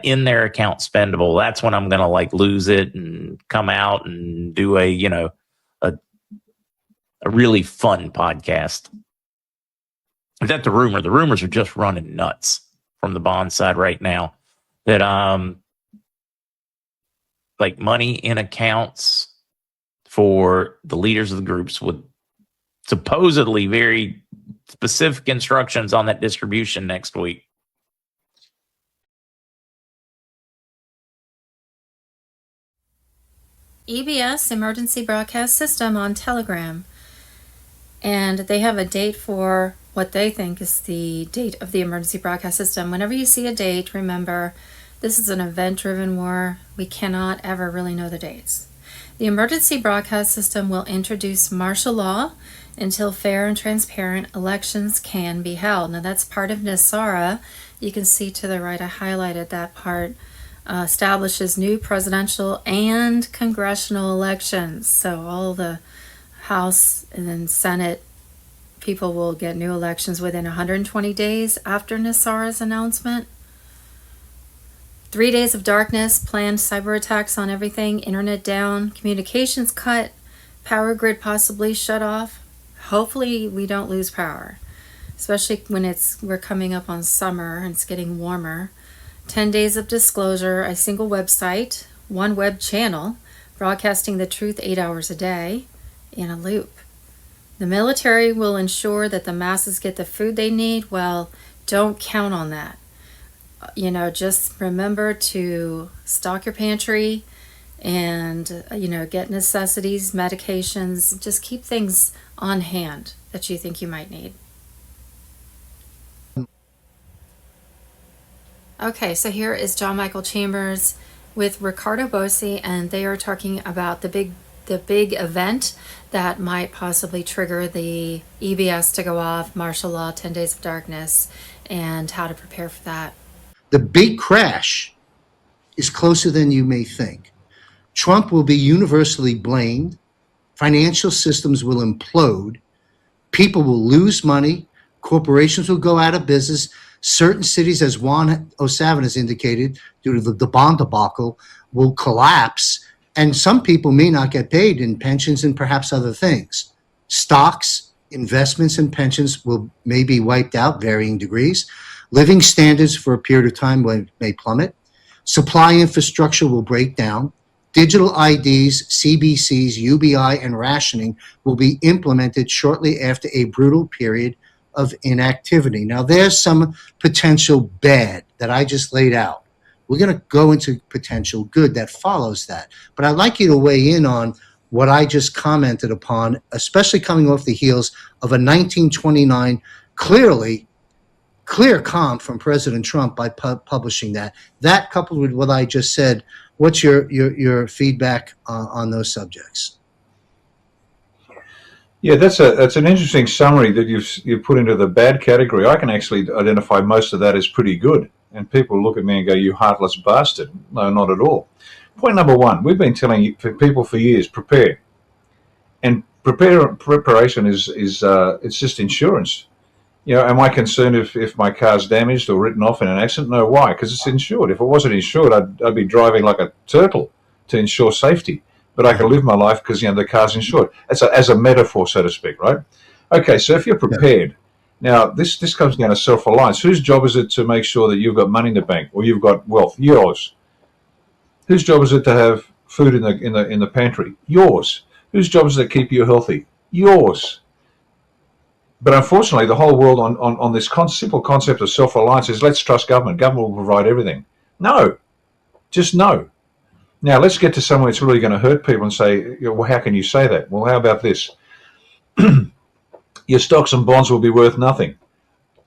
Speaker 18: in their account spendable. That's when I'm going to lose it and come out and do a really fun podcast. That's the rumor. The rumors are just running nuts from the bond side right now. That money in accounts for the leaders of the groups with supposedly very specific instructions on that distribution next week.
Speaker 14: EBS, Emergency Broadcast System, on Telegram. And they have a date for what they think is the date of the Emergency Broadcast System. Whenever you see a date, remember, this is an event-driven war. We cannot ever really know the dates. The Emergency Broadcast System will introduce martial law until fair and transparent elections can be held. Now, that's part of NESARA. You can see to the right, I highlighted that part. Establishes new presidential and congressional elections. So all the House and then Senate people will get new elections within 120 days after NESARA's announcement. 3 days of darkness, planned cyber attacks on everything, internet down, communications cut, power grid possibly shut off. Hopefully we don't lose power, especially when we're coming up on summer and it's getting warmer. 10 days of disclosure, a single website, one web channel, broadcasting the truth 8 hours a day in a loop. The military will ensure that the masses get the food they need. Well, don't count on that. Just remember to stock your pantry and, get necessities, medications, just keep things on hand that you think you might need. Okay, so here is John Michael Chambers with Ricardo Bossi, and they are talking about the big event that might possibly trigger the EBS to go off, martial law, 10 days of darkness, and how to prepare for that.
Speaker 17: The big crash is closer than you may think. Trump will be universally blamed. Financial systems will implode. People will lose money. Corporations will go out of business. Certain cities, as Juan O'Savin has indicated, due to the bond debacle, will collapse. And some people may not get paid in pensions and perhaps other things. Stocks, investments, and pensions may be wiped out, varying degrees. Living standards for a period of time may plummet. Supply infrastructure will break down. Digital IDs, CBCs, UBI, and rationing will be implemented shortly after a brutal period of inactivity. Now, there's some potential bad that I just laid out. We're going to go into potential good that follows that. But I'd like you to weigh in on what I just commented upon, especially coming off the heels of a 1929 clear calm from President Trump by publishing that. That coupled with what I just said, what's your feedback on those subjects?
Speaker 19: Yeah, that's an interesting summary that you've put into the bad category. I can actually identify most of that as pretty good. And people look at me and go, "You heartless bastard." No, not at all. Point number one, we've been telling people for years, prepare. And preparation is it's just insurance. You know, am I concerned if my car's damaged or written off in an accident? No, why? Because it's insured. If it wasn't insured, I'd be driving like a turtle to ensure safety. But I can live my life because, the car's insured. As a metaphor, so to speak, right? Okay, so if you're prepared, now this comes down to self-reliance. Whose job is it to make sure that you've got money in the bank or you've got wealth? Yours. Whose job is it to have food in the pantry? Yours. Whose job is it to keep you healthy? Yours. But unfortunately, the whole world on this simple concept of self-reliance is let's trust government. Government will provide everything. No, just no. Now, let's get to somewhere that's really going to hurt people and say, well, how can you say that? Well, how about this? Your stocks and bonds will be worth nothing.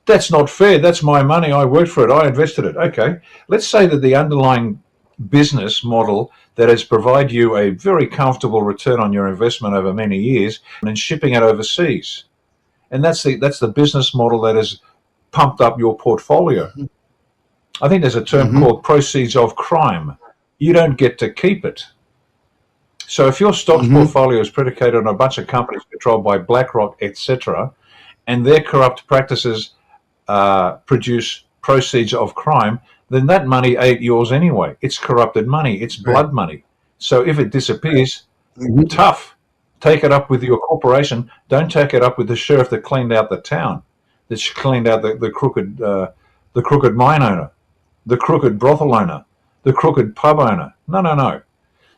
Speaker 19: That's not fair. That's my money. I worked for it. I invested it. Okay. Let's say that the underlying business model that has provided you a very comfortable return on your investment over many years and then shipping it overseas. And that's the business model that has pumped up your portfolio. I think there's a term called proceeds of crime. You don't get to keep it. So if your stock portfolio is predicated on a bunch of companies controlled by BlackRock, etc., and their corrupt practices produce proceeds of crime, then that money ain't yours anyway. It's corrupted money. It's blood money. So if it disappears, tough. Take it up with your corporation. Don't take it up with the sheriff that cleaned out the town, that cleaned out the crooked mine owner, the crooked brothel owner, the crooked pub owner. No.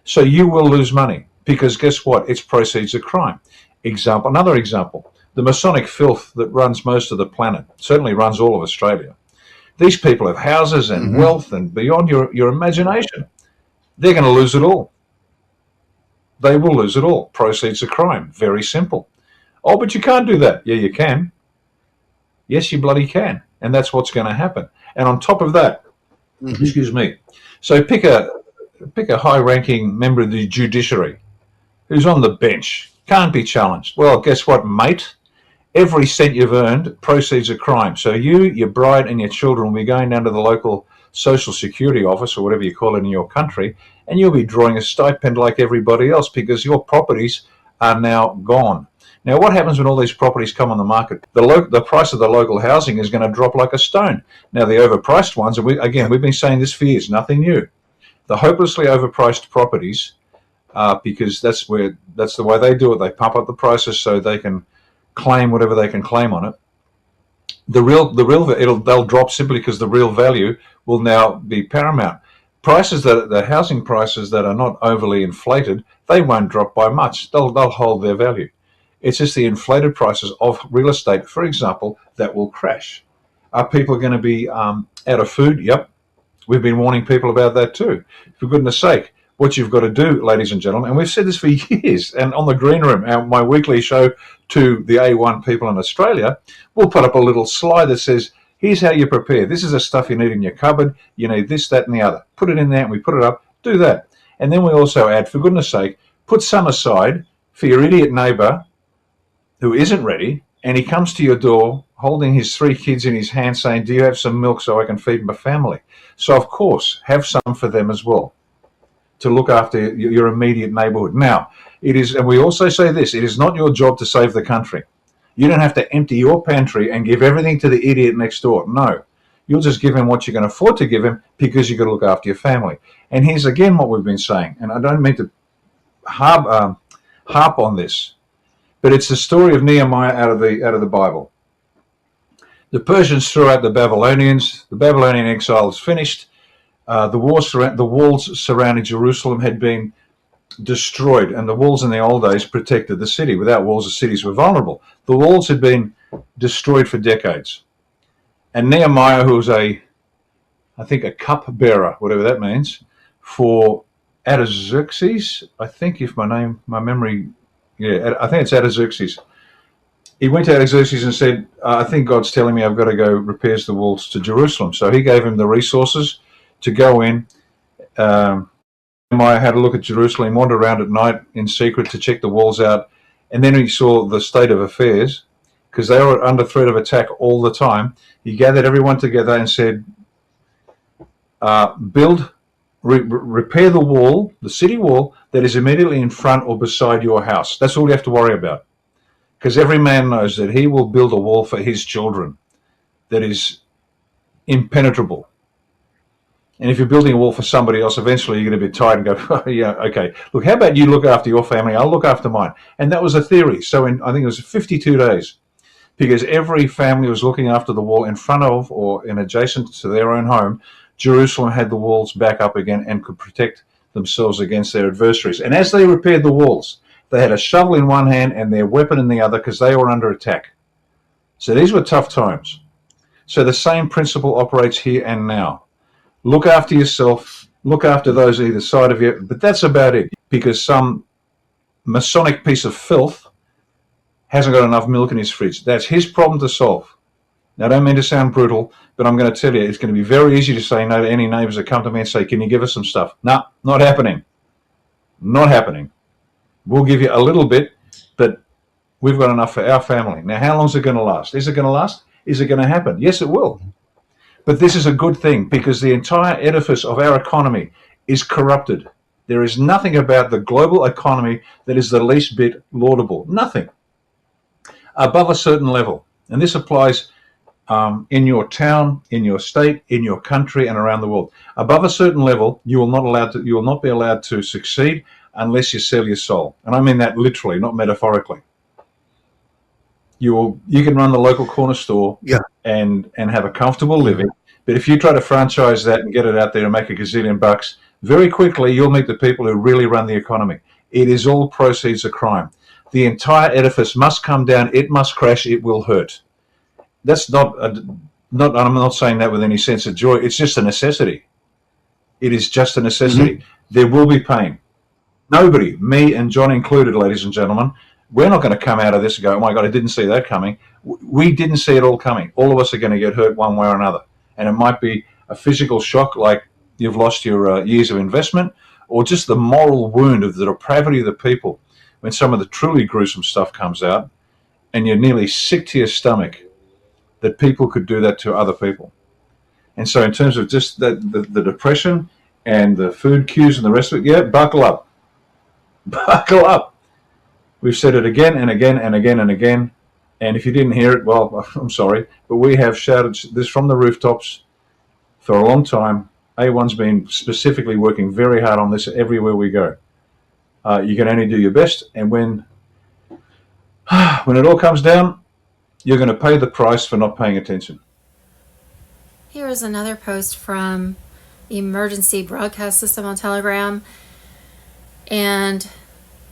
Speaker 19: So you will lose money because guess what? It's proceeds of crime. Another example, the Masonic filth that runs most of the planet, certainly runs all of Australia. These people have houses and wealth and beyond your imagination. They're going to lose it all. They will lose it all. Proceeds of crime. Very simple. Oh, but you can't do that. Yeah, you can. Yes, you bloody can. And that's what's going to happen. And on top of that, excuse me, so pick a high-ranking member of the judiciary who's on the bench, can't be challenged. Well, guess what, mate? Every cent you've earned, proceeds of crime. So you, your bride, and your children will be going down to the local social security office or whatever you call it in your country, and you'll be drawing a stipend like everybody else because your properties are now gone. Now, what happens when all these properties come on the market? The price of the local housing is going to drop like a stone. Now, the overpriced ones, and we've been saying this for years, nothing new. The hopelessly overpriced properties, because that's the way they do it. They pump up the prices so they can claim whatever they can claim on it. They'll drop simply because the real value will now be paramount. The housing prices that are not overly inflated, they won't drop by much. They'll hold their value. It's just the inflated prices of real estate, for example, that will crash. Are people going to be out of food? Yep. We've been warning people about that too. For goodness sake, what you've got to do, ladies and gentlemen, and we've said this for years, and on the Green Room, my weekly show to the A1 people in Australia, we'll put up a little slide that says, here's how you prepare. This is the stuff you need in your cupboard. You need this, that, and the other. Put it in there, and we put it up. Do that. And then we also add, for goodness sake, put some aside for your idiot neighbor who isn't ready, and he comes to your door holding his 3 kids in his hand saying, do you have some milk so I can feed my family? So, of course, have some for them as well to look after your immediate neighborhood. Now, it is, and we also say this, it is not your job to save the country. You don't have to empty your pantry and give everything to the idiot next door. No. You'll just give him what you can afford to give him because you've got to look after your family. And here's again what we've been saying, and I don't mean to harp on this, but it's the story of Nehemiah out of the Bible. The Persians threw out the Babylonians. The Babylonian exile is finished. The walls surrounding Jerusalem had been destroyed, and the walls in the old days protected the city. Without walls, the cities were vulnerable. The walls had been destroyed for decades. And Nehemiah, who was I think a cupbearer, whatever that means, for Artaxerxes, I think if my memory, I think it's Artaxerxes. He went to Artaxerxes and said, I think God's telling me I've got to go repairs the walls to Jerusalem. So he gave him the resources to go in. Nehemiah had a look at Jerusalem, wandered around at night in secret to check the walls out, and then he saw the state of affairs, because they were under threat of attack all the time. He gathered everyone together and said, repair the wall, the city wall, that is immediately in front or beside your house. That's all you have to worry about. Because every man knows that he will build a wall for his children that is impenetrable. And if you're building a wall for somebody else, eventually you're going to be tired and go, oh, yeah, okay, look, how about you look after your family? I'll look after mine. And that was a theory. So I think it was 52 days, because every family was looking after the wall in front of or in adjacent to their own home. Jerusalem had the walls back up again and could protect themselves against their adversaries. And as they repaired the walls, they had a shovel in one hand and their weapon in the other because they were under attack. So these were tough times. So the same principle operates here and now. Look after yourself, look after those either side of you, but that's about it, because some Masonic piece of filth hasn't got enough milk in his fridge. That's his problem to solve. Now, I don't mean to sound brutal, but I'm going to tell you, it's going to be very easy to say no to any neighbors that come to me and say, can you give us some stuff? No, not happening. Not happening. We'll give you a little bit, but we've got enough for our family. Now, how long is it going to last? Is it going to last? Is it going to happen? Yes, it will. But this is a good thing, because the entire edifice of our economy is corrupted. There is nothing about the global economy that is the least bit laudable. Nothing. Above a certain level. And this applies in your town, in your state, in your country, and around the world. Above a certain level, you will not be allowed to succeed unless you sell your soul. And I mean that literally, not metaphorically. You can run the local corner store and have a comfortable living, but if you try to franchise that and get it out there and make a gazillion bucks, very quickly you'll meet the people who really run the economy. It is all proceeds of crime. The entire edifice must come down, it must crash, it will hurt. That's I'm not saying that with any sense of joy, it's just a necessity. It is just a necessity. Mm-hmm. There will be pain. Nobody, me and John included, ladies and gentlemen, we're not going to come out of this and go, oh my God, I didn't see that coming. We didn't see it all coming. All of us are going to get hurt one way or another. And it might be a physical shock, like you've lost your years of investment, or just the moral wound of the depravity of the people when some of the truly gruesome stuff comes out, and you're nearly sick to your stomach that people could do that to other people. And so in terms of just the depression and the food queues and the rest of it, yeah, buckle up. Buckle up. We've said it again and again and again and again. And if you didn't hear it, well, I'm sorry. But we have shouted this from the rooftops for a long time. A1's been specifically working very hard on this everywhere we go. You can only do your best. And when it all comes down, you're going to pay the price for not paying attention.
Speaker 14: Here is another post from Emergency Broadcast System on Telegram. And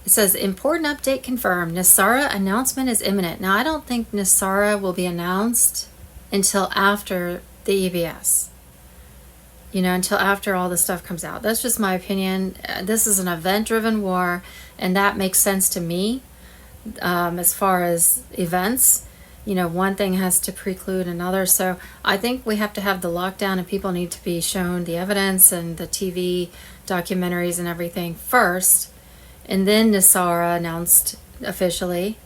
Speaker 14: it says, important update confirmed. NESARA announcement is imminent. Now, I don't think NESARA will be announced until after the EBS. Until after all this stuff comes out. That's just my opinion. This is an event-driven war, and that makes sense to me as far as events. one thing has to preclude another. So I think we have to have the lockdown, and people need to be shown the evidence and the TV documentaries and everything first. And then NESARA announced officially,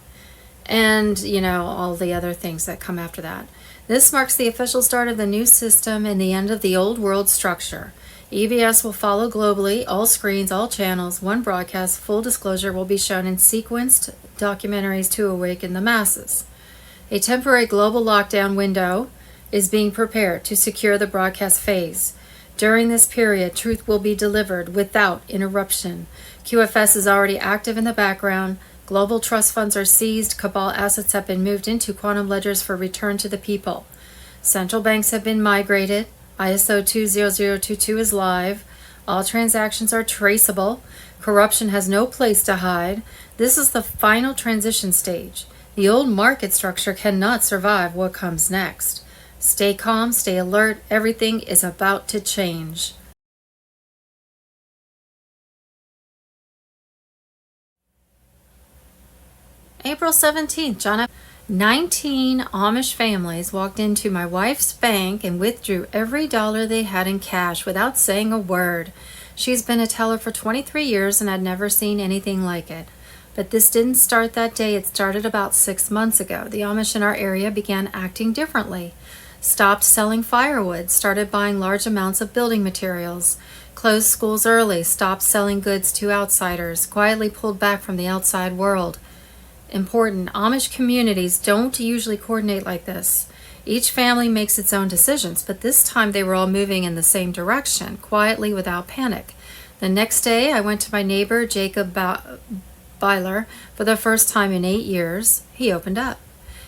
Speaker 14: and all the other things that come after that. This marks the official start of the new system and the end of the old world structure. EBS will follow globally, all screens, all channels, one broadcast. Full disclosure will be shown in sequenced documentaries to awaken the masses. A temporary global lockdown window is being prepared to secure the broadcast phase. During this period, truth will be delivered without interruption. QFS is already active in the background. Global trust funds are seized. Cabal assets have been moved into quantum ledgers for return to the people. Central banks have been migrated. ISO 20022 is live. All transactions are traceable. Corruption has no place to hide. This is the final transition stage. The old market structure cannot survive what comes next. Stay calm, stay alert. Everything is about to change. April 17th, John. 19 Amish families walked into my wife's bank and withdrew every dollar they had in cash without saying a word. She's been a teller for 23 years and had never seen anything like it. But this didn't start that day. It started about 6 months ago. The Amish in our area began acting differently. Stopped selling firewood, started buying large amounts of building materials, closed schools early, stopped selling goods to outsiders, quietly pulled back from the outside world. Important, Amish communities don't usually coordinate like this. Each family makes its own decisions, but this time they were all moving in the same direction, quietly, without panic. The next day, I went to my neighbor, Jacob Byler, for the first time in 8 years. He opened up.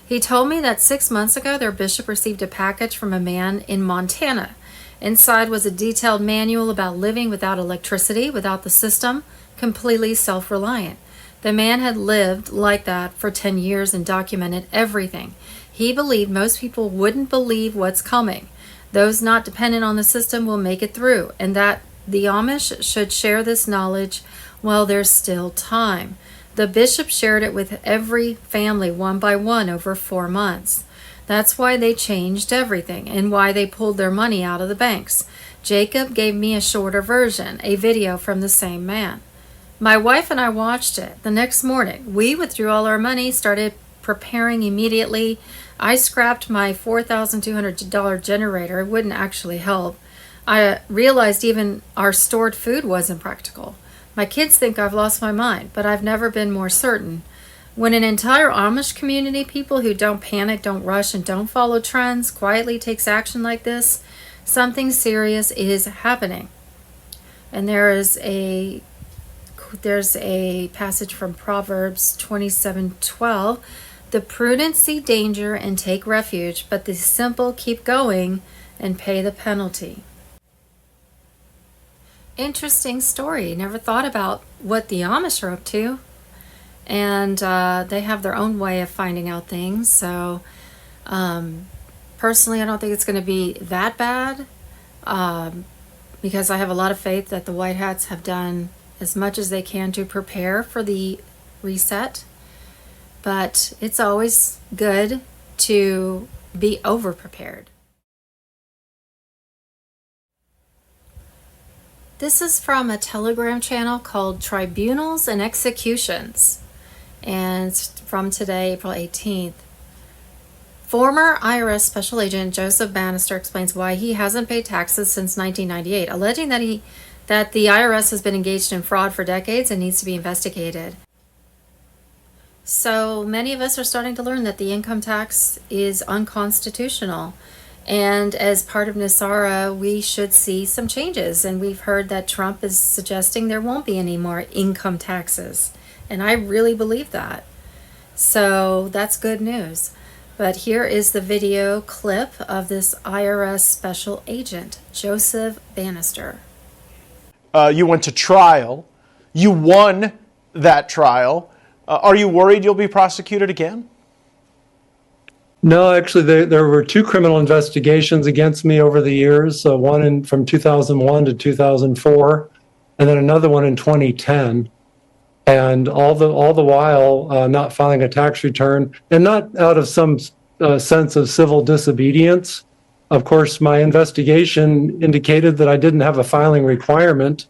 Speaker 14: He told me that 6 months ago, their bishop received a package from a man in Montana. Inside was a detailed manual about living without electricity, without the system, completely self-reliant. The man had lived like that for 10 years and documented everything. He believed most people wouldn't believe what's coming. Those not dependent on the system will make it through, and that the Amish should share this knowledge while there's still time. The bishop shared it with every family one by one over 4 months. That's why they changed everything and why they pulled their money out of the banks. Jacob gave me a shorter version, a video from the same man. My wife and I watched it. The next morning, we withdrew all our money, started preparing immediately. I scrapped my $4,200 generator. It wouldn't actually help. I realized even our stored food wasn't practical. My kids think I've lost my mind, but I've never been more certain. When an entire Amish community, people who don't panic, don't rush, and don't follow trends, quietly takes action like this, something serious is happening. And there's a passage from Proverbs 27:12. The prudent see danger and take refuge, but the simple keep going and pay the penalty. Interesting story. Never thought about what the Amish are up to. And they have their own way of finding out things. So personally, I don't think it's going to be that bad because I have a lot of faith that the White Hats have done as much as they can to prepare for the reset. But it's always good to be over-prepared. This is from a Telegram channel called Tribunals and Executions, and it's from today, April 18th. Former IRS Special Agent Joseph Bannister explains why he hasn't paid taxes since 1998, alleging that the IRS has been engaged in fraud for decades and needs to be investigated. So many of us are starting to learn that the income tax is unconstitutional. And as part of NESARA, we should see some changes. And we've heard that Trump is suggesting there won't be any more income taxes. And I really believe that. So that's good news. But here is the video clip of this IRS special agent, Joseph Bannister.
Speaker 20: You went to trial. You won that trial. Are you worried you'll be prosecuted again?
Speaker 21: No, actually, there were 2 criminal investigations against me over the years. One from 2001 to 2004, and then another one in 2010. And all the while, not filing a tax return, and not out of some sense of civil disobedience. Of course, my investigation indicated that I didn't have a filing requirement.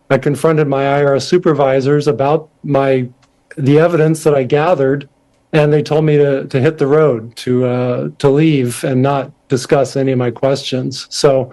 Speaker 21: I confronted my IRS supervisors about the evidence that I gathered, and they told me to hit the road, to leave and not discuss any of my questions. So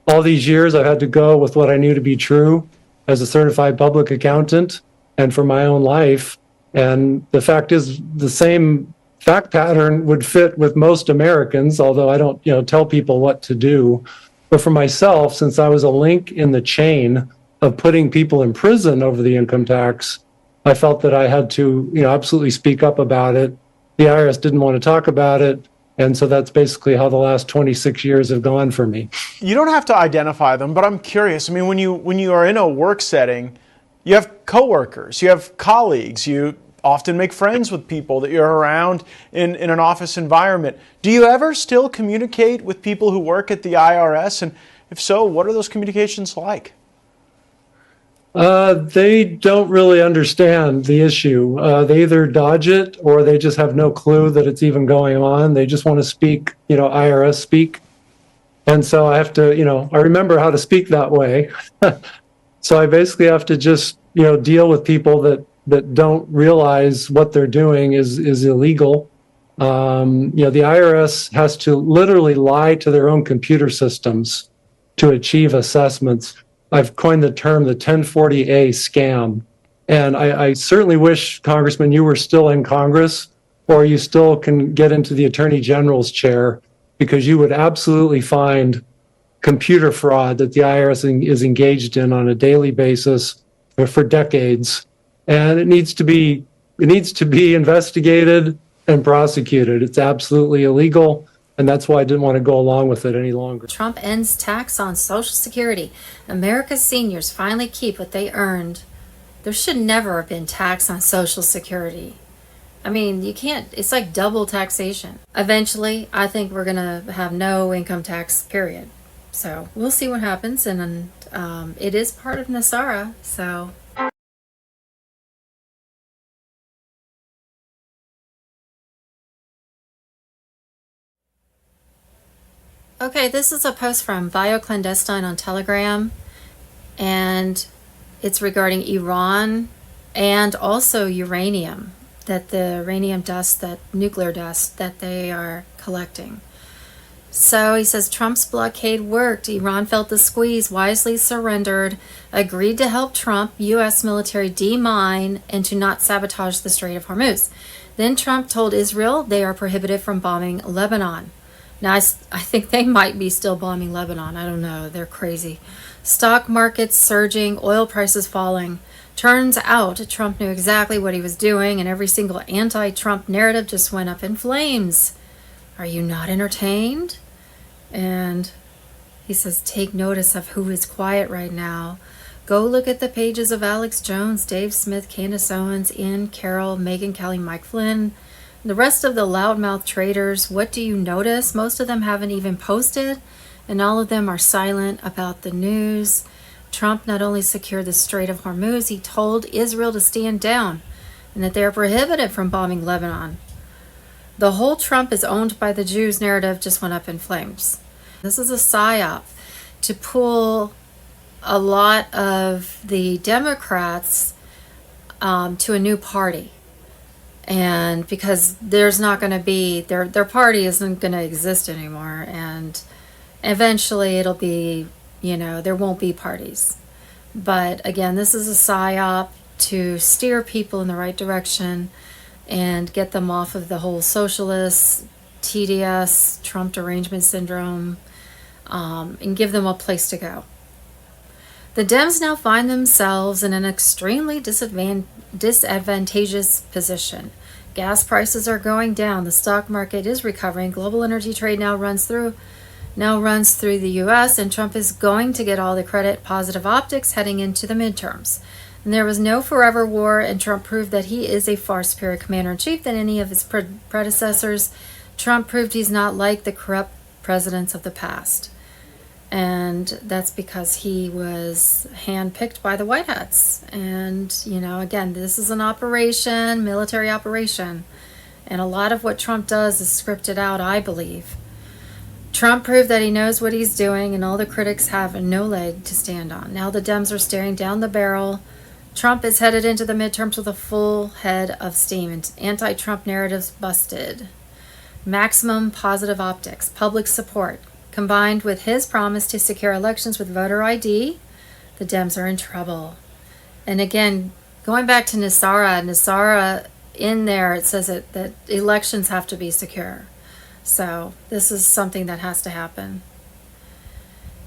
Speaker 21: all these years I've had to go with what I knew to be true as a certified public accountant and for my own life. And the fact is, the same fact pattern would fit with most Americans, although I don't, tell people what to do. But for myself, since I was a link in the chain of putting people in prison over the income tax, I felt that I had to, absolutely speak up about it. The IRS didn't want to talk about it. And so that's basically how the last 26 years have gone for me.
Speaker 20: You don't have to identify them, but I'm curious. I mean, when you are in a work setting, you have coworkers, you have colleagues, you often make friends with people that you're around in an office environment. Do you ever still communicate with people who work at the IRS? And if so, what are those communications like?
Speaker 21: They don't really understand the issue. They either dodge it or they just have no clue that it's even going on. They just want to speak, IRS speak. And so I have to, I remember how to speak that way. So I basically have to just, deal with people that don't realize what they're doing is illegal. The IRS has to literally lie to their own computer systems to achieve assessments. I've coined the term the 1040A scam. And I certainly wish, Congressman, you were still in Congress, or you still can get into the Attorney General's chair, because you would absolutely find computer fraud that the IRS is engaged in on a daily basis for decades. And it needs to be investigated and prosecuted. It's absolutely illegal. And that's why I didn't want to go along with it any longer.
Speaker 14: Trump ends tax on Social Security. America's seniors finally keep what they earned. There should never have been tax on Social Security. I mean, you can't, it's like double taxation. Eventually, I think we're going to have no income tax, period. So we'll see what happens. And it is part of NASARA, so. Okay, this is a post from Bioclandestine on Telegram, and it's regarding Iran and also uranium, that the uranium dust, that nuclear dust that they are collecting. So he says, Trump's blockade worked. Iran felt the squeeze, wisely surrendered, agreed to help Trump, U.S. military demine, and to not sabotage the Strait of Hormuz. Then Trump told Israel they are prohibited from bombing Lebanon. Now, I think they might be still bombing Lebanon. I don't know. They're crazy. Stock markets surging, oil prices falling. Turns out Trump knew exactly what he was doing, and every single anti-Trump narrative just went up in flames. Are you not entertained? And he says, take notice of who is quiet right now. Go look at the pages of Alex Jones, Dave Smith, Candace Owens, Ian Carroll, Megyn Kelly, Mike Flynn. The rest of the loudmouth traders, what do you notice? Most of them haven't even posted, and all of them are silent about the news. Trump not only secured the Strait of Hormuz, he told Israel to stand down and that they are prohibited from bombing Lebanon. The whole Trump is owned by the Jews narrative just went up in flames. This is a psyop to pull a lot of the Democrats to a new party. And because there's not going to be, their party isn't going to exist anymore. And eventually it'll be, there won't be parties. But again, this is a psyop to steer people in the right direction and get them off of the whole socialist, TDS, Trump derangement syndrome, and give them a place to go. The Dems now find themselves in an extremely disadvantageous position. Gas prices are going down. The stock market is recovering. Global energy trade now runs through the U.S., and Trump is going to get all the credit. Positive optics heading into the midterms. And there was no forever war, and Trump proved that he is a far superior commander-in-chief than any of his predecessors. Trump proved he's not like the corrupt presidents of the past. And that's because he was handpicked by the White Hats. And, again, this is an operation, military operation. And a lot of what Trump does is scripted out, I believe. Trump proved that he knows what he's doing, and all the critics have no leg to stand on. Now the Dems are staring down the barrel. Trump is headed into the midterms with a full head of steam, and anti-Trump narratives busted. Maximum positive optics, public support, combined with his promise to secure elections with voter ID, the Dems are in trouble. And again, going back to Nisara, in there it says that elections have to be secure. So this is something that has to happen.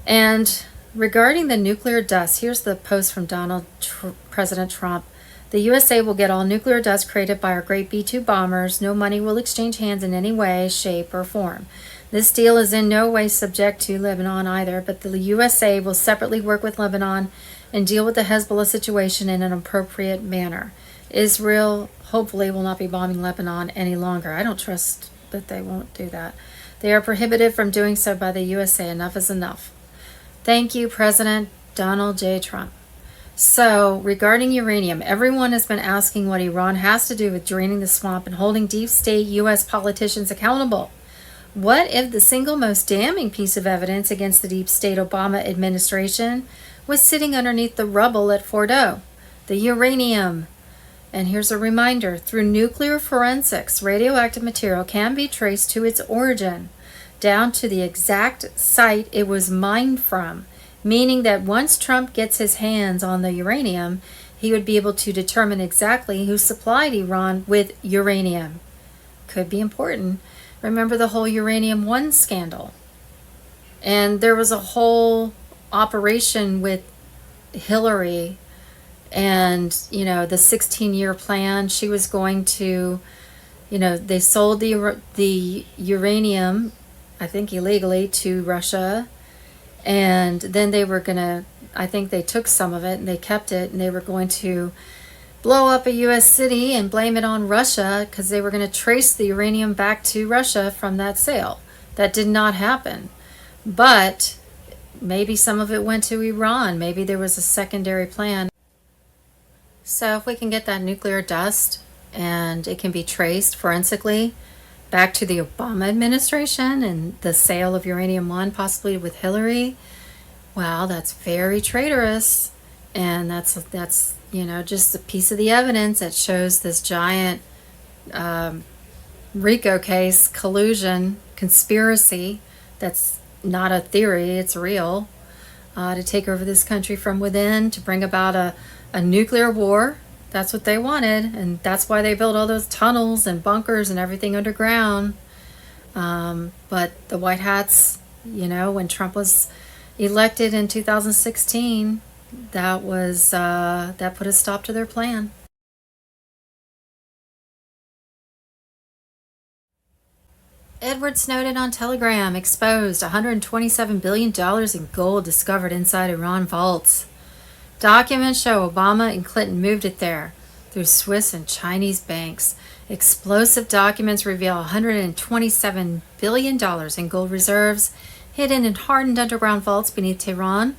Speaker 14: And regarding the nuclear dust, here's the post from President Trump. The USA will get all nuclear dust created by our great B-2 bombers. No money will exchange hands in any way, shape, or form. This deal is in no way subject to Lebanon either, but the USA will separately work with Lebanon and deal with the Hezbollah situation in an appropriate manner. Israel hopefully will not be bombing Lebanon any longer. I don't trust that they won't do that. They are prohibited from doing so by the USA. Enough is enough. Thank you, President Donald J. Trump. So, regarding uranium, everyone has been asking what Iran has to do with draining the swamp and holding deep state U.S. politicians accountable. What if the single most damning piece of evidence against the deep state Obama administration was sitting underneath the rubble at Fordo? The uranium. And here's a reminder, through nuclear forensics, radioactive material can be traced to its origin, down to the exact site it was mined from, meaning that once Trump gets his hands on the uranium, he would be able to determine exactly who supplied Iran with uranium. Could be important. Remember the whole Uranium One scandal. And there was a whole operation with Hillary and, the 16-year plan. She was going to, they sold the uranium, I think illegally, to Russia. And then they were going to, I think they took some of it and they kept it, and they were going to blow up a U.S. city and blame it on Russia because they were going to trace the uranium back to Russia from that sale. That did not happen. But maybe some of it went to Iran. Maybe there was a secondary plan. So if we can get that nuclear dust and it can be traced forensically back to the Obama administration and the sale of Uranium One, possibly with Hillary, well, that's very traitorous. And that's just a piece of the evidence that shows this giant RICO case, collusion, conspiracy that's not a theory, it's real, to take over this country from within, to bring about a nuclear war. That's what they wanted, and that's why they built all those tunnels and bunkers and everything underground. But the White Hats, when Trump was elected in 2016, that put a stop to their plan. Edward Snowden on Telegram exposed $127 billion in gold discovered inside Iran vaults. Documents show Obama and Clinton moved it there through Swiss and Chinese banks. Explosive documents reveal $127 billion in gold reserves hidden in hardened underground vaults beneath Tehran,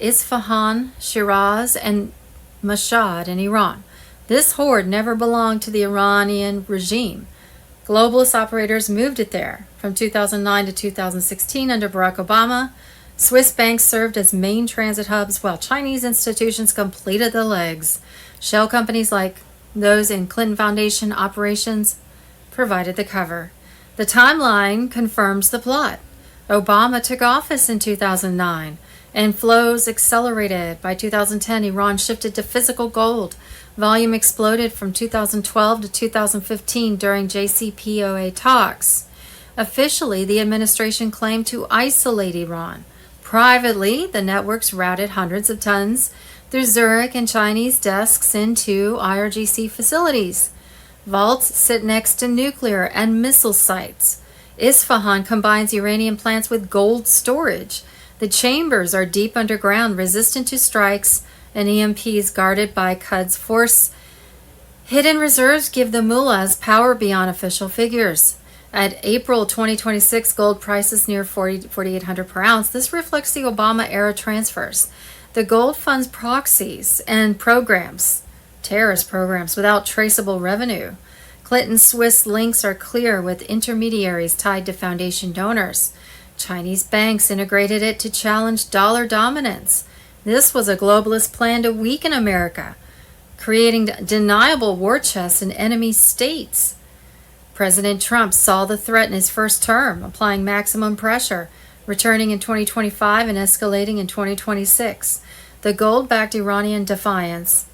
Speaker 14: Isfahan, Shiraz, and Mashhad in Iran. This hoard never belonged to the Iranian regime. Globalist operators moved it there. From 2009 to 2016 under Barack Obama, Swiss banks served as main transit hubs while Chinese institutions completed the legs. Shell companies like those in Clinton Foundation operations provided the cover. The timeline confirms the plot. Obama took office in 2009 and flows accelerated. By 2010, Iran shifted to physical gold. Volume exploded from 2012 to 2015 during JCPOA talks. Officially, the administration claimed to isolate Iran. Privately, the networks routed hundreds of tons through Zurich and Chinese desks into IRGC facilities. Vaults sit next to nuclear and missile sites. Isfahan combines uranium plants with gold storage. The chambers are deep underground, resistant to strikes and EMPs, guarded by Quds Force. Hidden reserves give the mullahs power beyond official figures. At April 2026 gold prices near $4,800 per ounce, this reflects the Obama-era transfers. The gold funds proxies and programs, terrorist programs, without traceable revenue. Clinton's Swiss links are clear with intermediaries tied to foundation donors. Chinese banks integrated it to challenge dollar dominance. This was a globalist plan to weaken America, creating deniable war chests in enemy states. President Trump saw the threat in his first term, applying maximum pressure, returning in 2025 and escalating in 2026. The gold-backed Iranian defiance.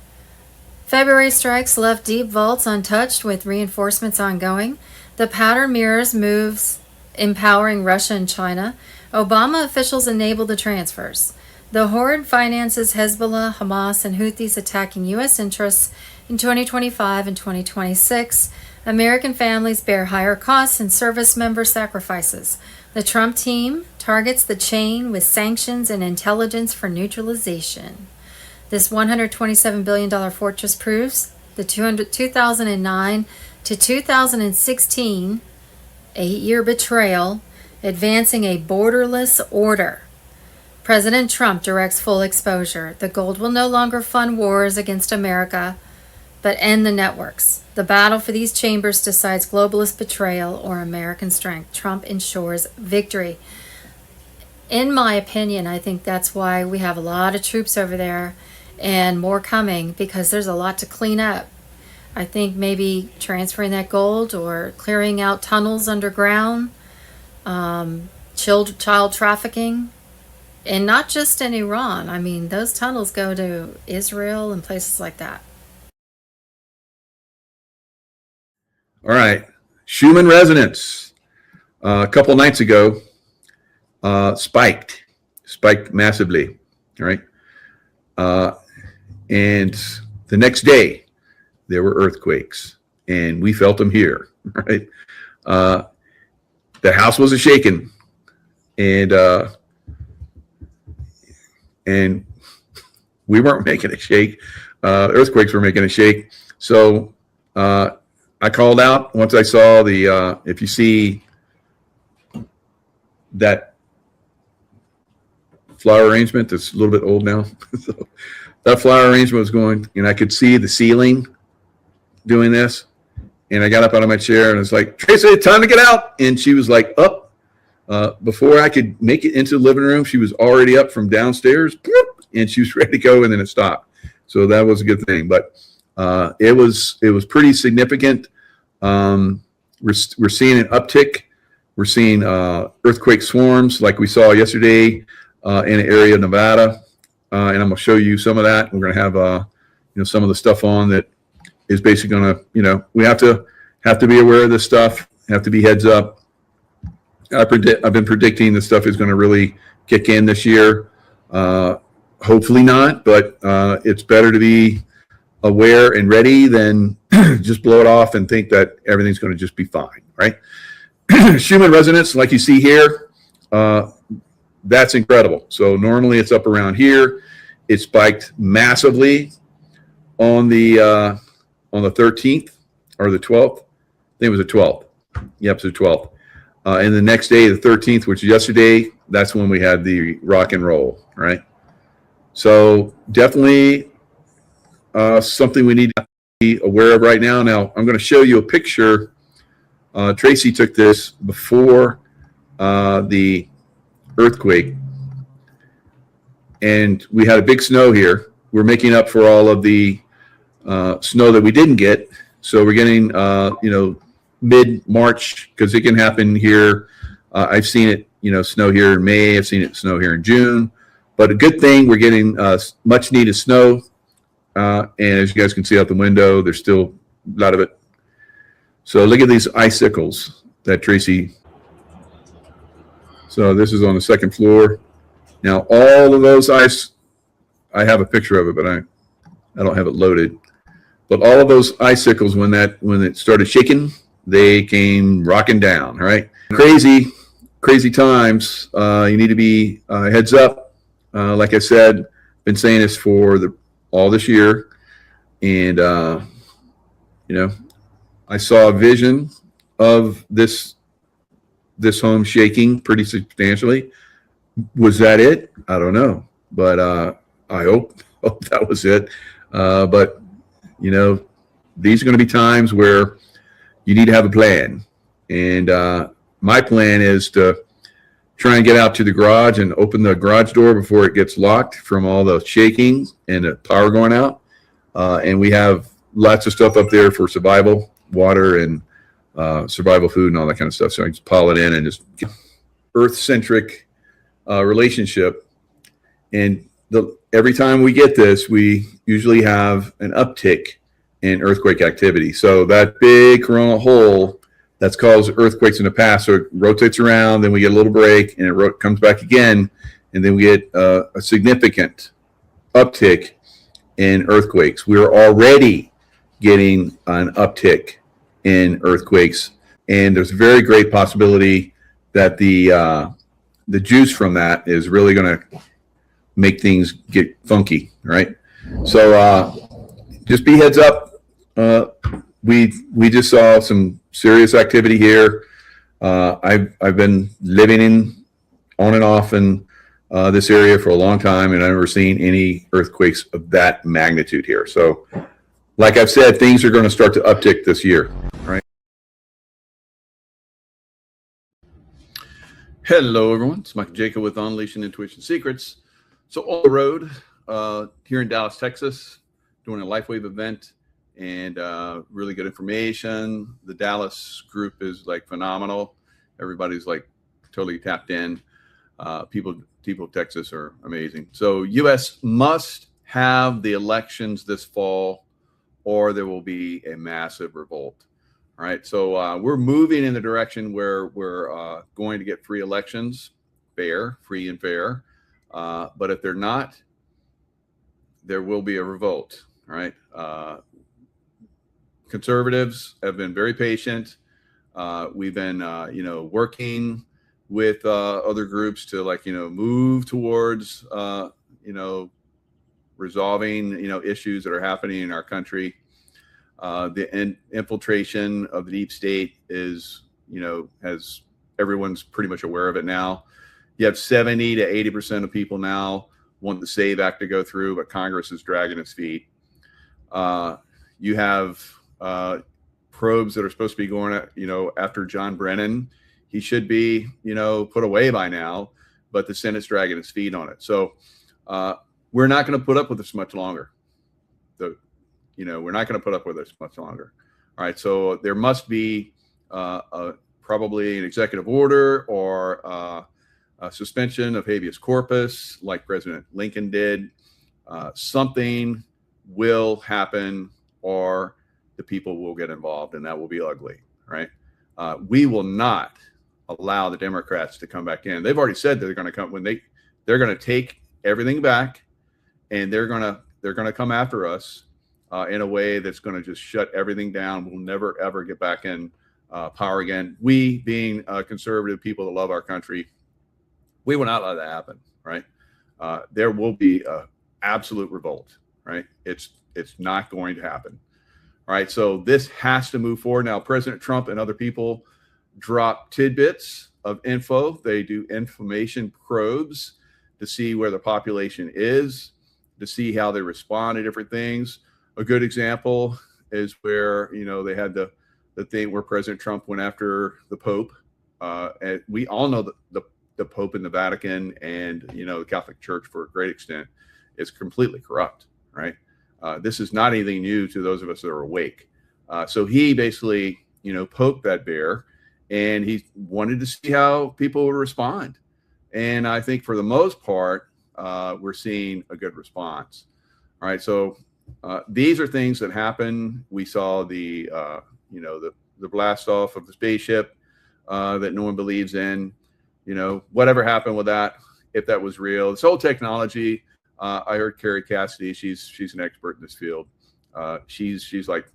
Speaker 14: February strikes left deep vaults untouched with reinforcements ongoing. The pattern mirrors moves empowering Russia and China. Obama officials enabled the transfers. The horde finances Hezbollah, Hamas, and Houthis attacking U.S. interests in 2025 and 2026. American families bear higher costs and service member sacrifices. The Trump team targets the chain with sanctions and intelligence for neutralization. This $127 billion fortress proves the 2009 to 2016 8-year betrayal, advancing a borderless order. President Trump directs full exposure. The gold will no longer fund wars against America, but end the networks. The battle for these chambers decides globalist betrayal or American strength. Trump ensures victory. In my opinion, I think that's why we have a lot of troops over there and more coming, because there's a lot to clean up. I think maybe transferring that gold or clearing out tunnels underground, child trafficking, and not just in Iran. I mean, those tunnels go to Israel and places like that.
Speaker 1: All right. Schumann resonance. A couple nights ago, spiked massively. All right. And the next day, there were earthquakes, and we felt them here. Right. The house was shaken, and we weren't making it shake. Earthquakes were making it shake. So I called out once I saw the, if you see that flower arrangement that's a little bit old now. So that flower arrangement was going, and I could see the ceiling doing this. And I got up out of my chair and it's like, Tracy, time to get out. And she was like up. Before I could make it into the living room, she was already up from downstairs, and she was ready to go, and then it stopped. So that was a good thing. But it was pretty significant. We're seeing an uptick. We're seeing earthquake swarms like we saw yesterday in an area of Nevada, and I'm going to show you some of that. We're going to have some of the stuff on that is basically going to, we have to be aware of this stuff. Have to be heads up. I've been predicting this stuff is going to really kick in this year. Hopefully not, but it's better to be aware and ready than just blow it off and think that everything's going to just be fine, right? Schumann resonance, like you see here, that's incredible. So normally it's up around here. It spiked massively on the 13th or the 12th. I think it was the 12th. Yep, it's the 12th. And the next day, the 13th, which is yesterday, that's when we had the rock and roll, right? So definitely something we need to be aware of right now. Now, I'm going to show you a picture. Tracy took this before the earthquake, and we had a big snow here. We're making up for all of the snow that we didn't get. So we're getting, mid-March, because it can happen here. I've seen it, snow here in May. I've seen it snow here in June. But a good thing, we're getting much needed snow. And as you guys can see out the window, there's still a lot of it. So look at these icicles that Tracy. So this is on the second floor. Now all of those ice, I have a picture of it, but I don't have it loaded. But all of those icicles, when it started shaking, they came rocking down, right? Crazy times. You need to be heads up. Like I said, been saying this for all this year. And, I saw a vision of this home shaking pretty substantially. Was that it? I don't know. But I hope that was it. But, these are going to be times where you need to have a plan. And my plan is to try and get out to the garage and open the garage door before it gets locked from all the shaking and the power going out. And we have lots of stuff up there for survival, water and survival food and all that kind of stuff. So I just pile it in and just get Earth-centric relationship. And every time we get this, we usually have an uptick in earthquake activity. So that big coronal hole that's caused earthquakes in the past, so it rotates around, then we get a little break, and it comes back again, and then we get a significant uptick in earthquakes. We're already getting an uptick in earthquakes, and there's a very great possibility that the juice from that is really going to make things get funky, right? So just be heads up. We just saw some serious activity here. I've been living on and off in this area for a long time, and I've never seen any earthquakes of that magnitude here. So, like I've said, things are going to start to uptick this year, right? Hello, everyone. It's Mike Jacob with Unleashing Intuition Secrets. So on the road here in Dallas, Texas, doing a LifeWave event. And really good information. The Dallas group is like phenomenal. Everybody's like totally tapped in. People of Texas are amazing. So U.S. must have the elections this fall, or there will be a massive revolt. All right. So we're moving in the direction where we're going to get free elections, free and fair. But if they're not, there will be a revolt. All right. Conservatives have been very patient. We've been, working with other groups to move towards, resolving, issues that are happening in our country. The infiltration of the deep state is, everyone's pretty much aware of it now. You have 70 to 80% of people now want the SAVE Act to go through, but Congress is dragging its feet. You have probes that are supposed to be going at, after John Brennan. He should be, put away by now, but the Senate's dragging its feet on it. So we're not going to put up with this much longer. We're not going to put up with this much longer. All right. So there must be probably an executive order or a suspension of habeas corpus like President Lincoln did. Something will happen, or the people will get involved, and that will be ugly, right? We will not allow the Democrats to come back in. They've already said that they're going to come they're going to take everything back, and they're going to come after us in a way that's going to just shut everything down. We'll never ever get back in power again. We, being conservative people that love our country, we will not let that happen, right? There will be an absolute revolt, right? It's not going to happen. All right, so this has to move forward. Now, President Trump and other people drop tidbits of info. They do information probes to see where the population is, to see how they respond to different things. A good example is where, they had the thing where President Trump went after the Pope. And we all know that the Pope in the Vatican and, the Catholic Church, for a great extent, is completely corrupt, right? This is not anything new to those of us that are awake. So he basically, poked that bear, and he wanted to see how people would respond. And I think for the most part, we're seeing a good response. All right. So these are things that happen. We saw the blast off of the spaceship that no one believes in. Whatever happened with that, if that was real. This whole technology. I heard Carrie Cassidy. She's an expert in this field. She's like,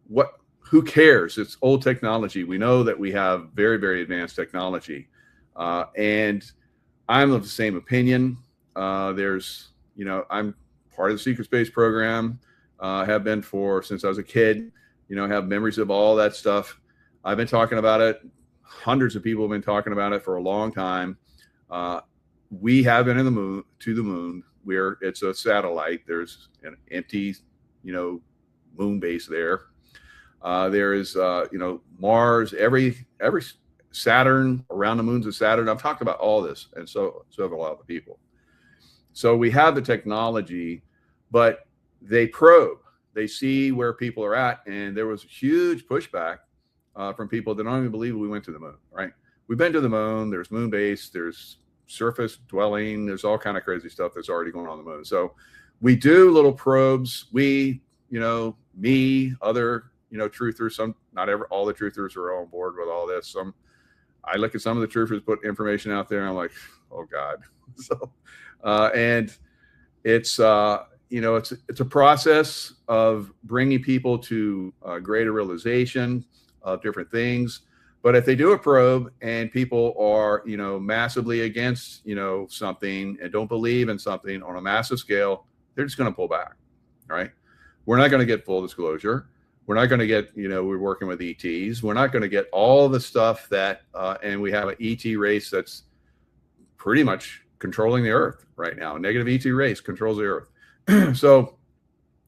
Speaker 1: what? Who cares? It's old technology. We know that we have very, very advanced technology, and I'm of the same opinion. I'm part of the secret space program. Have been since I was a kid. Have memories of all that stuff. I've been talking about it. Hundreds of people have been talking about it for a long time. We have been to the moon. Where it's a satellite. There's an empty, moon base there. There is, Mars, every Saturn, around the moons of Saturn. I've talked about all this, and so have a lot of the people. So we have the technology, but they probe. They see where people are at, and there was a huge pushback from people that don't even believe we went to the moon. Right? We've been to the moon. There's moon base. There's surface dwelling. There's all kind of crazy stuff that's already going on the moon. So we do little probes. We, me, other, truthers. Some, not all the truthers are on board with all this. I look at some of the truthers put information out there, and I'm like, oh God. So, and it's it's a process of bringing people to greater realization of different things. But if they do a probe and people are, massively against, something and don't believe in something on a massive scale, they're just going to pull back. Right? We're not going to get full disclosure. We're not going to get, we're working with ETs. We're not going to get all the stuff that, and we have an ET race that's pretty much controlling the earth right now. A negative ET race controls the earth. So,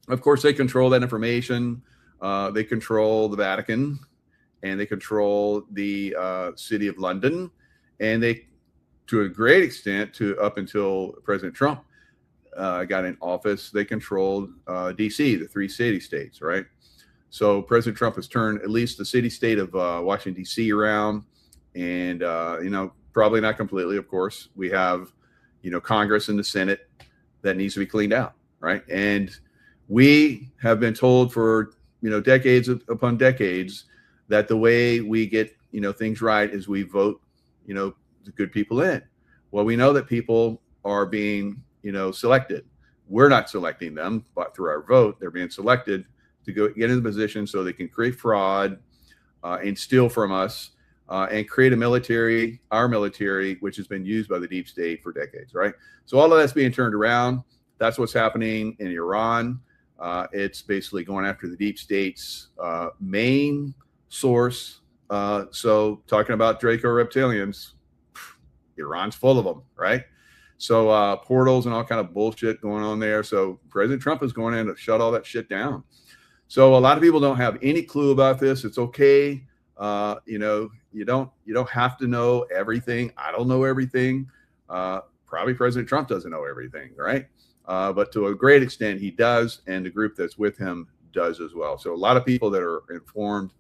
Speaker 1: of course, they control that information. They control the Vatican, and they control the city of London, and they, to a great extent, up until President Trump got in office, they controlled DC, the 3 city-states, right? So President Trump has turned at least the city-state of Washington, D.C. around, and, probably not completely, of course. We have, Congress and the Senate that needs to be cleaned out, right? And we have been told for, decades upon decades that the way we get, things right is we vote, the good people in. Well, we know that people are being, selected. We're not selecting them, but through our vote, they're being selected to get in the position so they can create fraud and steal from us and create our military, which has been used by the deep state for decades, right? So all of that's being turned around. That's what's happening in Iran. It's basically going after the deep state's main source. So talking about Draco reptilians, Iran's full of them, right? So portals and all kind of bullshit going on there. So President Trump is going in to shut all that shit down. So a lot of people don't have any clue about this. It's okay. You don't have to know everything. I don't know everything. Probably President Trump doesn't know everything, right? But to a great extent, he does, and the group that's with him does as well. So a lot of people that are informed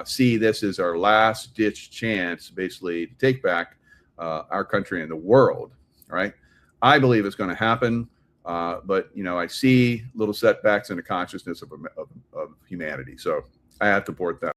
Speaker 1: see this as our last ditch chance, basically, to take back our country and the world, right? I believe it's going to happen, but I see little setbacks in the consciousness of humanity. So I have to support that.